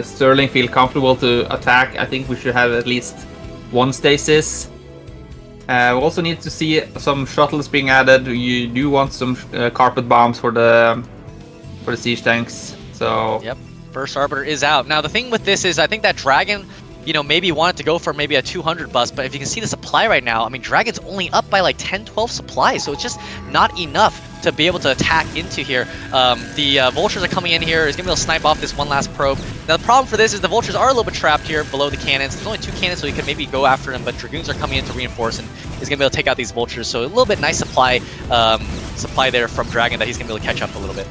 [SPEAKER 3] Sterling feels comfortable to attack, I think we should have at least 1 stasis. We also need to see some shuttles being added. You do want some carpet bombs for the siege tanks. So
[SPEAKER 2] yep. First Arbiter is out. Now the thing with this is I think that DragOn, you know, maybe wanted to go for maybe a 200 bust, but if you can see the supply right now, I mean, DragOn's only up by like 10-12 supplies, so it's just not enough to be able to attack into here. The Vultures are coming in here. He's going to be able to snipe off this one last probe. Now the problem for this is the Vultures are a little bit trapped here below the cannons. There's only 2 cannons, so he could maybe go after them, but Dragoons are coming in to reinforce, and he's going to be able to take out these Vultures. So a little bit nice supply there from DragOn that he's going to be able to catch up a little bit.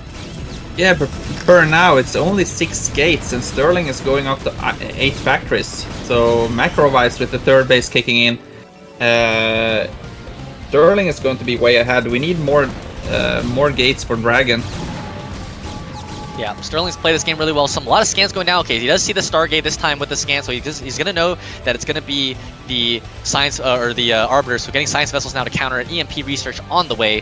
[SPEAKER 3] Yeah, but for now it's only 6 gates, and Sterling is going up to 8 factories. So macro-wise, with the third base kicking in, Sterling is going to be way ahead. We need more gates for DragOn.
[SPEAKER 2] Yeah, Sterling's played this game really well. A lot of scans going down. Okay, he does see the Stargate this time with the scan, so he's going to know that it's going to be the science or the Arbiter. So getting science vessels now to counter an EMP research on the way.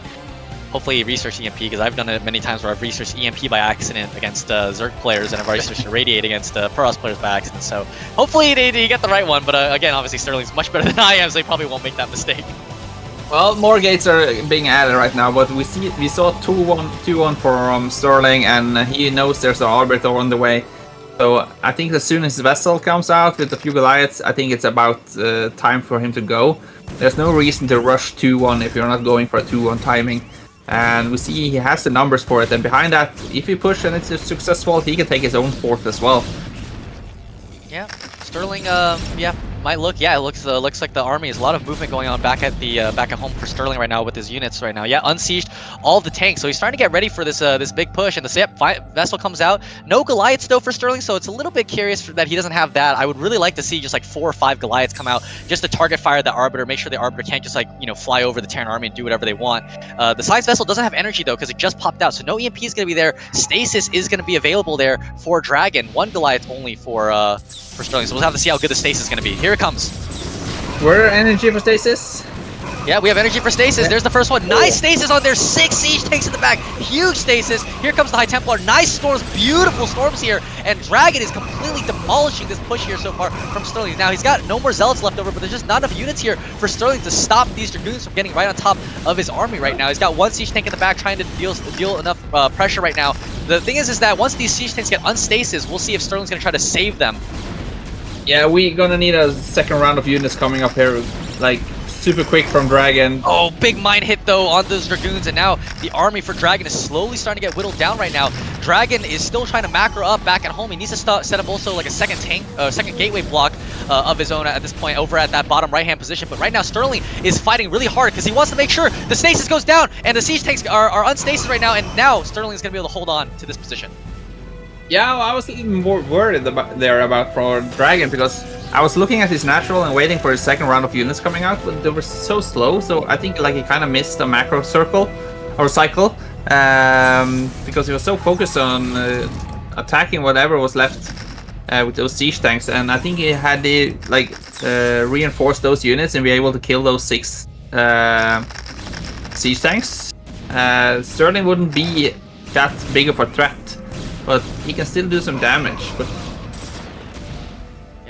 [SPEAKER 2] Hopefully research EMP, because I've done it many times where I've researched EMP by accident against Zerg players, and I've researched Radiate against Protoss players by accident. So hopefully they get the right one, but again, obviously Sterling's much better than I am, so they probably won't make that mistake.
[SPEAKER 3] Well, more gates are being added right now, but we saw 2-1 from Sterling, and he knows there's an Arbiter on the way. So I think as soon as the vessel comes out with a few Goliaths, I think it's about time for him to go. There's no reason to rush 2-1 if you're not going for a 2-1 timing. And we see he has the numbers for it, and behind that, if you push and it's successful, he can take his own 4th as well.
[SPEAKER 2] Yeah, Sterling, yeah, might look. Yeah, it looks like the army is a lot of movement going on back at home for Sterling right now with his units right now. Yeah, unsieged all the tanks, so he's starting to get ready for this this big push. And the vessel comes out. No Goliaths though for Sterling, so it's a little bit curious that he doesn't have that. I would really like to see just like 4 or 5 Goliaths come out just to target fire the Arbiter, make sure the Arbiter can't just like, you know, fly over the Terran army and do whatever they want. The science vessel doesn't have energy though because it just popped out, so no EMP is going to be there. Stasis is going to be available there for DragOn. 1 Goliath only for Sterling, so we'll have to see how good the stasis is going to be. Here it comes.
[SPEAKER 3] We're energy for stasis.
[SPEAKER 2] Yeah, we have energy for stasis. There's the first one. Nice stasis on there. 6 siege tanks in the back. Huge stasis. Here comes the High Templar. Nice storms. Beautiful storms here. And DragOn is completely demolishing this push here so far from Sterling. Now, he's got no more Zealots left over, but there's just not enough units here for Sterling to stop these Dragoons from getting right on top of his army right now. He's got 1 siege tank in the back trying to deal enough pressure right now. The thing is that once these siege tanks get unstasis, we'll see if Sterling's going to try to save them.
[SPEAKER 3] Yeah, we're gonna need a second round of units coming up here, like super quick from DragOn.
[SPEAKER 2] Oh, big mine hit though on those Dragoons, and now the army for DragOn is slowly starting to get whittled down right now. DragOn is still trying to macro up back at home. He needs to set up also like a second gateway block of his own at this point over at that bottom right hand position. But right now Sterling is fighting really hard because he wants to make sure the stasis goes down and the siege tanks are unstasis right now, and now Sterling is going to be able to hold on to this position.
[SPEAKER 3] Yeah, I was even more worried about for DragOn because I was looking at his natural and waiting for his second round of units coming out, but they were so slow. So I think like he kind of missed the macro cycle, because he was so focused on attacking whatever was left with those siege tanks, and I think he had to reinforce those units and be able to kill those 6 siege tanks. Sterling wouldn't be that big of a threat, but he can still do some damage. But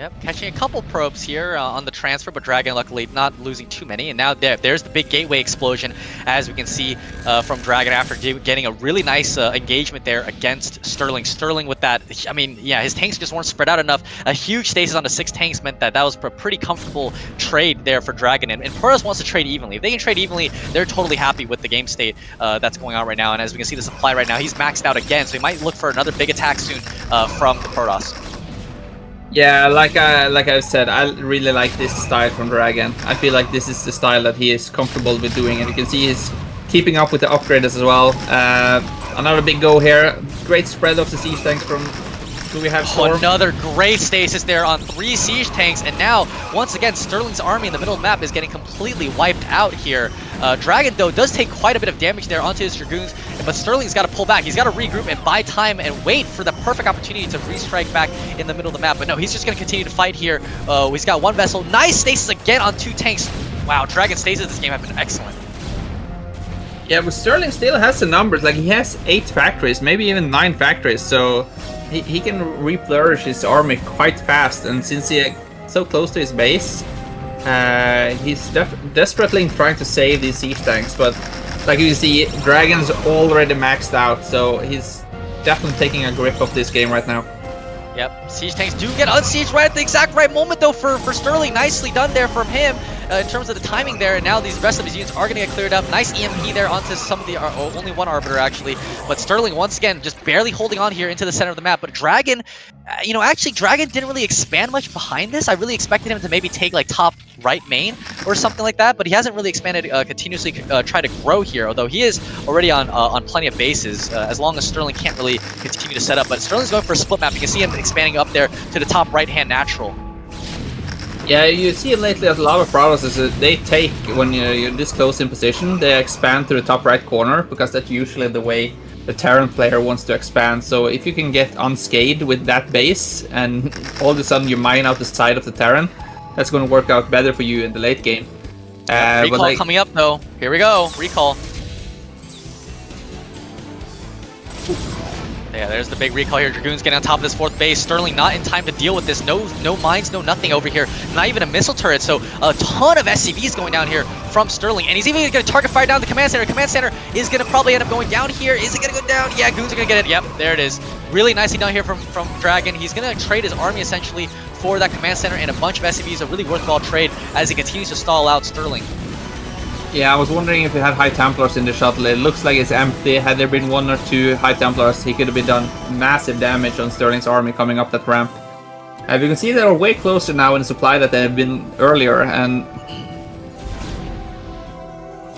[SPEAKER 2] Yep, catching a couple probes here on the transfer, but DragOn luckily not losing too many. And now there's the big gateway explosion, as we can see from DragOn after getting a really nice engagement there against Sterling. Sterling with that, I mean, yeah, his tanks just weren't spread out enough. A huge stasis on the 6 tanks meant that was a pretty comfortable trade there for DragOn. And Puros wants to trade evenly. If they can trade evenly, they're totally happy with the game state that's going on right now. And as we can see the supply right now, he's maxed out again, so he might look for another big attack soon from the Protoss.
[SPEAKER 3] yeah, like I said, I really like this style from DragOn. I feel like this is the style that he is comfortable with doing, and you can see he's keeping up with the upgrades as well. Another big go here. Great spread of the siege tanks from. Do we have Storm?
[SPEAKER 2] Another great stasis there on 3 siege tanks, and now once again Sterling's army in the middle of the map is getting completely wiped out here. DragOn though does take quite a bit of damage there onto his Dragoons, but Sterling's got to pull back. He's got to regroup and buy time and wait for the perfect opportunity to restrike back in the middle of the map. But no, he's just going to continue to fight here. He's got 1 vessel. Nice stasis again on 2 tanks. Wow, DragOn stasis this game have been excellent.
[SPEAKER 3] Yeah, but Sterling still has the numbers. Like, he has 8 factories, maybe even 9 factories, so he can reflourish his army quite fast. And since he's so close to his base, he's desperately trying to save these siege tanks. But like you can see, DragOn's already maxed out, so he's definitely taking a grip of this game right now.
[SPEAKER 2] Yep, siege tanks do get unsieged right at the exact right moment though for Sterling. Nicely done there from him in terms of the timing there, and now these rest of his units are going to get cleared up. Nice EMP there onto some of the, only 1 Arbiter actually, but Sterling once again just barely holding on here into the center of the map. But DragOn, you know, actually DragOn didn't really expand much behind this. I really expected him to maybe take like top right main or something like that, but he hasn't really expanded continuously try to grow here, although he is already on plenty of bases as long as Sterling can't really continue to set up. But Sterling's going for a split map. You can see him expanding up there to the top right hand natural.
[SPEAKER 3] Yeah, you see lately that a lot of Protosses, they take, when you're this close in position, they expand to the top right corner, because that's usually the way the Terran player wants to expand. So if you can get unscathed with that base, and all of a sudden you mine out the side of the Terran, that's going to work out better for you in the late game.
[SPEAKER 2] Recall coming up though. Here we go, recall. Yeah, there's the big recall here. Dragoons getting on top of this 4th base. Sterling not in time to deal with this. No mines, no nothing over here. Not even a missile turret. So a ton of SCVs going down here from Sterling. And he's even going to target fire down the command center. Command center is going to probably end up going down here. Is it going to go down? Yeah, Goons are going to get it. Yep, there it is. Really nicely done here from DragOn. He's going to trade his army essentially for that command center and a bunch of SCVs. A really worthwhile trade as he continues to stall out Sterling.
[SPEAKER 3] Yeah, I was wondering if he had High Templars in the shuttle. It looks like it's empty. Had there been 1 or 2 High Templars, he could have been done massive damage on Sterling's army coming up that ramp. You can see they're way closer now in supply than they've been earlier, and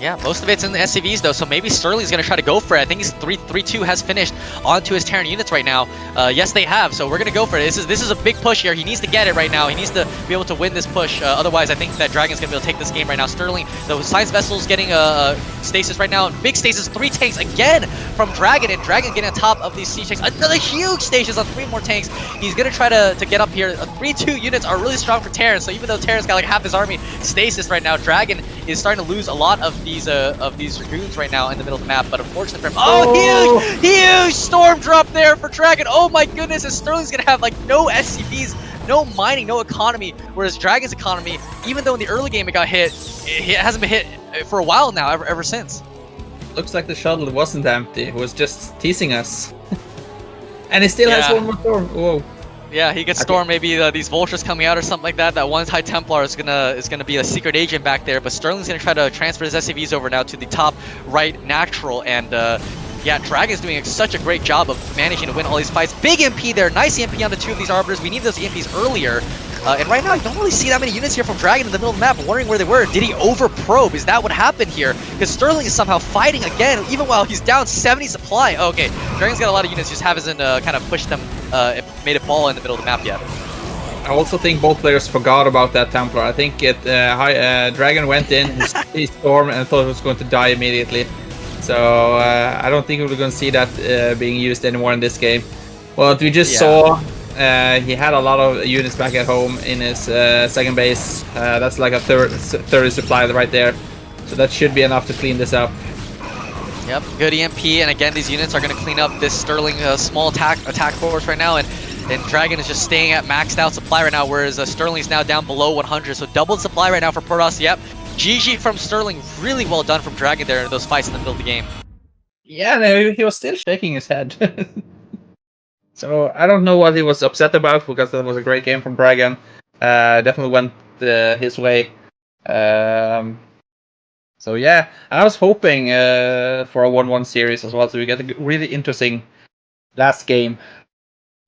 [SPEAKER 2] yeah, most of it's in the SCVs though, so maybe Sterling's going to try to go for it. I think he's 3-2 has finished onto his Terran units right now. Yes, they have, so we're going to go for it. This is a big push here. He needs to get it right now. He needs to be able to win this push. Otherwise, I think that DragOn's going to be able to take this game right now. Sterling, the Science Vessel's getting a stasis right now. Big stasis, 3 tanks again from DragOn, and DragOn getting on top of these siege tanks. Another huge stasis on 3 more tanks. He's going to try to get up here. 3-2 units are really strong for Terran, so even though Terran's got like half his army stasis right now, DragOn is starting to lose a lot of these Dragoons right now in the middle of the map, but unfortunately for him, huge storm drop there for DragOn. Oh my goodness, and Sterling's gonna have like no SCVs, no mining, no economy, whereas DragOn's economy, even though in the early game it got hit, it hasn't been hit for a while now, ever since.
[SPEAKER 3] Looks like the shuttle wasn't empty, it was just teasing us. And it still has 1 more storm. Whoa.
[SPEAKER 2] Yeah, he gets storm. Maybe these vultures coming out or something like that. That 1 High Templar is gonna be a secret agent back there. But Sterling's gonna try to transfer his SCVs over now to the top right natural. And yeah, DragOn's doing such a great job of managing to win all these fights. Big MP there, nice EMP on the 2 of these Arbiters. We need those EMPs earlier. And right now, you don't really see that many units here from DragOn in the middle of the map. I'm wondering where they were. Did he overprobe? Is that what happened here? Because Sterling is somehow fighting again, even while he's down 70 supply. Oh, okay, DragOn's got a lot of units, just hasn't kind of pushed them, made it fall in the middle of the map yet.
[SPEAKER 3] I also think both players forgot about that Templar. I think DragOn went in, he stormed, and thought it was going to die immediately. So I don't think we're going to see that being used anymore in this game. Well, we just saw He had a lot of units back at home in his second base. That's like a third supply right there. So that should be enough to clean this up.
[SPEAKER 2] Yep, good EMP, and again, these units are going to clean up this Sterling small attack force right now, and DragOn is just staying at maxed out supply right now, whereas Sterling is now down below 100, so doubled supply right now for Protoss. Yep, GG from Sterling, really well done from DragOn there in those fights in the middle of the game.
[SPEAKER 3] Yeah, no, he was still shaking his head. So I don't know what he was upset about, because that was a great game from DragOn. Definitely went his way. So yeah, I was hoping for a 1-1 series as well, so we get a really interesting last game.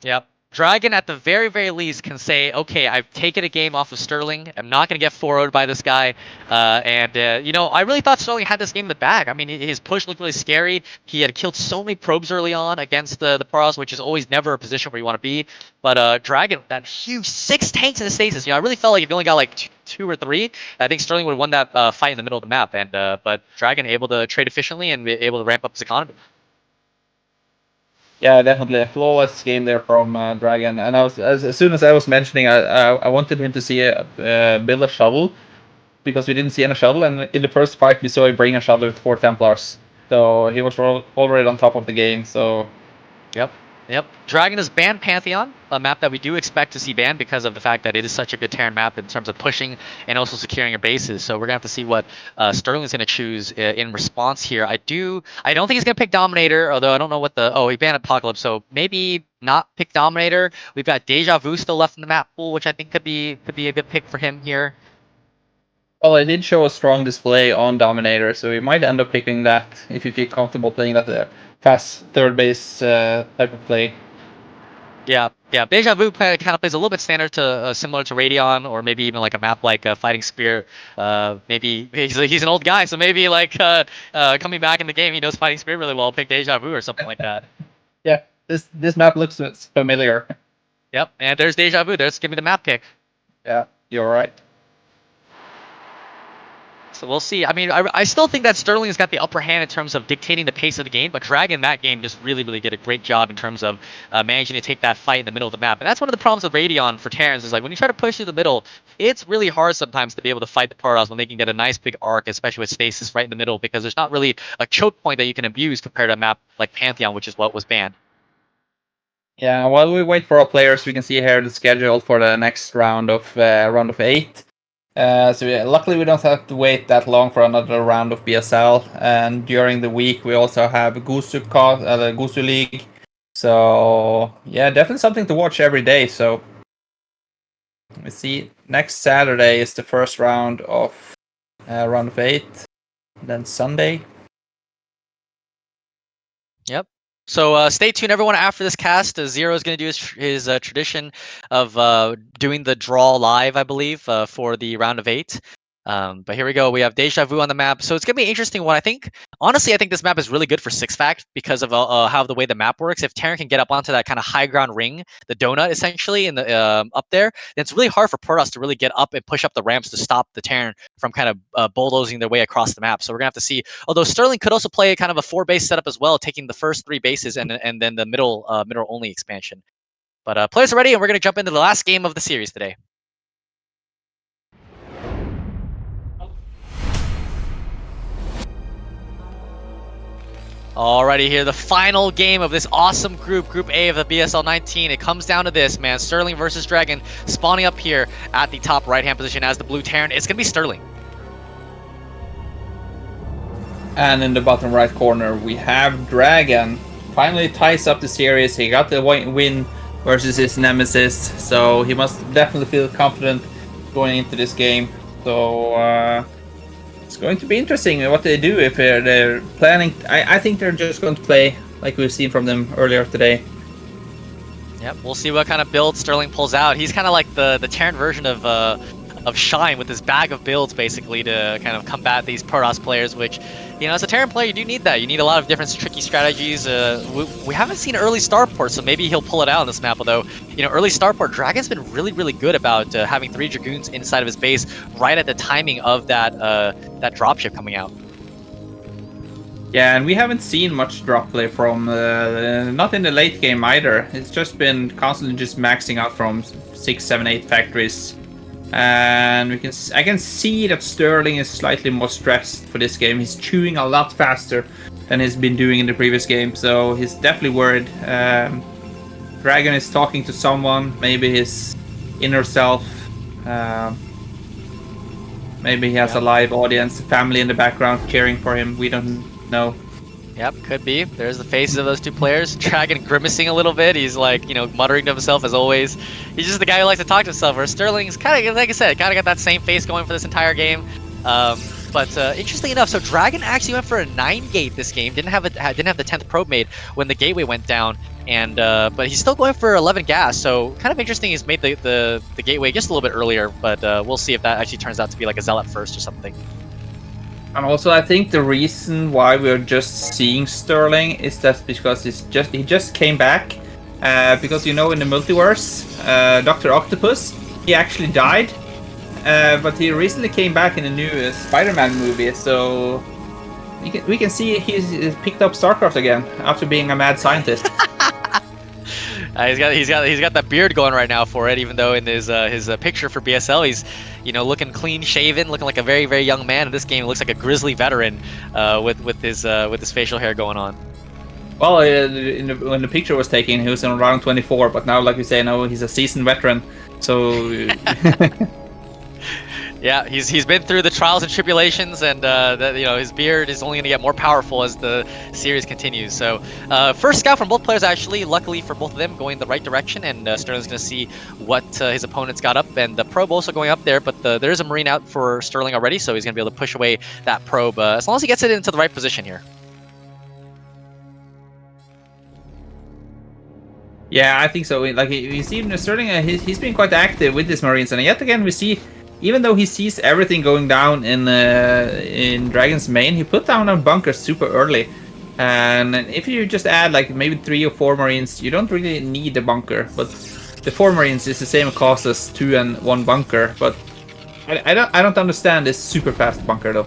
[SPEAKER 2] Yep. DragOn, at the very, very least, can say, okay, I've taken a game off of Sterling. I'm not going to get 4-0'd by this guy. You know, I really thought Sterling had this game in the bag. I mean, his push looked really scary. He had killed so many probes early on against the Protoss, which is always never a position where you want to be. But DragOn, that huge 6 tanks in the stasis. You know, I really felt like if you only got like 2 or 3, I think Sterling would have won that fight in the middle of the map. And but DragOn able to trade efficiently and be able to ramp up his economy.
[SPEAKER 3] Yeah, definitely a flawless game there from DragOn. And I was as soon as I was mentioning, I wanted him to see build a shovel, because we didn't see any shovel, and in the first fight we saw him bring a shovel with 4 Templars. So he was already on top of the game. So
[SPEAKER 2] Yep. DragOn has banned Pantheon, a map that we do expect to see banned because of the fact that it is such a good Terran map in terms of pushing and also securing your bases. So we're gonna have to see what Sterling's gonna choose in response here. I don't think he's gonna pick Dominator, although I don't know what he banned Apocalypse, so maybe not pick Dominator. We've got Deja Vu still left in the map pool, which I think could be a good pick for him here.
[SPEAKER 3] well, it did show a strong display on Dominator, so we might end up picking that if you feel comfortable playing that fast third base type of play.
[SPEAKER 2] Yeah. Deja Vu kind of plays a little bit standard to similar to Radeon, or maybe even like a map like Fighting Spear. Maybe he's an old guy, so maybe like coming back in the game, he knows Fighting Spear really well. Pick Deja Vu or something like that.
[SPEAKER 3] Yeah, this map looks familiar.
[SPEAKER 2] Yep, and there's Deja Vu. There's give me the map pick.
[SPEAKER 3] Yeah, you're right.
[SPEAKER 2] So we'll see. I mean, I still think that Sterling has got the upper hand in terms of dictating the pace of the game, but DragOn that game just really did a great job in terms of managing to take that fight in the middle of the map. And that's one of the problems with Radeon for Terrans, is like when you try to push through the middle, it's really hard sometimes to be able to fight the Protoss when they can get a nice big arc, especially with stasis right in the middle, because there's not really a choke point that you can abuse compared to a map like Pantheon, which is what was banned.
[SPEAKER 3] Yeah, while we wait for our players, we can see here the schedule for the next round of 8. Luckily we don't have to wait that long for another round of BSL, and during the week we also have Gusu the Gusu League. So yeah, definitely something to watch every day. So let me see. Next Saturday is the first round of 8, then Sunday.
[SPEAKER 2] Yep. So stay tuned, everyone. After this cast, Zero is going to do his tradition of doing the draw live, I believe, for the round of 8. But here we go. We have Deja Vu on the map. So it's going to be an interesting one. Honestly, I think this map is really good for 6-fact because of how the way the map works. If Terran can get up onto that kind of high ground ring, the donut essentially, in the up there, then it's really hard for Protoss to really get up and push up the ramps to stop the Terran from kind of bulldozing their way across the map. So we're going to have to see. Although Sterling could also play kind of a 4-base setup as well, taking the first 3 bases and then the middle only expansion. But players are ready, and we're going to jump into the last game of the series today. Alrighty, here, the final game of this awesome group, Group A of the BSL 19. It comes down to this, man. Sterling versus DragOn, spawning up here at the top right-hand position as the blue Terran. It's going to be Sterling.
[SPEAKER 3] And in the bottom right corner, we have DragOn. Finally ties up the series. He got the win versus his nemesis, so he must definitely feel confident going into this game. So it's going to be interesting what they do if they're planning. I think they're just going to play like we've seen from them earlier today.
[SPEAKER 2] Yep, we'll see what kind of build Sterling pulls out. He's kind of like the Terran version of Shine, with his bag of builds basically to kind of combat these Protoss players, which, you know, as a Terran player, you do need that. You need a lot of different tricky strategies. We haven't seen early Starport, so maybe he'll pull it out on this map, although, you know, early Starport, DragOn's been really good about having 3 Dragoons inside of his base right at the timing of that dropship coming out.
[SPEAKER 3] Yeah, and we haven't seen much drop play from, not in the late game either. It's just been constantly just maxing out from 6, 7, 8 factories. And I can see that Sterling is slightly more stressed for this game. He's chewing a lot faster than he's been doing in the previous game, so he's definitely worried. DragOn is talking to someone, maybe his inner self. Maybe he has a live audience, family in the background cheering for him. We don't know.
[SPEAKER 2] Yep, could be. There's the faces of those two players. DragOn grimacing a little bit. He's like, you know, muttering to himself as always. He's just the guy who likes to talk to himself. Where Sterling's kind of, like I said, kind of got that same face going for this entire game. But interestingly enough, so DragOn actually went for a 9-gate this game. Didn't have the 10th probe made when the gateway went down, and but he's still going for 11 gas. So kind of interesting. He's made the gateway just a little bit earlier, but we'll see if that actually turns out to be like a zealot first or something.
[SPEAKER 3] And also, I think the reason why we're just seeing Sterling is that because he just came back. Because, you know, in the multiverse, Dr. Octopus, he actually died. But he recently came back in a new Spider-Man movie, so we can see he's picked up StarCraft again after being a mad scientist.
[SPEAKER 2] He's got that beard going right now for it. Even though in his picture for BSL, he's, you know, looking clean shaven, looking like a very, very young man. In this game, he looks like a grizzly veteran with his facial hair going on.
[SPEAKER 3] Well, when the picture was taken, he was in around 24, but now, like you say, now he's a seasoned veteran. So.
[SPEAKER 2] Yeah, he's been through the trials and tribulations, and you know, his beard is only going to get more powerful as the series continues. So first scout from both players, actually, luckily for both of them, going the right direction, and Sterling's going to see what his opponent's got up, and the probe also going up there, but there is a Marine out for Sterling already, so he's going to be able to push away that probe as long as he gets it into the right position here.
[SPEAKER 3] Yeah, I think so. Like, you see Sterling, he's been quite active with his Marines, and yet again we see, even though he sees everything going down in DragOn's main, he put down a bunker super early. And if you just add like maybe 3 or 4 Marines, you don't really need the bunker. But the 4 Marines is the same cost as 2 and 1 bunker. But I don't understand this super fast bunker though.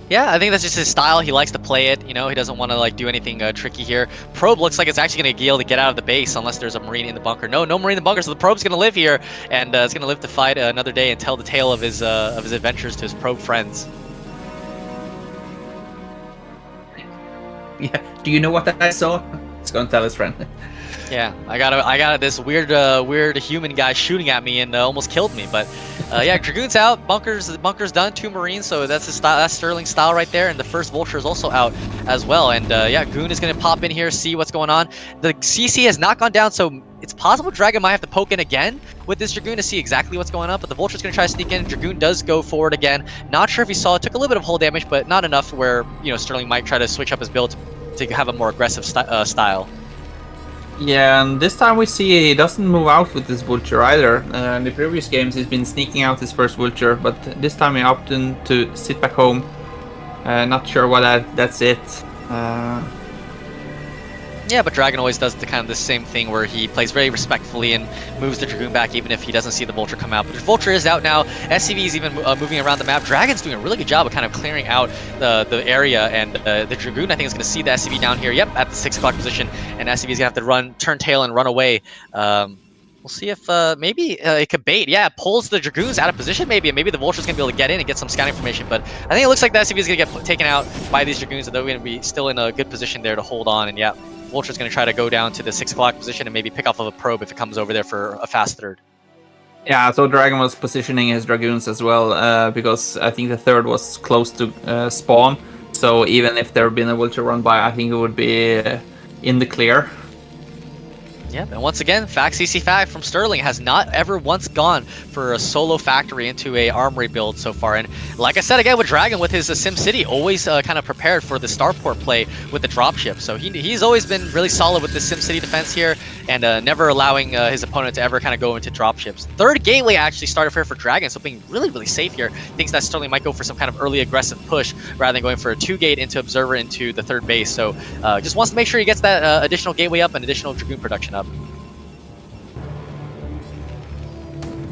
[SPEAKER 2] Yeah, I think that's just his style. He likes to play it. You know, he doesn't want to like do anything tricky here. Probe looks like it's actually going to be able to get out of the base unless there's a Marine in the bunker. No Marine in the bunker, so the probe's going to live here, and it's going to live to fight another day and tell the tale of his adventures to his probe friends.
[SPEAKER 3] Yeah. Do you know what that guy saw? He's going to tell his friend.
[SPEAKER 2] Yeah, I got this weird human guy shooting at me and almost killed me. But yeah, Dragoon's out, bunker's done, 2 Marines, so that's his style, that's Sterling's style right there. And the first Vulture is also out as well. And yeah, Goon is gonna pop in here, see what's going on. The CC has not gone down, so it's possible DragOn might have to poke in again with this Dragoon to see exactly what's going on. But the Vulture's gonna try to sneak in. Dragoon does go forward again. Not sure if he saw it, took a little bit of hull damage, but not enough where, you know, Sterling might try to switch up his build to have a more aggressive style.
[SPEAKER 3] Yeah, and this time we see he doesn't move out with this Vulture either. In the previous games he's been sneaking out his first Vulture, but this time he opted to sit back home. Not sure why that's it.
[SPEAKER 2] Yeah, but DragOn always does the same thing where he plays very respectfully and moves the Dragoon back even if he doesn't see the Vulture come out. But the Vulture is out now. SCV is even moving around the map. DragOn's doing a really good job of kind of clearing out the area, and the Dragoon I think is going to see the SCV down here. Yep, at the 6 o'clock position, and SCV is going to have to turn tail and run away. We'll see if maybe it could bait. Yeah, it pulls the Dragoons out of position maybe, and maybe the Vulture's going to be able to get in and get some scouting information. But I think it looks like the SCV is going to get taken out by these Dragoons, and they're going to be still in a good position there to hold on. And yeah, Vulture's going to try to go down to the 6 o'clock position and maybe pick off of a probe if it comes over there for a fast third.
[SPEAKER 3] Yeah, so DragOn was positioning his Dragoons as well, because I think the third was close to spawn. So even if there had been a Vulture run by, I think it would be in the clear.
[SPEAKER 2] Yeah, and once again, CC Fact from Sterling has not ever once gone for a solo factory into a armory build so far. And like I said again with DragOn, with his SimCity, always kind of prepared for the starport play with the dropship. So he's always been really solid with the SimCity defense here, and never allowing his opponent to ever kind of go into dropships. Third gateway actually started here for DragOn, so being really, really safe here. Thinks that Sterling might go for some kind of early aggressive push rather than going for a 2-gate into Observer into the third base. So just wants to make sure he gets that additional gateway up and additional Dragoon production up.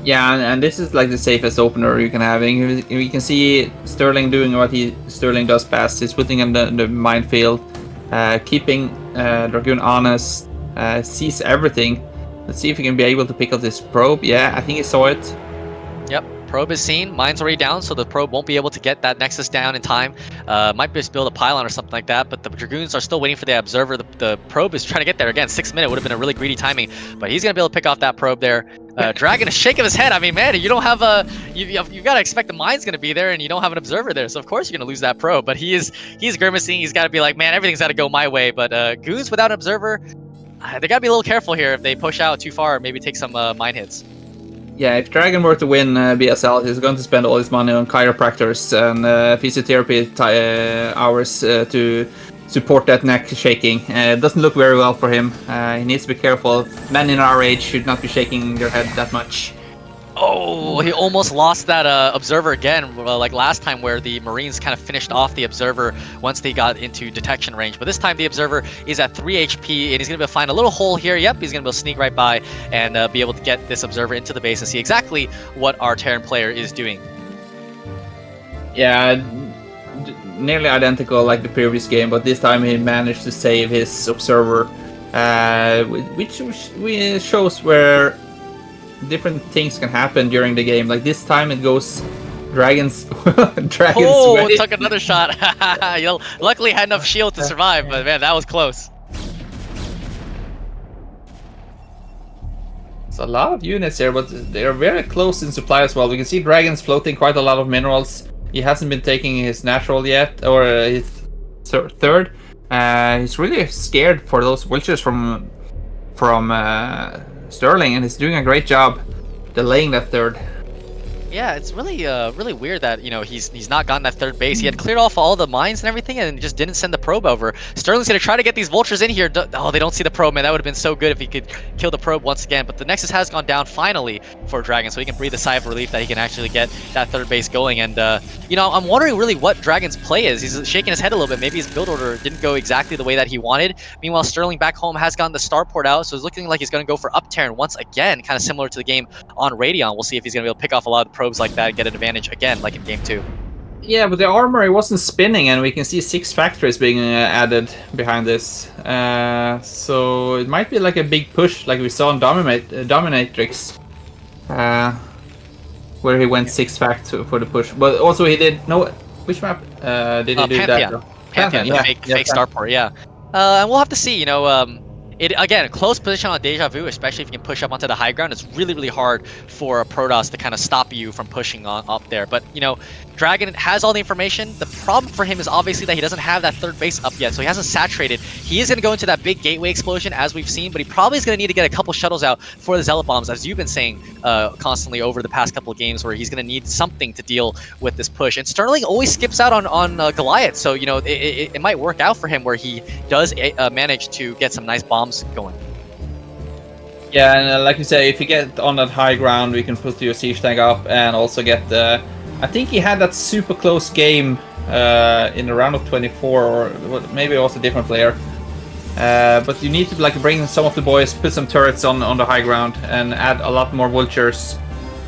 [SPEAKER 3] Yeah, and this is like the safest opener you can have. You can see Sterling doing what Sterling does best. He's putting in the minefield, keeping DragOn honest, sees everything. Let's see if he can be able to pick up this probe. Yeah, I think he saw it.
[SPEAKER 2] Yep, probe is seen. Mine's already down, so the probe won't be able to get that Nexus down in time. Might just build a pylon or something like that, but the Dragoons are still waiting for the observer. The probe is trying to get there. Again, 6 minutes would have been a really greedy timing, but he's going to be able to pick off that probe there. DragOn is shaking his head. I mean, man, you don't have a... You've got to expect the mine's going to be there, and you don't have an observer there, so of course you're going to lose that probe. But he's grimacing. He's got to be like, man, everything's got to go my way. But Goons without an observer, they got to be a little careful here. If they push out too far, maybe take some mine hits.
[SPEAKER 3] Yeah, if DragOn were to win BSL, he's going to spend all his money on chiropractors and physiotherapy hours to support that neck shaking. It doesn't look very well for him. He needs to be careful. Men in our age should not be shaking their head that much.
[SPEAKER 2] Oh, he almost lost that observer again, like last time where the Marines kind of finished off the observer once they got into detection range. But this time the observer is at 3 HP, and he's going to be able to find a little hole here. Yep, he's going to be able to sneak right by and be able to get this observer into the base and see exactly what our Terran player is doing.
[SPEAKER 3] Yeah, nearly identical like the previous game, but this time he managed to save his observer, which shows where different things can happen during the game. Like this time it goes Dragon's way.
[SPEAKER 2] Took another shot. Luckily had enough shield to survive, but man, that was close.
[SPEAKER 3] It's a lot of units here, but they are very close in supply as well. We can see Dragon's floating quite a lot of minerals. He hasn't been taking his natural yet, or his third. He's really scared for those vultures from Sterling, and he's doing a great job delaying that third.
[SPEAKER 2] Yeah, it's really really weird that, you know, he's not gotten that third base. He had cleared off all the mines and everything and just didn't send the probe over. Sterling's gonna try to get these vultures in here. Oh, they don't see the probe, man. That would have been so good if he could kill the probe once again. But the Nexus has gone down finally for DragOn, so he can breathe a sigh of relief that he can actually get that third base going. And you know, I'm wondering really what DragOn's play is. He's shaking his head a little bit. Maybe his build order didn't go exactly the way that he wanted. Meanwhile, Sterling back home has gotten the starport out, so it's looking like he's gonna go for up Terran once again, kind of similar to the game on Radion. We'll see if he's gonna be able to pick off a lot of the probes like that and get an advantage again, like in game 2.
[SPEAKER 3] Yeah, but the armory wasn't spinning, and we can see 6 factories being added behind this. So it might be like a big push, like we saw in Dominatrix, where he went 6 fact for the push. But also he did which map did he do
[SPEAKER 2] Pantheon.
[SPEAKER 3] that?
[SPEAKER 2] Pantheon,
[SPEAKER 3] yeah,
[SPEAKER 2] fake starport, yeah. And we'll have to see, you know. It again, close position on Deja Vu, especially if you can push up onto the high ground. It's really, really hard for a Protoss to kind of stop you from pushing on up there. But, you know, DragOn has all the information. The problem for him is obviously that he doesn't have that third base up yet, so he hasn't saturated. He is going to go into that big gateway explosion, as we've seen, but he probably is going to need to get a couple shuttles out for the Zealot bombs, as you've been saying constantly over the past couple of games, where he's going to need something to deal with this push. And Sterling always skips out on Goliath, so, you know, it might work out for him where he does manage to get some nice bombs going.
[SPEAKER 3] Yeah, and like you say, if you get on that high ground, we can put your siege tank up and also get the... I think he had that super close game in the round of 24, or maybe it was a different player. But you need to like bring some of the boys, put some turrets on the high ground, and add a lot more vultures,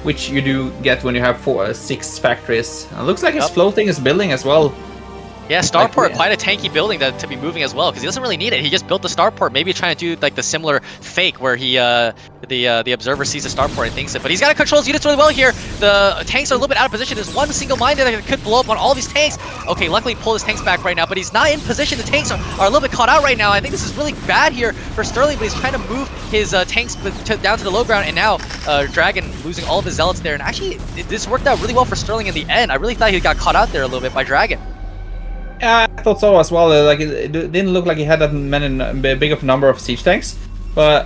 [SPEAKER 3] which you do get when you have 6 factories. It looks like his floating is building as well.
[SPEAKER 2] Yeah, starport, quite a tanky building to be moving as well, because he doesn't really need it. He just built the starport, maybe trying to do like the similar fake where he the observer sees the starport and thinks it. But he's got to control his units really well here. The tanks are a little bit out of position. There's one single mine that could blow up on all these tanks. Okay, luckily he pulled his tanks back right now, but he's not in position. The tanks are a little bit caught out right now. I think this is really bad here for Sterling, but he's trying to move his tanks down to the low ground, and now DragOn losing all of his zealots there. And actually, this worked out really well for Sterling in the end. I really thought he got caught out there a little bit by DragOn.
[SPEAKER 3] Yeah, I thought so as well. Like it didn't look like he had that big of a number of siege tanks, but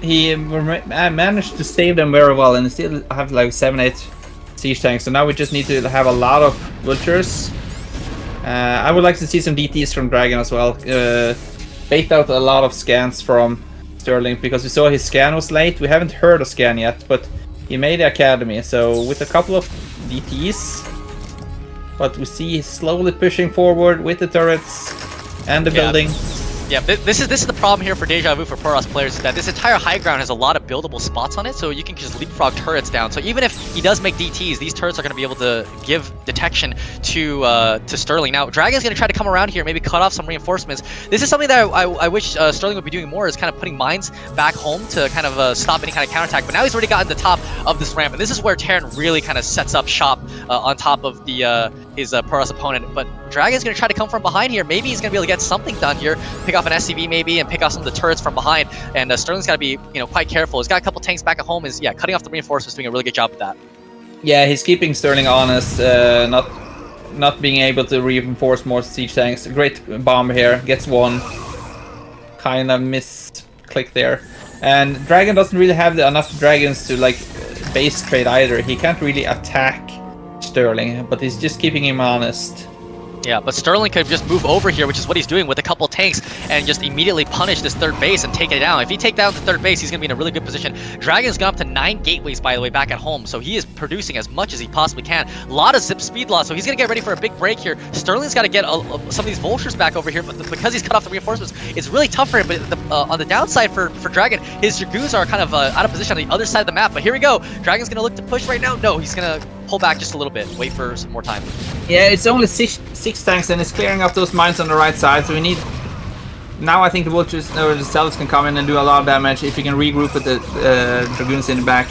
[SPEAKER 3] he managed to save them very well, and still have like 7-8 siege tanks. So now we just need to have a lot of vultures. I would like to see some DTs from DragOn as well. Bait out a lot of scans from Sterling, because we saw his scan was late. We haven't heard a scan yet, but he made the academy. So with a couple of DTs. But we see he's slowly pushing forward with the turrets and the building.
[SPEAKER 2] Yeah, this is the problem here for Deja Vu for Poros players, is that this entire high ground has a lot of buildable spots on it, so you can just leapfrog turrets down. So even if he does make DTs, these turrets are going to be able to give detection to Sterling. Now, Dragon's going to try to come around here, maybe cut off some reinforcements. This is something that I wish Sterling would be doing more, is kind of putting mines back home to kind of stop any kind of counterattack. But now he's already gotten to the top of this ramp, and this is where Terran really kind of sets up shop on top of the his Poros opponent. But Dragon's going to try to come from behind here. Maybe he's going to be able to get something done here, pick off an SCV maybe, and pick off some of the turrets from behind. And Sterling's got to be, quite careful. He's got a couple tanks back at home. Is cutting off the reinforcements, doing a really good job with that.
[SPEAKER 3] Yeah, he's keeping Sterling honest, not being able to reinforce more siege tanks. Great bomb here, gets one. Kind of misclick there. And Dragon doesn't really have enough dragons to like base trade either. He can't really attack Sterling, but he's just keeping him honest.
[SPEAKER 2] Yeah, but Sterling could just move over here, which is what he's doing with a couple tanks, and just immediately punish this third base and take it down. If he takes down the third base, he's going to be in a really good position. Dragon's gone up to 9 gateways, by the way, back at home, so he is producing as much as he possibly can. A lot of zip speed loss, so he's going to get ready for a big break here. Sterling's got to get some of these vultures back over here, but because he's cut off the reinforcements, it's really tough for him. But on the downside for Dragon, his Dragoons are kind of out of position on the other side of the map. But here we go. Dragon's going to look to push right now. No, he's going to pull back just a little bit, wait for some more time.
[SPEAKER 3] Yeah, it's only six tanks, and it's clearing up those mines on the right side, so we need... Now I think the vultures or the zealots can come in and do a lot of damage if you can regroup with the dragoons in the back.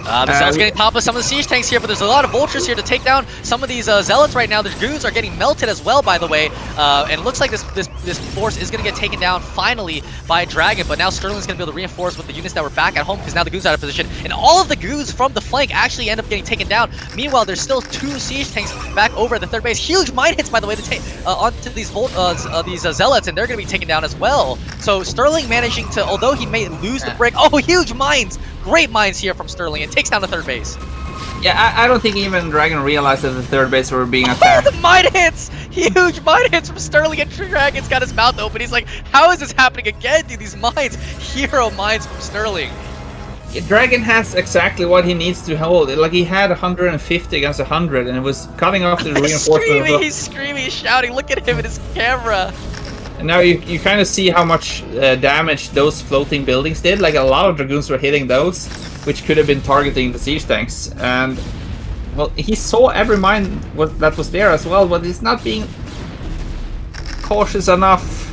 [SPEAKER 2] The zealots getting top of some of the siege tanks here, but there's a lot of vultures here to take down some of these zealots right now. The dragoons are getting melted as well, by the way, and it looks like this force is going to get taken down finally by Dragon, but now Sterling's going to be able to reinforce with the units that were back at home, because now the goons are out of position, and all of the goons from the flank actually end up getting taken down. Meanwhile, there's still 2 siege tanks back over at the third base. Huge mine hits, by the way, to take onto these zealots, and they're going to be taken down as well. So Sterling managing to, although he may lose the break, huge mines! Great mines here from Sterling, and takes down the third base.
[SPEAKER 3] Yeah, I don't think even Dragon realized that the third base were being attacked.
[SPEAKER 2] The mine hits! Huge mine hits from Sterling, and Dragon's got his mouth open. He's like, how is this happening again, dude? These mines, hero mines from Sterling.
[SPEAKER 3] Yeah, Dragon has exactly what he needs to hold. Like, he had 150 against 100, and it was cutting off the reinforcement.
[SPEAKER 2] He's screaming, he's shouting, look at him in his camera.
[SPEAKER 3] And now you kind of see how much damage those floating buildings did. Like, a lot of dragoons were hitting those, which could have been targeting the siege tanks. And, well, he saw every mine that was there as well, but he's not being cautious enough.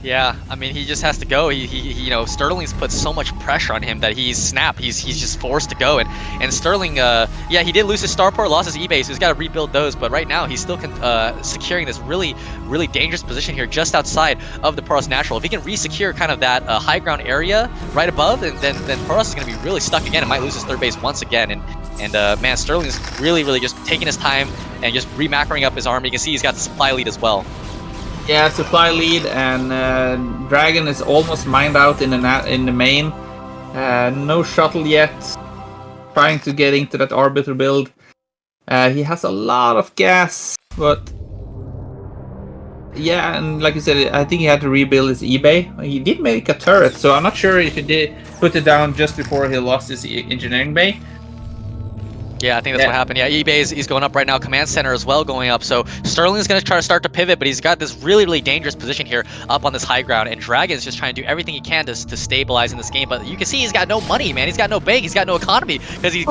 [SPEAKER 2] Yeah, I mean, he just has to go. He Sterling's put so much pressure on him that he's snapped. He's just forced to go. And Sterling, yeah, he did lose his starport, lost his e-base, so he's got to rebuild those. But right now, he's still securing this really, really dangerous position here just outside of the Poros Natural. If he can re-secure kind of that high ground area right above, then Poros is going to be really stuck again and might lose his third base once again. And man, Sterling is really, really just taking his time and just re-macroing up his army. You can see he's got the supply lead as well.
[SPEAKER 3] Yeah, supply lead, and Dragon is almost mined out in the main. No shuttle yet. Trying to get into that Arbiter build. He has a lot of gas, but yeah, and like you said, I think he had to rebuild his eBay. He did make a turret, so I'm not sure if he did put it down just before he lost his engineering bay.
[SPEAKER 2] Yeah, I think that's what happened. Yeah, eBay is going up right now. Command Center as well going up. So Sterling's going to try to start to pivot, but he's got this really, really dangerous position here up on this high ground. And Dragon's just trying to do everything he can to stabilize in this game. But you can see he's got no money, man. He's got no bank. He's got no economy because he's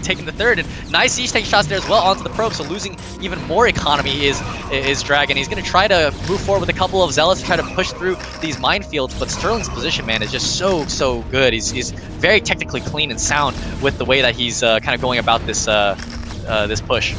[SPEAKER 2] taking the third. And nice siege tank shots there as well onto the probe. So losing even more economy is Dragon. He's going to try to move forward with a couple of zealots to try to push through these minefields. But Sterling's position, man, is just so good. He's very technically clean and sound with the way that he's kind of going about this this push.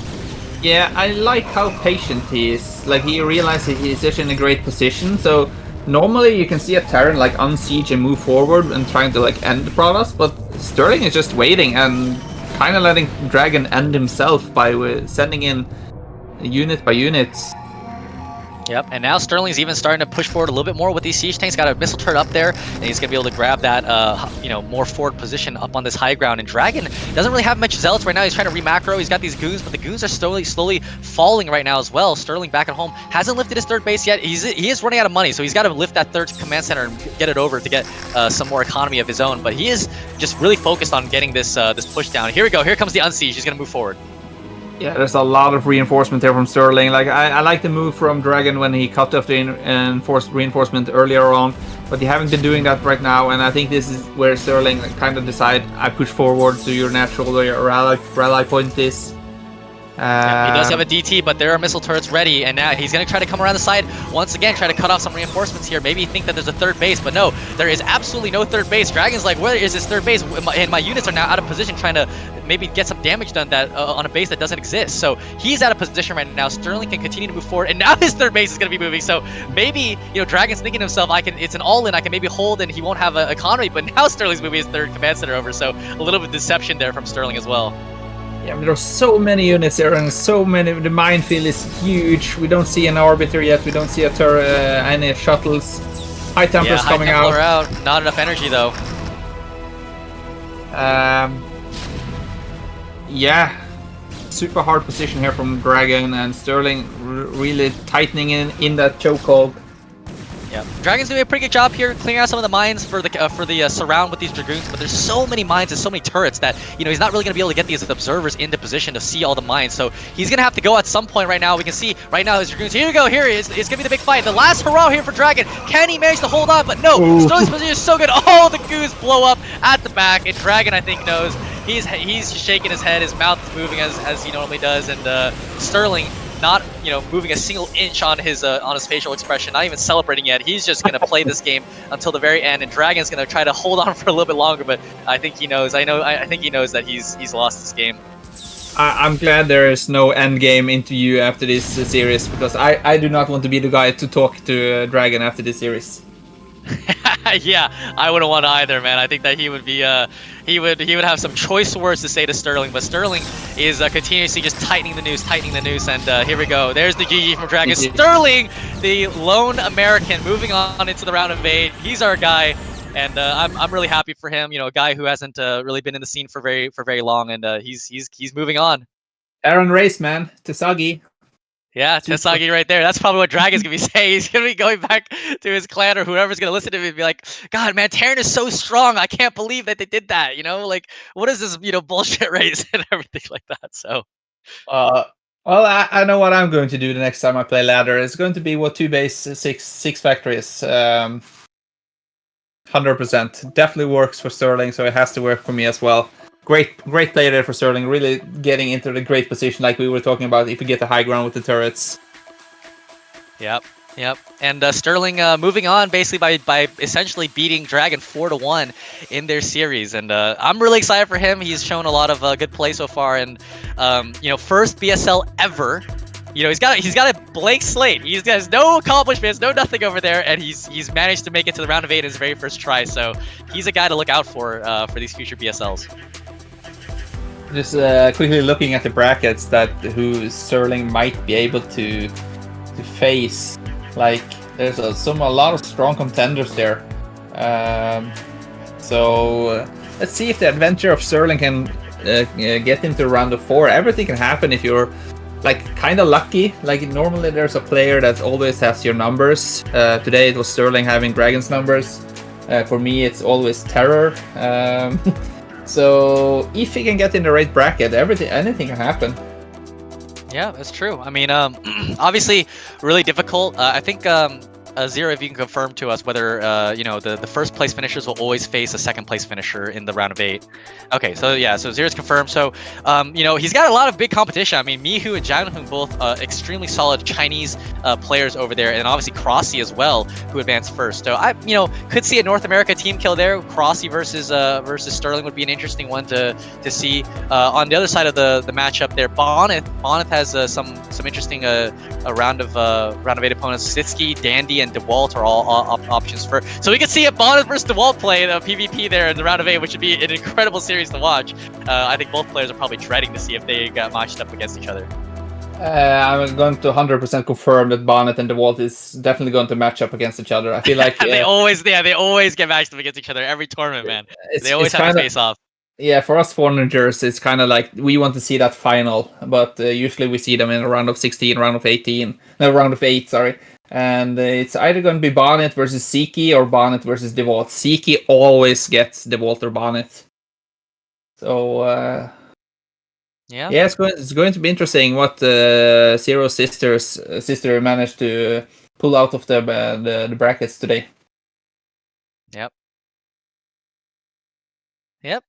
[SPEAKER 3] Yeah, I like how patient he is. Like, he realizes he's just in a great position. So normally you can see a Terran like unsiege and move forward and trying to like end the Protoss, but Sterling is just waiting and kind of letting Dragon end himself by sending in unit by unit.
[SPEAKER 2] Yep, and now Sterling's even starting to push forward a little bit more with these siege tanks. Got a missile turret up there, and he's gonna be able to grab that, more forward position up on this high ground. And Dragon doesn't really have much zealots right now. He's trying to re-macro. He's got these goons, but the goons are slowly falling right now as well. Sterling back at home hasn't lifted his third base yet. He is running out of money, so he's got to lift that third command center and get it over to get some more economy of his own. But he is just really focused on getting this this push down. Here we go. Here comes the unsiege. He's gonna move forward.
[SPEAKER 3] Yeah, there's a lot of reinforcement there from Sterling. Like I like the move from DragOn when he cut off the reinforcement earlier on, but he haven't been doing that right now. And I think this is where Sterling kind of decide I push forward to your natural where your rally point is.
[SPEAKER 2] Yeah, he does have a DT, but there are missile turrets ready, and now he's going to try to come around the side once again, try to cut off some reinforcements here. Maybe think that there's a third base, but no, there is absolutely no third base. Dragon's like, where is this third base? And my units are now out of position, trying to maybe get some damage done that on a base that doesn't exist. So he's out of position right now. Sterling can continue to move forward, and now his third base is going to be moving. So maybe, you know, Dragon's thinking to himself, it's an all-in, I can maybe hold, and he won't have an economy. But now Sterling's moving his third command center over, so a little bit of deception there from Sterling as well.
[SPEAKER 3] Yeah, but there's so many units there, and so many. The minefield is huge. We don't see an orbiter yet. We don't see a any shuttles. High Templars coming out.
[SPEAKER 2] out. Not enough energy though.
[SPEAKER 3] Yeah, super hard position here from DragOn, and Sterling really tightening in that chokehold.
[SPEAKER 2] Yeah, Dragon's doing a pretty good job here, clearing out some of the mines for the surround with these Dragoons, but there's so many mines and so many turrets that, you know, he's not really going to be able to get these observers into position to see all the mines, so he's going to have to go at some point right now. We can see right now his Dragoons, here you go, here he is, it's going to be the big fight, the last hurrah here for DragOn. Can he manage to hold on? But no, Sterling's position is so good. Oh, the goose blow up at the back, and DragOn, I think, knows. He's shaking his head, his mouth is moving as he normally does, and Sterling not, you know, moving a single inch on his facial expression, not even celebrating yet. He's just gonna play this game until the very end, and DragOn's gonna try to hold on for a little bit longer. But I think he knows. I think he knows that he's lost this game.
[SPEAKER 3] I'm glad there is no end game interview after this series, because I do not want to be the guy to talk to DragOn after this series.
[SPEAKER 2] Yeah, I wouldn't want to either, man. I think that he would be he would have some choice words to say to Sterling, but Sterling is continuously just tightening the noose, and here we go. There's the GG from DragOn. Sterling, the lone American, moving on into the round of 8. He's our guy, and I'm really happy for him. You know, a guy who hasn't really been in the scene for very long, and he's moving on.
[SPEAKER 3] Aaron Race, man, Tasagi.
[SPEAKER 2] Yeah, Tasagi right there. That's probably what DragOn's gonna be saying. He's gonna be going back to his clan or whoever's gonna listen to him and be like, God, man, Terran is so strong. I can't believe that they did that. You know, like, what is this, you know, bullshit race and everything like that. So,
[SPEAKER 3] well, I know what I'm going to do the next time I play ladder. It's going to be what 2 base, six factories. 100%. Definitely works for Sterling, so it has to work for me as well. Great play there for Sterling, really getting into the great position like we were talking about if you get the high ground with the turrets.
[SPEAKER 2] Yep. And Sterling moving on basically by essentially beating DragOn 4-1 in their series. And I'm really excited for him. He's shown a lot of good play so far. And, you know, first BSL ever. You know, he's got a blank slate. He has no accomplishments, no nothing over there, and he's managed to make it to the round of 8 in his very first try. So he's a guy to look out for these future BSLs.
[SPEAKER 3] Just quickly looking at the brackets that who Sterling might be able to face. Like, there's a lot of strong contenders there. So let's see if the adventure of Sterling can get into round of 4. Everything can happen if you're like kind of lucky. Like, normally there's a player that always has your numbers. Today it was Sterling having DragOn's numbers. For me, it's always Terror. So if he can get in the right bracket, anything can happen.
[SPEAKER 2] Yeah, that's true. I mean, obviously, really difficult. I think Zero, if you can confirm to us whether you know, the first place finishers will always face a second place finisher in the round of 8. Okay, so yeah, so Zero's confirmed. So you know, he's got a lot of big competition. I mean, MadiNho and JangHung both extremely solid Chinese players over there, and obviously Crossy as well, who advanced first. So I, you know, could see a North America team kill there. Crossy versus Sterling would be an interesting one to see. On the other side of the matchup there, Bonyth has some interesting round of 8 opponents. Sitsky, Dandy, and DeWalt are all options for. So we could see a Bonyth versus DeWalt play the PvP there in the round of 8, which would be an incredible series to watch. I think both players are probably dreading to see if they got matched up against each other.
[SPEAKER 3] I'm going to 100% confirm that Bonyth and DeWalt is definitely going to match up against each other. I feel like
[SPEAKER 2] they always get matched up against each other every tournament, man. They always have to face off.
[SPEAKER 3] Yeah, for us foreigners, it's kind of like we want to see that final, but usually we see them in a round of 16, round of 18, no, round of 8, sorry. And it's either going to be Bonyth versus Siki or Bonyth versus DeWalt. Siki always gets DeWalt or Bonyth. So
[SPEAKER 2] Yeah.
[SPEAKER 3] Yeah, it's going to be interesting what Zero sister managed to pull out of the brackets today.
[SPEAKER 2] Yep. Yep.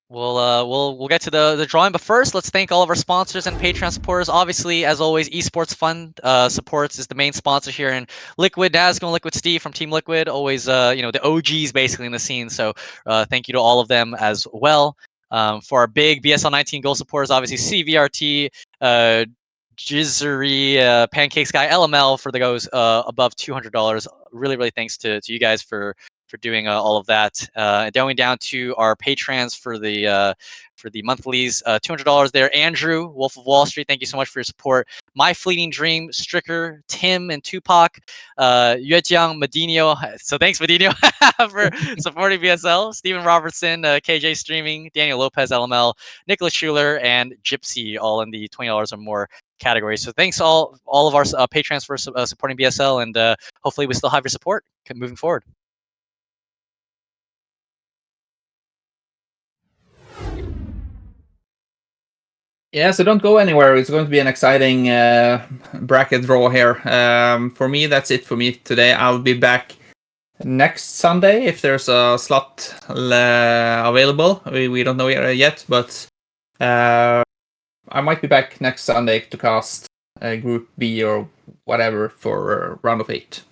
[SPEAKER 2] We'll get to the drawing, but first let's thank all of our sponsors and Patreon supporters. Obviously, as always, Esports Fund supports is the main sponsor here, and Liquid Nazgo and Liquid Steve from Team Liquid, always the OGs basically in the scene. So thank you to all of them as well. For our big BSL 19 goal supporters, obviously CVRT, Jizzery, Pancake Sky, LML for the goes above $200. Really thanks to you guys for doing all of that. Going down to our patrons for the monthlies, $200 there. Andrew, Wolf of Wall Street, thank you so much for your support. My Fleeting Dream, Stricker, Tim, and Tupac, Yuejiang, MadiNho. So thanks, MadiNho, for supporting BSL. Stephen Robertson, KJ Streaming, Daniel Lopez, LML, Nicholas Schuler, and Gypsy, all in the $20 or more category. So thanks all of our patrons for supporting BSL, and hopefully we still have your support moving forward.
[SPEAKER 3] Yeah, so don't go anywhere. It's going to be an exciting bracket draw here. For me, that's it for me today. I'll be back next Sunday if there's a slot available. We don't know yet, but I might be back next Sunday to cast Group B or whatever for round of 8.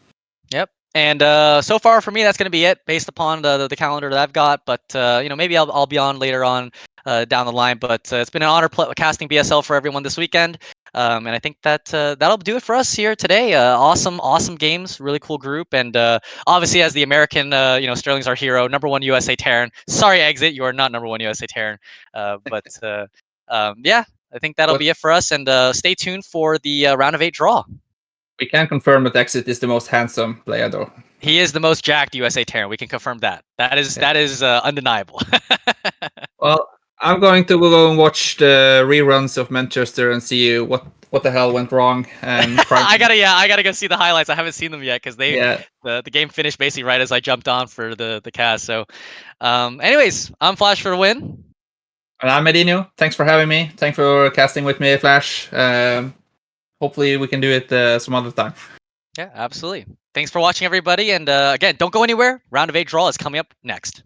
[SPEAKER 2] Yep. And so far for me, that's going to be it based upon the calendar that I've got. But maybe I'll be on later on down the line. But it's been an honor casting BSL for everyone this weekend. And I think that that'll do it for us here today. Awesome games, really cool group, and obviously as the American, Sterling's our hero, #1 USA Terran. Sorry, Exit, you are not #1 USA Terran. Yeah, I think that'll be it for us, and stay tuned for the round of 8 draw.
[SPEAKER 3] We can confirm that Exit is the most handsome player, though.
[SPEAKER 2] He is the most jacked USA Terran. We can confirm that. That is undeniable.
[SPEAKER 3] Well, I'm going to go and watch the reruns of Manchester and see what the hell went wrong. And
[SPEAKER 2] I gotta go see the highlights. I haven't seen them yet because
[SPEAKER 3] yeah.
[SPEAKER 2] the game finished basically right as I jumped on for the cast. So, anyways, I'm Flash for the win.
[SPEAKER 3] And I'm MadiNho. Thanks for having me. Thanks for casting with me, Flash. Hopefully we can do it some other time.
[SPEAKER 2] Yeah, absolutely. Thanks for watching, everybody. And again, don't go anywhere. Round of 8 draw is coming up next.